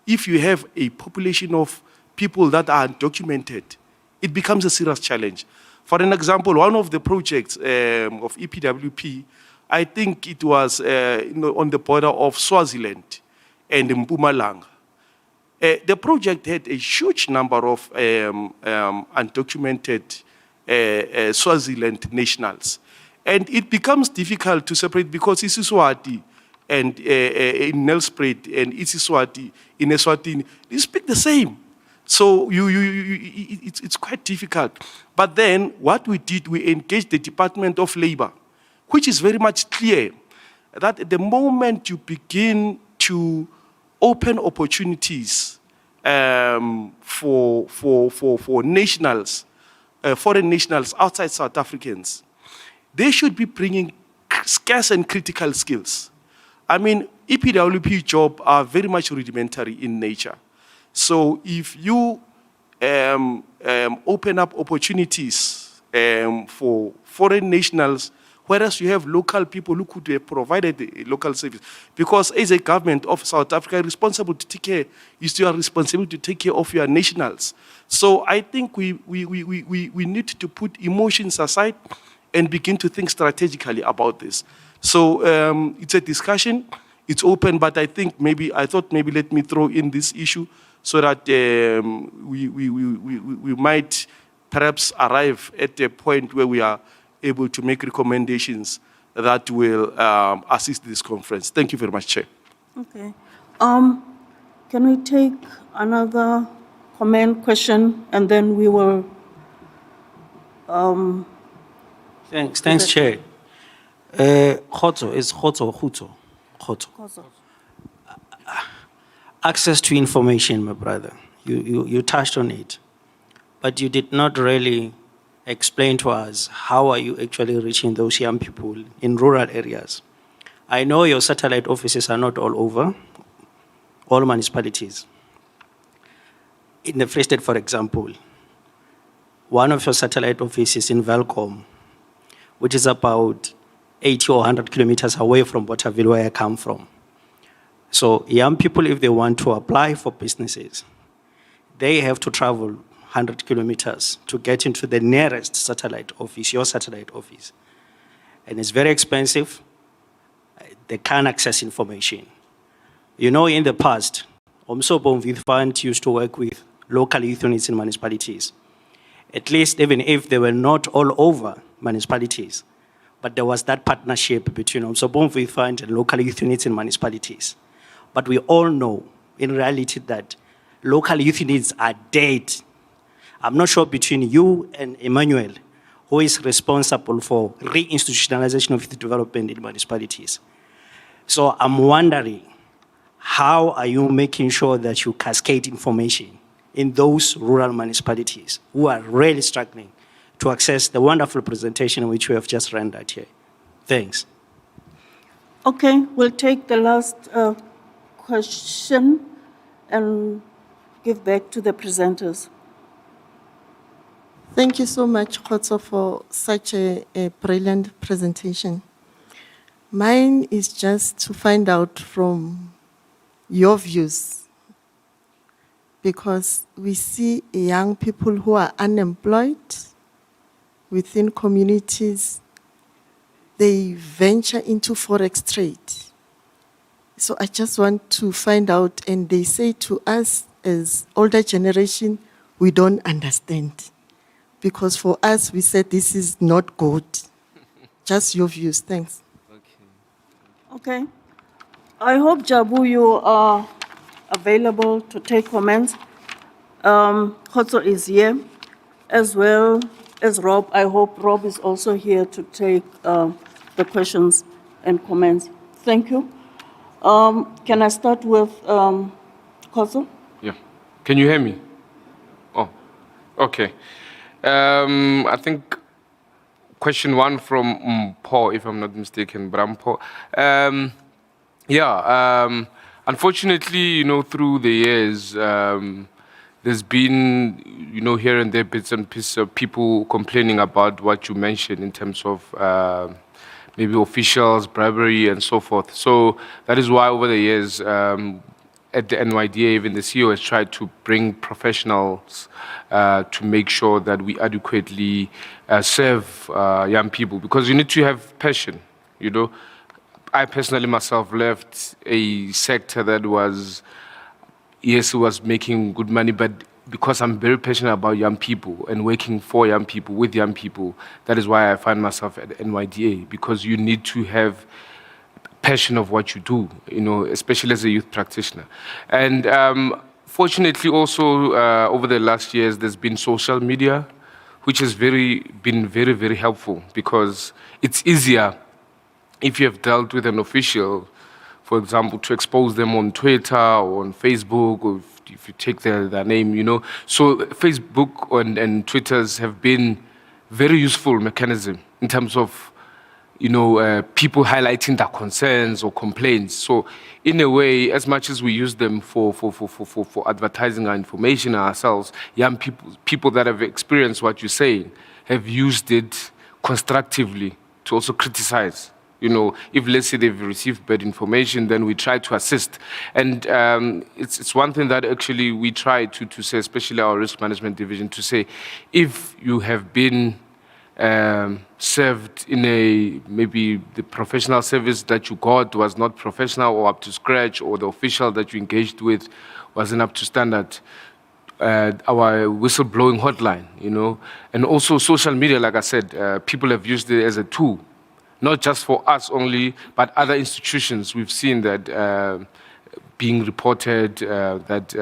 Speaker 20: If you have a population of people that are undocumented, it becomes a serious challenge. For an example, one of the projects of EPWP, I think it was on the border of Swaziland and Mpumalanga. The project had a huge number of undocumented Swaziland nationals. And it becomes difficult to separate because isiSwati and in Nelspruit and isiSwati in Eswatini, they speak the same. So it's quite difficult. But then what we did, we engaged the Department of Labor, which is very much clear that at the moment you begin to open opportunities for nationals, foreign nationals outside South Africans, they should be bringing scarce and critical skills. I mean, EPWP jobs are very much rudimentary in nature. So if you open up opportunities for foreign nationals, whereas you have local people who could have provided a local service, because as a government of South Africa, responsible to take care, you are responsible to take care of your nationals. So I think we need to put emotions aside and begin to think strategically about this. So it's a discussion, it's open, but I thought maybe let me throw in this issue so that we might perhaps arrive at a point where we are able to make recommendations that will assist this conference. Thank you very much, Chair.
Speaker 14: Okay. Can we take another comment, question, and then we will...
Speaker 8: Thanks, Chair. Khotso is Khotso. Access to information, my brother. You touched on it, but you did not really explain to us how are you actually reaching those young people in rural areas. I know your satellite offices are not all over, all municipalities. In the Free State, for example, one of your satellite offices in Velcom, which is about 80 or 100 kilometers away from Bothaville, where I come from. So young people, if they want to apply for businesses, they have to travel 100 kilometers to get into the nearest satellite office, your satellite office. And it's very expensive. They can't access information. You know, in the past, Omsobom Youth Fund used to work with local youth units in municipalities. At least even if they were not all over municipalities, but there was that partnership between Omsobom Youth Fund and local youth units in municipalities. But we all know, in reality, that local youth units are dead. I'm not sure between you and Emmanuel, who is responsible for reinstitutionalization of youth development in municipalities. So I'm wondering, how are you making sure that you cascade information in those rural municipalities who are really struggling to access the wonderful presentation which we have just rendered here? Thanks.
Speaker 14: Okay, we'll take the last question and give back to the presenters.
Speaker 21: Thank you so much, Khotso, for such a brilliant presentation. Mine is just to find out from your views, because we see young people who are unemployed within communities they venture into forex trade. So I just want to find out, and they say to us as older generation, we don't understand. Because for us, we said this is not good. Just your views, thanks.
Speaker 14: Okay. I hope, Jabu, you are available to take comments. Khotso is here, as well as Rob. I hope Rob is also here to take the questions and comments. Thank you. Can I start with Khotso?
Speaker 18: Yeah. Can you hear me? Oh, okay. I think question one from Paul, if I'm not mistaken, Brampo. Unfortunately, through the years, there's been, here and there bits and pieces of people complaining about what you mentioned in terms of maybe officials, bribery, and so forth. So that is why over the years, at the NYDA, even the CEO has tried to bring professionals to make sure that we adequately serve young people, because you need to have passion, I personally myself left a sector that was, yes, it was making good money, but because I'm very passionate about young people and working for young people, with young people, that is why I find myself at NYDA, because you need to have passion of what you do, especially as a youth practitioner. And fortunately also, over the last years, there's been social media, which has been very, very helpful, because it's easier if you have dealt with an official, for example, to expose them on Twitter or on Facebook, or if you take their name, So Facebook and Twitters have been very useful mechanism in terms of, people highlighting their concerns or complaints. So in a way, as much as we use them for advertising our information ourselves, young people that have experienced what you're saying have used it constructively to also criticize. If let's say they've received bad information, then we try to assist. And it's one thing that actually we try to say, especially our risk management division, to say, if you have been served in maybe the professional service that you got was not professional or up to scratch, or the official that you engaged with wasn't up to standard, our whistleblowing hotline, and also social media, like I said, people have used it as a tool, not just for us only, but other institutions. We've seen that being reported that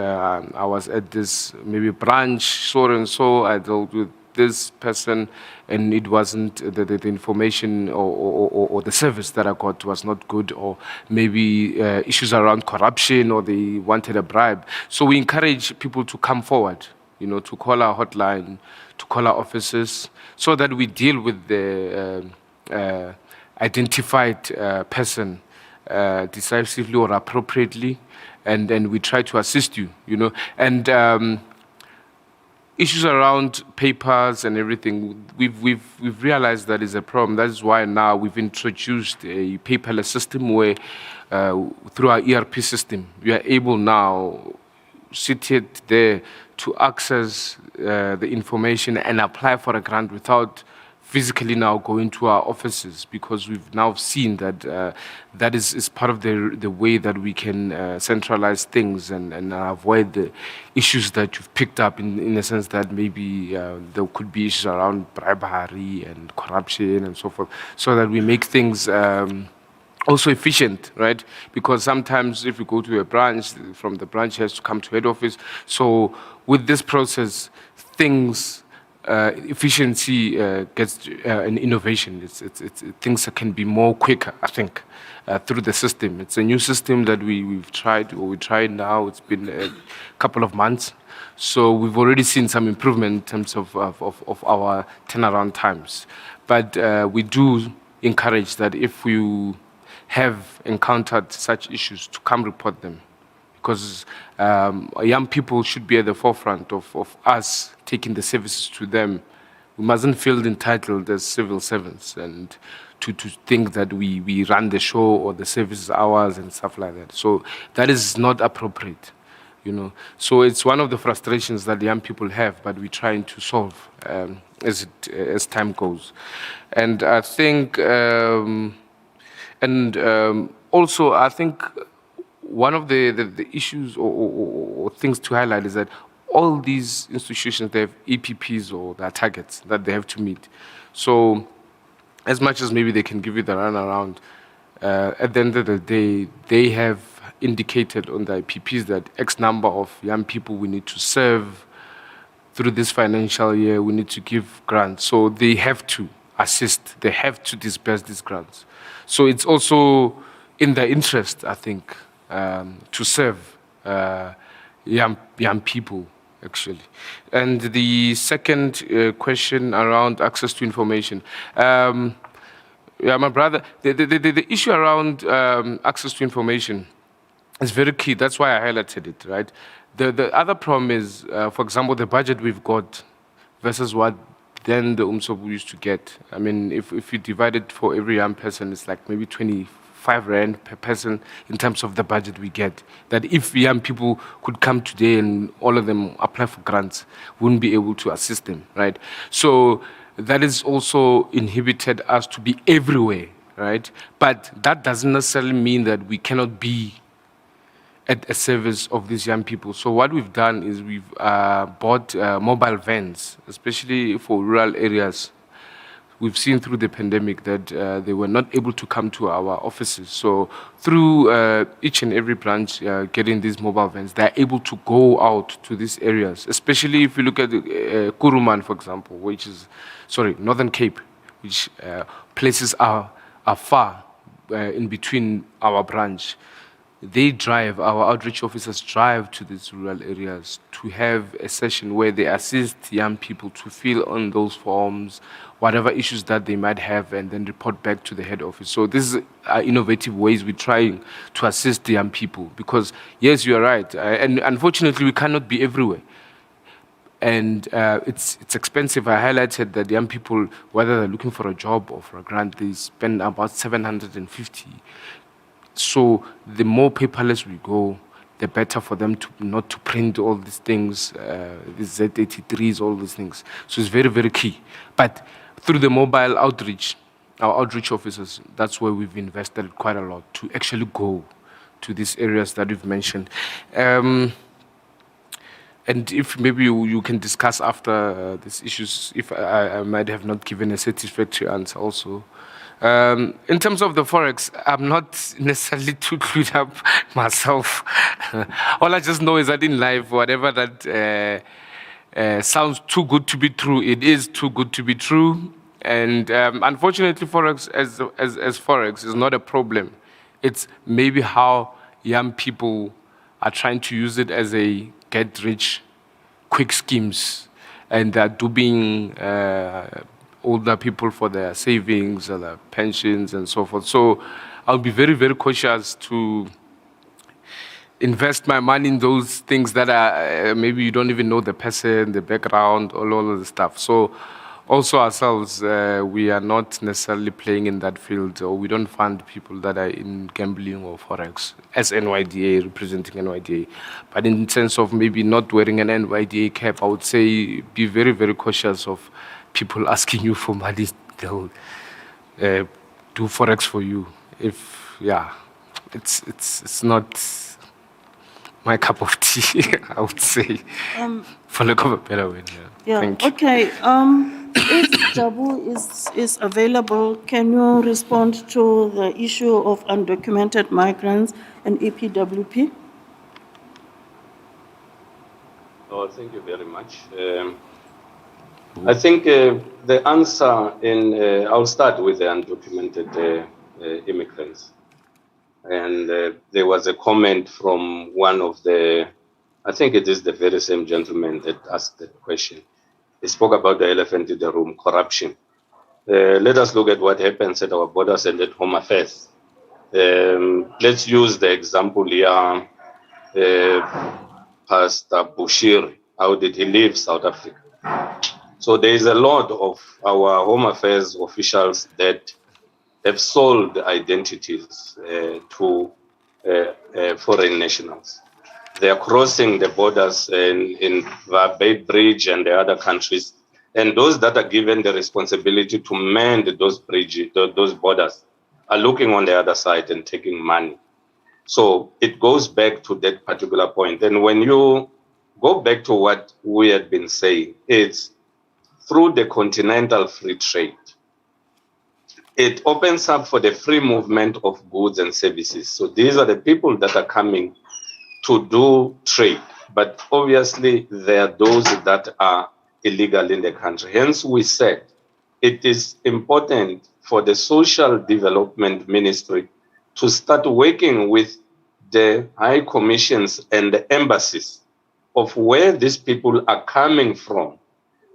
Speaker 18: I was at this maybe branch, so and so, I dealt with this person, and it wasn't the information or the service that I got was not good, or maybe issues around corruption, or they wanted a bribe. So we encourage people to come forward, to call our hotline, to call our offices, so that we deal with the identified person decisively or appropriately, and then we try to assist you, and issues around papers and everything, we've realized that is a problem. That is why now we've introduced a paperless system where through our ERP system, we are able now, seated there, to access the information and apply for a grant without physically now going to our offices, because we've now seen that that is part of the way that we can centralize things and avoid the issues that you've picked up in the sense that maybe there could be issues around bribery and corruption and so forth, so that we make things also efficient, right? Because sometimes if you go to a branch, from the branch has to come to head office. So with this process, things efficiency gets an innovation. It's things that can be more quicker, I think, through the system. It's a new system that we've tried, or we tried now. It's been a couple of months. So we've already seen some improvement in terms of our turnaround times. But we do encourage that if you have encountered such issues, to come report them. Because young people should be at the forefront of us taking the services to them. We mustn't feel entitled as civil servants and to think that we run the show or the service is ours and stuff like that. So that is not appropriate. you know. So it's one of the frustrations that young people have, but we're trying to solve as time goes. And I think, also I think one of the issues or things to highlight is that all these institutions, they have EPPs or their targets that they have to meet. So as much as maybe they can give you the runaround, at the end of the day, they have indicated on the IPPs that X number of young people we need to serve through this financial year, we need to give grants. So they have to assist, they have to disperse these grants. So it's also in their interest, I think, to serve young people, actually. And the second question around access to information. My brother, the issue around access to information is very key. That's why I highlighted it, right? The other problem is, for example, the budget we've got versus what then the UMSOB used to get. I mean, if you divide it for every young person, it's like maybe 25 rand per person in terms of the budget we get. That if young people could come today and all of them apply for grants, we wouldn't be able to assist them, right? So that is also inhibited us to be everywhere, right? But that doesn't necessarily mean that we cannot be at a service of these young people. So what we've done is we've bought mobile vans, especially for rural areas. We've seen through the pandemic that they were not able to come to our offices. So through each and every branch getting these mobile vans, they're able to go out to these areas, especially if you look at Kuruman, for example, Northern Cape, which places are far in between our branch. Our outreach officers drive to these rural areas to have a session where they assist young people to fill on those forms, whatever issues that they might have, and then report back to the head office. So this is innovative ways we're trying to assist the young people, because yes, you're right, and unfortunately we cannot be everywhere. And it's expensive. I highlighted that young people, whether they're looking for a job or for a grant, they spend about 750. So the more paperless we go, the better for them to not to print all these things, these Z83s, all these things. So it's very, very key. But through the mobile outreach, our outreach officers, that's where we've invested quite a lot to actually go to these areas that we've mentioned. And if maybe you can discuss after these issues, if I might have not given a satisfactory answer also. In terms of the Forex, I'm not necessarily too clued up myself. All I just know is that in life, whatever that sounds too good to be true, it is too good to be true. And unfortunately, Forex as Forex is not a problem. It's maybe how young people are trying to use it as a get-rich-quick schemes, and they're duping older people for their savings and their pensions and so forth. So I'll be very, very cautious to invest my money in those things that are maybe you don't even know the person, the background, all of the stuff. So also ourselves, we are not necessarily playing in that field, or we don't fund people that are in gambling or Forex as NYDA, representing NYDA. But in sense of maybe not wearing an NYDA cap, I would say be very, very cautious of people asking you for money. They'll do Forex for you. It's not my cup of tea, I would say, for lack of a better word.
Speaker 14: Yeah.
Speaker 18: Thank you.
Speaker 14: Okay. If Jabu is available, can you respond to the issue of undocumented migrants and EPWP?
Speaker 17: Oh, thank you very much. I think the answer I'll start with the undocumented immigrants. And there was a comment from one of I think it is the very same gentleman that asked the question. He spoke about the elephant in the room, corruption. Let us look at what happens at our borders and at Home Affairs. Let's use the example here, Pastor Bushiri. How did he leave South Africa? So there is a lot of our Home Affairs officials that have sold identities to foreign nationals. They are crossing the borders in Bay Bridge and the other countries. And those that are given the responsibility to mend those bridges, those borders, are looking on the other side and taking money. So it goes back to that particular point. And when you go back to what we had been saying, it's through the continental free trade. It opens up for the free movement of goods and services. So these are the people that are coming to do trade. But obviously, there are those that are illegal in the country. Hence, we said it is important for the Social Development Ministry to start working with the high commissions and the embassies of where these people are coming from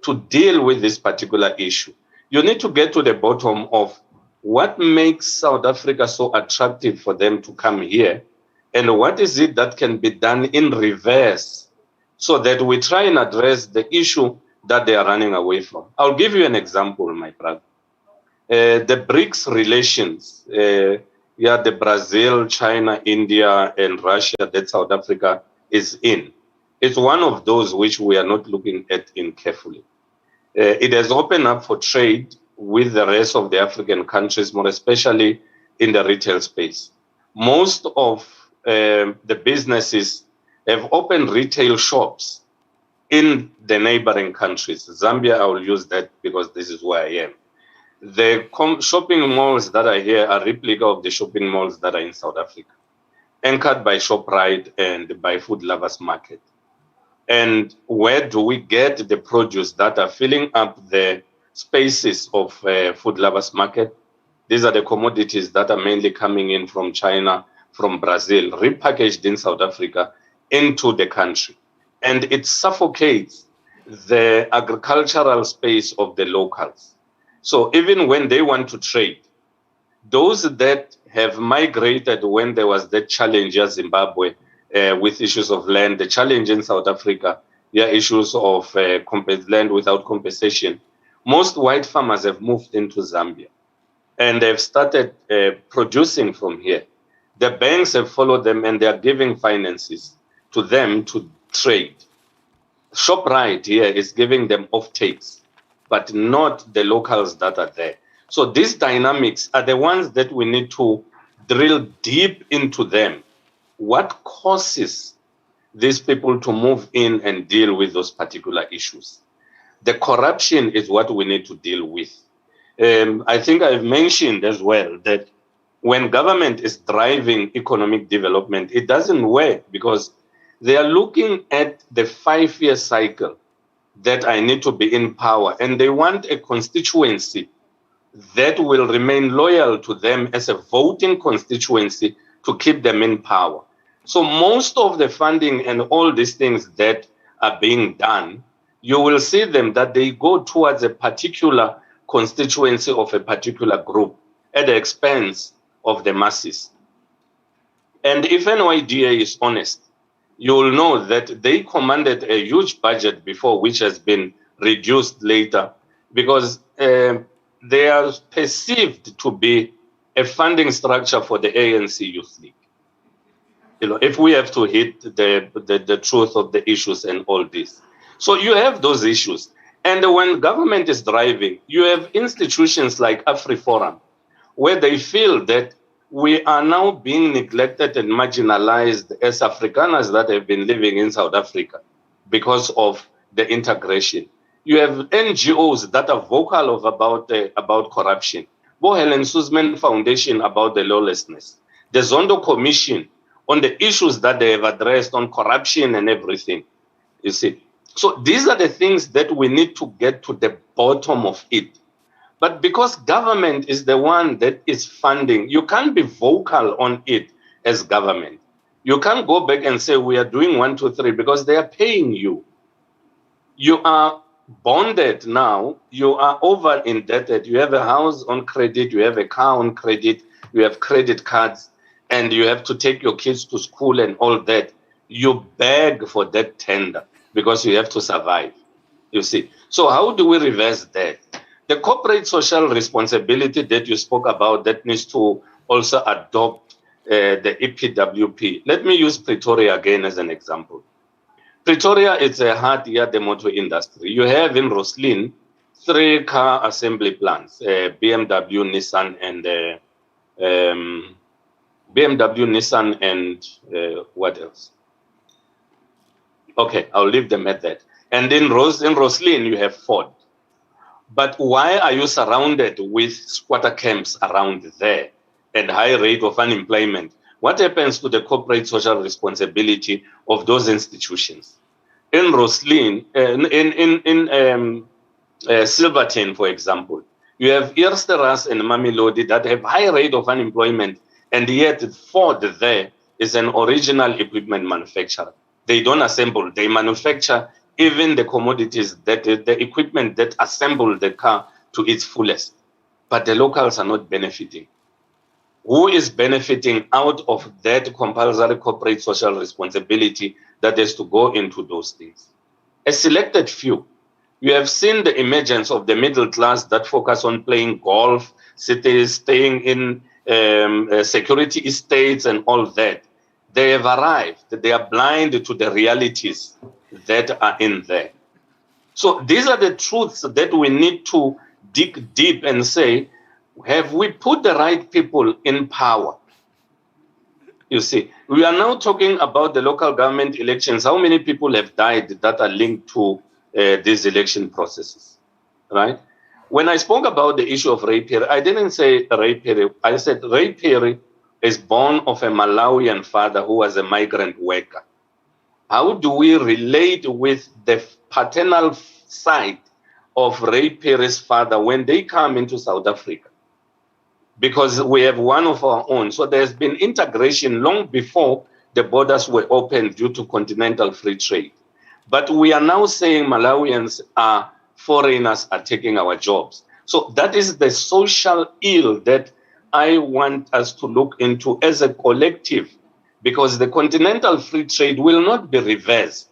Speaker 17: to deal with this particular issue. You need to get to the bottom of what makes South Africa so attractive for them to come here, and what is it that can be done in reverse so that we try and address the issue that they are running away from. I'll give you an example, my brother. The BRICS relations, the Brazil, China, India, and Russia that South Africa is in. It's one of those which we are not looking at in carefully. It has opened up for trade with the rest of the African countries, more especially in the retail space. Most of the businesses have opened retail shops in the neighboring countries. Zambia, I will use that because this is where I am. The shopping malls that are here are replica of the shopping malls that are in South Africa, anchored by ShopRite and by Food Lovers Market. And where do we get the produce that are filling up the spaces of Food Lovers Market? These are the commodities that are mainly coming in from China, from Brazil, repackaged in South Africa into the country. And it suffocates the agricultural space of the locals. So even when they want to trade, those that have migrated when there was that challenge in Zimbabwe with issues of land, the challenge in South Africa, issues of land without compensation, most white farmers have moved into Zambia and they've started producing from here. The banks have followed them and they are giving finances to them to trade. ShopRite here is giving them off-takes, but not the locals that are there. So these dynamics are the ones that we need to drill deep into them. What causes these people to move in and deal with those particular issues? The corruption is what we need to deal with. I think I've mentioned as well that when government is driving economic development, it doesn't work because they are looking at the 5-year cycle that I need to be in power, and they want a constituency that will remain loyal to them as a voting constituency to keep them in power. So most of the funding and all these things that are being done, you will see them that they go towards a particular constituency of a particular group at the expense of the masses. And if NYDA is honest, you will know that they commanded a huge budget before, which has been reduced later, because they are perceived to be a funding structure for the ANC Youth League. If we have to hit the truth of the issues and all this. So you have those issues. And when government is driving, you have institutions like AfriForum, where they feel that we are now being neglected and marginalized as Afrikaners that have been living in South Africa because of the integration. You have NGOs that are vocal about corruption. Bo Helen Suzman Foundation about the lawlessness. The Zondo Commission on the issues that they have addressed on corruption and everything. You see. So these are the things that we need to get to the bottom of it. But because government is the one that is funding, you can't be vocal on it as government. You can't go back and say, we are doing 1, 2, 3, because they are paying you. You are bonded now. You are over indebted. You have a house on credit. You have a car on credit. You have credit cards. And you have to take your kids to school and all that. You beg for that tender because you have to survive. You see. So how do we reverse that? The corporate social responsibility that you spoke about that needs to also adopt the EPWP. Let me use Pretoria again as an example. Pretoria is a heart here, the motor industry. You have in Roslyn 3 car assembly plants, BMW, Nissan, and what else? Okay, I'll leave them at that. And in Roslyn, you have Ford. But why are you surrounded with squatter camps around there and high rate of unemployment? What happens to the corporate social responsibility of those institutions? In Roslyn, Silverton, for example, you have Eersteras and Mamelodi that have high rate of unemployment, and yet Ford there is an original equipment manufacturer. They don't assemble, they manufacture even the commodities, that the equipment that assemble the car to its fullest. But the locals are not benefiting. Who is benefiting out of that compulsory corporate social responsibility that is to go into those things? A selected few. You have seen the emergence of the middle class that focus on playing golf, staying in security estates and all that. They have arrived. They are blind to the realities that are in there. So these are the truths that we need to dig deep and say, have we put the right people in power? You see, we are now talking about the local government elections. How many people have died that are linked to these election processes, right? When I spoke about the issue of Ray Perry, I didn't say Ray Perry. I said Ray Perry is born of a Malawian father who was a migrant worker. How do we relate with the paternal side of Ray Perry's father when they come into South Africa? Because we have one of our own. So there's been integration long before the borders were opened due to continental free trade. But we are now saying Malawians are foreigners are taking our jobs. So that is the social ill that I want us to look into as a collective, because the continental free trade will not be reversed.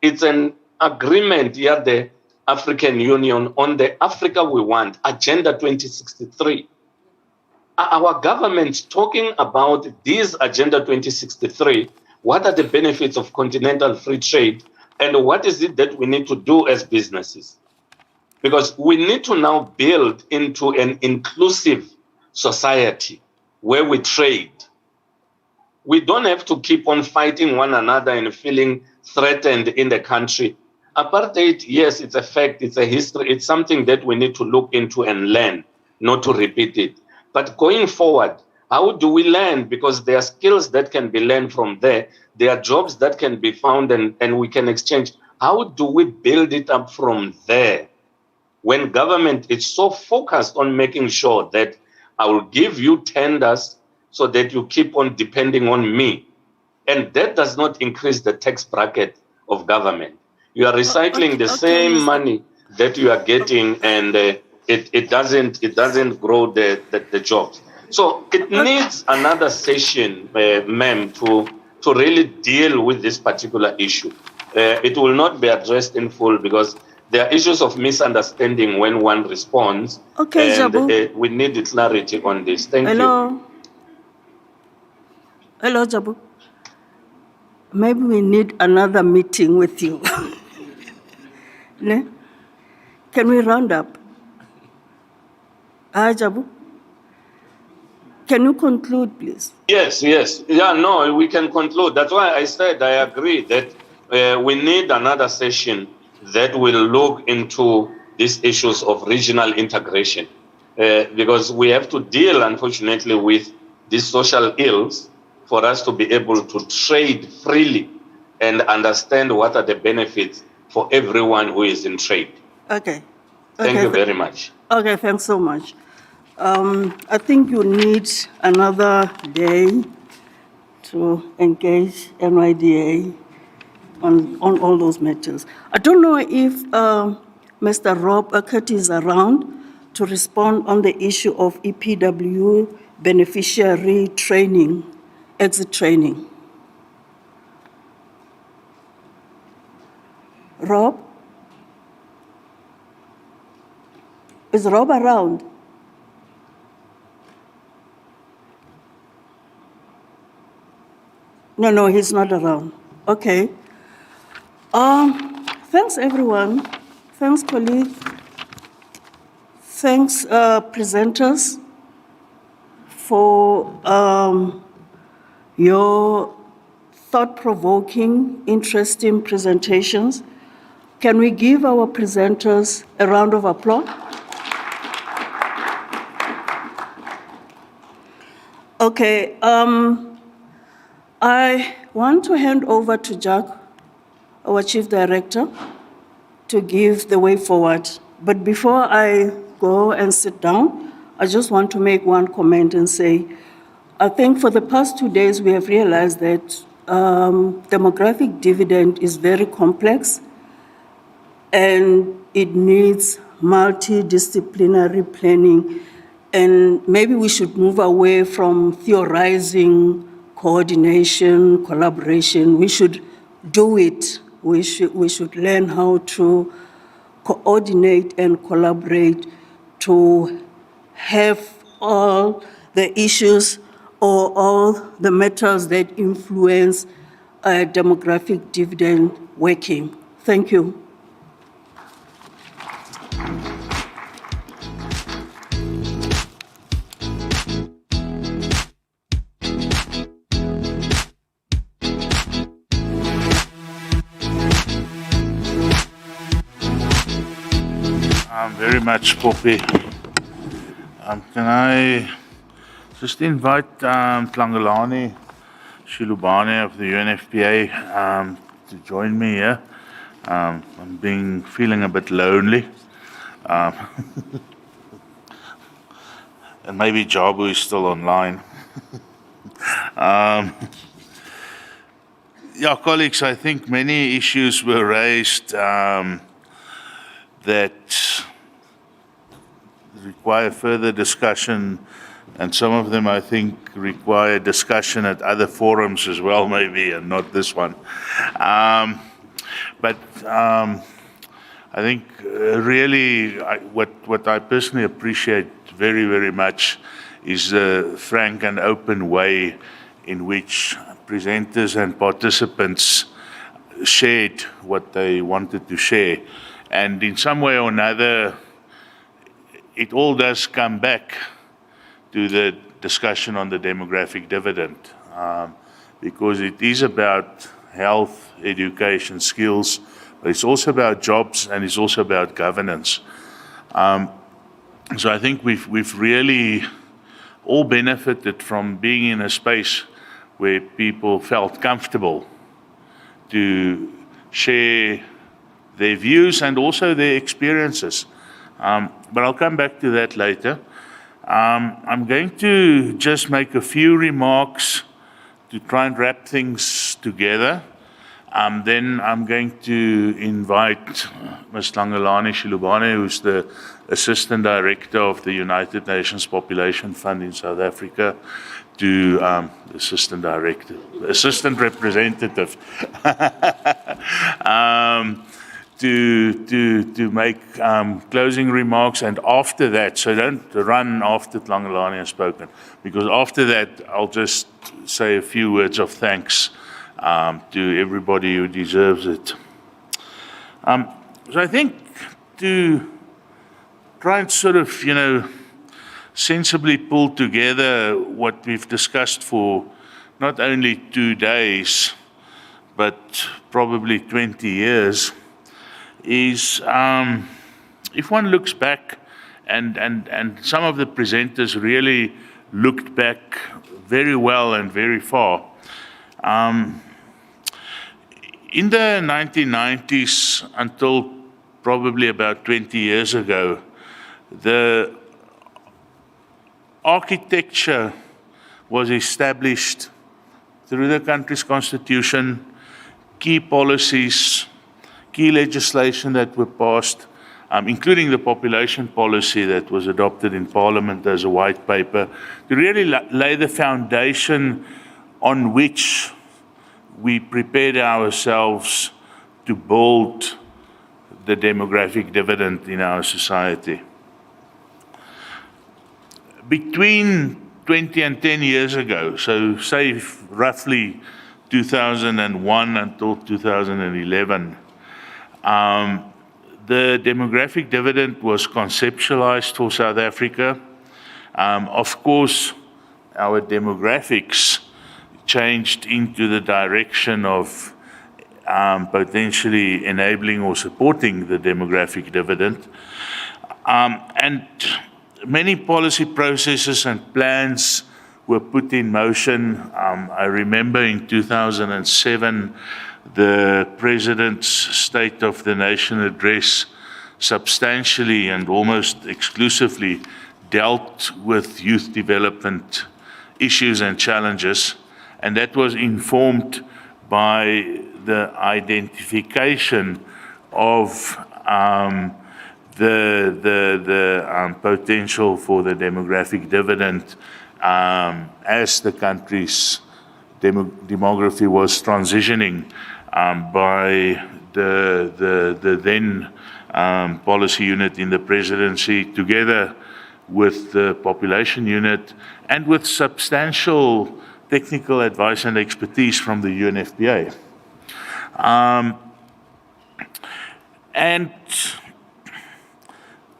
Speaker 17: It's an agreement here, the African Union, on the Africa we want, Agenda 2063. Our government talking about this Agenda 2063, what are the benefits of continental free trade, and what is it that we need to do as businesses? Because we need to now build into an inclusive society where we trade. We don't have to keep on fighting one another and feeling threatened in the country. Apartheid, yes, it's a fact, it's a history, it's something that we need to look into and learn, not to repeat it. But going forward, how do we learn? Because there are skills that can be learned from there. There are jobs that can be found and we can exchange. How do we build it up from there? When government is so focused on making sure that I will give you tenders so that you keep on depending on me. And that does not increase the tax bracket of government. You are recycling the same money that you are getting, and it doesn't grow the jobs. So it needs another session, ma'am, to really deal with this particular issue. It will not be addressed in full because there are issues of misunderstanding when one responds.
Speaker 14: Okay,
Speaker 17: and
Speaker 14: Jabu.
Speaker 17: we need clarity on this. Thank you.
Speaker 14: Hello. Hello, Jabu. Maybe we need another meeting with you. Ne? Can we round up? Ah, Jabu. Can you conclude, please?
Speaker 17: Yes. Yeah, no, we can conclude. That's why I said I agree that we need another session that will look into these issues of regional integration. Because we have to deal, unfortunately, with these social ills for us to be able to trade freely and understand what are the benefits for everyone who is in trade.
Speaker 14: Okay.
Speaker 17: Thank you very much.
Speaker 14: Okay, thanks so much. I think you need another day to engage NYDA on all those matters. I don't know if Mr. Rob Urquhart is around to respond on the issue of EPW beneficiary training, exit training. Rob? Is Rob around? No, he's not around. Okay. Thanks, everyone. Thanks, colleagues. Thanks, presenters, for your thought-provoking, interesting presentations. Can we give our presenters a round of applause? Okay, I want to hand over to Jack, our Chief Director, to give the way forward. But before I go and sit down, I just want to make one comment and say, I think for the past 2 days, we have realized that demographic dividend is very complex and it needs multidisciplinary planning. And maybe we should move away from theorizing, coordination, collaboration. We should do it. We should learn how to coordinate and collaborate to have all the issues or all the matters that influence demographic dividend working. Thank you.
Speaker 5: Very much, Poppy. Can I just invite Tlangalani Shilubane of the UNFPA to join me here? I'm feeling a bit lonely. And maybe Jabu is still online. Yeah, colleagues, I think many issues were raised that require further discussion, and some of them, I think, require discussion at other forums as well, maybe, and not this one. But I think really what I personally appreciate very, very much is the frank and open way in which presenters and participants shared what they wanted to share. And in some way or another, it all does come back to the discussion on the demographic dividend, because it is about health, education, skills, but it's also about jobs and it's also about governance. So I think we've really all benefited from being in a space where people felt comfortable to share their views and also their experiences. But I'll come back to that later. I'm going to just make a few remarks to try and wrap things together. Then I'm going to invite Ms. Tlangalani Shilubane, who's the Assistant Director of the United Nations Population Fund in South Africa, to Assistant Representative, to make closing remarks, and after that, so don't run after Tlangalani has spoken, because after that I'll just say a few words of thanks to everybody who deserves it. So I think to try and sort of, sensibly pull together what we've discussed for not only 2 days, but probably 20 years, is if one looks back, and some of the presenters really looked back very well and very far. In the 1990s until probably about 20 years ago, the architecture was established through the country's constitution, key policies, key legislation that were passed, including the population policy that was adopted in Parliament as a white paper, to really lay the foundation on which we prepared ourselves to build the demographic dividend in our society. Between 20 and 10 years ago, so say roughly 2001 until 2011. The demographic dividend was conceptualized for South Africa. Of course, our demographics changed into the direction of potentially enabling or supporting the demographic dividend. And many policy processes and plans were put in motion. I remember in 2007, the President's State of the Nation address substantially and almost exclusively dealt with youth development issues and challenges, and that was informed by the identification of the potential for the demographic dividend as the country's demography was transitioning by the then policy unit in the presidency, together with the population unit and with substantial technical advice and expertise from the UNFPA. And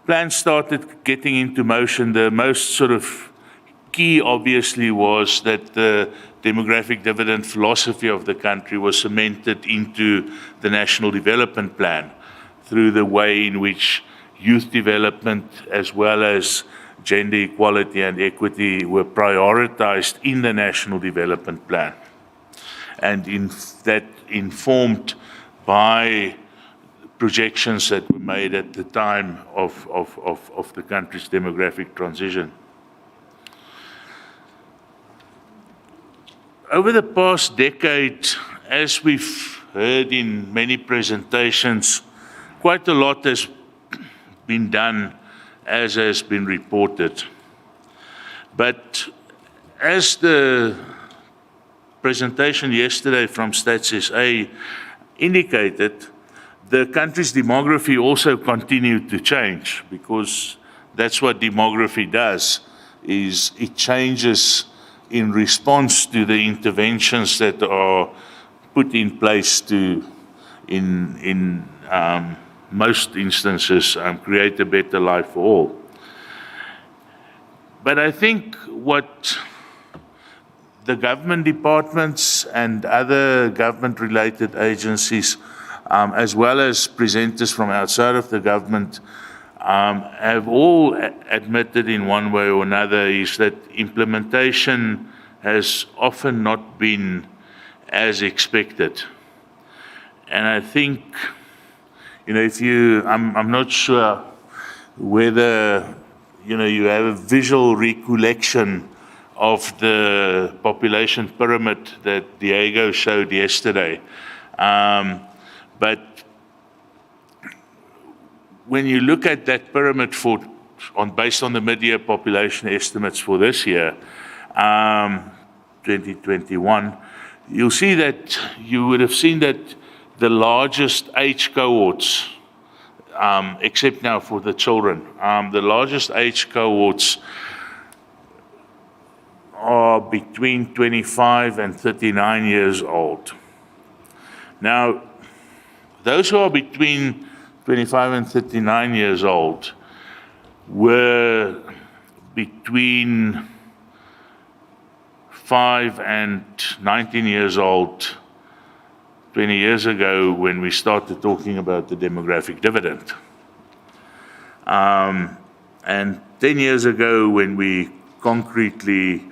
Speaker 5: plans started getting into motion. The most sort of key, obviously, was that the demographic dividend philosophy of the country was cemented into the National Development Plan through the way in which youth development as well as gender equality and equity were prioritized in the National Development Plan. And that informed by projections that were made at the time of the country's demographic transition. Over the past decade, as we've heard in many presentations, quite a lot has been done, as has been reported. But as the presentation yesterday from Stats SA indicated, the country's demography also continued to change, because that's what demography does, is it changes in response to the interventions that are put in place to, in most instances, create a better life for all. But I think what the government departments and other government-related agencies, as well as presenters from outside of the government, have all admitted in one way or another is that implementation has often not been as expected. And I think, if I'm not sure whether, you have a visual recollection of the population pyramid that Diego showed yesterday. But when you look at that pyramid based on the mid-year population estimates for this year, 2021, you'll see that you would have seen that the largest age cohorts, except now for the children, the largest age cohorts are between 25 and 39 years old. Now, those who are between 25 and 39 years old were between 5 and 19 years old 20 years ago when we started talking about the demographic dividend. And 10 years ago when we concretely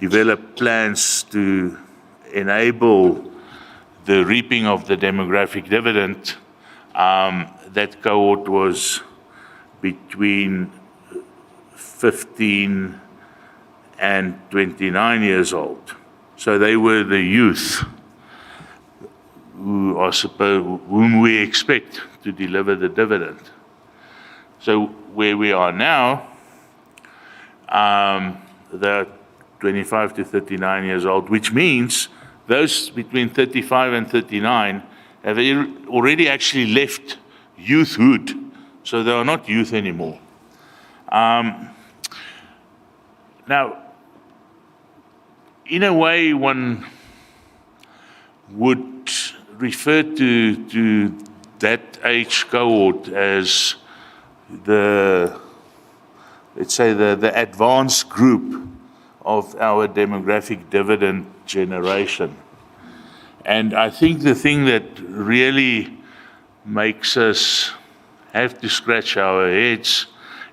Speaker 5: developed plans to enable the reaping of the demographic dividend, that cohort was between 15 and 29 years old. So they were the youth whom we expect to deliver the dividend. So where we are now, they're 25 to 39 years old, which means those between 35 and 39 have already actually left youthhood, so they are not youth anymore. Now, in a way, one would refer to that age cohort as let's say the advanced group of our demographic dividend generation. And I think the thing that really makes us have to scratch our heads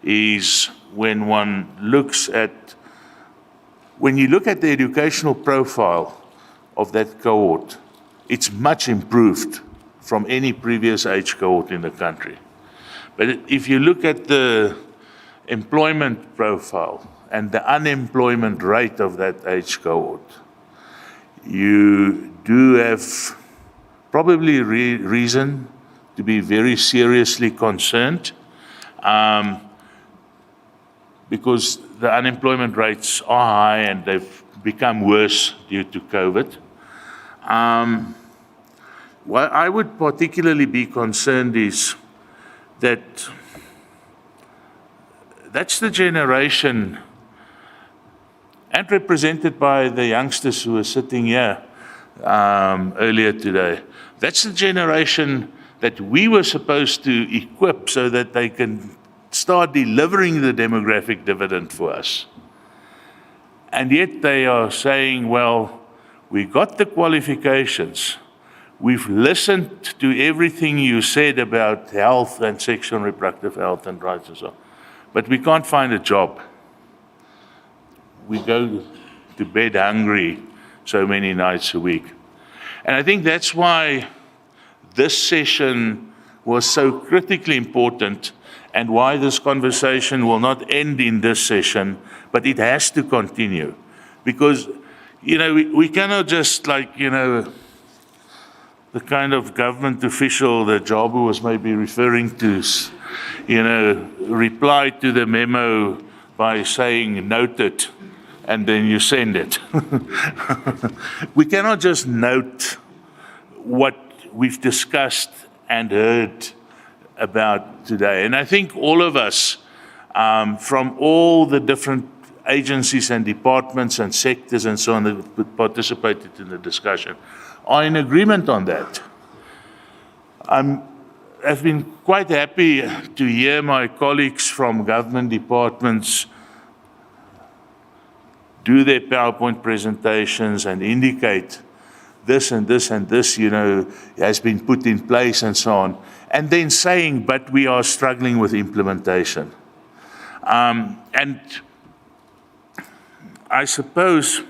Speaker 5: is when you look at the educational profile of that cohort, it's much improved from any previous age cohort in the country. But if you look at the employment profile and the unemployment rate of that age cohort, you do have probably reason to be very seriously concerned, because the unemployment rates are high and they've become worse due to COVID. What I would particularly be concerned is that that's the generation, and represented by the youngsters who are sitting here earlier today, that's the generation that we were supposed to equip so that they can start delivering the demographic dividend for us. And yet they are saying, well, we got the qualifications, we've listened to everything you said about health and sexual and reproductive health and rights and so on, but we can't find a job. We go to bed hungry so many nights a week. And I think that's why this session was so critically important, and why this conversation will not end in this session, but it has to continue. Because, we cannot just the kind of government official that Jabu was maybe referring to, reply to the memo by saying noted, and then you send it. We cannot just note what we've discussed and heard about today. And I think all of us, from all the different agencies and departments and sectors and so on that participated in the discussion, are in agreement on that. I've been quite happy to hear my colleagues from government departments do their PowerPoint presentations and indicate this and this and this, has been put in place and so on. And then saying, but we are struggling with implementation. And I suppose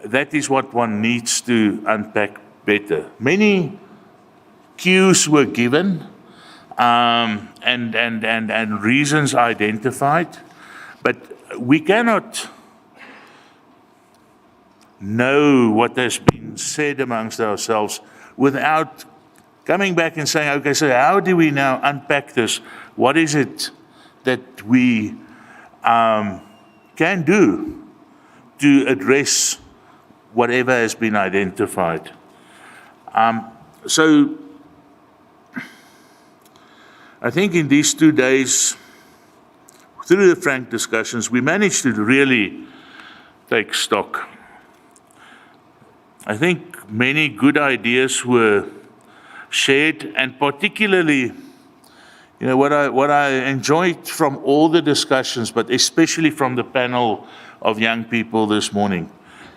Speaker 5: that is what one needs to unpack better. Many cues were given, and reasons identified, but we cannot know what has been said amongst ourselves without coming back and saying, okay, so how do we now unpack this? What is it that we can do to address whatever has been identified? So I think in these 2 days, through the frank discussions, we managed to really take stock. I think many good ideas were shared, and particularly, what I enjoyed from all the discussions, but especially from the panel of young people this morning,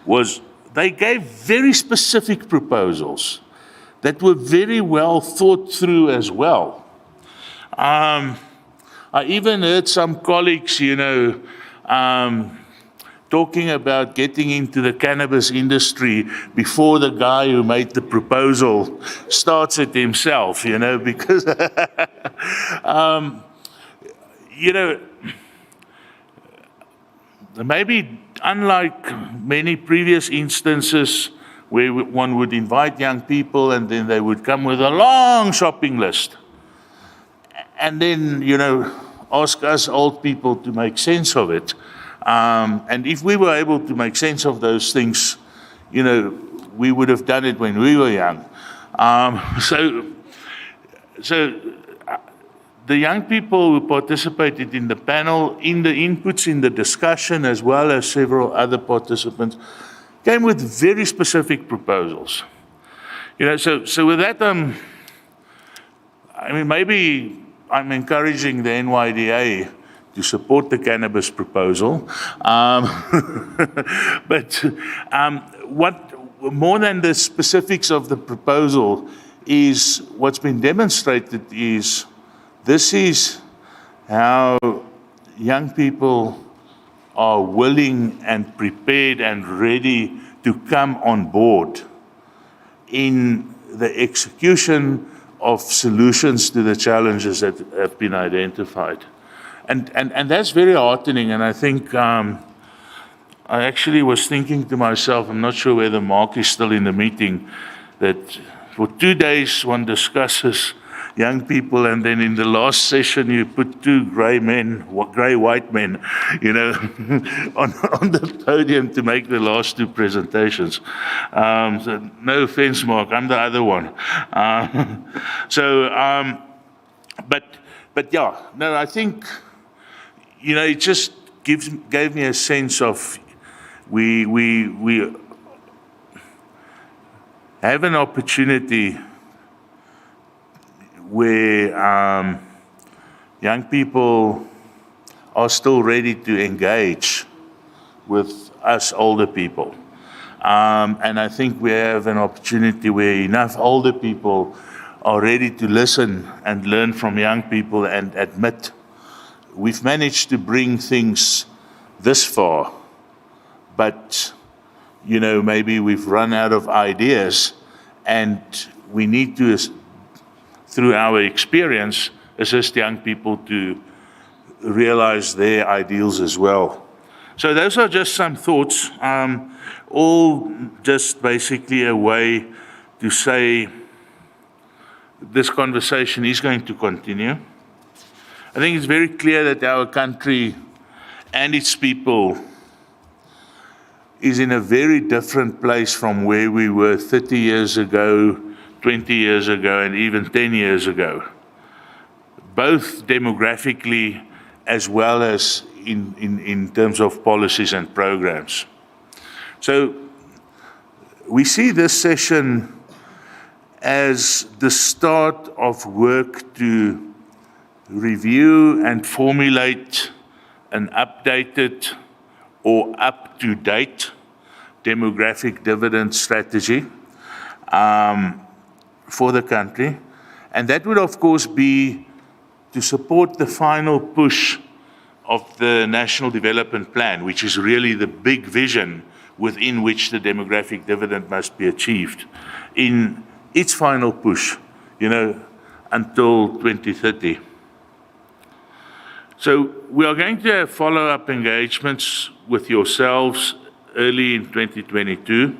Speaker 5: was they gave very specific proposals that were very well thought through as well. I even heard some colleagues, talking about getting into the cannabis industry before the guy who made the proposal starts it himself, because, maybe unlike many previous instances where one would invite young people and then they would come with a long shopping list, and then, ask us old people to make sense of it. And if we were able to make sense of those things, we would have done it when we were young. So the young people who participated in the panel, in the inputs in the discussion, as well as several other participants, came with very specific proposals. So with that, I mean, maybe I'm encouraging the NYDA to support the cannabis proposal. But what more than the specifics of the proposal is what's been demonstrated is this is how young people are willing and prepared and ready to come on board in the execution of solutions to the challenges that have been identified. And that's very heartening, and I think I actually was thinking to myself, I'm not sure whether Mark is still in the meeting, that for 2 days one discusses young people, and then in the last session you put two grey white men, on the podium to make the last two presentations. So no offense, Mark, I'm the other one. But yeah, no, I think, it just gave me a sense of we have an opportunity where young people are still ready to engage with us older people. And I think we have an opportunity where enough older people are ready to listen and learn from young people and admit we've managed to bring things this far, but maybe we've run out of ideas, and we need to, through our experience, assist young people to realize their ideals as well. So those are just some thoughts, all just basically a way to say this conversation is going to continue. I think it's very clear that our country and its people is in a very different place from where we were 30 years ago, 20 years ago, and even 10 years ago, both demographically as well as in terms of policies and programs. So we see this session as the start of work to review and formulate an updated or up-to-date demographic dividend strategy for the country. And that would, of course, be to support the final push of the National Development Plan, which is really the big vision within which the demographic dividend must be achieved in its final push, until 2030. So we are going to have follow-up engagements with yourselves early in 2022.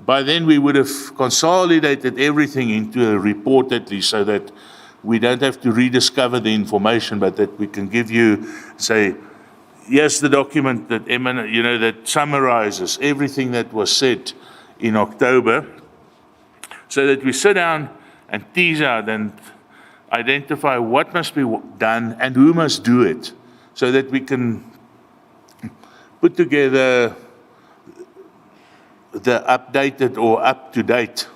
Speaker 5: By then we would have consolidated everything into a report at least, so that we don't have to rediscover the information, but that we can give you, say, here's the document that that summarizes everything that was said in October, so that we sit down and tease out and identify what must be done and who must do it, so that we can put together the updated or up-to-date,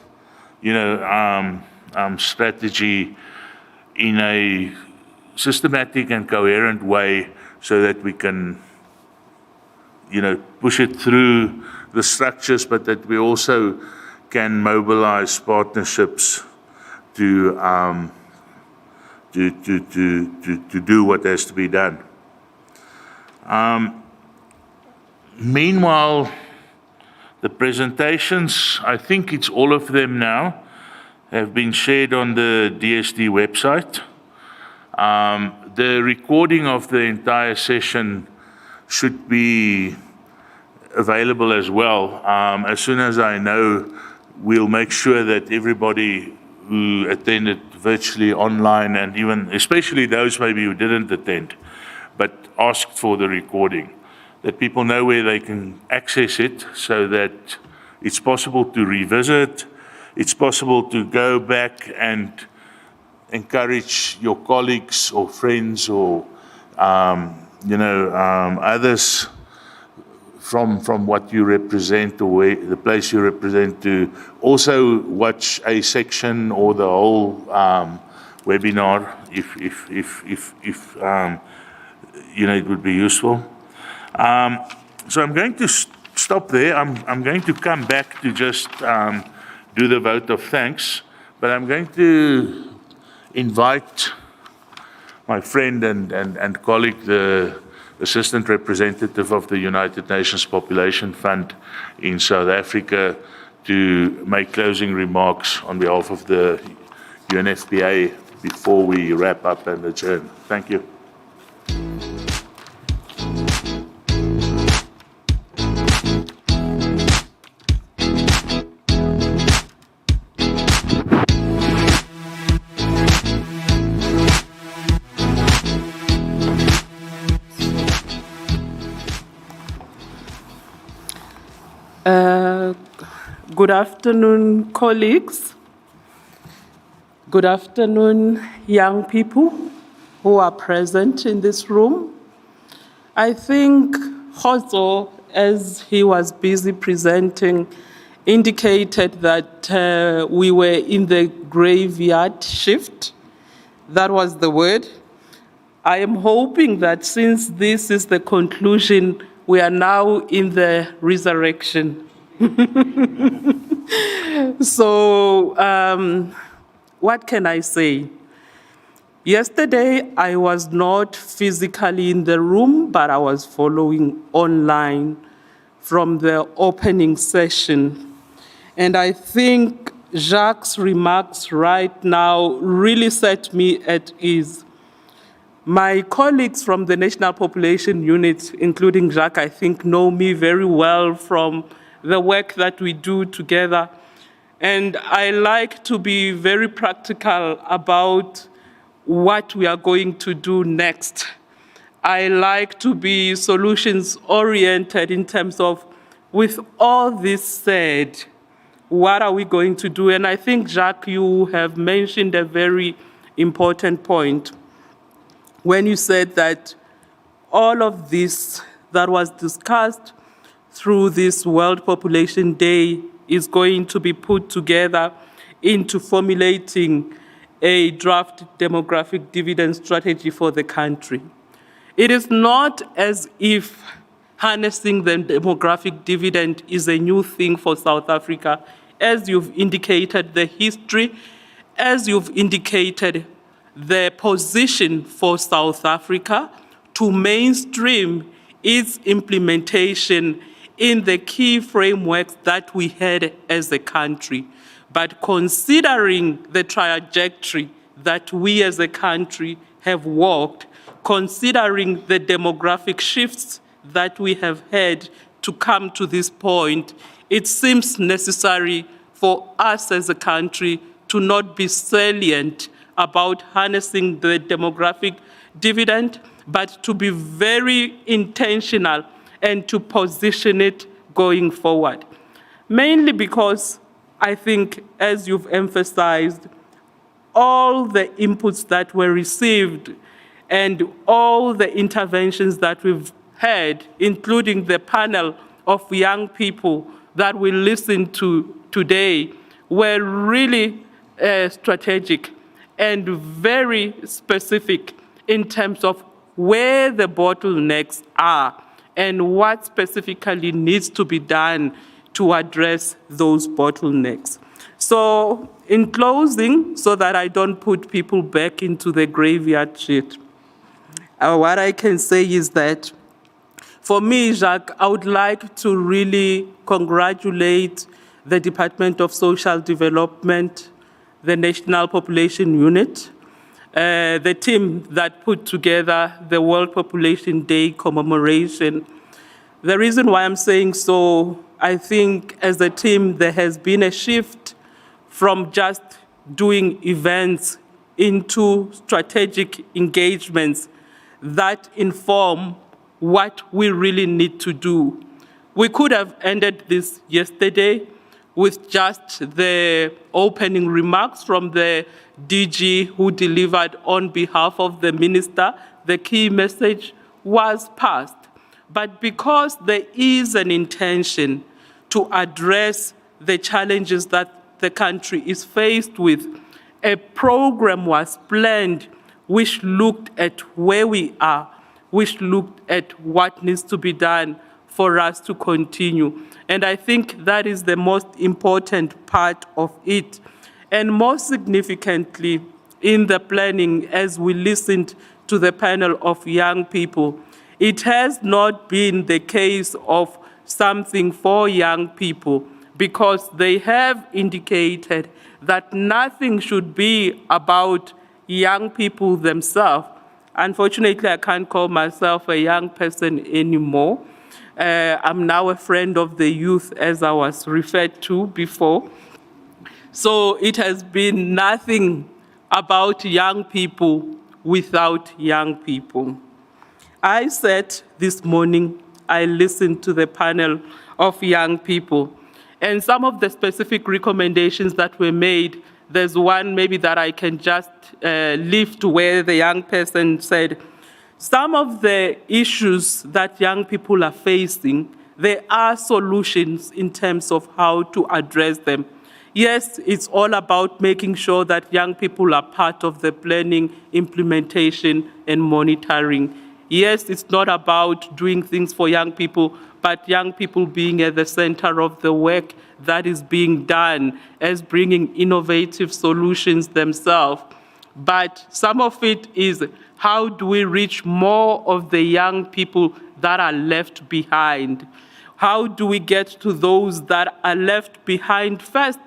Speaker 5: strategy in a systematic and coherent way, so that we can, push it through the structures, but that we also can mobilize partnerships to do what has to be done. Meanwhile, the presentations, I think it's all of them now, have been shared on the DSD website. The recording of the entire session should be available as well. As soon as I know, we'll make sure that everybody who attended virtually online, and even especially those maybe who didn't attend but asked for the recording, that people know where they can access it, so that it's possible to revisit, it's possible to go back and encourage your colleagues or friends or others from what you represent or where, the place you represent, to also watch a section or the whole webinar if it would be useful. So I'm going to stop there. I'm going to come back to just do the vote of thanks, but I'm going to invite my friend and colleague, the Assistant Representative of the United Nations Population Fund in South Africa, to make closing remarks on behalf of the UNFPA before we wrap up and adjourn. Thank you.
Speaker 10: Good afternoon, colleagues. Good afternoon, young people who are present in this room. I think Khozo, as he was busy presenting, indicated that we were in the graveyard shift. That was the word. I am hoping that since this is the conclusion, we are now in the resurrection. So, what can I say? Yesterday, I was not physically in the room, but I was following online from the opening session. And I think Jacques' remarks right now really set me at ease. My colleagues from the National Population Unit, including Jacques, I think know me very well from the work that we do together. And I like to be very practical about what we are going to do next. I like to be solutions-oriented in terms of, with all this said, what are we going to do? And I think, Jacques, you have mentioned a very important point when you said that all of this that was discussed through this World Population Day is going to be put together into formulating a draft demographic dividend strategy for the country. It is not as if harnessing the demographic dividend is a new thing for South Africa. As you've indicated the history, as you've indicated the position for South Africa to mainstream its implementation in the key frameworks that we had as a country. But considering the trajectory that we as a country have walked, considering the demographic shifts that we have had to come to this point, it seems necessary for us as a country to not be salient about harnessing the demographic dividend, but to be very intentional and to position it going forward. Mainly because I think, as you've emphasized, all the inputs that were received and all the interventions that we've had, including the panel of young people that we listened to today, were really strategic and very specific in terms of where the bottlenecks are and what specifically needs to be done to address those bottlenecks. So in closing, so that I don't put people back into the graveyard shift, what I can say is that for me, Jacques, I would like to really congratulate the Department of Social Development, the National Population Unit, the team that put together the World Population Day commemoration. The reason why I'm saying so, I think as a team, there has been a shift from just doing events into strategic engagements that inform what we really need to do. We could have ended this yesterday with just the opening remarks from the DG who delivered on behalf of the minister. The key message was passed. But because there is an intention to address the challenges that the country is faced with, a program was planned which looked at where we are, which looked at what needs to be done for us to continue. And I think that is the most important part of it. And most significantly, in the planning, as we listened to the panel of young people, it has not been the case of something for young people, because they have indicated that nothing should be about young people themselves. Unfortunately, I can't call myself a young person anymore. I'm now a friend of the youth, as I was referred to before. So it has been nothing about young people without young people. I said this morning, I listened to the panel of young people, and some of the specific recommendations that were made, there's one maybe that I can just lift where the young person said, some of the issues that young people are facing, there are solutions in terms of how to address them. Yes, it's all about making sure that young people are part of the planning, implementation, and monitoring. Yes, it's not about doing things for young people, but young people being at the center of the work that is being done as bringing innovative solutions themselves. But some of it is how do we reach more of the young people that are left behind? How do we get to those that are left behind first,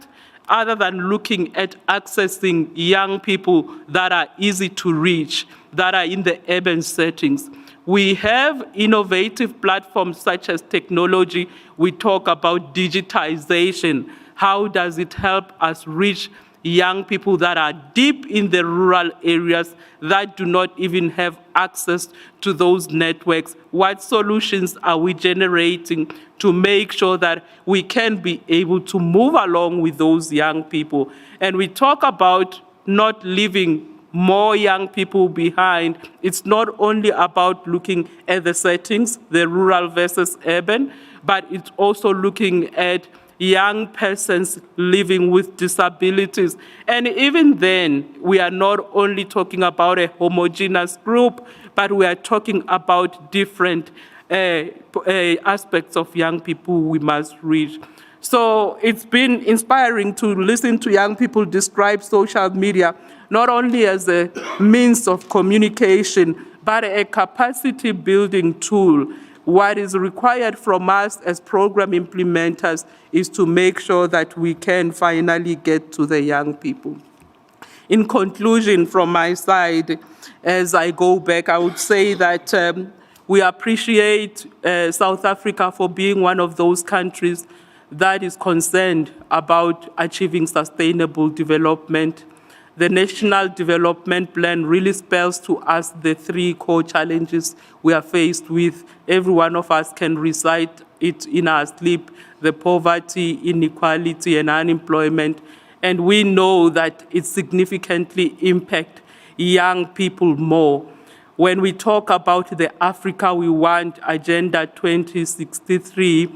Speaker 10: other than looking at accessing young people that are easy to reach, that are in the urban settings? We have innovative platforms such as technology. We talk about digitization. How does it help us reach young people that are deep in the rural areas that do not even have access to those networks? What solutions are we generating to make sure that we can be able to move along with those young people? And we talk about not leaving more young people behind. It's not only about looking at the settings, the rural versus urban, but it's also looking at young persons living with disabilities. And even then, we are not only talking about a homogeneous group, but we are talking about different aspects of young people we must reach. So it's been inspiring to listen to young people describe social media not only as a means of communication, but a capacity building tool. What is required from us as program implementers is to make sure that we can finally get to the young people. In conclusion, from my side, as I go back, I would say that we appreciate South Africa for being one of those countries that is concerned about achieving sustainable development. The National Development Plan really spells to us the three core challenges we are faced with. Every one of us can recite it in our sleep: the poverty, inequality, and unemployment. And we know that it significantly impacts young people more. When we talk about the Africa we want, Agenda 2063,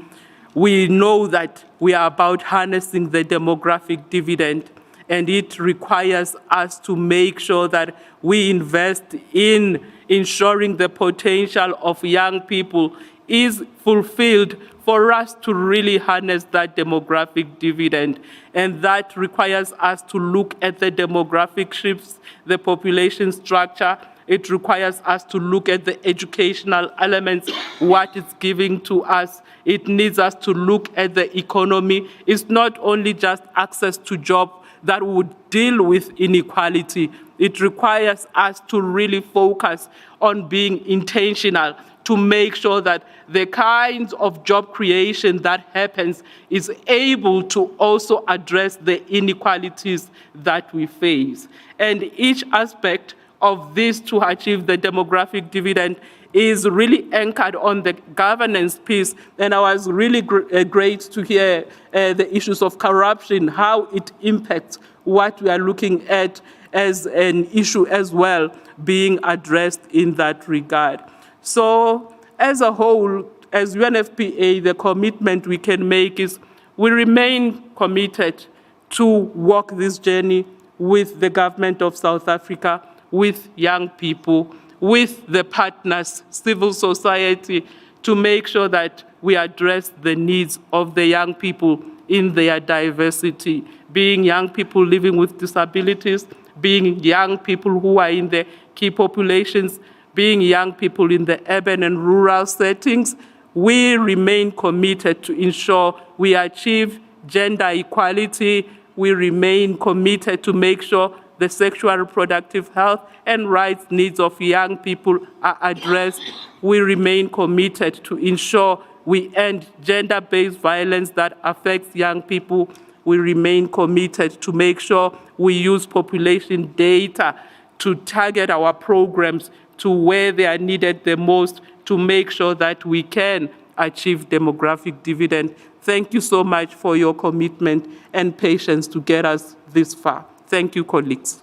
Speaker 10: we know that we are about harnessing the demographic dividend, and it requires us to make sure that we invest in ensuring the potential of young people is fulfilled for us to really harness that demographic dividend. And that requires us to look at the demographic shifts, the population structure. It requires us to look at the educational elements, what it's giving to us. It needs us to look at the economy. It's not only just access to jobs that would deal with inequality. It requires us to really focus on being intentional to make sure that the kinds of job creation that happens is able to also address the inequalities that we face. And each aspect of this to achieve the demographic dividend is really anchored on the governance piece. And I was really great to hear the issues of corruption, how it impacts what we are looking at as an issue as well being addressed in that regard. So as a whole, as UNFPA, the commitment we can make is we remain committed to walk this journey with the government of South Africa, with young people, with the partners, civil society, to make sure that we address the needs of the young people in their diversity, being young people living with disabilities, being young people who are in the key populations, being young people in the urban and rural settings. We remain committed to ensure we achieve gender equality. We remain committed to make sure the sexual reproductive health and rights needs of young people are addressed. We remain committed to ensure we end gender-based violence that affects young people. We remain committed to make sure we use population data to target our programs to where they are needed the most to make sure that we can achieve demographic dividend. Thank you so much for your commitment and patience to get us this far. Thank you, colleagues.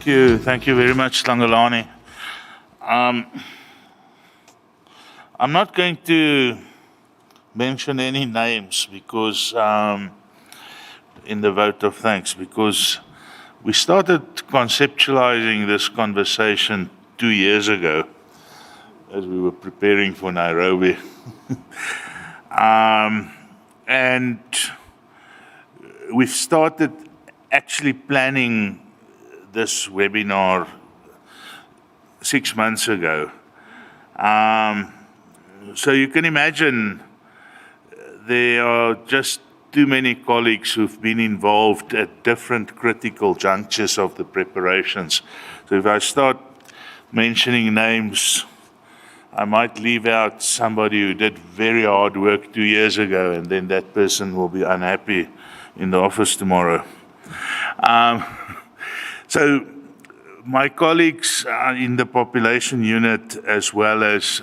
Speaker 5: Thank you very much, Langalani. I'm not going to mention any names because in the vote of thanks, because we started conceptualizing this conversation 2 years ago as we were preparing for Nairobi. And we've started actually planning this webinar 6 months ago. So you can imagine there are just too many colleagues who've been involved at different critical junctures of the preparations. So if I start mentioning names, I might leave out somebody who did very hard work 2 years ago, and then that person will be unhappy in the office tomorrow. So my colleagues in the population unit as well as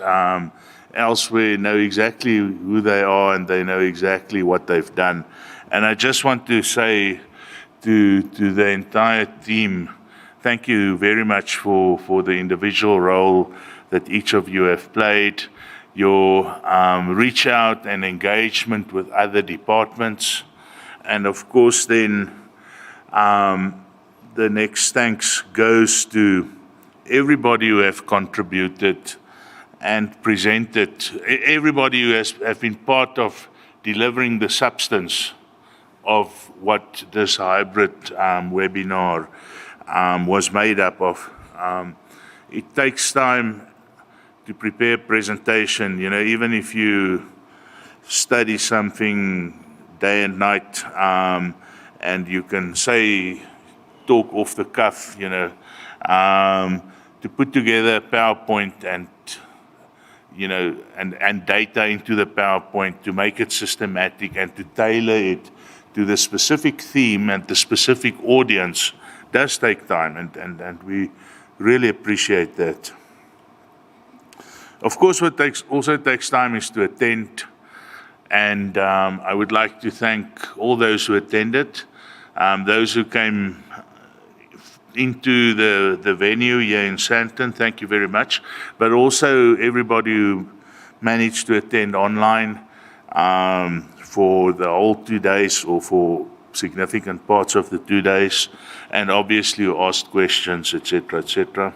Speaker 5: elsewhere know exactly who they are and they know exactly what they've done. And I just want to say to the entire team, thank you very much for the individual role that each of you have played, your reach out and engagement with other departments. And of course then the next thanks goes to everybody who have contributed and presented, everybody who has been part of delivering the substance of what this hybrid webinar was made up of. It takes time to prepare a presentation, you know, even if you study something day and night and you can say, talk off the cuff, you know, to put together a PowerPoint and you know, and data into the PowerPoint to make it systematic and to tailor it to the specific theme and the specific audience does take time, and we really appreciate that. Of course, what also takes time is to attend, and I would like to thank all those who attended, those who came into the venue here in Sandton, thank you very much, but also everybody who managed to attend online for the whole 2 days or for significant parts of the 2 days, and obviously who asked questions, etc., etc.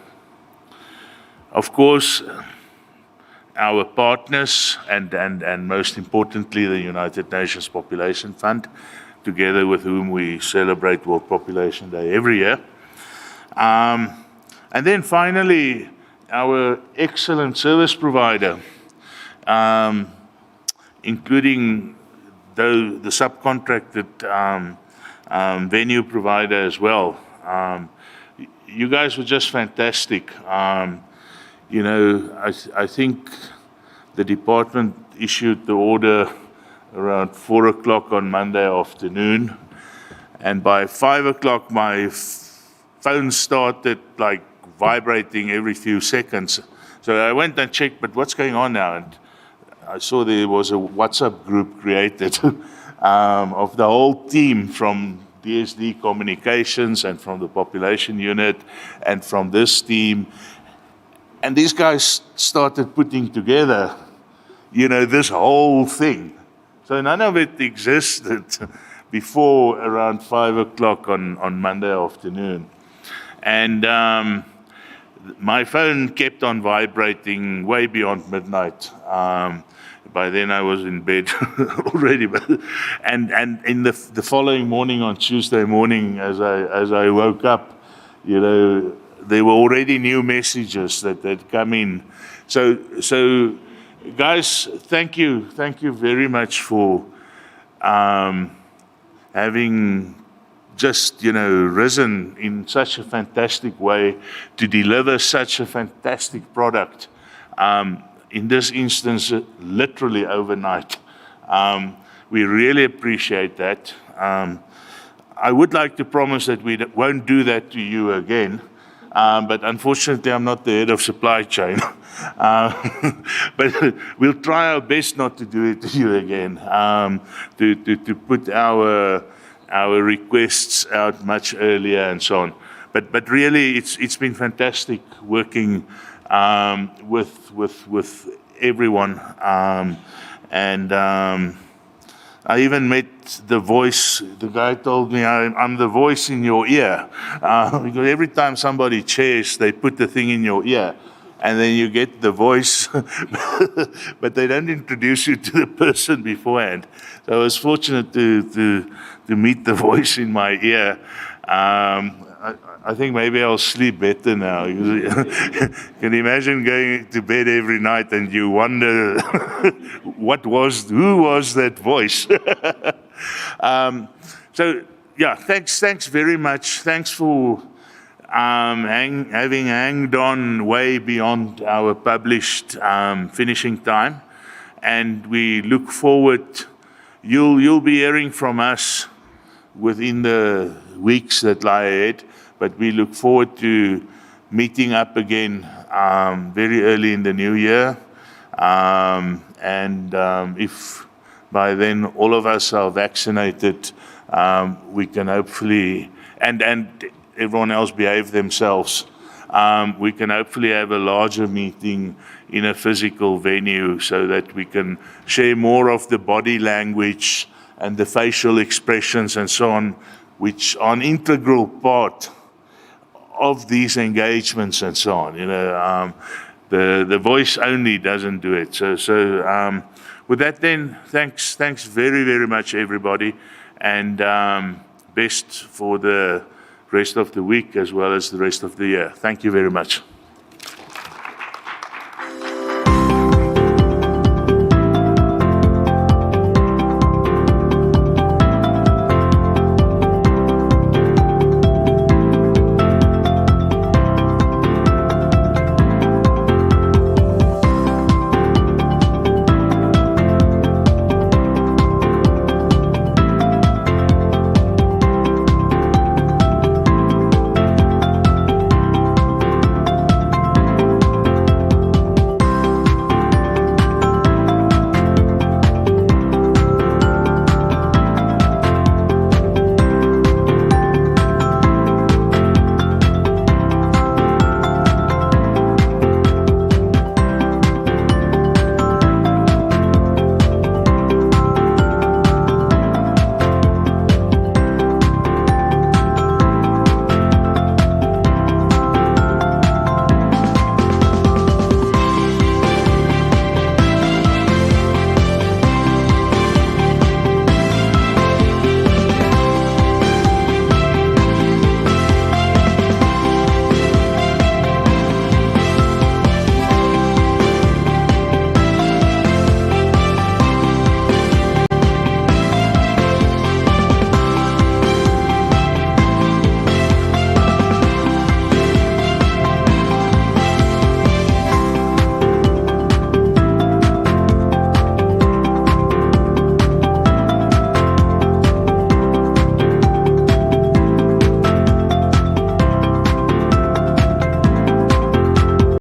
Speaker 5: Of course, our partners and most importantly the United Nations Population Fund, together with whom we celebrate World Population Day every year. And then finally, our excellent service provider, including the subcontracted venue provider as well. You guys were just fantastic. You know, I think the department issued the order around 4 o'clock on Monday afternoon, and by 5 o'clock my phone started like vibrating every few seconds. So I went and checked, but what's going on now? And I saw there was a WhatsApp group created of the whole team from DSD Communications and from the population unit and from this team. And these guys started putting together, this whole thing. So none of it existed before around 5 o'clock on Monday afternoon. And my phone kept on vibrating way beyond midnight. By then I was in bed already. And in the following morning, on Tuesday morning, as I woke up, there were already new messages that had come in. So guys, thank you very much for having just, risen in such a fantastic way to deliver such a fantastic product. In this instance, literally overnight. We really appreciate that. I would like to promise that we won't do that to you again. But unfortunately, I'm not the head of supply chain. But we'll try our best not to do it to you again, to put our requests out much earlier and so on. But really, it's been fantastic working with everyone. I even met the voice. The guy told me, I'm the voice in your ear. Because every time somebody chairs, they put the thing in your ear. And then you get the voice, but they don't introduce you to the person beforehand. So I was fortunate to meet the voice in my ear. I think maybe I'll sleep better now. You can imagine going to bed every night and you wonder who was that voice? So yeah, thanks very much. Thanks for having hanged on way beyond our published finishing time, and we look forward. You'll be hearing from us within the weeks that lie ahead, but we look forward to meeting up again very early in the new year. If by then all of us are vaccinated, we can hopefully, and everyone else behave themselves, we can hopefully have a larger meeting in a physical venue so that we can share more of the body language and the facial expressions and so on, which are an integral part of these engagements and so on. The voice only doesn't do it. So with that then, thanks very, very much, everybody, and best for the rest of the week as well as the rest of the year. Thank you very much.